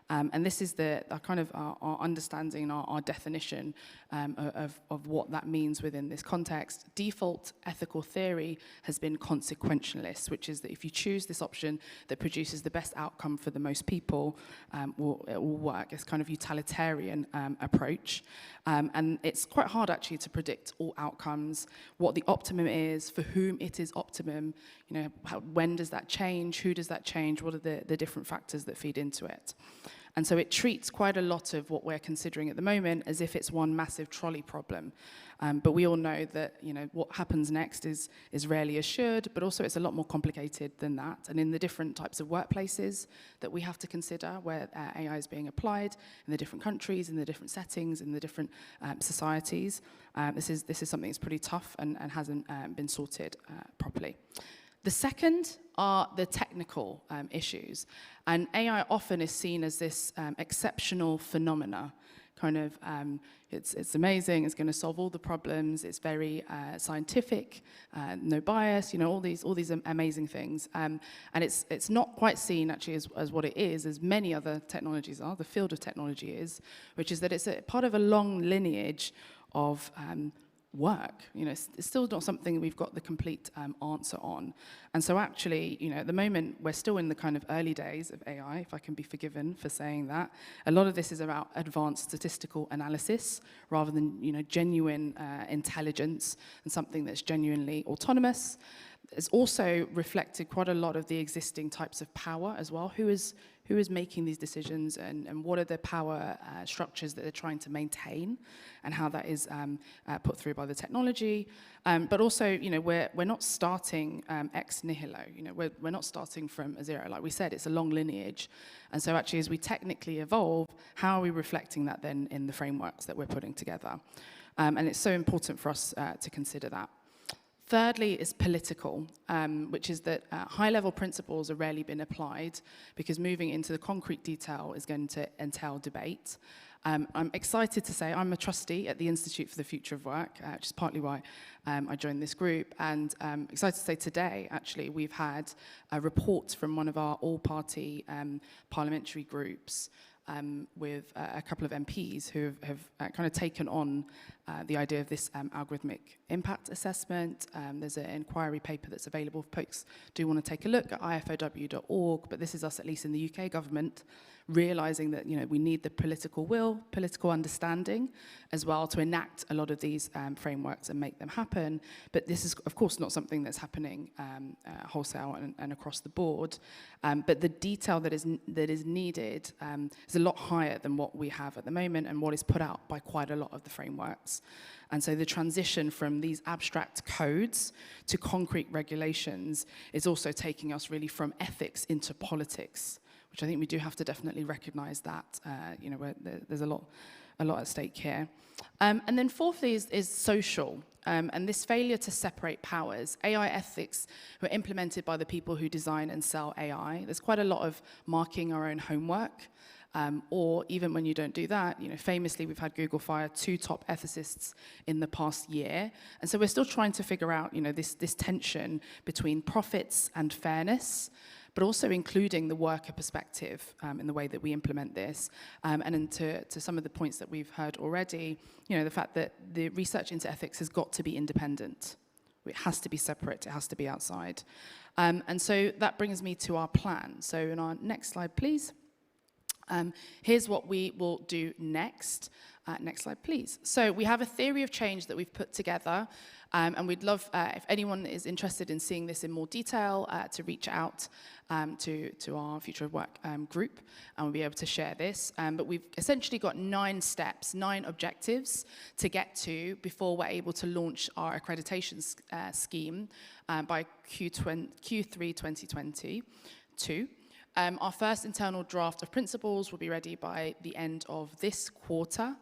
And this is the kind of our understanding, our definition of what that means within this context. Default ethical theory has been consequentialist, which is that if you choose this option that produces the best outcome for the most people, it will work. It's kind of utilitarian approach. And it's quite hard actually to predict all outcomes, what the optimum is, for whom it is optimum, you know, when does that change, who does that change, what are the different factors that feed into it. And so it treats quite a lot of what we're considering at the moment as if it's one massive trolley problem. But we all know that, you know, what happens next is rarely assured, but also it's a lot more complicated than that. And in the different types of workplaces that we have to consider where AI is being applied, in the different countries, in the different settings, in the different societies, this is something that's pretty tough and hasn't been sorted properly. The second are the technical issues. And AI often is seen as this exceptional phenomena. Kind of, it's amazing, it's going to solve all the problems, it's very scientific, no bias, you know, all these amazing things. And it's not quite seen actually as what it is, as many other technologies are, the field of technology is, which is that it's a part of a long lineage of work? You know, it's still not something we've got the complete answer on. And so actually, you know, at the moment, we're still in the kind of early days of AI, if I can be forgiven for saying that. A lot of this is about advanced statistical analysis rather than, you know, genuine intelligence and something that's genuinely autonomous. It's also reflected quite a lot of the existing types of power as well. Who is making these decisions, and what are the power structures that they're trying to maintain, and how that is put through by the technology. But also, you know, we're not starting ex nihilo. You know, we're not starting from a zero. Like we said, it's a long lineage. And so actually, as we technically evolve, how are we reflecting that then in the frameworks that we're putting together? And it's so important for us to consider that. Thirdly is political, which is that high-level principles are rarely been applied because moving into the concrete detail is going to entail debate. I'm excited to say I'm a trustee at the Institute for the Future of Work, which is partly why I joined this group. And excited to say today, actually, we've had a report from one of our all-party parliamentary groups with a couple of MPs who have kind of taken on the idea of this algorithmic impact assessment. There's an inquiry paper that's available if folks do want to take a look at ifow.org, but this is us, at least in the UK government, realizing that, you know, we need the political will, political understanding as well to enact a lot of these frameworks and make them happen. But this is, of course, not something that's happening wholesale and across the board. But the detail that is needed is a lot higher than what we have at the moment and what is put out by quite a lot of the frameworks. And so the transition from these abstract codes to concrete regulations is also taking us really from ethics into politics, which I think we do have to definitely recognize that, you know, there's a lot at stake here. And then fourthly is social, and this failure to separate powers. AI ethics were implemented by the people who design and sell AI. There's quite a lot of marking our own homework, or even when you don't do that, you know, famously we've had Google fire 2 top ethicists in the past year. And so we're still trying to figure out, you know, this tension between profits and fairness, but also including the worker perspective in the way that we implement this. And then to some of the points that we've heard already, you know, the fact that the research into ethics has got to be independent. It has to be separate, it has to be outside. And so that brings me to our plan. So in our next slide, please. Here's what we will do next. Next slide, please. So we have a theory of change that we've put together, and we'd love, if anyone is interested in seeing this in more detail, to reach out to our Future of Work group, and we'll be able to share this. But we've essentially got 9 steps, 9 objectives to get to before we're able to launch our accreditation scheme by Q3 2022. Our first internal draft of principles will be ready by the end of this quarter,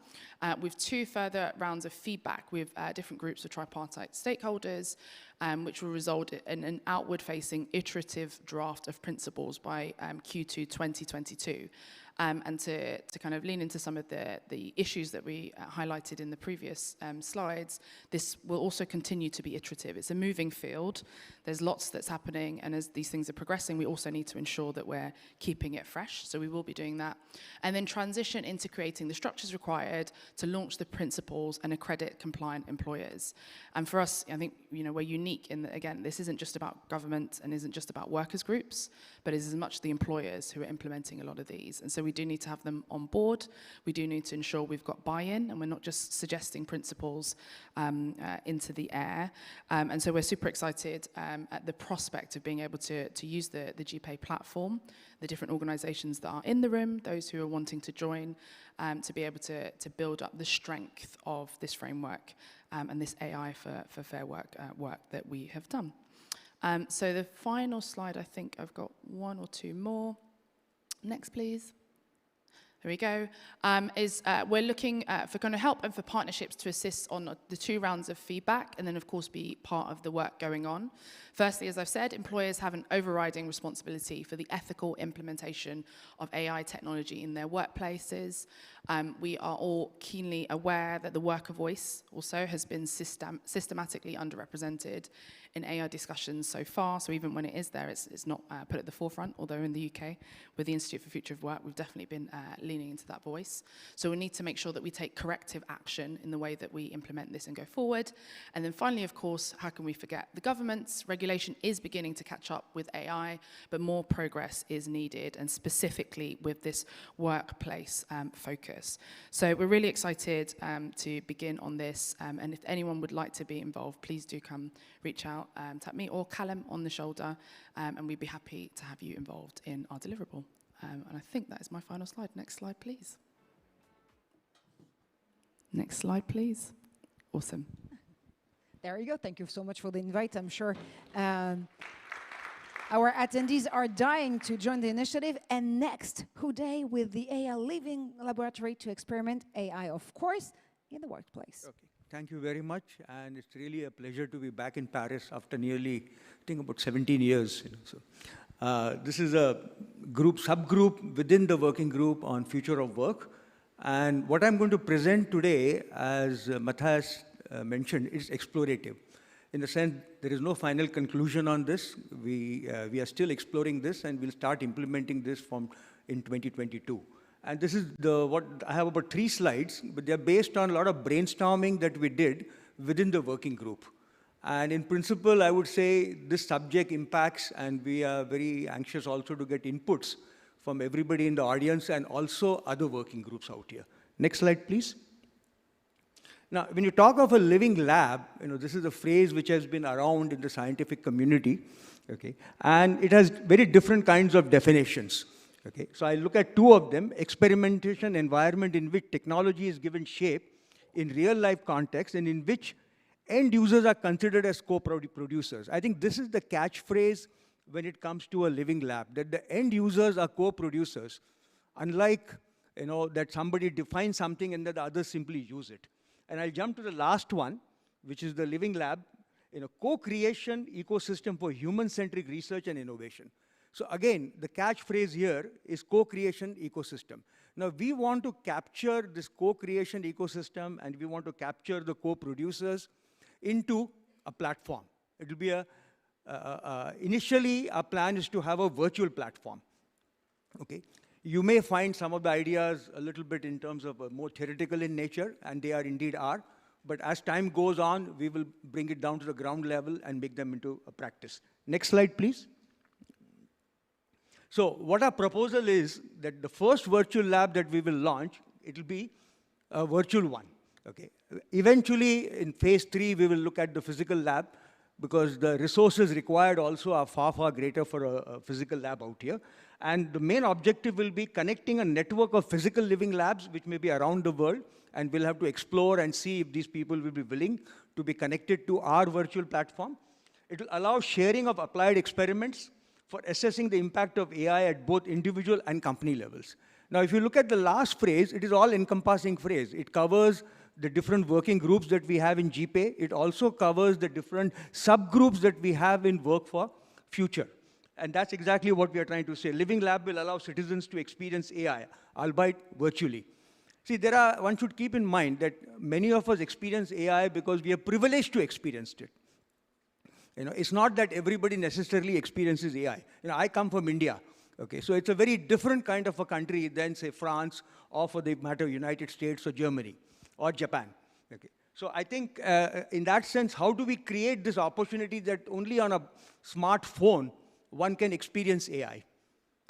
with 2 further rounds of feedback with different groups of tripartite stakeholders, which will result in an outward-facing iterative draft of principles by Q2 2022. And to kind of lean into some of the issues that we highlighted in the previous slides, this will also continue to be iterative. It's a moving field. There's lots that's happening, and as these things are progressing, we also need to ensure that we're keeping it fresh, so we will be doing that. And then transition into creating the structures required to launch the principles and accredit compliant employers. And for us, I think, you know, we're unique in that, again, this isn't just about government and isn't just about workers groups, but is as much the employers who are implementing a lot of these. And so we do need to have them on board. We do need to ensure we've got buy-in, and we're not just suggesting principles into the air. And so we're super excited at the prospect of being able to use the GPAI platform, the different organizations that are in the room, those who are wanting to join, to be able to build up the strength of this framework and this AI for fair work that we have done. So the final slide, I think I've got 1 or 2 more. Next, please. There we go. We're looking for kind of help and for partnerships to assist on the 2 rounds of feedback, and then of course be part of the work going on. Firstly, as I've said, employers have an overriding responsibility for the ethical implementation of AI technology in their workplaces. We are all keenly aware that the worker voice also has been systematically underrepresented in AI discussions so far, so even when it is there, it's not put at the forefront, although in the UK, with the Institute for Future of Work, we've definitely been leaning into that voice. So we need to make sure that we take corrective action in the way that we implement this and go forward. And then finally, of course, how can we forget the government's regulation is beginning to catch up with AI, but more progress is needed, and specifically with this workplace focus. So we're really excited to begin on this, and if anyone would like to be involved, please do come reach out, tap me or Callum on the shoulder, and we'd be happy to have you involved in our deliverable. And I think that is my final slide. Next slide, please. Next slide, please. Awesome. There you go. Thank you so much for the invite. I'm sure our attendees are dying to join the initiative. And next, Houday with the AI Living Laboratory to experiment AI, of course, in the workplace. Okay. Thank you very much. And it's really a pleasure to be back in Paris after nearly, I think, about 17 years. This is a subgroup within the working group on future of work. And what I'm going to present today, as Matthias mentioned, is explorative. In the sense, there is no final conclusion on this. We are still exploring this, and we'll start implementing this in 2022. And this is what I have about 3 slides, but they're based on a lot of brainstorming that we did within the working group. And in principle, I would say this subject impacts, and we are very anxious also to get inputs from everybody in the audience and also other working groups out here. Next slide, please. Now, when you talk of a living lab, this is a phrase which has been around in the scientific community, okay? And it has very different kinds of definitions. Okay, so I look at 2 of them: experimentation environment in which technology is given shape in real life context and in which end users are considered as co-producers. I think this is the catchphrase when it comes to a living lab, that the end users are co-producers, unlike that somebody defines something and that the others simply use it. And I'll jump to the last one, which is the living lab, co-creation ecosystem for human-centric research and innovation. So again, the catchphrase here is co-creation ecosystem. Now, we want to capture this co-creation ecosystem, and we want to capture the co-producers into a platform. It will be initially, our plan is to have a virtual platform. Okay. You may find some of the ideas a little bit in terms of more theoretical in nature, and they indeed are. But as time goes on, we will bring it down to the ground level and make them into a practice. Next slide, please. So what our proposal is that the first virtual lab that we will launch, it will be a virtual one. Okay. Eventually, in phase 3, we will look at the physical lab, because the resources required also are far, far greater for a physical lab out here. And the main objective will be connecting a network of physical living labs, which may be around the world, and we'll have to explore and see if these people will be willing to be connected to our virtual platform. It will allow sharing of applied experiments for assessing the impact of AI at both individual and company levels. Now, if you look at the last phrase, it is all-encompassing phrase. It covers the different working groups that we have in GPAI. It also covers the different subgroups that we have in Work for Future. And that's exactly what we are trying to say. Living Lab will allow citizens to experience AI, albeit virtually. See, one should keep in mind that many of us experience AI because we are privileged to experience it. It's not that everybody necessarily experiences AI. I come from India. Okay, so it's a very different kind of a country than, say, France, or for the matter, United States or Germany or Japan. Okay. So I think in that sense, how do we create this opportunity that only on a smartphone one can experience AI?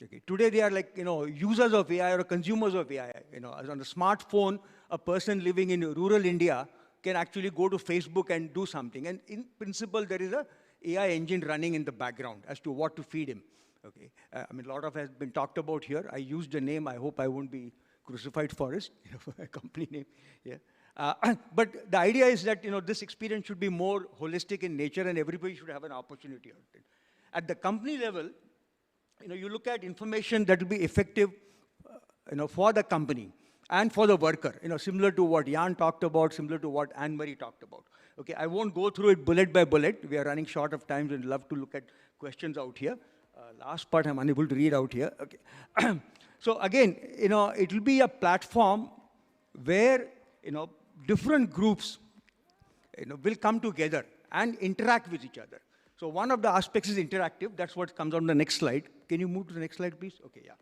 Okay. Today they are like users of AI or consumers of AI. On a smartphone, a person living in rural India can actually go to Facebook and do something. And in principle, there is a AI engine running in the background as to what to feed him. Okay. I mean, a lot of has been talked about here. I used a name. I hope I won't be crucified for it, for a company name. Yeah. But the idea is that this experience should be more holistic in nature, and everybody should have an opportunity of it. At the company level, you look at information that will be effective, for the company and for the worker. Similar to what Jan talked about, similar to what Anne-Marie talked about. Okay, I won't go through it bullet by bullet. We are running short of time, and love to look at questions out here. Last part I'm unable to read out here. Okay. So again, it will be a platform where different groups will come together and interact with each other. So one of the aspects is interactive. That's what comes on the next slide. Can you move to the next slide, please? Okay, yeah.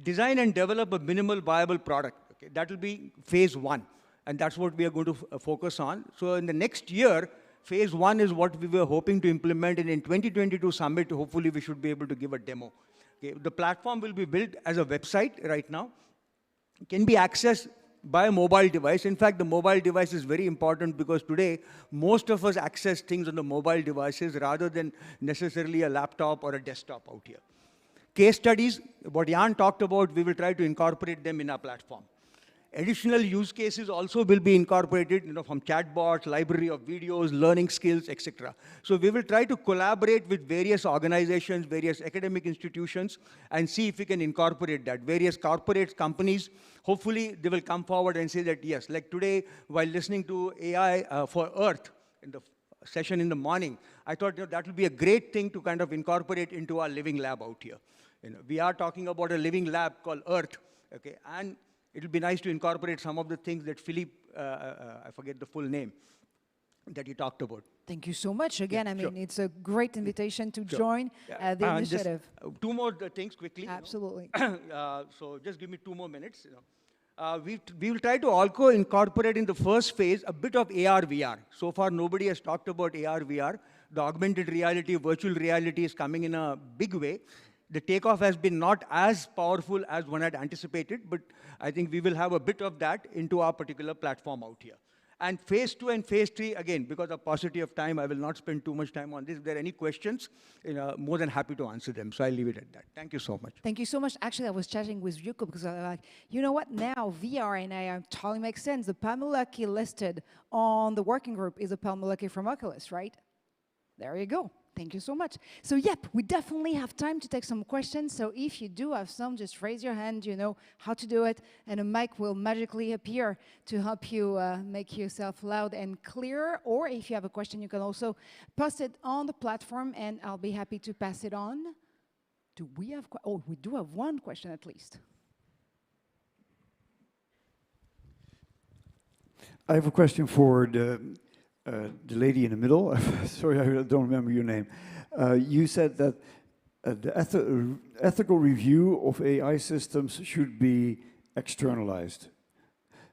design and develop a minimal viable product. Okay? That will be phase 1. And that's what we are going to focus on. So in the next year, phase 1 is what we were hoping to implement. And in 2022 summit, hopefully we should be able to give a demo. Okay? The platform will be built as a website right now. It can be accessed by a mobile device. In fact, the mobile device is very important because today, most of us access things on the mobile devices rather than necessarily a laptop or a desktop out here. Case studies, what Jan talked about, we will try to incorporate them in our platform. Additional use cases also will be incorporated, from chatbots, library of videos, learning skills, etc. So we will try to collaborate with various organizations, various academic institutions, and see if we can incorporate that. Various corporates, companies, hopefully they will come forward and say that, yes, like today, while listening to AI for Earth in the session in the morning, I thought that will be a great thing to kind of incorporate into our living lab out here. We are talking about a living lab called Earth, okay, and it will be nice to incorporate some of the things that Philippe, I forget the full name, that he talked about. Thank you so much. Again, Yeah, I mean, sure. it's a great invitation to Sure. join Yeah. the initiative. Just, 2 more things quickly. Absolutely. So just give me 2 more minutes. We will try to also incorporate in the first phase a bit of AR, VR. So far, nobody has talked about AR, VR. The augmented reality, virtual reality is coming in a big way. The takeoff has been not as powerful as one had anticipated, but I think we will have a bit of that into our particular platform out here. And phase 2 and phase 3, again, because of paucity of time, I will not spend too much time on this. If there are any questions, more than happy to answer them. So I'll leave it at that. Thank you so much. Thank you so much. Actually, I was chatting with Yuko because I was like, you know what? Now VR and AR totally makes sense. The Pamulaki listed on the working group is a Pamulaki from Oculus, right? There you go. Thank you so much. So yep, we definitely have time to take some questions. So if you do have some, just raise your hand, you know how to do it, and a mic will magically appear to help you make yourself loud and clear. Or if you have a question, you can also post it on the platform, and I'll be happy to pass it on. Do we have, oh, we do have one question at least. I have a question for the lady in the middle. Sorry, I don't remember your name. You said that the ethical review of AI systems should be externalized.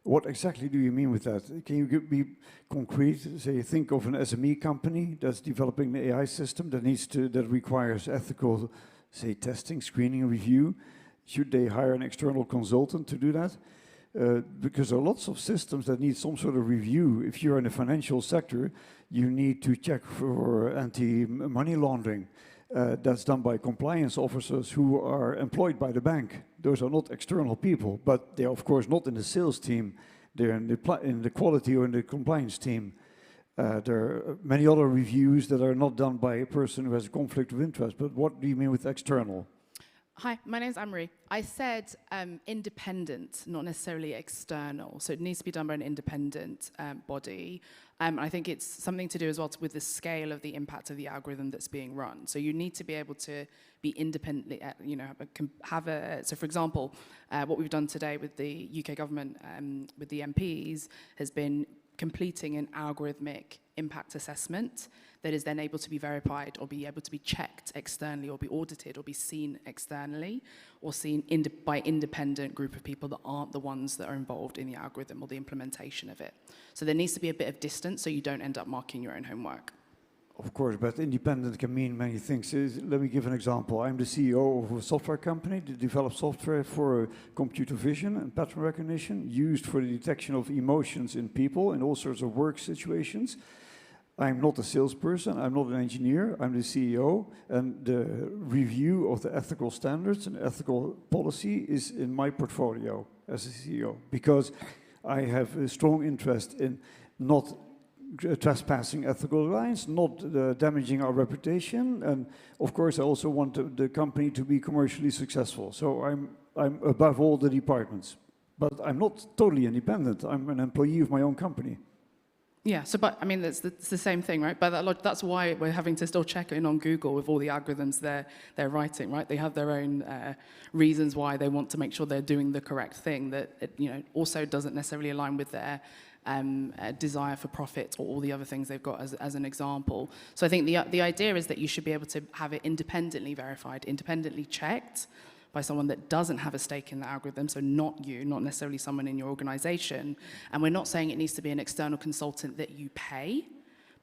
What exactly do you mean with that? Can you be concrete? Say, think of an SME company that's developing an AI system that requires ethical, say, testing, screening, review. Should they hire an external consultant to do that? Because there are lots of systems that need some sort of review. If you're in the financial sector, you need to check for anti-money laundering. That's done by compliance officers who are employed by the bank. Those are not external people, but they're of course not in the sales team. They're in the quality or in the compliance team. There are many other reviews that are not done by a person who has a conflict of interest. But what do you mean with external? Hi, my name's Anne-Marie. I said independent, not necessarily external. So it needs to be done by an independent body. I think it's something to do as well with the scale of the impact of the algorithm that's being run. So you need to be able to be independently, so for example, what we've done today with the UK government, with the MPs, has been completing an algorithmic impact assessment that is then able to be verified or be able to be checked externally or be audited or be seen externally or seen by independent group of people that aren't the ones that are involved in the algorithm or the implementation of it. So there needs to be a bit of distance so you don't end up marking your own homework. Of course, but independent can mean many things. Let me give an example. I'm the CEO of a software company that develops software for computer vision and pattern recognition used for the detection of emotions in people in all sorts of work situations. I'm not a salesperson, I'm not an engineer, I'm the CEO, and the review of the ethical standards and ethical policy is in my portfolio as a CEO, because I have a strong interest in not trespassing ethical lines, not damaging our reputation, and of course I also want the company to be commercially successful. So I'm above all the departments, but I'm not totally independent. I'm an employee of my own company. Yeah, so but I mean it's the same thing, right? But that's why we're having to still check in on Google with all the algorithms they're writing, right? They have their own reasons why they want to make sure they're doing the correct thing that also doesn't necessarily align with their desire for profit or all the other things they've got as an example. So I think the idea is that you should be able to have it independently verified, independently checked by someone that doesn't have a stake in the algorithm, so not you, not necessarily someone in your organization. And we're not saying it needs to be an external consultant that you pay,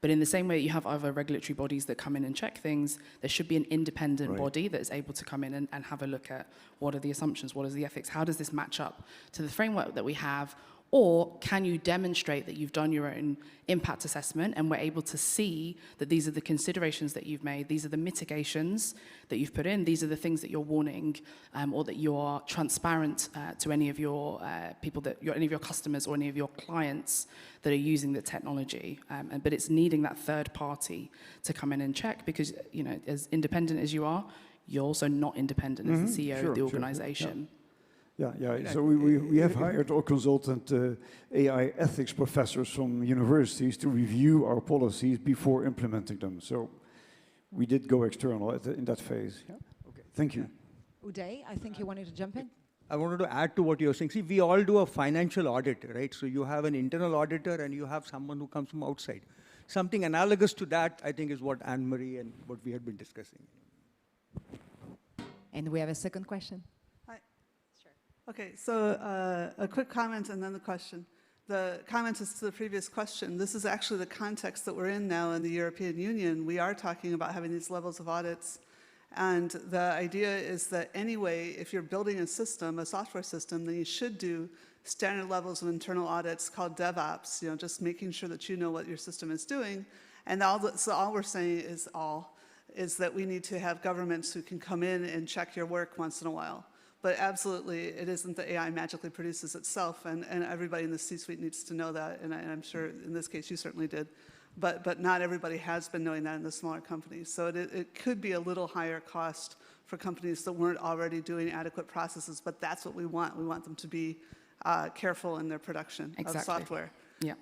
but in the same way that you have other regulatory bodies that come in and check things, there should be an independent body that is able to come in and have a look at what are the assumptions, what is the ethics, how does this match up to the framework that we have, or can you demonstrate that you've done your own impact assessment and we're able to see that these are the considerations that you've made, these are the mitigations that you've put in, these are the things that you're warning, or that you are transparent to any of your people, any of your customers or any of your clients that are using the technology. But it's needing that third party to come in and check because, you know, as independent as you are, you're also not independent as the CEO of the organization. Yeah. So we have hired our consultant AI ethics professors from universities to review our policies before implementing them. So we did go external in that phase. Yeah. Okay. Thank you. Uday, I think you wanted to jump in. I wanted to add to what you're saying. See, we all do a financial audit, right? So you have an internal auditor and you have someone who comes from outside. Something analogous to that, I think, is what Anne-Marie and what we had been discussing. And we have a second question. Okay, so a quick comment and then the question. The comment is to the previous question. This is actually the context that we're in now in the European Union. We are talking about having these levels of audits. And the idea is that anyway, if you're building a system, a software system, then you should do standard levels of internal audits called DevOps, you know, just making sure that you know what your system is doing. And so all we're saying is that we need to have governments who can come in and check your work once in a while. But absolutely, it isn't that AI magically produces itself, and everybody in the C-suite needs to know that, and I'm sure in this case you certainly did. But not everybody has been knowing that in the smaller companies. So it could be a little higher cost for companies that weren't already doing adequate processes, but that's what we want. We want them to be careful in their production of software. Yeah.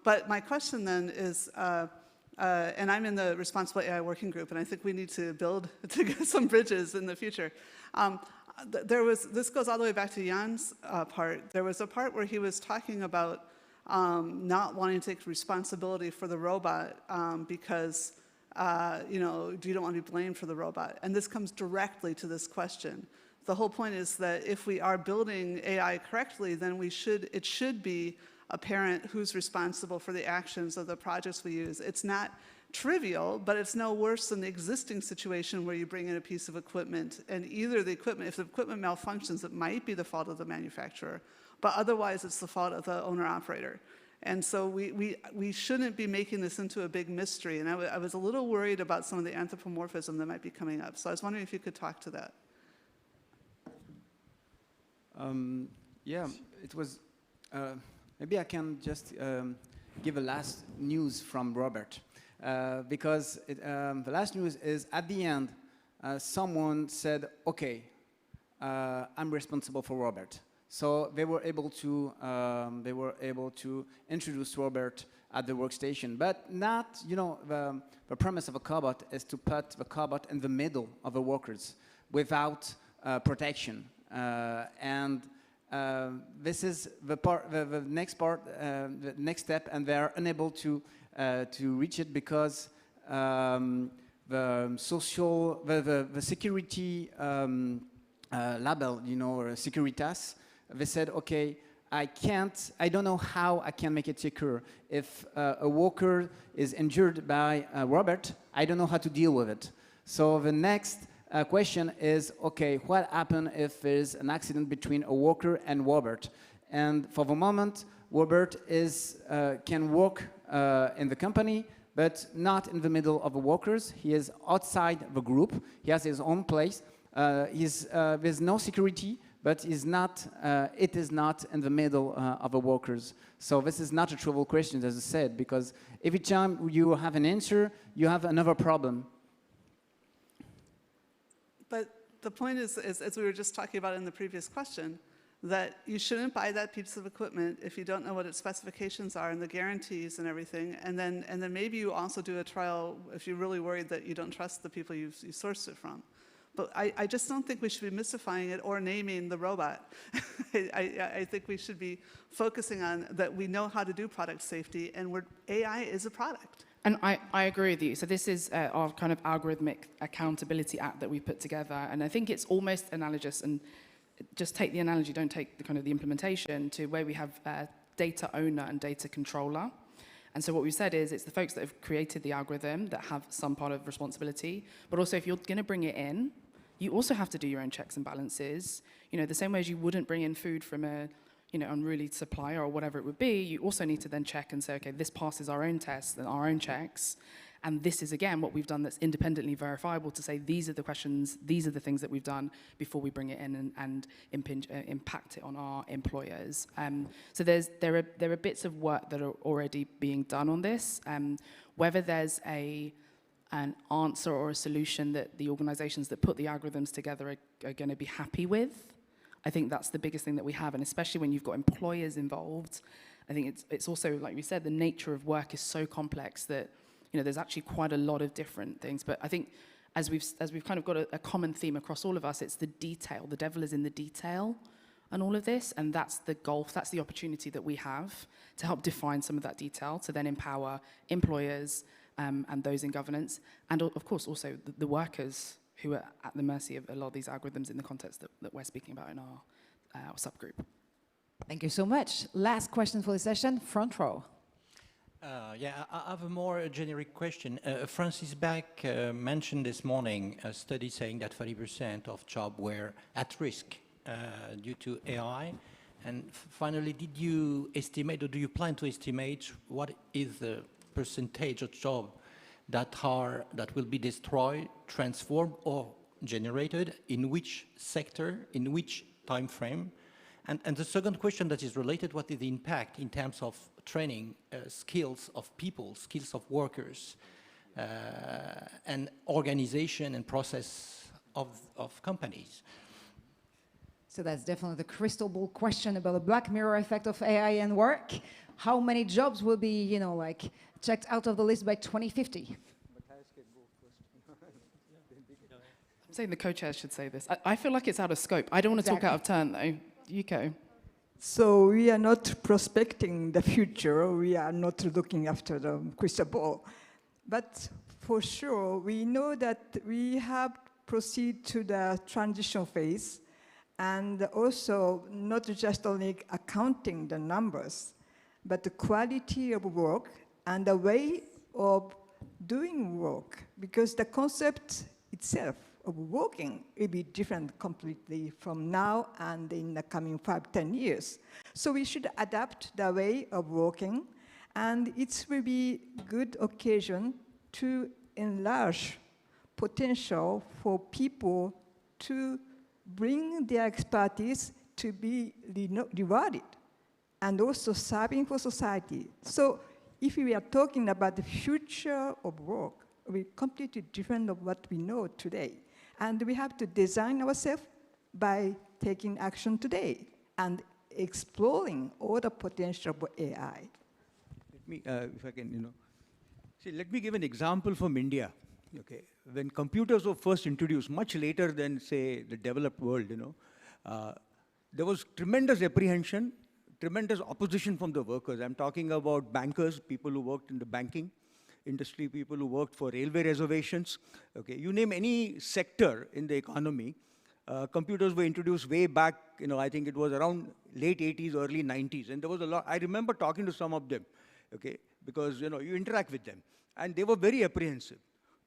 But my question then is, and I'm in the Responsible AI Working Group, and I think we need to build some bridges in the future. This goes all the way back to Jan's part. There was a part where he was talking about not wanting to take responsibility for the robot because you know, you don't want to be blamed for the robot. And this comes directly to this question. The whole point is that if we are building AI correctly, then it should be apparent who's responsible for the actions of the projects we use. It's not trivial, but it's no worse than the existing situation where you bring in a piece of equipment and either the equipment, if the equipment malfunctions, it might be the fault of the manufacturer, but otherwise it's the fault of the owner-operator. And so we shouldn't be making this into a big mystery. And I was a little worried about some of the anthropomorphism that might be coming up. So I was wondering if you could talk to that. Yeah, it was, maybe I can just give a last news from Robert. Because the last news is at the end, someone said, okay, I'm responsible for Robert. So they were able to introduce Robert at the workstation, but not, you know, the premise of a cobot is to put the cobot in the middle of the workers without protection. This is the next part, the next step, and they are unable to reach it because the security label, you know, or Securitas, they said, okay, I don't know how I can make it secure. If a worker is injured by Robert, I don't know how to deal with it. So the next question is, okay, what happens if there's an accident between a worker and Robert? And for the moment, Robert can work in the company, but not in the middle of the workers. He is outside the group. He has his own place. There's no security, but it is not in the middle of the workers. So this is not a trivial question, as I said, because every time you have an answer, you have another problem. But the point is, as we were just talking about in the previous question, that you shouldn't buy that piece of equipment if you don't know what its specifications are and the guarantees and everything. And then maybe you also do a trial if you're really worried that you don't trust the people you sourced it from. But I just don't think we should be mystifying it or naming the robot. I think we should be focusing on that we know how to do product safety, and AI is a product. And I agree with you. So this is our kind of algorithmic accountability act that we put together. And I think it's almost analogous, and just take the analogy, don't take the kind of the implementation, to where we have data owner and data controller. And so what we've said is it's the folks that have created the algorithm that have some part of responsibility, but also if you're going to bring it in, you also have to do your own checks and balances. You know, the same way as you wouldn't bring in food from a, you know, unruly supplier or whatever it would be, you also need to then check and say, okay, this passes our own tests and our own checks. And this is, again, what we've done that's independently verifiable to say these are the questions, these are the things that we've done before we bring it in and impact it on our employers. So there are bits of work that are already being done on this. Whether there's an answer or a solution that the organizations that put the algorithms together are going to be happy with, I think that's the biggest thing that we have. And especially when you've got employers involved, I think it's also, like we said, the nature of work is so complex that, you know, there's actually quite a lot of different things. But I think as we've kind of got a common theme across all of us, it's the detail. The devil is in the detail and all of this. And that's the gulf, that's the opportunity that we have to help define some of that detail, to then empower employers and those in governance. And of course, also the workers who are at the mercy of a lot of these algorithms in the context that we're speaking about in our subgroup. Thank you so much. Last question for the session, front row. Yeah, I have a more generic question. Francis Beck mentioned this morning a study saying that 30% of jobs were at risk due to AI. And finally, did you estimate, or do you plan to estimate, what is the percentage of jobs that will be destroyed, transformed, or generated, in which sector, in which time frame? And the second question that is related, what is the impact in terms of training skills of people, skills of workers, and organization and process of companies? So that's definitely the crystal ball question about the Black Mirror effect of AI and work. How many jobs will be, you know, like checked out of the list by 2050? I'm saying the co-chairs should say this. I feel like it's out of scope. I don't want to talk out of turn, though. You go. So we are not prospecting the future. We are not looking after the crystal ball. But for sure, we know that we have to proceed to the transition phase, and also not just only accounting the numbers, but the quality of work and the way of doing work, because the concept itself of working will be different completely from now and in the coming 5-10 years. So we should adapt the way of working, and it will be good occasion to enlarge potential for people to bring their expertise to be rewarded and also serving for society. So if we are talking about the future of work, we're completely different of what we know today. And we have to design ourselves by taking action today and exploring all the potential of AI. Let me, if I can, let me give an example from India. Okay, when computers were first introduced, much later than, say, the developed world, there was tremendous apprehension, tremendous opposition from the workers. I'm talking about bankers, people who worked in the banking industry, people who worked for railway reservations. Okay, you name any sector in the economy, computers were introduced way back, I think it was around late 80s, early 90s. And there was a lot, I remember talking to some of them, okay, because, you interact with them. And they were very apprehensive.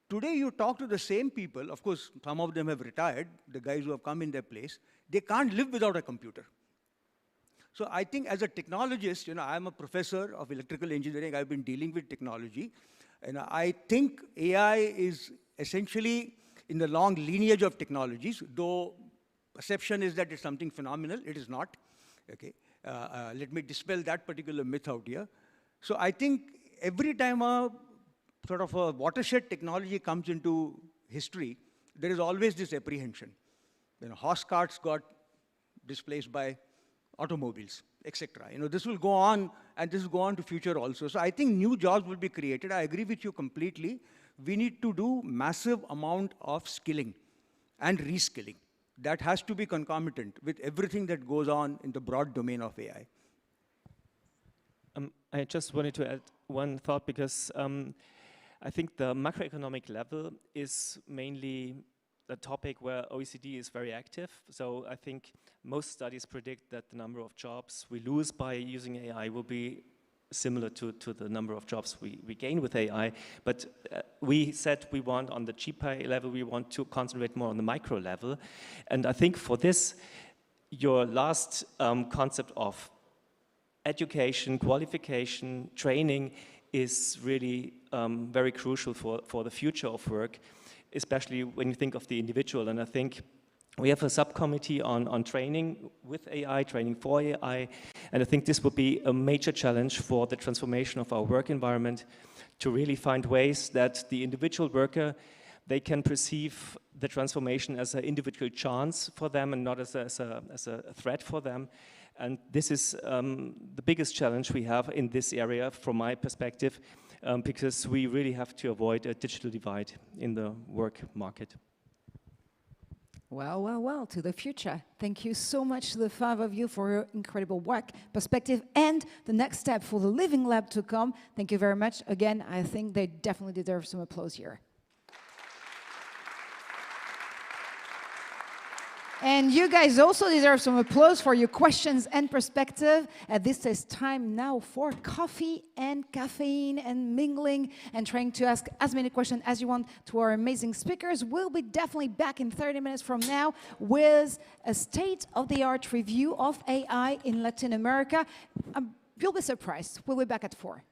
Today, you talk to the same people, of course, some of them have retired, the guys who have come in their place, they can't live without a computer. So I think as a technologist, I'm a professor of electrical engineering, I've been dealing with technology, and I think AI is essentially in the long lineage of technologies, though perception is that it's something phenomenal, it is not, okay? Let me dispel that particular myth out here. So I think every time a sort of a watershed technology comes into history, there is always this apprehension. Horse carts got displaced by automobiles, etc. This will go on, and this will go on to future also. So I think new jobs will be created. I agree with you completely. We need to do massive amount of skilling and reskilling. That has to be concomitant with everything that goes on in the broad domain of AI. I just wanted to add one thought, because I think the macroeconomic level is mainly a topic where OECD is very active. So I think most studies predict that the number of jobs we lose by using AI will be similar to the number of jobs we gain with AI. But we said we want, on the GPAI level, we want to concentrate more on the micro level. And I think for this, your last concept of education, qualification, training is really very crucial for the future of work, especially when you think of the individual. And I think we have a subcommittee on training with AI, training for AI, and I think this will be a major challenge for the transformation of our work environment, to really find ways that the individual worker, they can perceive the transformation as an individual chance for them and not as a threat for them. And this is the biggest challenge we have in this area from my perspective, because we really have to avoid a digital divide in the work market. Well, well, well, to the future. Thank you so much to the 5 of you for your incredible work, perspective, and the next step for the Living Lab to come. Thank you very much. Again, I think they definitely deserve some applause here. And you guys also deserve some applause for your questions and perspective. This is time now for coffee and caffeine and mingling and trying to ask as many questions as you want to our amazing speakers. We'll be definitely back in 30 minutes from now with a state-of-the-art review of AI in Latin America. You'll be surprised. We'll be back at 4.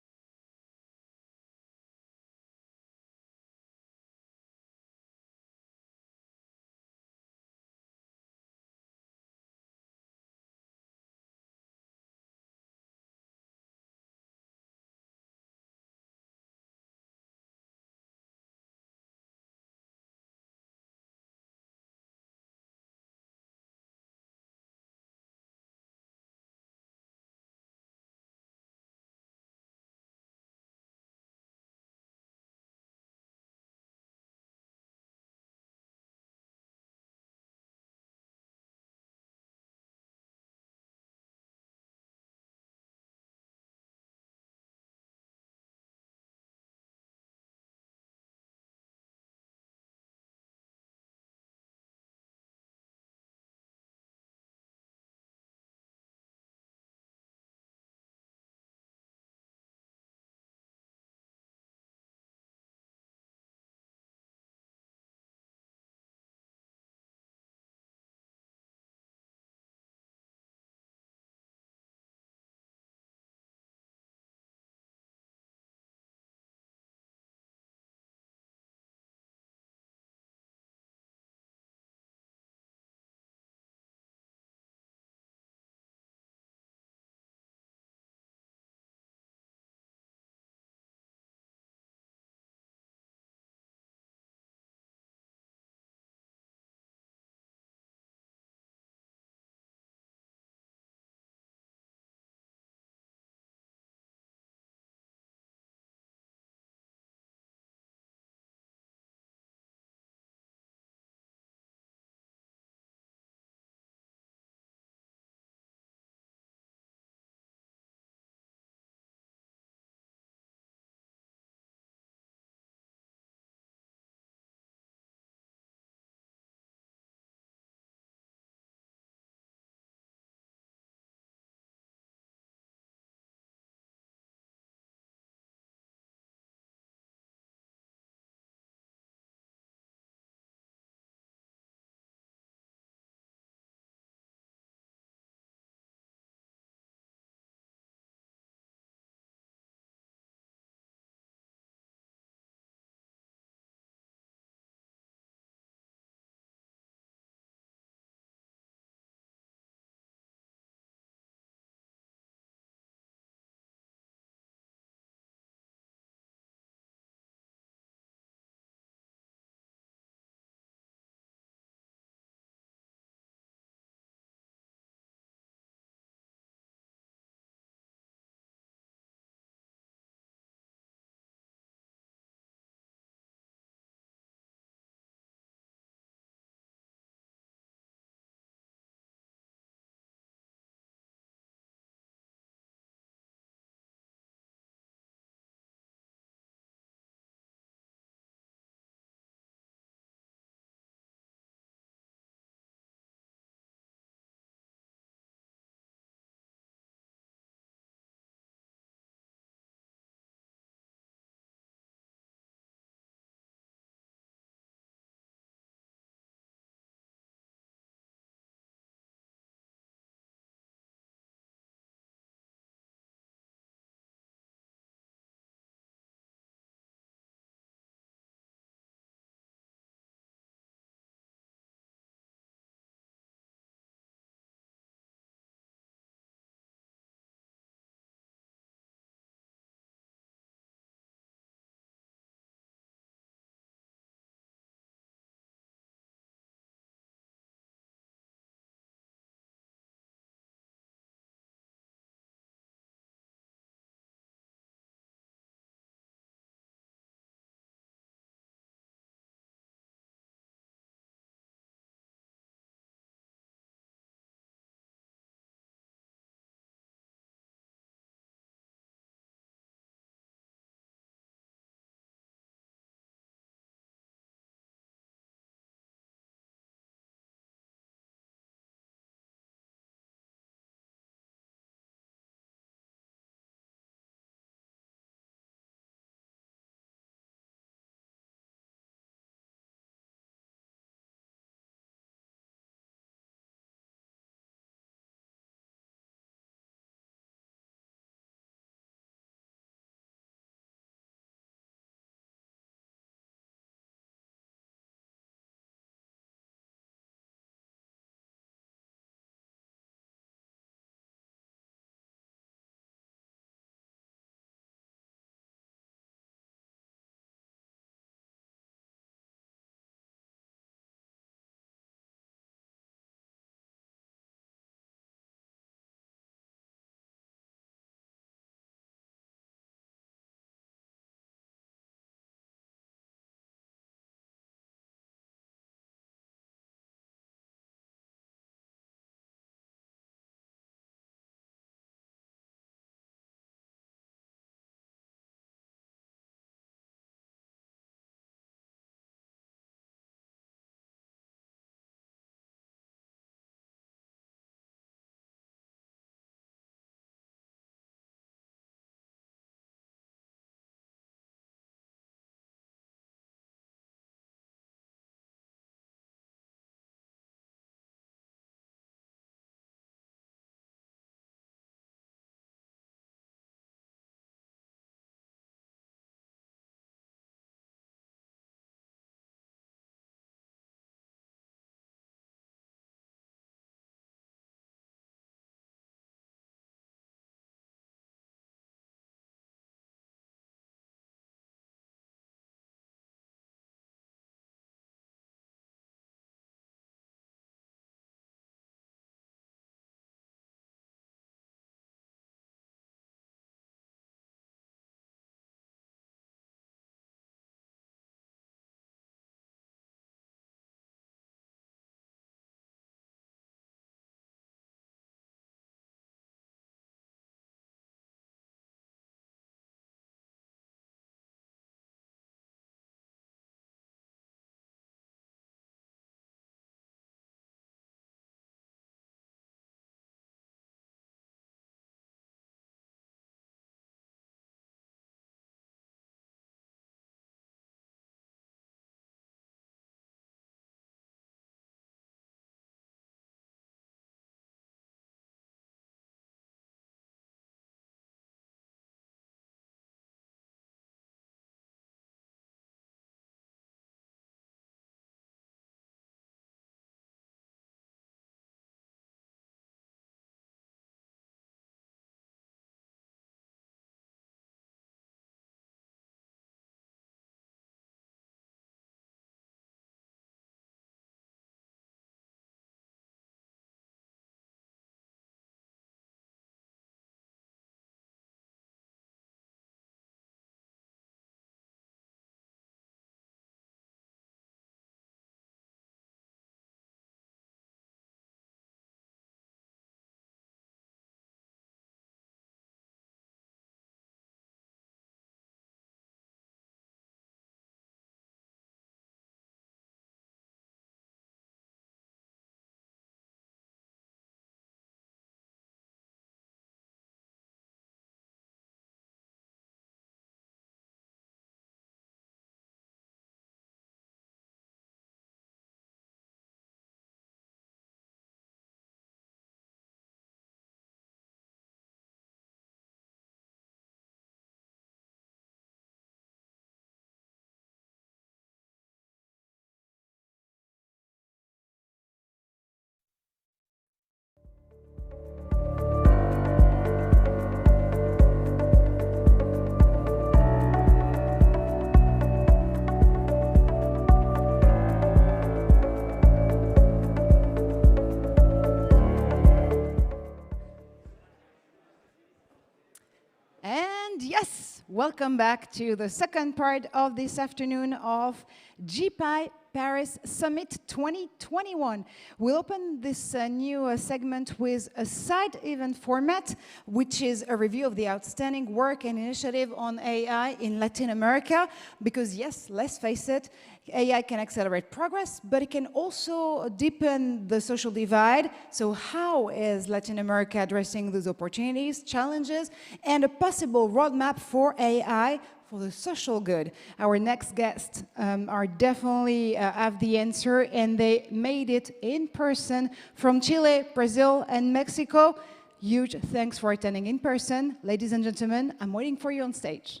And yes, welcome back to the second part of this afternoon of GPAI Paris Summit 2021. We'll open this new segment with a side event format, which is a review of the outstanding work and initiative on AI in Latin America. Because yes, let's face it, AI can accelerate progress, but it can also deepen the social divide. So how is Latin America addressing those opportunities, challenges, and a possible roadmap for AI for the social good? Our next guests are definitely have the answer, and they made it in person from Chile, Brazil, and Mexico. Huge thanks for attending in person. Ladies and gentlemen, I'm waiting for you on stage.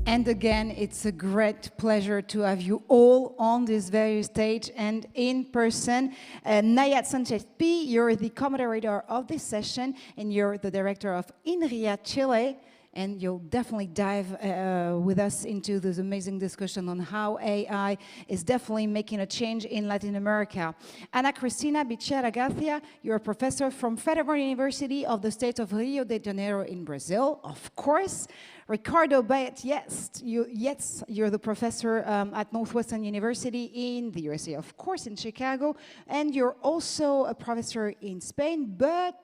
And again, it's a great pleasure to have you all on this very stage and in person. Nayat Sanchez-P, you're the co-moderator of this session, and you're the director of INRIA Chile. And you'll definitely dive with us into this amazing discussion on how AI is definitely making a change in Latin America. Ana Cristina Bichera Garcia, you're a professor from Federal University of the state of Rio de Janeiro in Brazil, of course. Ricardo Bayet, you're the professor at Northwestern University in the USA, of course, in Chicago. And you're also a professor in Spain, but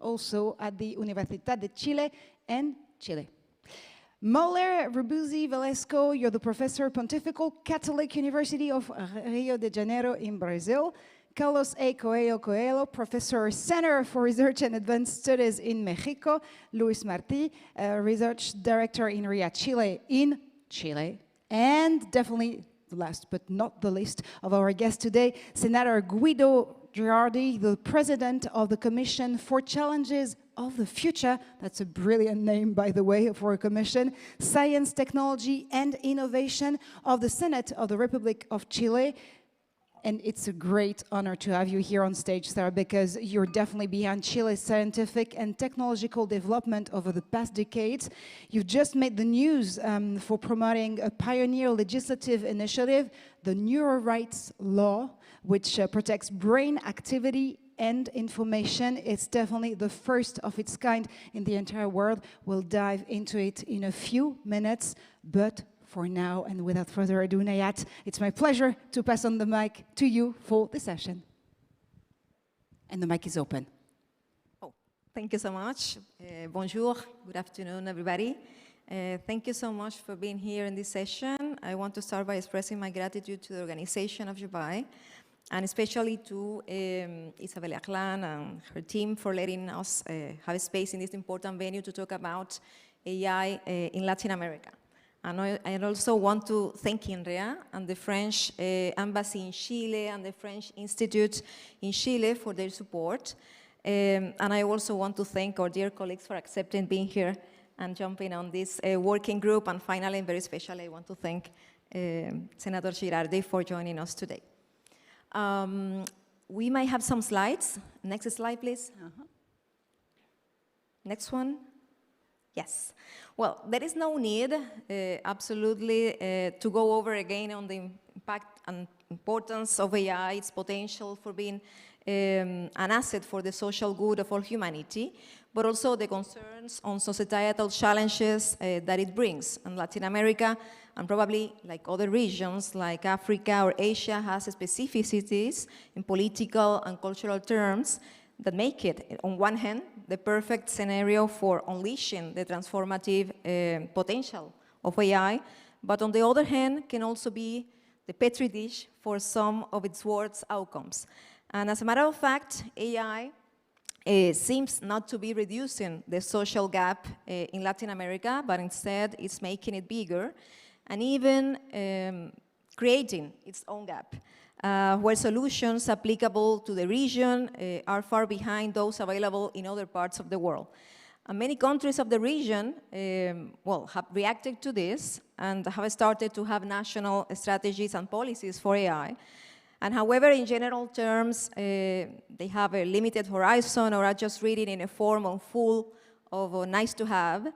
also at the Universidad de Chile and Chile. Moller Rubuzzi Velasco, you're the professor, Pontifical Catholic University of Rio de Janeiro in Brazil. Carlos A. Coelho, Professor, Center for Research and Advanced Studies in Mexico. Luis Martí, Research Director in RIA Chile in Chile. And definitely the last but not the least of our guest today, Senator Guido Girardi, the President of the Commission for Challenges of the Future. That's a brilliant name, by the way, for a commission. Science, Technology, and Innovation of the Senate of the Republic of Chile. And it's a great honor to have you here on stage, Sarah, because you're definitely behind Chile's scientific and technological development over the past decades. You've just made the news for promoting a pioneer legislative initiative, the Neuro Rights Law, which protects brain activity and information. It's definitely the first of its kind in the entire world. We'll dive into it in a few minutes, but for now, and without further ado, Nayat, it's my pleasure to pass on the mic to you for the session. And the mic is open. Oh, thank you so much. Bonjour, good afternoon, everybody. Thank you so much for being here in this session. I want to start by expressing my gratitude to the organization of GPAI, and especially to Isabella Clan and her team for letting us have a space in this important venue to talk about AI in Latin America. And I also want to thank INRIA and the French Embassy in Chile and the French Institute in Chile for their support. And I also want to thank our dear colleagues for accepting being here and jumping on this working group. And finally, and very especially, I want to thank Senator Girardi for joining us today. We might have some slides. Next slide, please. Next one. Yes. Well, there is no need, absolutely, to go over again on the impact and importance of AI, its potential for being an asset for the social good of all humanity, but also the concerns on societal challenges that it brings. And Latin America, and probably like other regions like Africa or Asia, has specificities in political and cultural terms that make it, on one hand, the perfect scenario for unleashing the transformative potential of AI, but on the other hand, can also be the petri dish for some of its worst outcomes. And as a matter of fact, AI seems not to be reducing the social gap in Latin America, but instead it's making it bigger and even creating its own gap, where solutions applicable to the region are far behind those available in other parts of the world. And many countries of the region, have reacted to this and have started to have national strategies and policies for AI. And however, in general terms, they have a limited horizon or are just reading in a form or full of nice to have,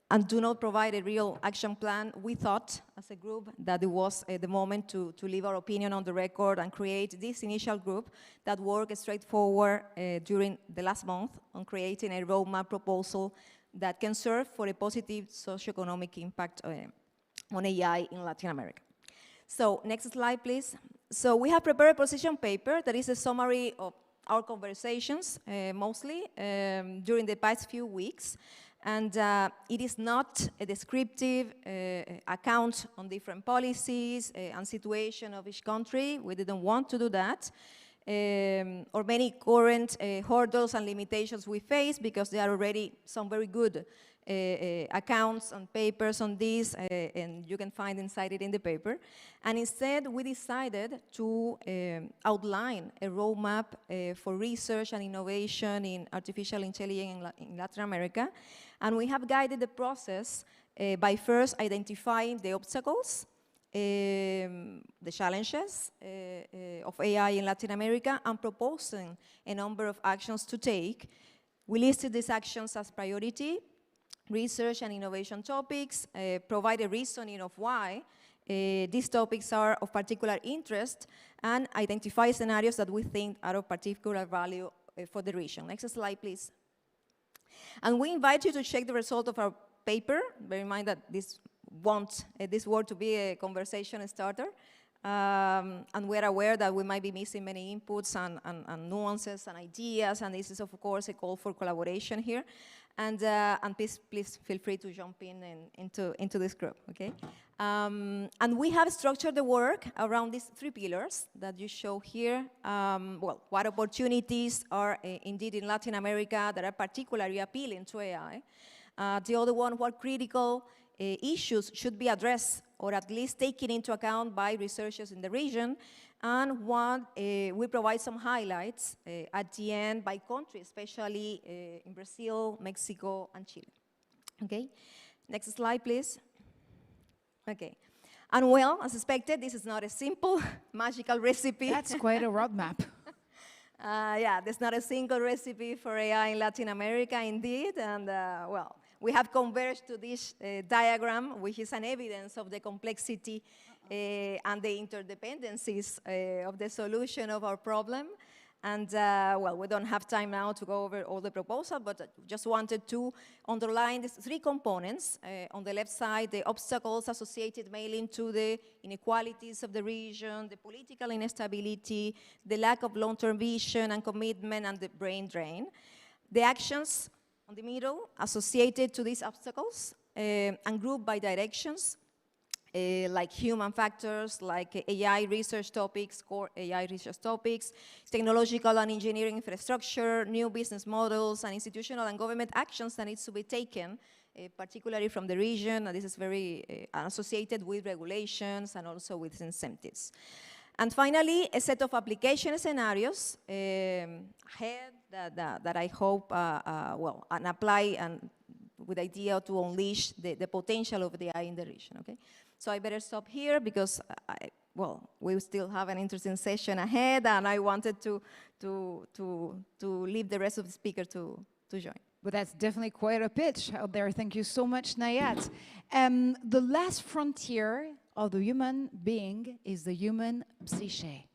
and do not provide a real action plan. We thought, as a group, that it was the moment to leave our opinion on the record and create this initial group that worked straightforward during the last month on creating a roadmap proposal that can serve for a positive socioeconomic impact on AI in Latin America. So next slide, please. So we have prepared a position paper that is a summary of our conversations, mostly, during the past few weeks. And it is not a descriptive account on different policies and situation of each country. We didn't want to do that. Or many current hurdles and limitations we face, because there are already some very good accounts and papers on this, and you can find inside it in the paper. And instead, we decided to outline a roadmap for research and innovation in artificial intelligence in Latin America. And we have guided the process by first identifying the obstacles, the challenges of AI in Latin America, and proposing a number of actions to take. We listed these actions as priority, research and innovation topics, provide a reasoning of why these topics are of particular interest, and identify scenarios that we think are of particular value for the region. Next slide, please. And we invite you to check the result of our paper. Bear in mind that this word to be a conversation starter. And we're aware that we might be missing many inputs and nuances and ideas, and this is, of course, a call for collaboration here. And please feel free to jump into this group, okay? And we have structured the work around these three pillars that you show here. What opportunities are indeed in Latin America that are particularly appealing to AI? The other one, what critical issues should be addressed or at least taken into account by researchers in the region, and one, we provide some highlights at the end by country, especially in Brazil, Mexico, and Chile. Okay, next slide, please. Okay, and well, as expected, this is not a simple magical recipe. That's quite a roadmap. Yeah, there's not a single recipe for AI in Latin America, indeed, and we have converged to this diagram, which is an evidence of the complexity and the interdependencies of the solution of our problem. And we don't have time now to go over all the proposals, but just wanted to underline these three components. On the left side, the obstacles associated mainly to the inequalities of the region, the political instability, the lack of long-term vision and commitment, and the brain drain. The actions on the middle associated to these obstacles and grouped by directions, like human factors, like AI research topics, core AI research topics, technological and engineering infrastructure, new business models, and institutional and government actions that needs to be taken, particularly from the region. And this is very associated with regulations and also with incentives. And finally, a set of application scenarios ahead that I hope and apply and with the idea to unleash the potential of the AI in the region. Okay, so I better stop here because we still have an interesting session ahead, and I wanted to leave the rest of the speakers to join. But that's definitely quite a pitch out there. Thank you so much, Nayat. The last frontier of the human being is the human psyche.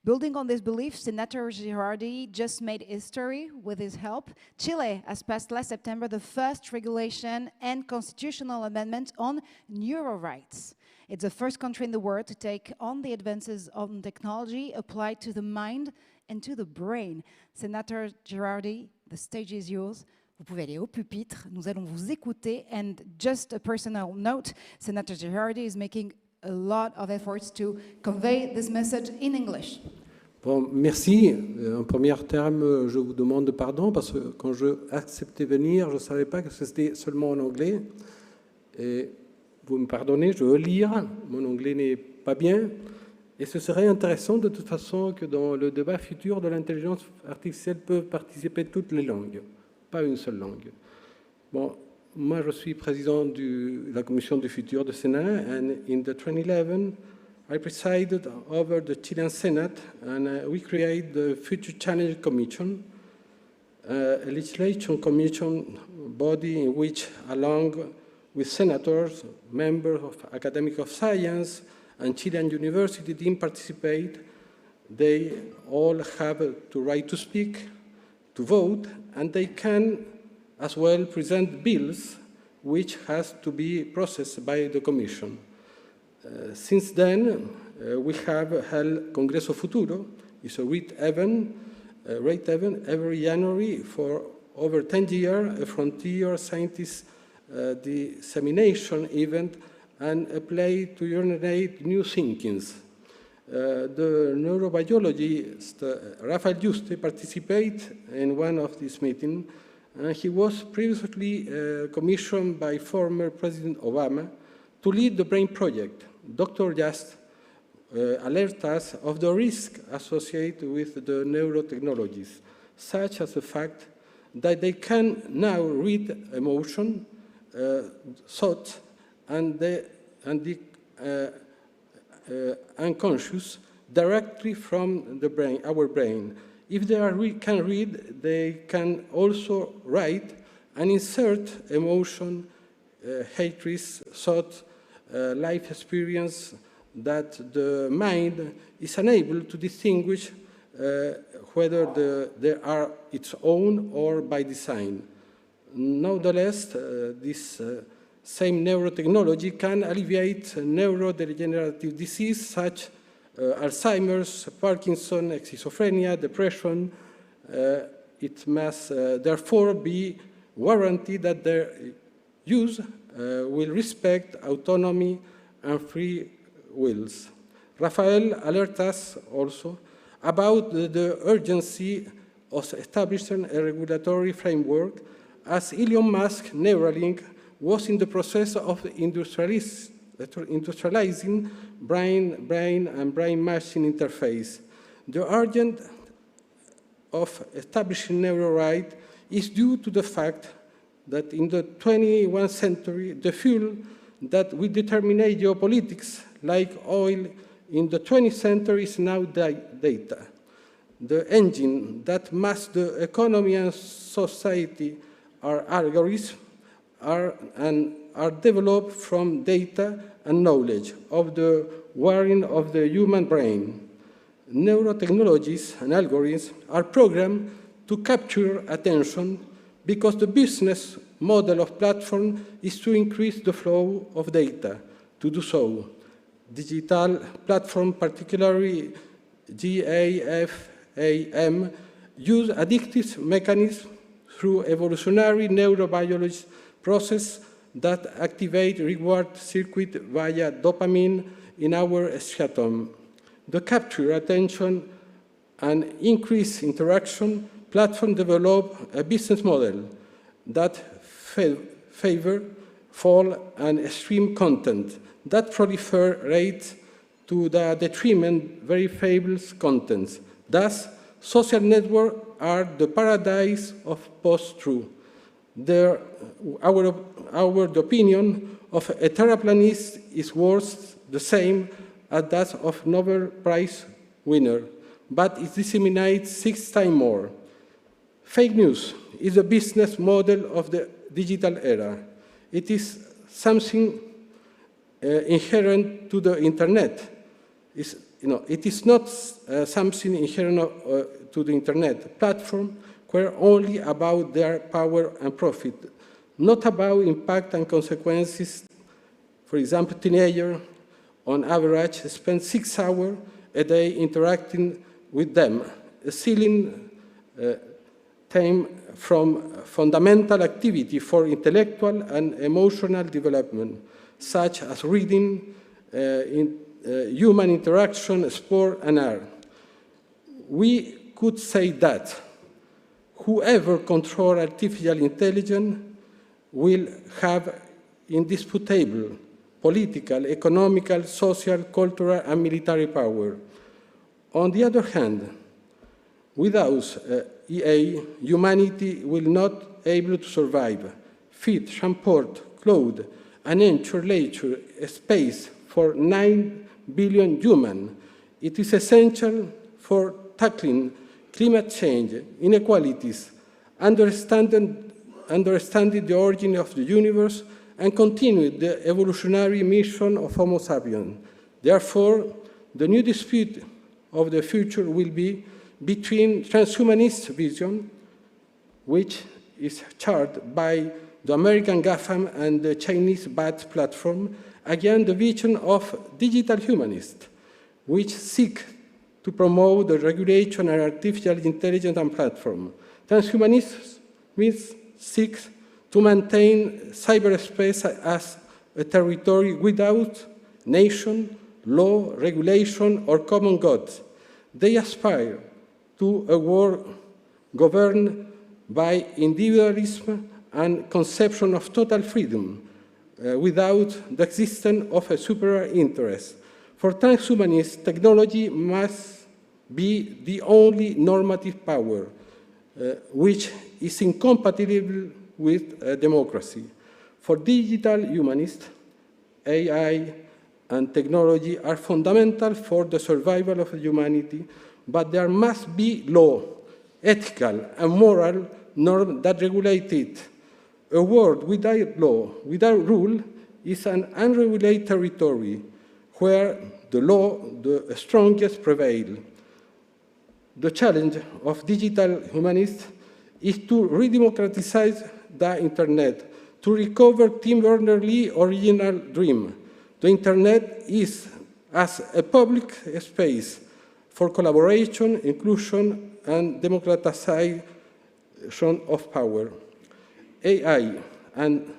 Building on this belief, Senator Girardi just made history with his help. Chile has passed last September the first regulation and constitutional amendment on neuro rights. It's the first country in the world to take on the advances of technology applied to the mind and to the brain. Senator Girardi, the stage is yours. Vous pouvez aller au pupitre. Nous allons vous écouter. And just a personal note, Senator Girardi is making a lot of efforts to convey this message in English. Bon, merci. En premier terme, je vous demande pardon parce que quand je acceptais venir, je ne savais pas que c'était seulement en anglais. Et vous me pardonnez, je veux lire. Mon anglais n'est pas bien. Et ce serait intéressant de toute façon que dans le débat futur de l'intelligence artificielle peuvent participer toutes les langues, pas une seule langue. Bon, moi je suis président de la commission du futur du Sénat, and in the 2011 I presided over the Chilean Senate, and we created the Future Challenge Commission, a legislation commission body in which, along with senators, members of academic of science, and Chilean university didn't participate. They all have the right to speak, to vote, and they can as well present bills which has to be processed by the Commission. Since then, we have held Congreso Futuro. It's a great event every January for over 10 years, a frontier scientist dissemination event and a play to urinate new thinkings. The neurobiologist Rafael Yuste participated in one of these meetings, and he was previously commissioned by former President Obama to lead the BRAIN project. Dr. Just alerted us of the risk associated with the neurotechnologies, such as the fact that they can now read emotion, thought, and the unconscious directly from the brain, our brain. If they can read, they can also write and insert emotion, hatred, thought, life experience that the mind is unable to distinguish whether they are its own or by design. Nonetheless, this same neurotechnology can alleviate neurodegenerative disease such Alzheimer's, Parkinson, schizophrenia, depression. It must therefore be guaranteed that their use will respect autonomy and free wills. Rafael alerts us also about the urgency of establishing a regulatory framework as Elon Musk Neuralink was in the process of industrializing brain and brain-machine interface. The urgent of establishing neuro right is due to the fact that in the 21st century, the fuel that will determine geopolitics, like oil, in the 20th century is now data. The engine that maps the economy and society are algorithms are developed from data and knowledge of the wiring of the human brain. Neurotechnologies and algorithms are programmed to capture attention because the business model of platform is to increase the flow of data. To do so, digital platform, particularly GAFAM, use addictive mechanisms through evolutionary neurobiology process that activate reward circuit via dopamine in our striatum. The capture attention and increase interaction platform develop a business model that favor fall and extreme content that proliferate to the detriment very fables contents. Thus, social networks are the paradise of post-truth. Our opinion of a terraplanist is worth the same as that of Nobel Prize winner, but it disseminates 6 times more. Fake news is a business model of the digital era. It is something inherent to the internet. It is not something inherent to the internet platform, were only about their power and profit, not about impact and consequences. For example, teenagers, on average, spend 6 hours a day interacting with them, stealing time from fundamental activity for intellectual and emotional development, such as reading, human interaction, sport, and art. we could say that whoever controls artificial intelligence will have indisputable political, economical, social, cultural, and military power. On the other hand, without EA, humanity will not be able to survive, feed, transport, clothe, and ensure leisure space for 9 billion humans. It is essential for tackling climate change, inequalities, understanding the origin of the universe, and continue the evolutionary mission of Homo sapiens. Therefore, the new dispute of the future will be between transhumanist vision, which is chaired by the American GAFAM and the Chinese BAT platform, against the vision of digital humanists, which seek to promote the regulation of artificial intelligence and platform. Transhumanism seeks to maintain cyberspace as a territory without nation, law, regulation, or common gods. They aspire to a world governed by individualism and conception of total freedom, without the existence of a superior interest. For transhumanists, technology must be the only normative power, which is incompatible with democracy. For digital humanists, AI and technology are fundamental for the survival of humanity, but there must be law, ethical and moral norms that regulate it. A world without law, without rule, is an unregulated territory where the law, the strongest, prevail. The challenge of digital humanists is to re-democratize the Internet, to recover Tim Berners-Lee's original dream. The Internet is as a public space for collaboration, inclusion, and democratization of power. AI and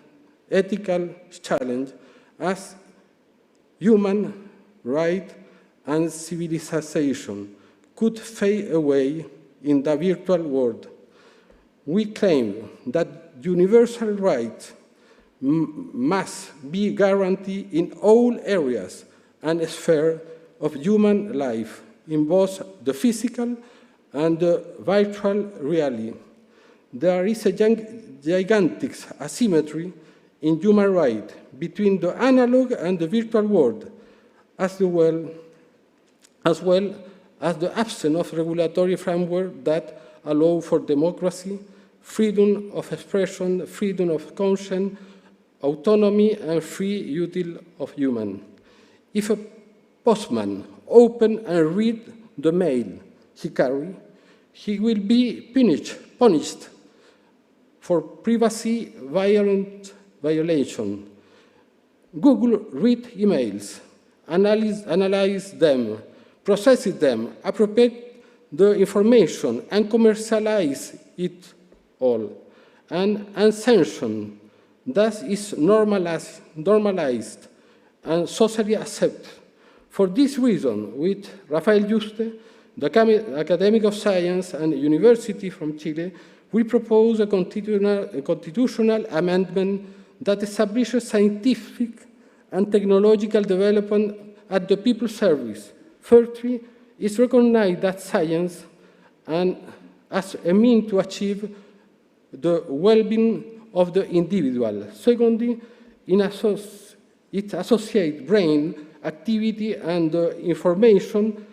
ethical challenge as human right and civilization could fade away in the virtual world. We claim that universal rights must be guaranteed in all areas and spheres of human life, in both the physical and the virtual reality. There is a gigantic asymmetry in human rights between the analog and the virtual world, as well as the absence of regulatory framework that allow for democracy, freedom of expression, freedom of conscience, autonomy, and free use of human. If a postman open and read the mail he carries, he will be punished for privacy violation. Google read emails, analyze them, process them, appropriate the information, and commercialize it all, and sanction that is normalized and socially accepted. For this reason, with Rafael Yuste, the academic of science and university from Chile, we propose a constitutional amendment that establishes scientific and technological development at the people's service. Firstly, it's recognized that science and as a means to achieve the well-being of the individual. Secondly, it associates brain activity and information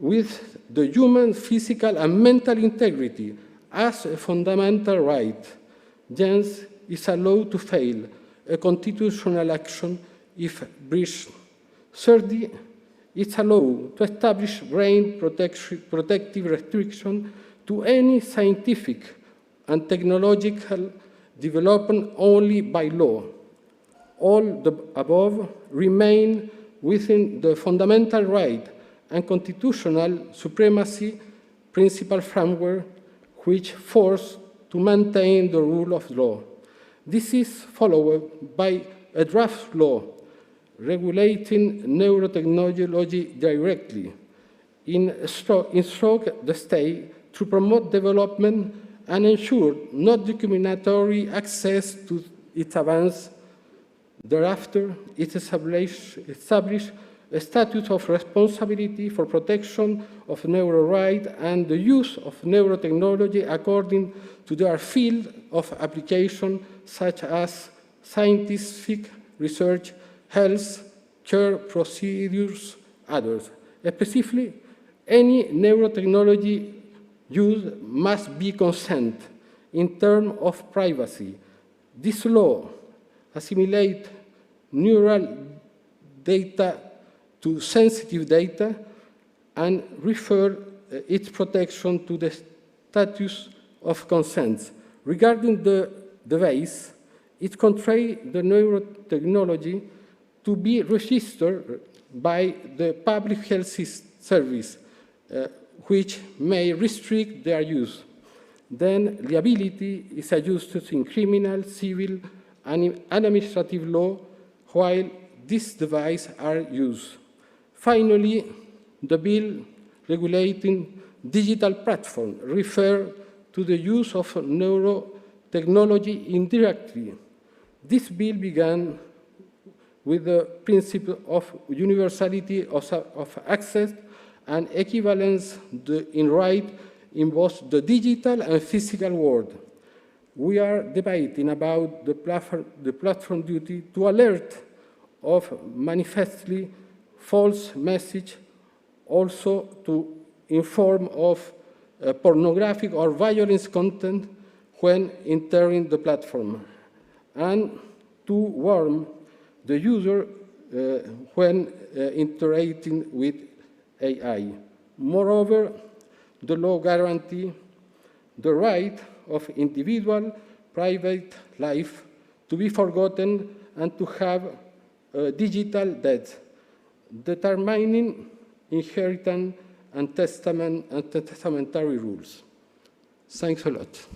with the human physical and mental integrity as a fundamental right. Hence, is allowed to fail a constitutional action if breached. Thirdly, it's allowed to establish brain protective restriction to any scientific and technological development only by law. All the above remain within the fundamental right and constitutional supremacy principle framework which force to maintain the rule of law. This is followed by a draft law regulating neurotechnology directly. instruct the state to promote development and ensure non-discriminatory access to its advance. Thereafter, it established a status of responsibility for protection of neuro rights and the use of neurotechnology according to their field of application, such as scientific research, health, care procedures, others. Specifically, any neurotechnology used must be consent in terms of privacy. This law assimilates neural data to sensitive data and refer its protection to the status of consent. Regarding the device, it constrains the neurotechnology to be registered by the Public Health Service, which may restrict their use. Then liability is adjusted in criminal, civil, and administrative law while these devices are used. Finally, the bill regulating digital platforms refers to the use of neurotechnology indirectly. This bill began with the principle of universality of access and equivalence in right in both the digital and physical world. We are debating about the platform duty to alert of manifestly false message, also to inform of pornographic or violence content when entering the platform, and to warn the user when interacting with AI. Moreover, the law guarantees the right of individual private life to be forgotten and to have a digital death, determining inheritance and testamentary rules. Thanks a lot.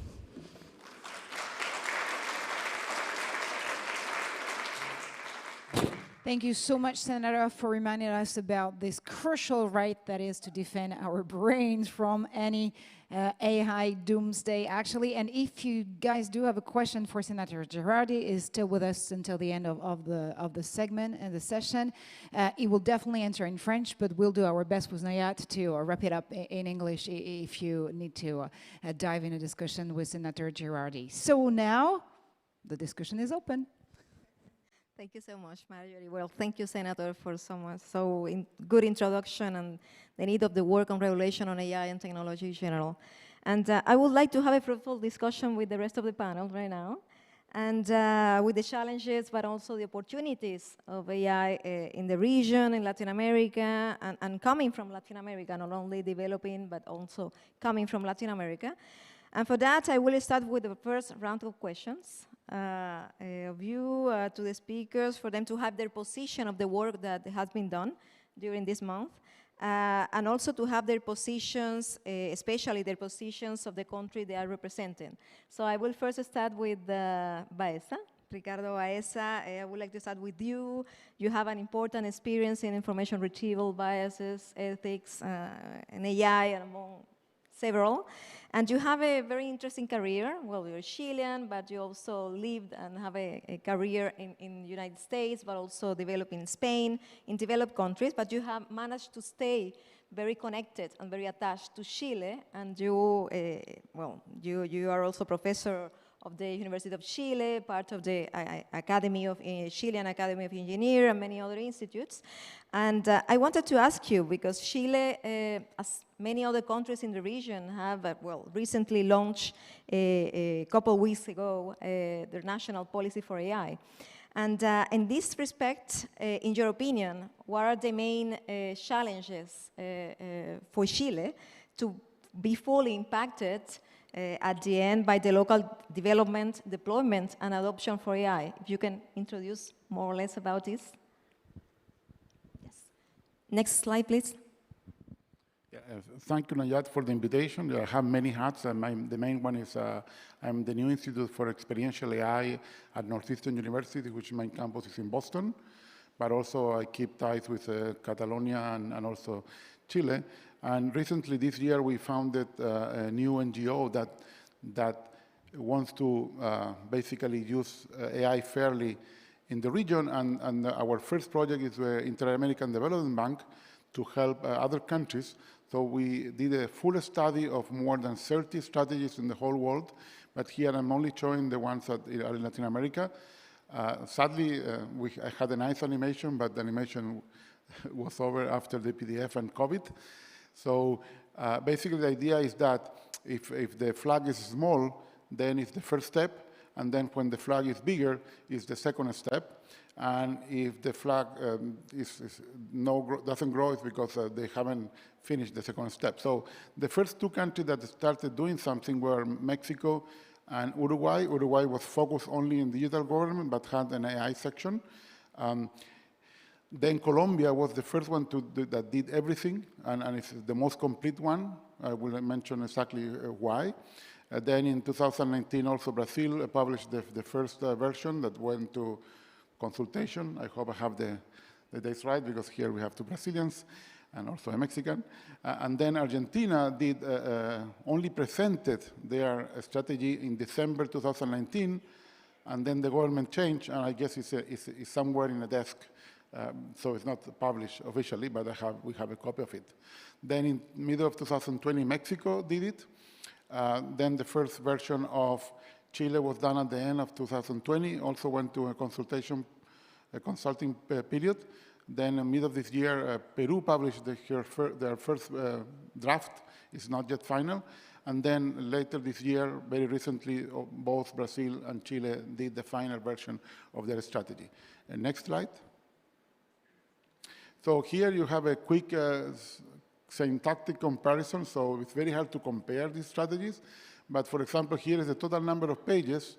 Thank you so much, Senator, for reminding us about this crucial right that is to defend our brains from any AI doomsday, actually. And if you guys do have a question for Senator Girardi, is still with us until the end of the segment and the session. He will definitely answer in French, but we'll do our best with Nayat to wrap it up in English if you need to dive in a discussion with Senator Girardi. So now, the discussion is open. Thank you so much, Marjorie. Well, thank you, Senator, for good introduction and the need of the work on regulation on AI and technology in general. And I would like to have a fruitful discussion with the rest of the panel right now, and with the challenges, but also the opportunities of AI in the region, in Latin America, and coming from Latin America, not only developing, but also coming from Latin America. And for that, I will start with the first round of questions of you to the speakers, for them to have their position of the work that has been done during this month, and also to have their positions, especially their positions of the country they are representing. So I will first start with Baeza. Ricardo Baeza, I would like to start with you. You have an important experience in information retrieval, biases, ethics, and AI, and among several. And you have a very interesting career. Well, you're Chilean, but you also lived and have a career in the United States, but also developed in Spain, in developed countries. But you have managed to stay very connected and very attached to Chile. And you, you are also professor of the University of Chile, part of the Chilean Academy of Engineers, and many other institutes. And I wanted to ask you, because Chile, as many other countries in the region, have recently launched a couple weeks ago their national policy for AI. And in this respect, in your opinion, what are the main challenges for Chile to be fully impacted at the end by the local development, deployment, and adoption for AI? If you can introduce more or less about this. Yes. Next slide, please. Yeah, thank you, Nayat, for the invitation. I have many hats, and the main one is I'm the new Institute for Experiential AI at Northeastern University, which my campus is in Boston, but also I keep ties with Catalonia and also Chile. And recently, this year, we founded a new NGO that wants to basically use AI fairly in the region. And our first project is the Inter-American Development Bank to help other countries. So we did a full study of more than 30 strategies in the whole world. But here I'm only showing the ones that are in Latin America. Sadly, I had a nice animation, but the animation was over after the PDF and COVID. So basically the idea is that if the flag is small, then it's the first step, and then when the flag is bigger, it's the second step. And if the flag doesn't grow, it's because they haven't finished the second step. So the first two countries that started doing something were Mexico and Uruguay. Uruguay was focused only in digital government, but had an AI section. Then Colombia was the first one that did everything, and it's the most complete one. I will mention exactly why. Then in 2019, also Brazil published the first version that went to consultation. I hope I have the dates right, because here we have two Brazilians and also a Mexican. And then Argentina did only presented their strategy in December 2019, and then the government changed, and I guess it's somewhere in a desk. So it's not published officially, but we have a copy of it. Then in middle of 2020, Mexico did it. Then the first version of Chile was done at the end of 2020, also went to a consulting period. Then in middle of this year, Peru published their first draft. It's not yet final. And then later this year, very recently, both Brazil and Chile did the final version of their strategy. Next slide. So here you have a quick syntactic comparison. So it's very hard to compare these strategies. But for example, here is the total number of pages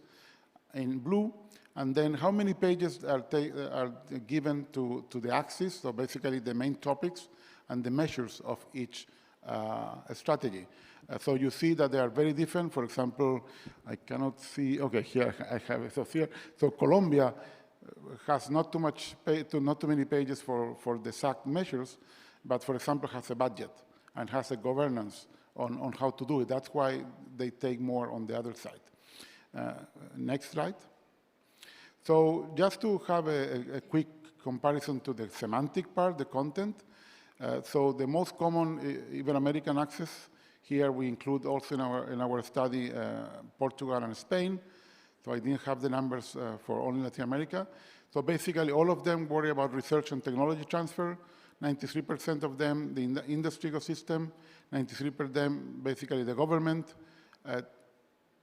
in blue, and then how many pages are given to the axis, so basically the main topics and the measures of each strategy. So you see that they are very different. For example, I cannot see, okay, here I have it. So here, so Colombia has not too many pages for the exact measures, but for example has a budget and has a governance on how to do it. That's why they take more on the other side. Next slide. So just to have a quick comparison to the semantic part, the content. So the most common Ibero-American access, here we include also in our study Portugal and Spain. So I didn't have the numbers for only Latin America. So basically all of them worry about research and technology transfer. 93% of them, the industry ecosystem. 93% of them, basically the government.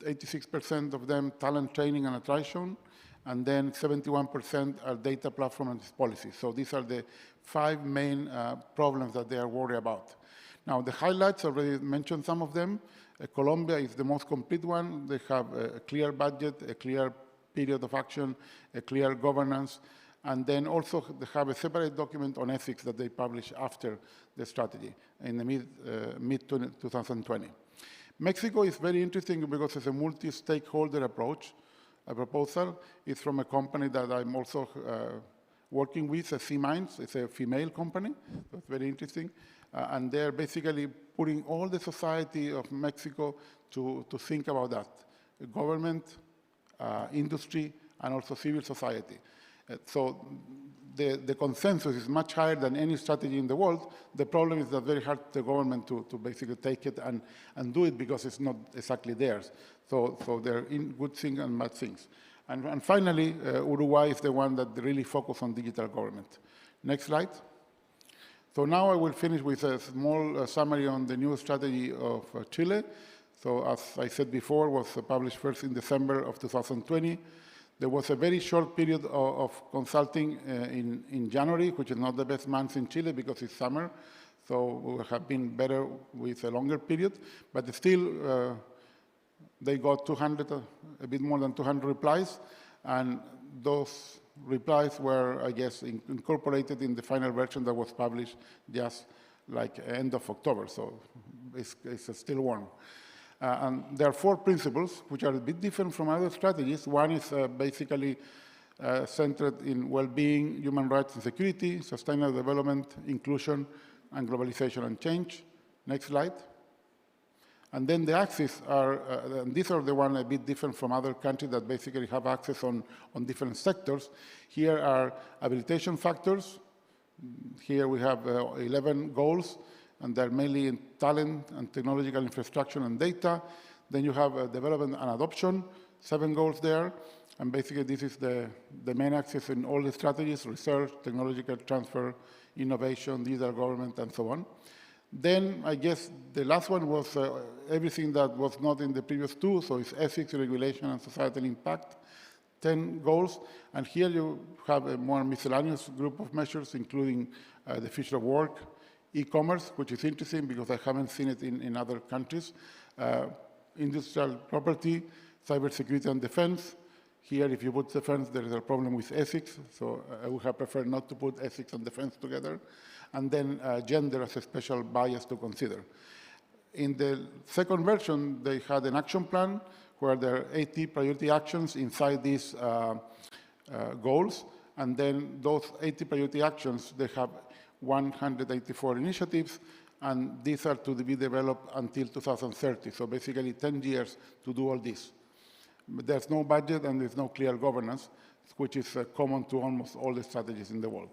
86% of them, talent training and attraction. And then 71% are data platform and policy. So these are the 5 main problems that they are worried about. Now the highlights, already mentioned some of them. Colombia is the most complete one. They have a clear budget, a clear period of action, a clear governance, and then also they have a separate document on ethics that they publish after the strategy in the mid-2020. Mexico is very interesting because it's a multi-stakeholder approach. A proposal is from a company that I'm also working with, C-Minds. It's a female company, so it's very interesting. And they're basically putting all the society of Mexico to think about that. Government, industry, and also civil society. So the consensus is much higher than any strategy in the world. The problem is that very hard the government to basically take it and do it because it's not exactly theirs. So they're in good things and bad things. And finally, Uruguay is the one that really focuses on digital government. Next slide. So now I will finish with a small summary on the new strategy of Chile. So as I said before, was published first in December of 2020. There was a very short period of consulting in January, which is not the best month in Chile because it's summer. So we have been better with a longer period. But still, they got a bit more than 200 replies. And those replies were, I guess, incorporated in the final version that was published just like end of October. So it's still warm. And there are 4 principles, which are a bit different from other strategies. One is basically centered in well-being, human rights and security, sustainable development, inclusion, and globalization and change. Next slide. And then the axes are, and these are the one a bit different from other countries that basically have access on different sectors. Here are habilitation factors. Here we have 11 goals, and they're mainly in talent and technological infrastructure and data. Then you have development and adoption, 7 goals there. And basically this is the main axis in all the strategies: research, technological transfer, innovation, digital government, and so on. Then I guess the last one was everything that was not in the previous two, so it's ethics, regulation, and societal impact, 10 goals. And here you have a more miscellaneous group of measures, including the future of work, e-commerce, which is interesting because I haven't seen it in other countries, industrial property, cybersecurity and defense. Here, if you put defense, there is a problem with ethics, so I would have preferred not to put ethics and defense together. And then gender as a special bias to consider. In the second version, they had an action plan where there are 80 priority actions inside these goals. And then those 80 priority actions, they have 184 initiatives, and these are to be developed until 2030. So basically 10 years to do all this. But there's no budget and there's no clear governance, which is common to almost all the strategies in the world.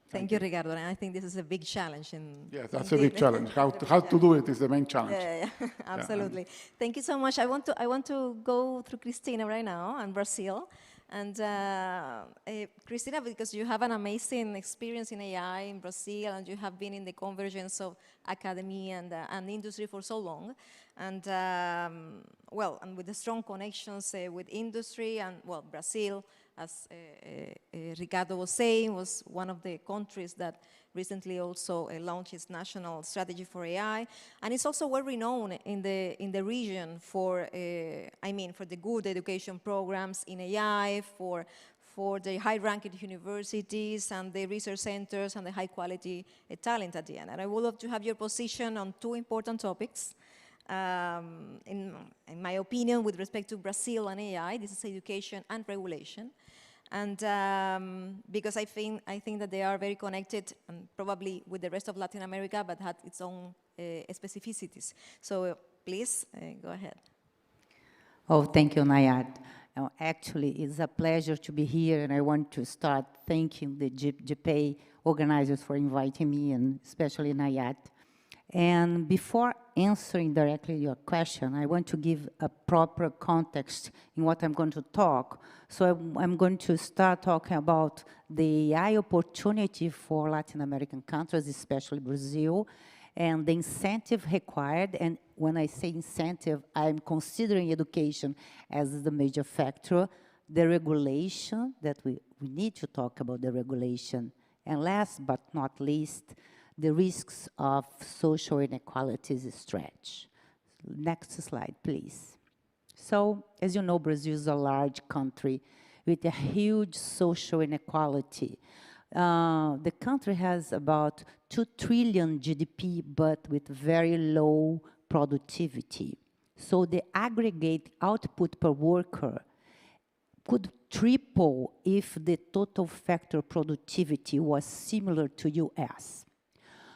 Thank you, Ricardo. And I think this is a big challenge. Yes, that's a big challenge. How to do it is the main challenge. Yeah. Absolutely. Thank you so much. I want to go through Cristina right now and Brazil. And Cristina, because you have an amazing experience in AI in Brazil, and you have been in the convergence of academia and industry for so long. And well, and with the strong connections with industry, and well, Brazil, as Ricardo was saying, was one of the countries that recently also launched its national strategy for AI, and it's also well renowned in the region for, for the good education programs in AI, for the high-ranked universities and the research centers and the high-quality talent at the end. And I would love to have your position on 2 important topics. In my opinion, with respect to Brazil and AI, this is education and regulation. And because I think that they are very connected, and probably with the rest of Latin America, but had its own specificities. So please, go ahead. Oh, thank you, Nayad. Actually, it's a pleasure to be here, and I want to start thanking the GPAI organizers for inviting me, and especially Nayad. And before answering directly your question, I want to give a proper context in what I'm going to talk. So I'm going to start talking about the AI opportunity for Latin American countries, especially Brazil, and the incentive required. And when I say incentive, I'm considering education as the major factor, the regulation, that we need to talk about the regulation, and last but not least, the risks of social inequalities stretch. Next slide, please. So, as you know, Brazil is a large country with a huge social inequality. The country has about 2 trillion GDP, but with very low productivity. So the aggregate output per worker could triple if the total factor productivity was similar to US.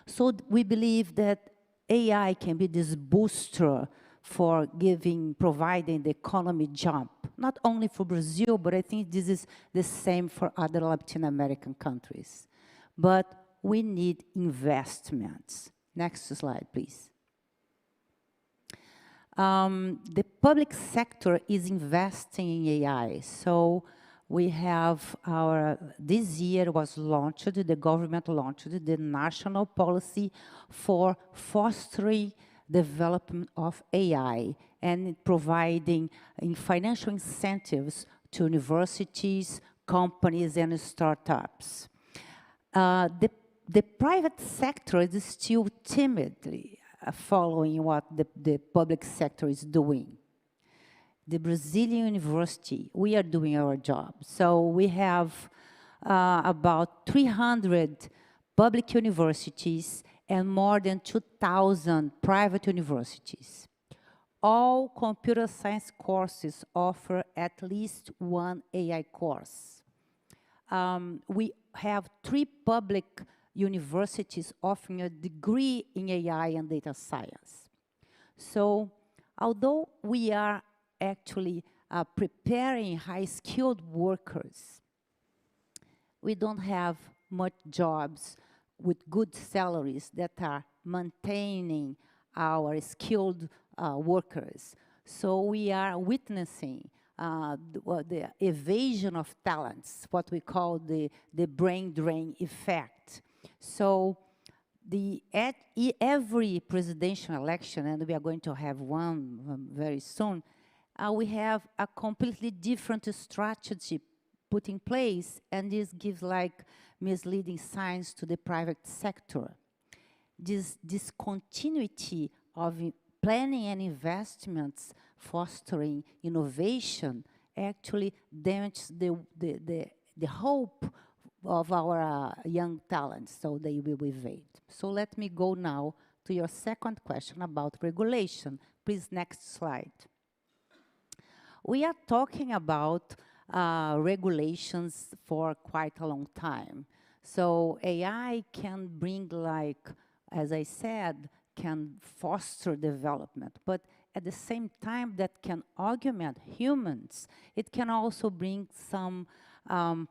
So we believe that AI can be this booster for providing the economy jump, not only for Brazil, but I think this is the same for other Latin American countries. But we need investments. Next slide, please. The public sector is investing in AI. So we have this year was launched, the government launched the national policy for fostering development of AI and providing financial incentives to universities, companies, and startups. The private sector is still timidly following what the public sector is doing. The Brazilian university, we are doing our job. So we have about 300 public universities and more than 2,000 private universities. All computer science courses offer at least one AI course. We have 3 public universities offering a degree in AI and data science. So although we are actually preparing high-skilled workers, we don't have much jobs with good salaries that are maintaining our skilled workers. So we are witnessing the evasion of talents, what we call the brain drain effect. So every presidential election, and we are going to have one very soon, we have a completely different strategy put in place, and this gives like misleading signs to the private sector. This discontinuity of planning and investments fostering innovation actually damages the hope of our young talents, so they will evade. So let me go now to your second question about regulation. Please, next slide. We are talking about regulations for quite a long time. So AI can bring, like, as I said, can foster development, but at the same time that can augment humans, it can also bring some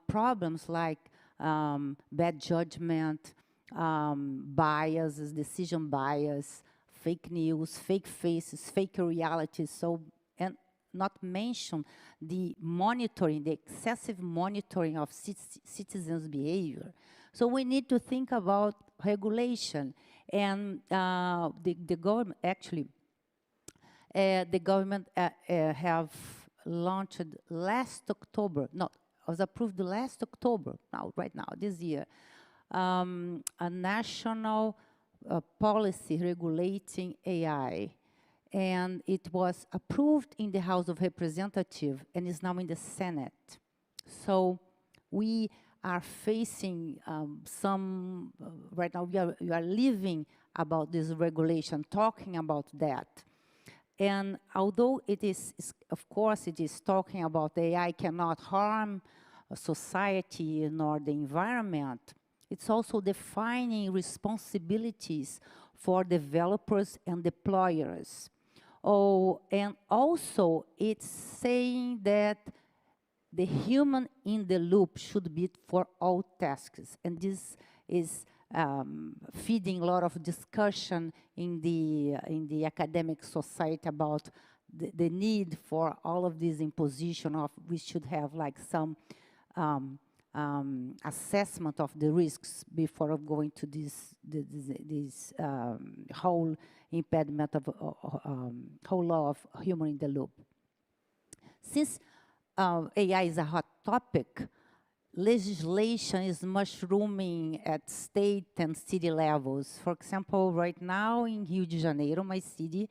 problems like bad judgment, biases, decision bias, fake news, fake faces, fake realities. So, and not mention the monitoring, the excessive monitoring of citizens' behavior. So we need to think about regulation, and the government actually, the government have launched last October, was approved last October, right now, this year, a national policy regulating AI. And it was approved in the House of Representatives and is now in the Senate. So we are facing right now we are living about this regulation, talking about that. And although it is, of course, it is talking about AI cannot harm society nor the environment, it's also defining responsibilities for developers and deployers. Oh, and also it's saying that the human in the loop should be for all tasks. And this is feeding a lot of discussion in the academic society about the need for all of this imposition of we should have like some assessment of the risks before going to this whole impediment of whole law of human in the loop. Since AI is a hot topic, legislation is mushrooming at state and city levels. For example, right now in Rio de Janeiro, my city,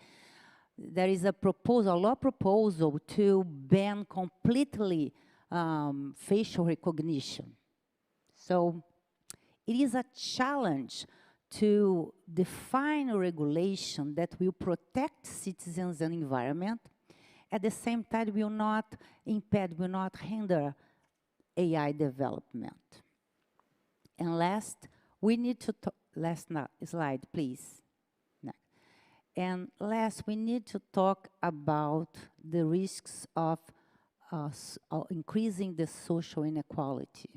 there is a law proposal to ban completely facial recognition. So it is a challenge to define a regulation that will protect citizens and environment, at the same time will not impede, will not hinder AI development. And last, we need to last slide, please. And last, we need to talk about the risks of increasing the social inequality.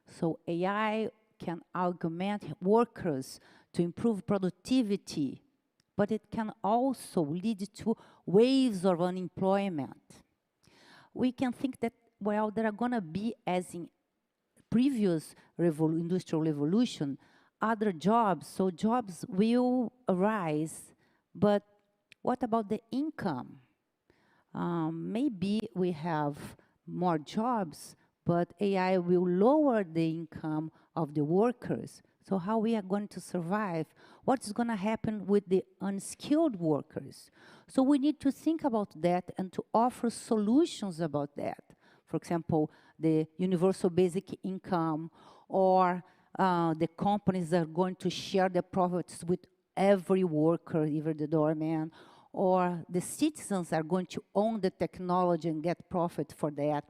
So AI can augment workers to improve productivity, but it can also lead to waves of unemployment. We can think that, well, there are going to be, as in previous industrial revolution, other jobs, so jobs will arise, but what about the income? Maybe we have more jobs, but AI will lower the income of the workers. So how we are going to survive? What's going to happen with the unskilled workers? So we need to think about that and to offer solutions about that. For example, the universal basic income, or the companies that are going to share the profits with every worker, even the doorman, or the citizens are going to own the technology and get profit for that.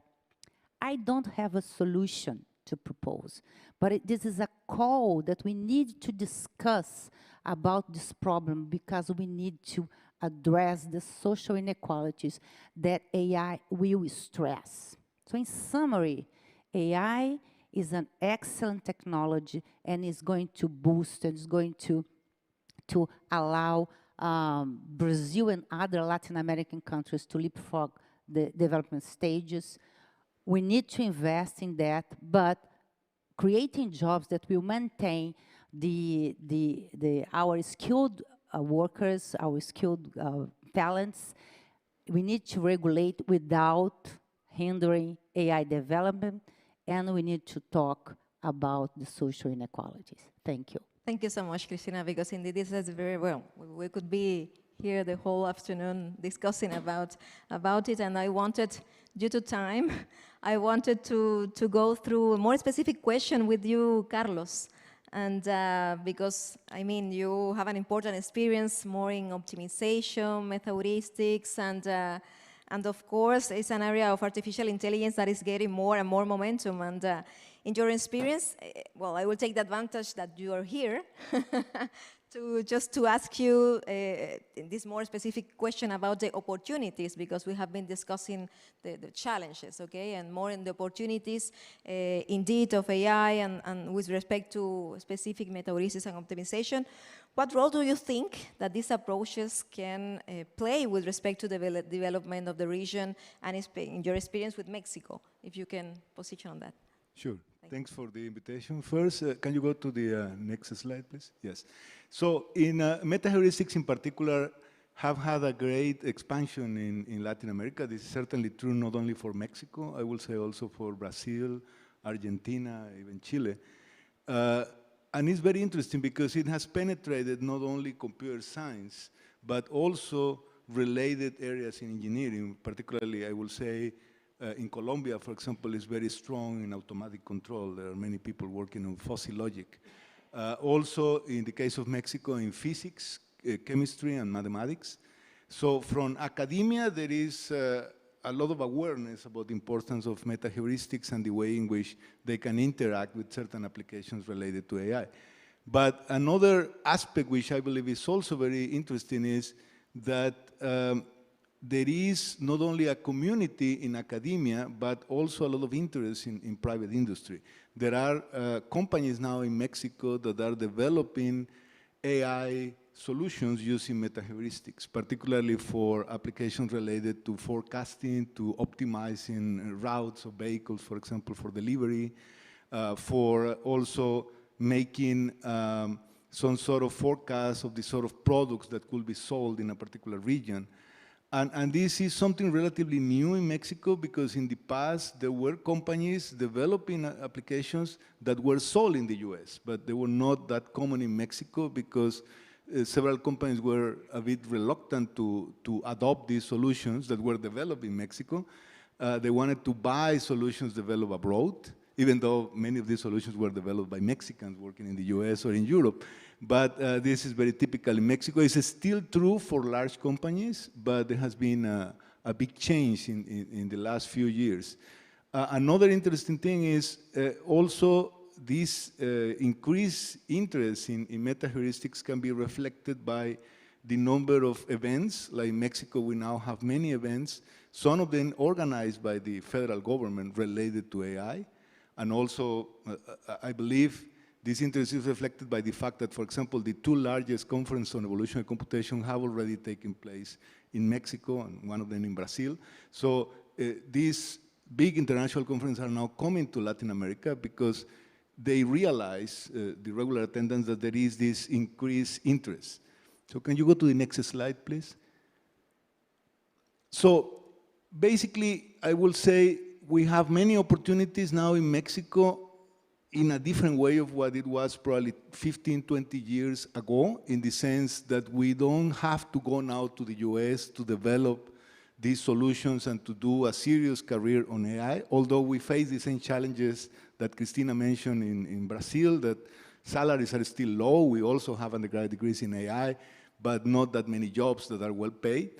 I don't have a solution to propose. But this is a call that we need to discuss about this problem because we need to address the social inequalities that AI will stress. So in summary, AI is an excellent technology and is going to boost and is going to allow Brazil and other Latin American countries to leapfrog the development stages. We need to invest in that, but creating jobs that will maintain our skilled workers, our skilled talents, we need to regulate without hindering AI development, and we need to talk about the social inequalities. Thank you. Thank you so much, Cristina, because indeed this is very well. We could be here the whole afternoon discussing about it, and I wanted, due to time, I wanted to go through a more specific question with you, Carlos. And because, I mean, you have an important experience more in optimization, meta-heuristics, and of course, it's an area of artificial intelligence that is getting more and more momentum. And in your experience, well, I will take the advantage that you are here to ask you this more specific question about the opportunities, because we have been discussing the challenges, okay, and more in the opportunities indeed of AI and with respect to specific meta-heuristics and optimization. What role do you think that these approaches can play with respect to the development of the region and in your experience with Mexico, if you can position on that? Sure. Thanks for the invitation. First, can you go to the next slide, please? Yes. So in meta-heuristics in particular have had a great expansion in Latin America. This is certainly true not only for Mexico, I will say also for Brazil, Argentina, even Chile. And it's very interesting because it has penetrated not only computer science, but also related areas in engineering. Particularly, I will say, in Colombia, for example, is very strong in automatic control. There are many people working on fuzzy logic. Also, in the case of Mexico, in physics, chemistry, and mathematics. So from academia, there is a lot of awareness about the importance of meta-heuristics and the way in which they can interact with certain applications related to AI. But another aspect which I believe is also very interesting is that there is not only a community in academia, but also a lot of interest in private industry. There are companies now in Mexico that are developing AI solutions using meta-heuristics, particularly for applications related to forecasting, to optimizing routes of vehicles, for example, for delivery, for also making some sort of forecast of the sort of products that could be sold in a particular region. And this is something relatively new in Mexico because in the past there were companies developing applications that were sold in the US, but they were not that common in Mexico because several companies were a bit reluctant to adopt these solutions that were developed in Mexico. They wanted to buy solutions developed abroad, even though many of these solutions were developed by Mexicans working in the US or in Europe. But this is very typical in Mexico. It's still true for large companies, but there has been a big change in the last few years. Another interesting thing is also this increased interest in meta-heuristics can be reflected by the number of events. Like in Mexico, we now have many events, some of them organized by the federal government related to AI. And also, I believe this interest is reflected by the fact that, for example, the two largest conferences on evolutionary computation have already taken place in Mexico and one of them in Brazil. So these big international conferences are now coming to Latin America because they realize, the regular attendance, that there is this increased interest. So can you go to the next slide, please? So basically, I will say we have many opportunities now in Mexico in a different way of what it was probably 15, 20 years ago, in the sense that we don't have to go now to the US to develop these solutions and to do a serious career on AI, although we face the same challenges that Cristina mentioned in Brazil, that salaries are still low. We also have undergraduate degrees in AI, but not that many jobs that are well paid.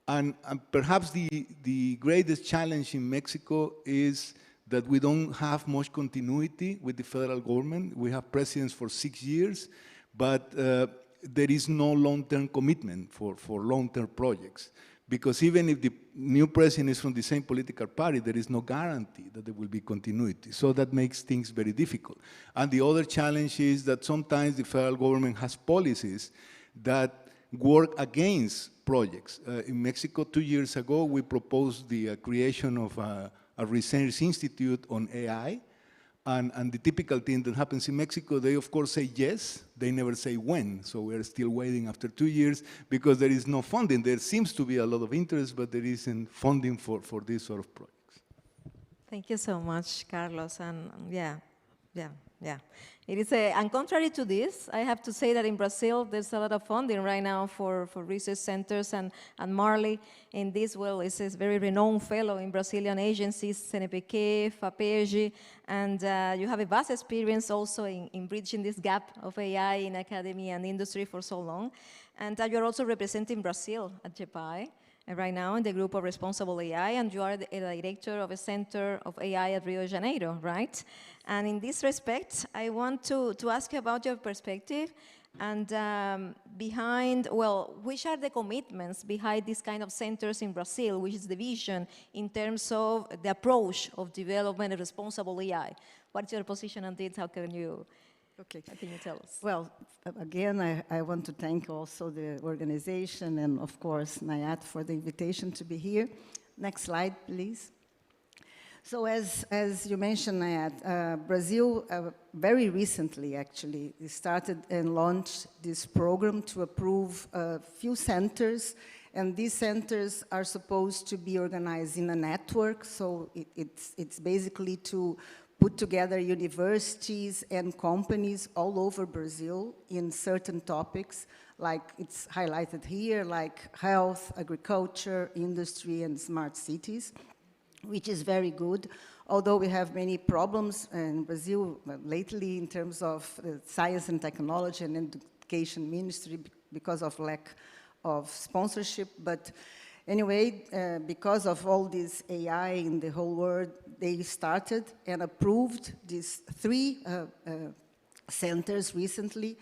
And perhaps the greatest challenge in Mexico is that we don't have much continuity with the federal government. We have presidents for 6 years, but there is no long-term commitment for long-term projects. Because even if the new president is from the same political party, there is no guarantee that there will be continuity. So that makes things very difficult. And the other challenge is that sometimes the federal government has policies that work against projects. In Mexico, 2 years ago, we proposed the creation of a research institute on AI. And the typical thing that happens in Mexico, they of course say yes, they never say when. So we're still waiting after 2 years because there is no funding. There seems to be a lot of interest, but there isn't funding for this sort of projects. Thank you so much, Carlos. And yeah. It is and contrary to this, I have to say that in Brazil, there's a lot of funding right now for research centers, and Marley in this, well, is a very renowned fellow in Brazilian agencies, CNPq, FAPERJ, and you have a vast experience also in bridging this gap of AI in academia and industry for so long. And you're also representing Brazil at GPAI. Right now in the group of Responsible AI, and you are the director of a center of AI at Rio de Janeiro, right? And in this respect, I want to ask you about your perspective and behind, well, which are the commitments behind these kind of centers in Brazil, which is the vision in terms of the approach of development of responsible AI? What's your position on this? How can you tell us? Well, again, I want to thank also the organization and, of course, NIAT for the invitation to be here. Next slide, please. So as you mentioned, NIAT, Brazil very recently, actually, started and launched this program to approve a few centers, and these centers are supposed to be organized in a network, so it's basically to put together universities and companies all over Brazil in certain topics, like it's highlighted here, like health, agriculture, industry, and smart cities, which is very good. Although we have many problems in Brazil lately in terms of science and technology and education ministry because of lack of sponsorship, but anyway, because of all this AI in the whole world, they started and approved these 3 centers recently.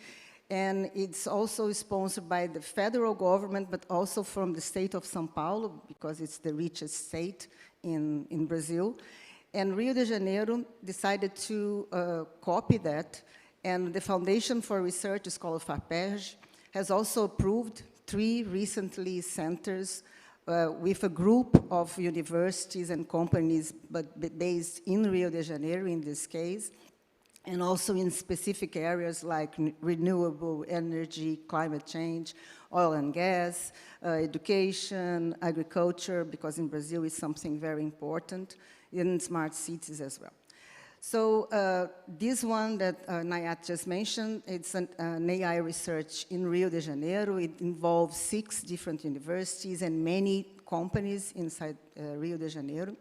And it's also sponsored by the federal government, but also from the state of São Paulo, because it's the richest state in Brazil. And Rio de Janeiro decided to copy that. And the Foundation for Research, is called FAPERJ, has also approved 3 recently centers with a group of universities and companies, but based in Rio de Janeiro in this case, and also in specific areas like renewable energy, climate change, oil and gas, education, agriculture, because in Brazil it's something very important, in smart cities as well. So this one that Nayat just mentioned, it's an AI research in Rio de Janeiro. It involves 6 different universities and many companies inside Rio de Janeiro.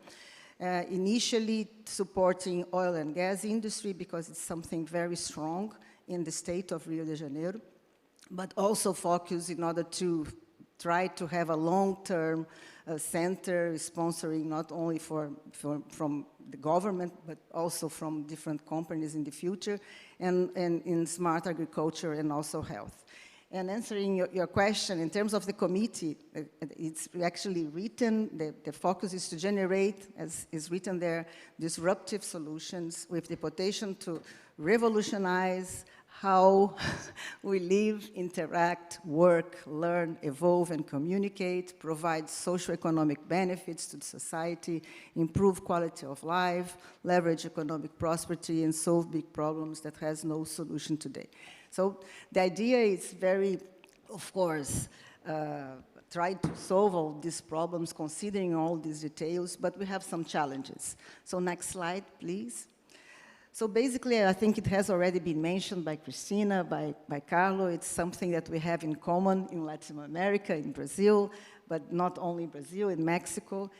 Initially supporting oil and gas industry because it's something very strong in the state of Rio de Janeiro, but also focus in order to try to have a long-term center sponsoring not only from the government, but also from different companies in the future, and in smart agriculture and also health. And answering your question, in terms of the committee, it's actually written, the focus is to generate, as is written there, disruptive solutions with the potential to revolutionize how we live, interact, work, learn, evolve, and communicate, provide socioeconomic benefits to society, improve quality of life, leverage economic prosperity, and solve big problems that has no solution today. So the idea is very, of course, try to solve all these problems considering all these details, but we have some challenges. So next slide, please. So basically, I think it has already been mentioned by Christina, by Carlo. It's something that we have in common in Latin America, in Brazil, but not only Brazil, in Mexico.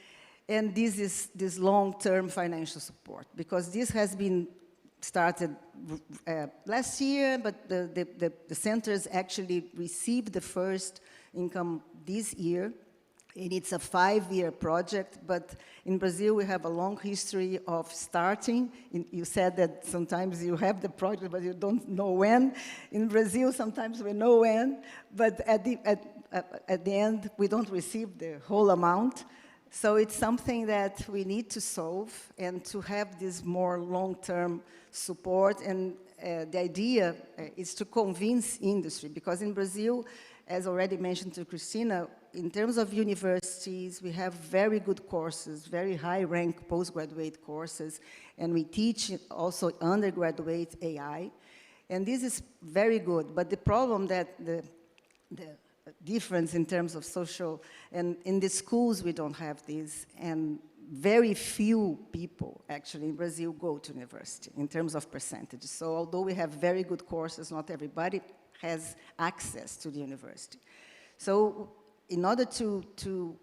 And this is this long-term financial support, because this has been started last year, but the centers actually received the first income this year. And it's a 5-year project, but in Brazil we have a long history of starting. You said that sometimes you have the project, but you don't know when. In Brazil, sometimes we know when, but at the end, we don't receive the whole amount. So it's something that we need to solve and to have this more long-term support. And the idea is to convince industry, because in Brazil, as already mentioned to Christina, in terms of universities, we have very good courses, very high-rank postgraduate courses, and we teach also undergraduate AI. And this is very good, but the problem that the difference in terms of social, and in the schools we don't have this, and very few people actually in Brazil go to university in terms of percentages. So although we have very good courses, not everybody has access to the university. So in order to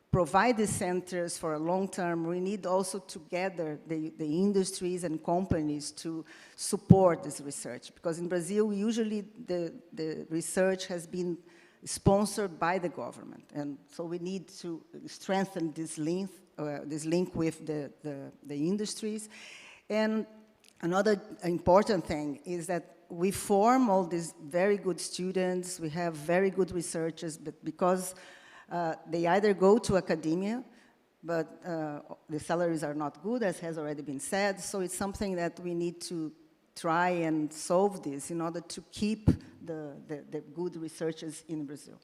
provide the centers for a long term, we need also to gather the industries and companies to support this research. Because in Brazil, usually the research has been sponsored by the government. And so we need to strengthen this link with the industries. And another important thing is that we form all these very good students, we have very good researchers, but because they either go to academia, but the salaries are not good, as has already been said, so it's something that we need to try and solve this in order to keep the good researchers in Brazil.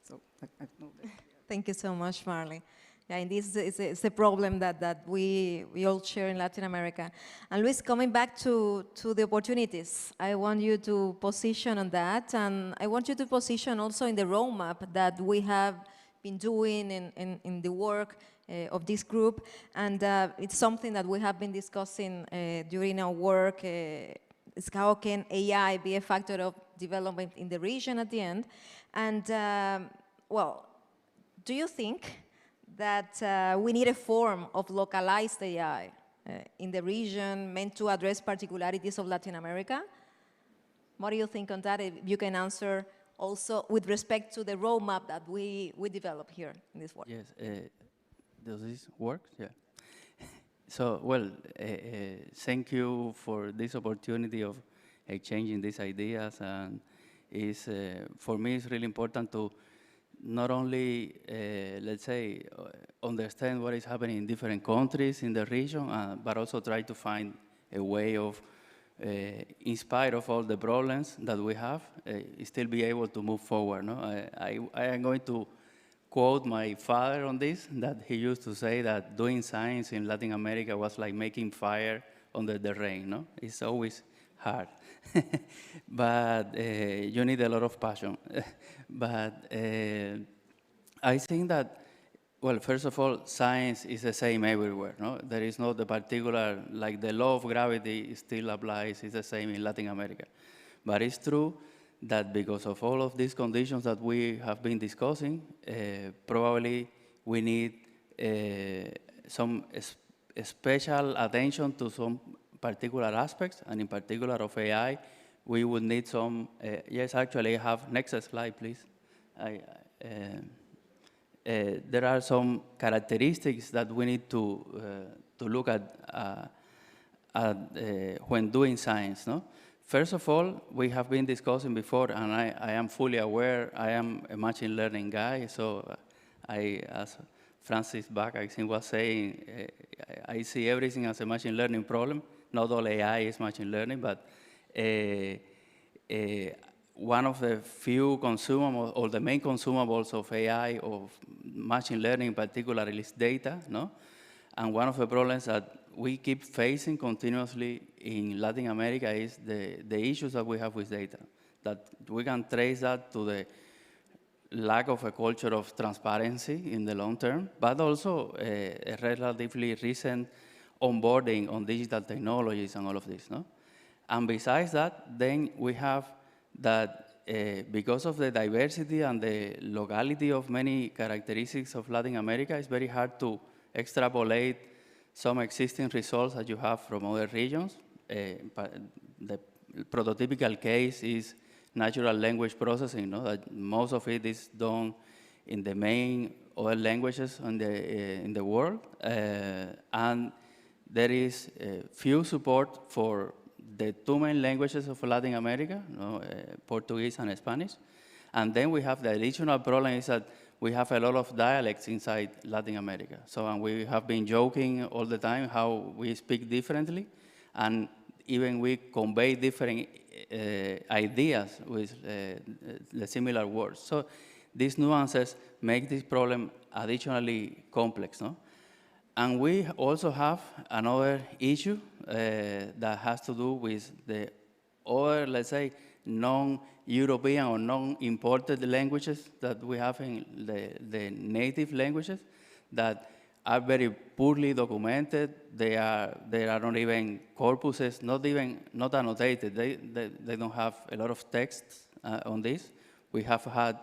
So I know that. Thank you so much, Marley. Yeah, indeed, it's a problem that we all share in Latin America. And Luis, coming back to the opportunities, I want you to position on that, and I want you to position also in the roadmap that we have been doing in the work of this group, and it's something that we have been discussing during our work, is how can AI be a factor of development in the region at the end, and well, do you think that we need a form of localized AI in the region meant to address particularities of Latin America? What do you think on that? If you can answer also with respect to the roadmap that we develop here in this work. Yes, does this work? Yeah. So, well, thank you for this opportunity of exchanging these ideas, and for me it's really important to not only, let's say, understand what is happening in different countries in the region, but also try to find a way of, in spite of all the problems that we have, still be able to move forward. No? I am going to quote my father on this, that he used to say that doing science in Latin America was like making fire under the rain. No? It's always hard. But you need a lot of passion. But I think that, well, first of all, science is the same everywhere. No? There is not the particular, like the law of gravity still applies, it's the same in Latin America. But it's true that because of all of these conditions that we have been discussing, probably we need some special attention to some particular aspects, and in particular of AI, we would need some, yes, actually I have, next slide, please. There are some characteristics that we need to look at when doing science, no? First of all, we have been discussing before, and I am fully aware, I am a machine learning guy, so as Francis Bach, I think, was saying, I see everything as a machine learning problem. Not all AI is machine learning, but one of the few consumables, or the main consumables of AI, of machine learning in particular, is data, no? And one of the problems that we keep facing continuously in Latin America is the issues that we have with data, that we can trace that to the lack of a culture of transparency in the long term, but also a relatively recent onboarding on digital technologies and all of this, no? And besides that, then we have that because of the diversity and the locality of many characteristics of Latin America, it's very hard to extrapolate some existing results that you have from other regions. The prototypical case is natural language processing, no? That most of it is done in the main other languages in the world, and there is few support for the two main languages of Latin America, Portuguese and Spanish. And then we have the additional problem is that we have a lot of dialects inside Latin America. So, and we have been joking all the time how we speak differently, and even we convey different ideas with the similar words. So these nuances make this problem additionally complex, no? And we also have another issue that has to do with the other, let's say, non-European or non-imported languages that we have in the native languages that are very poorly documented. They are not even corpuses, not annotated. They don't have a lot of text on this. We have had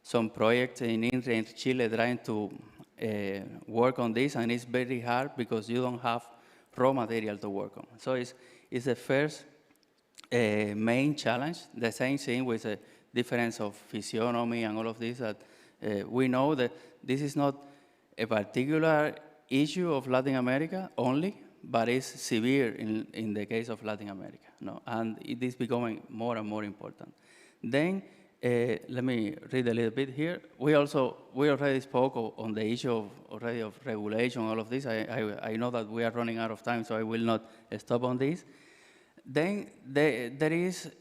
some projects in India and Chile trying to work on this, and it's very hard because you don't have raw material to work on. So it's the first main challenge. The same thing with the difference of physiognomy and all of this, that we know that this is not a particular issue of Latin America only, but it's severe in the case of Latin America, no? And it is becoming more and more important. Then, let me read a little bit here. We already spoke on the issue of regulation, all of this. I know that we are running out of time, so I will not stop on this. Then there is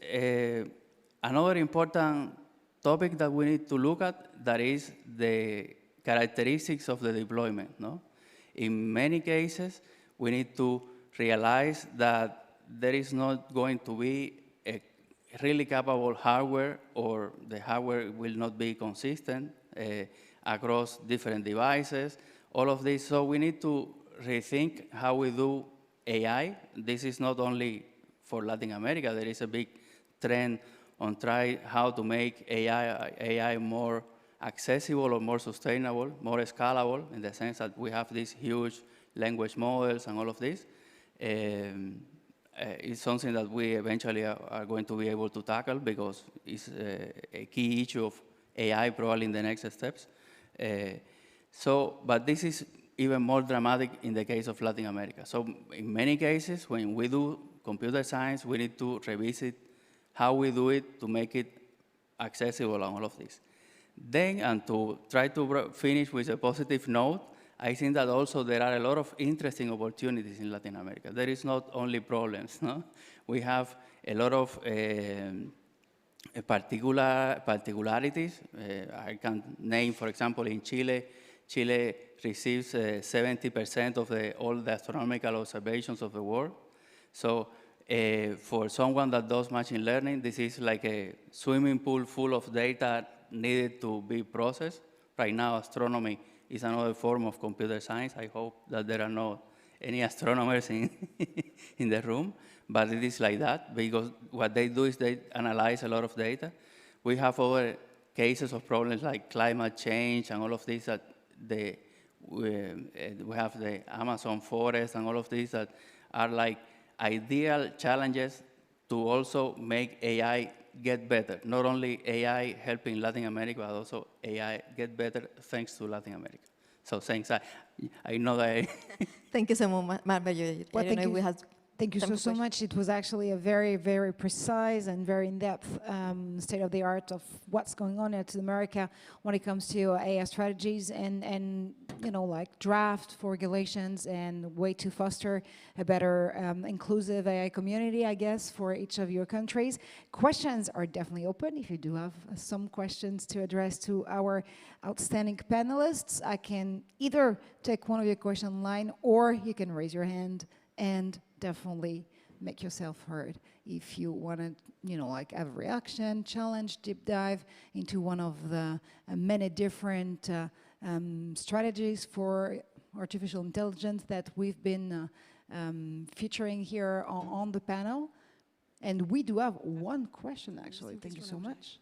another important topic that we need to look at, that is the characteristics of the deployment, no? In many cases, we need to realize that there is not going to be a really capable hardware, or the hardware will not be consistent across different devices, all of this. So we need to rethink how we do AI. This is not only for Latin America. There is a big trend on try how to make AI more accessible or more sustainable, more scalable, in the sense that we have these huge language models and all of this. It's something that we eventually are going to be able to tackle, because it's a key issue of AI probably in the next steps. But this is even more dramatic in the case of Latin America. So in many cases, when we do computer science, we need to revisit how we do it to make it accessible and all of this. Then, and to try to finish with a positive note, I think that also there are a lot of interesting opportunities in Latin America. There is not only problems, no? We have a lot of particularities. I can name, for example, in Chile, Chile receives 70% of all the astronomical observations of the world. So for someone that does machine learning, this is like a swimming pool full of data needed to be processed. Right now, astronomy is another form of computer science. I hope that there are not any astronomers in the room, but it is like that, because what they do is they analyze a lot of data. We have other cases of problems like climate change and all of this, that we have the Amazon forest and all of these that are like ideal challenges to also make AI get better. Not only AI helping Latin America, but also AI get better thanks to Latin America. So thanks. I know that. Thank you so much, Marva. Well, thank you so much. It was actually a very, very precise and very in-depth state-of-the-art of what's going on in Latin America when it comes to AI strategies and you know, like draft for regulations and way to foster a better inclusive AI community, I guess, for each of your countries. Questions are definitely open. If you do have some questions to address to our outstanding panelists, I can either take one of your questions online, or you can raise your hand and definitely make yourself heard if you want to, you know, like have a reaction, challenge, deep dive into one of the many different strategies for artificial intelligence that we've been featuring here on the panel. And we do have one question, actually. Thank you so much.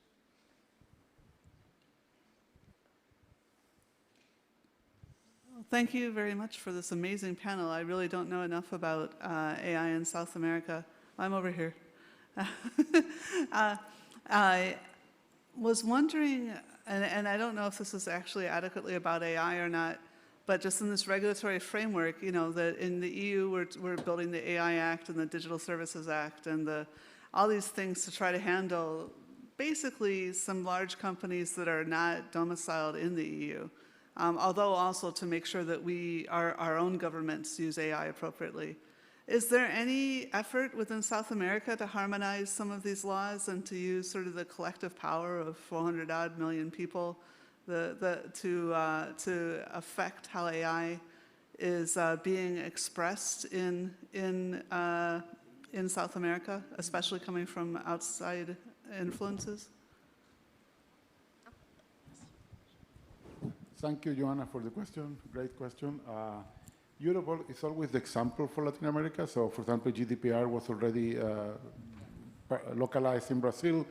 Thank you very much for this amazing panel. I really don't know enough about AI in South America. I'm over here. was wondering, and I don't know if this is actually adequately about AI or not, but just in this regulatory framework, you know, that in the EU we're building the AI Act and the Digital Services Act and all these things to try to handle basically some large companies that are not domiciled in the EU, although also to make sure that our own governments use AI appropriately. Is there any effort within South America to harmonize some of these laws and to use sort of the collective power of 400-odd million people to affect how AI is being expressed in South America, especially coming from outside influences? Thank you, Joanna, for the question. Great question. Europe is always the example for Latin America. So, for example, GDPR was already localized in Brazil.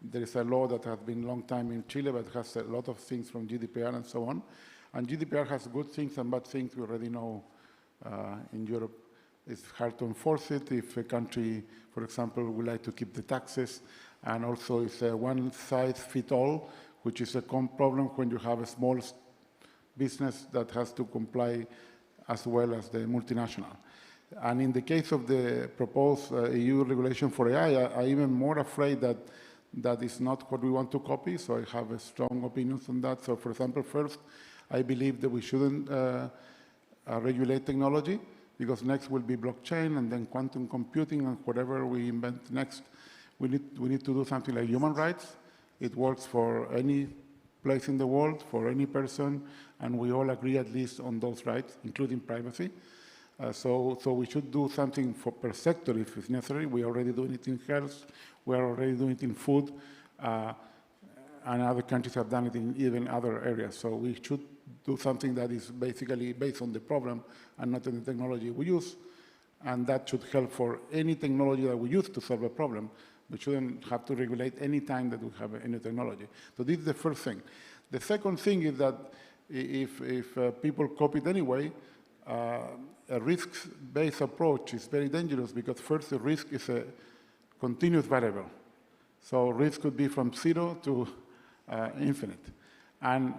There is a law that has been a long time in Chile, but has a lot of things from GDPR and so on. And GDPR has good things and bad things. We already know in Europe it's hard to enforce it if a country, for example, would like to keep the taxes. And also it's a one-size-fits-all, which is a problem when you have a small business that has to comply as well as the multinational. And in the case of the proposed EU regulation for AI, I'm even more afraid that that is not what we want to copy, so I have a strong opinions on that. So, for example, first, I believe that we shouldn't regulate technology, because next will be blockchain and then quantum computing and whatever we invent next. We need to do something like human rights. It works for any place in the world, for any person, and we all agree at least on those rights, including privacy. So we should do something per sector if it's necessary. We are already doing it in health. We are already doing it in food. And other countries have done it in even other areas. So we should do something that is basically based on the problem and not on the technology we use. And that should help for any technology that we use to solve a problem. We shouldn't have to regulate any time that we have any technology. So this is the first thing. The second thing is that if people copy it anyway, a risk-based approach is very dangerous, because first, the risk is a continuous variable. So risk could be from 0 to infinite. And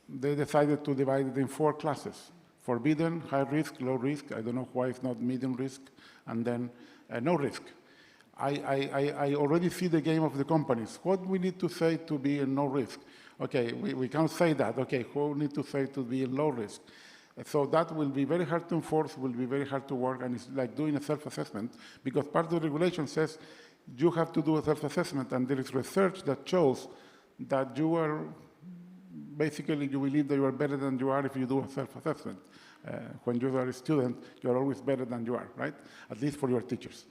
they decided to divide it in 4 classes: forbidden, high risk, low risk. I don't know why it's not medium risk, and then no risk. I already see the game of the companies. What we need to say to be in no risk? Okay, we can't say that. Okay, what we need to say to be in low risk? So that will be very hard to enforce, will be very hard to work, and it's like doing a self-assessment, because part of the regulation says you have to do a self-assessment, and there is research that shows that you are, basically, you believe that you are better than you are if you do a self-assessment. When you are a student, you are always better than you are, right? At least for your teachers.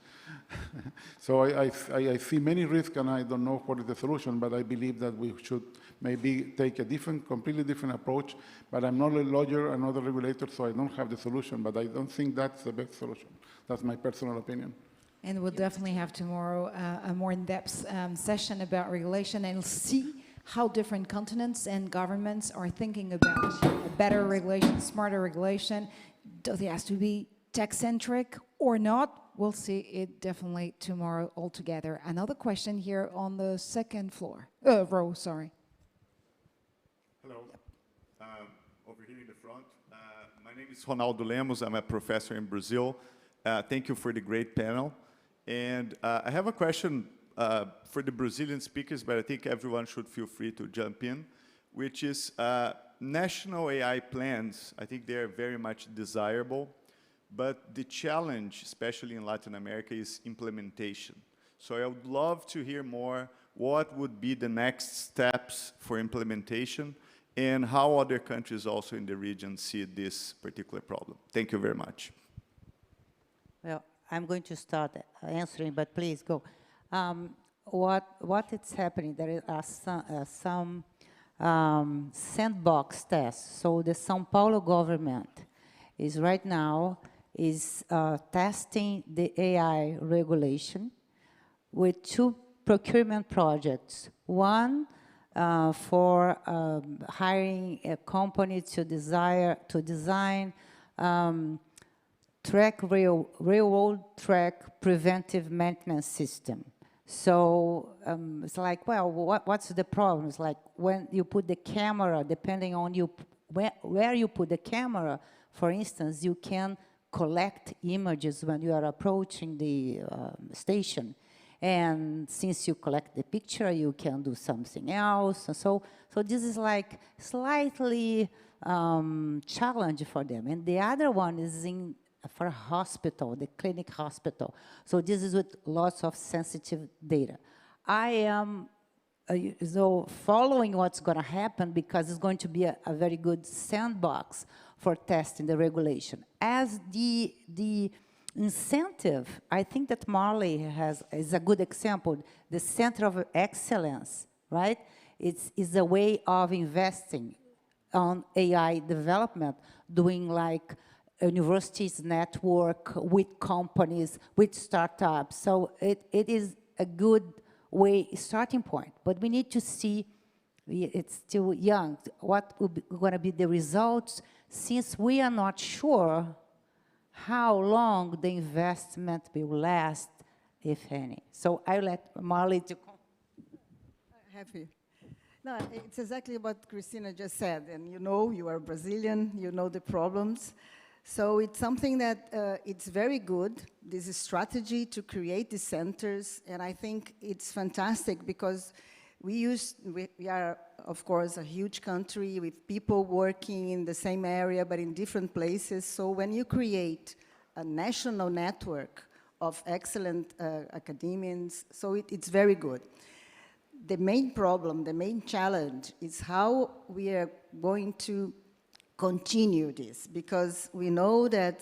So I see many risks, and I don't know what is the solution, but I believe that we should maybe take a completely different approach. But I'm not a lawyer, I'm not a regulator, so I don't have the solution, but I don't think that's the best solution. That's my personal opinion. And we'll definitely have tomorrow a more in-depth session about regulation, and see how different continents and governments are thinking about a better regulation, smarter regulation. Does it have to be tech-centric or not? We'll see it definitely tomorrow all together. Another question here on the second row, sorry. Hello. Over here in the front. My name is Ronaldo Lemos. I'm a professor in Brazil. Thank you for the great panel. And I have a question for the Brazilian speakers, but I think everyone should feel free to jump in, which is national AI plans. I think they're very much desirable, but the challenge, especially in Latin America, is implementation. So I would love to hear more what would be the next steps for implementation, and how other countries also in the region see this particular problem. Thank you very much. Well, I'm going to start answering, but please go. What is happening, there are some sandbox tests. So the São Paulo government is right now testing the AI regulation with 2 procurement projects. One for hiring a company to design railroad track preventive maintenance system. So it's like, well, what's the problem? It's like when you put the camera, depending on where you put the camera, for instance, you can collect images when you are approaching the station. And since you collect the picture, you can do something else. And so this is like slightly challenge for them. And the other one is for hospital, the clinic hospital. So this is with lots of sensitive data. I am following what's going to happen because it's going to be a very good sandbox for testing the regulation. As the incentive, I think that Marley is a good example. The Center of Excellence, right? It's a way of investing on AI development, doing like universities network with companies, with startups. So it is a good starting point. But we need to see, it's still young, what will be going to be the results, since we are not sure how long the investment will last, if any. So I let Marley to come. Happy. No, it's exactly what Cristina just said. And you are Brazilian, you know the problems. So it's something that it's very good, this is strategy to create these centers, and I think it's fantastic because we are, of course, a huge country with people working in the same area but in different places. So when you create a national network of excellent academians, so it's very good. The main problem, the main challenge is how we are going to continue this, because we know that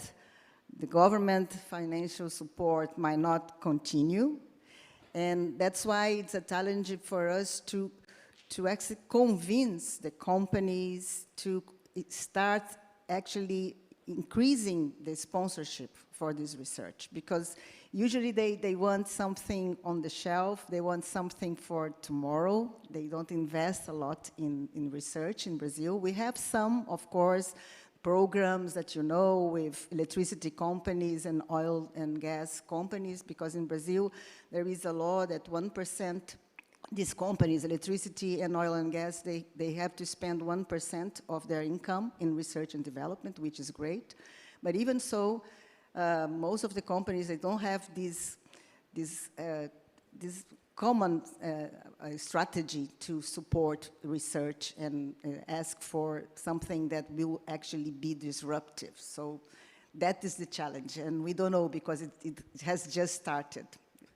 the government financial support might not continue, and that's why it's a challenge for us to actually convince the companies to start actually increasing the sponsorship for this research, because usually they want something on the shelf, they want something for tomorrow, they don't invest a lot in research in Brazil. We have some, of course, programs that with electricity companies and oil and gas companies, because in Brazil there is a law that 1%, these companies, electricity and oil and gas, they have to spend 1% of their income in research and development, which is great. But even so, most of the companies, they don't have this common strategy to support research and ask for something that will actually be disruptive. So that is the challenge, and we don't know because it has just started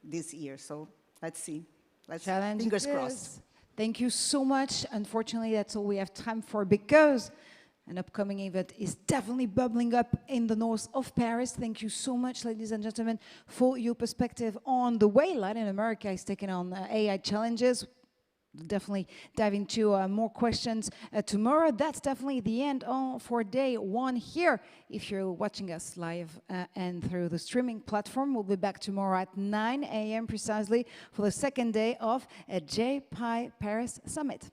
this year. So let's see. Fingers crossed. Thank you so much. Unfortunately, that's all we have time for, because an upcoming event is definitely bubbling up in the north of Paris. Thank you so much, ladies and gentlemen, for your perspective on the way Latin America is taking on AI challenges. Definitely dive into more questions tomorrow. That's definitely the end for day one here. If you're watching us live and through the streaming platform, we'll be back tomorrow at 9 a.m. precisely for the second day of GPAI Paris Summit.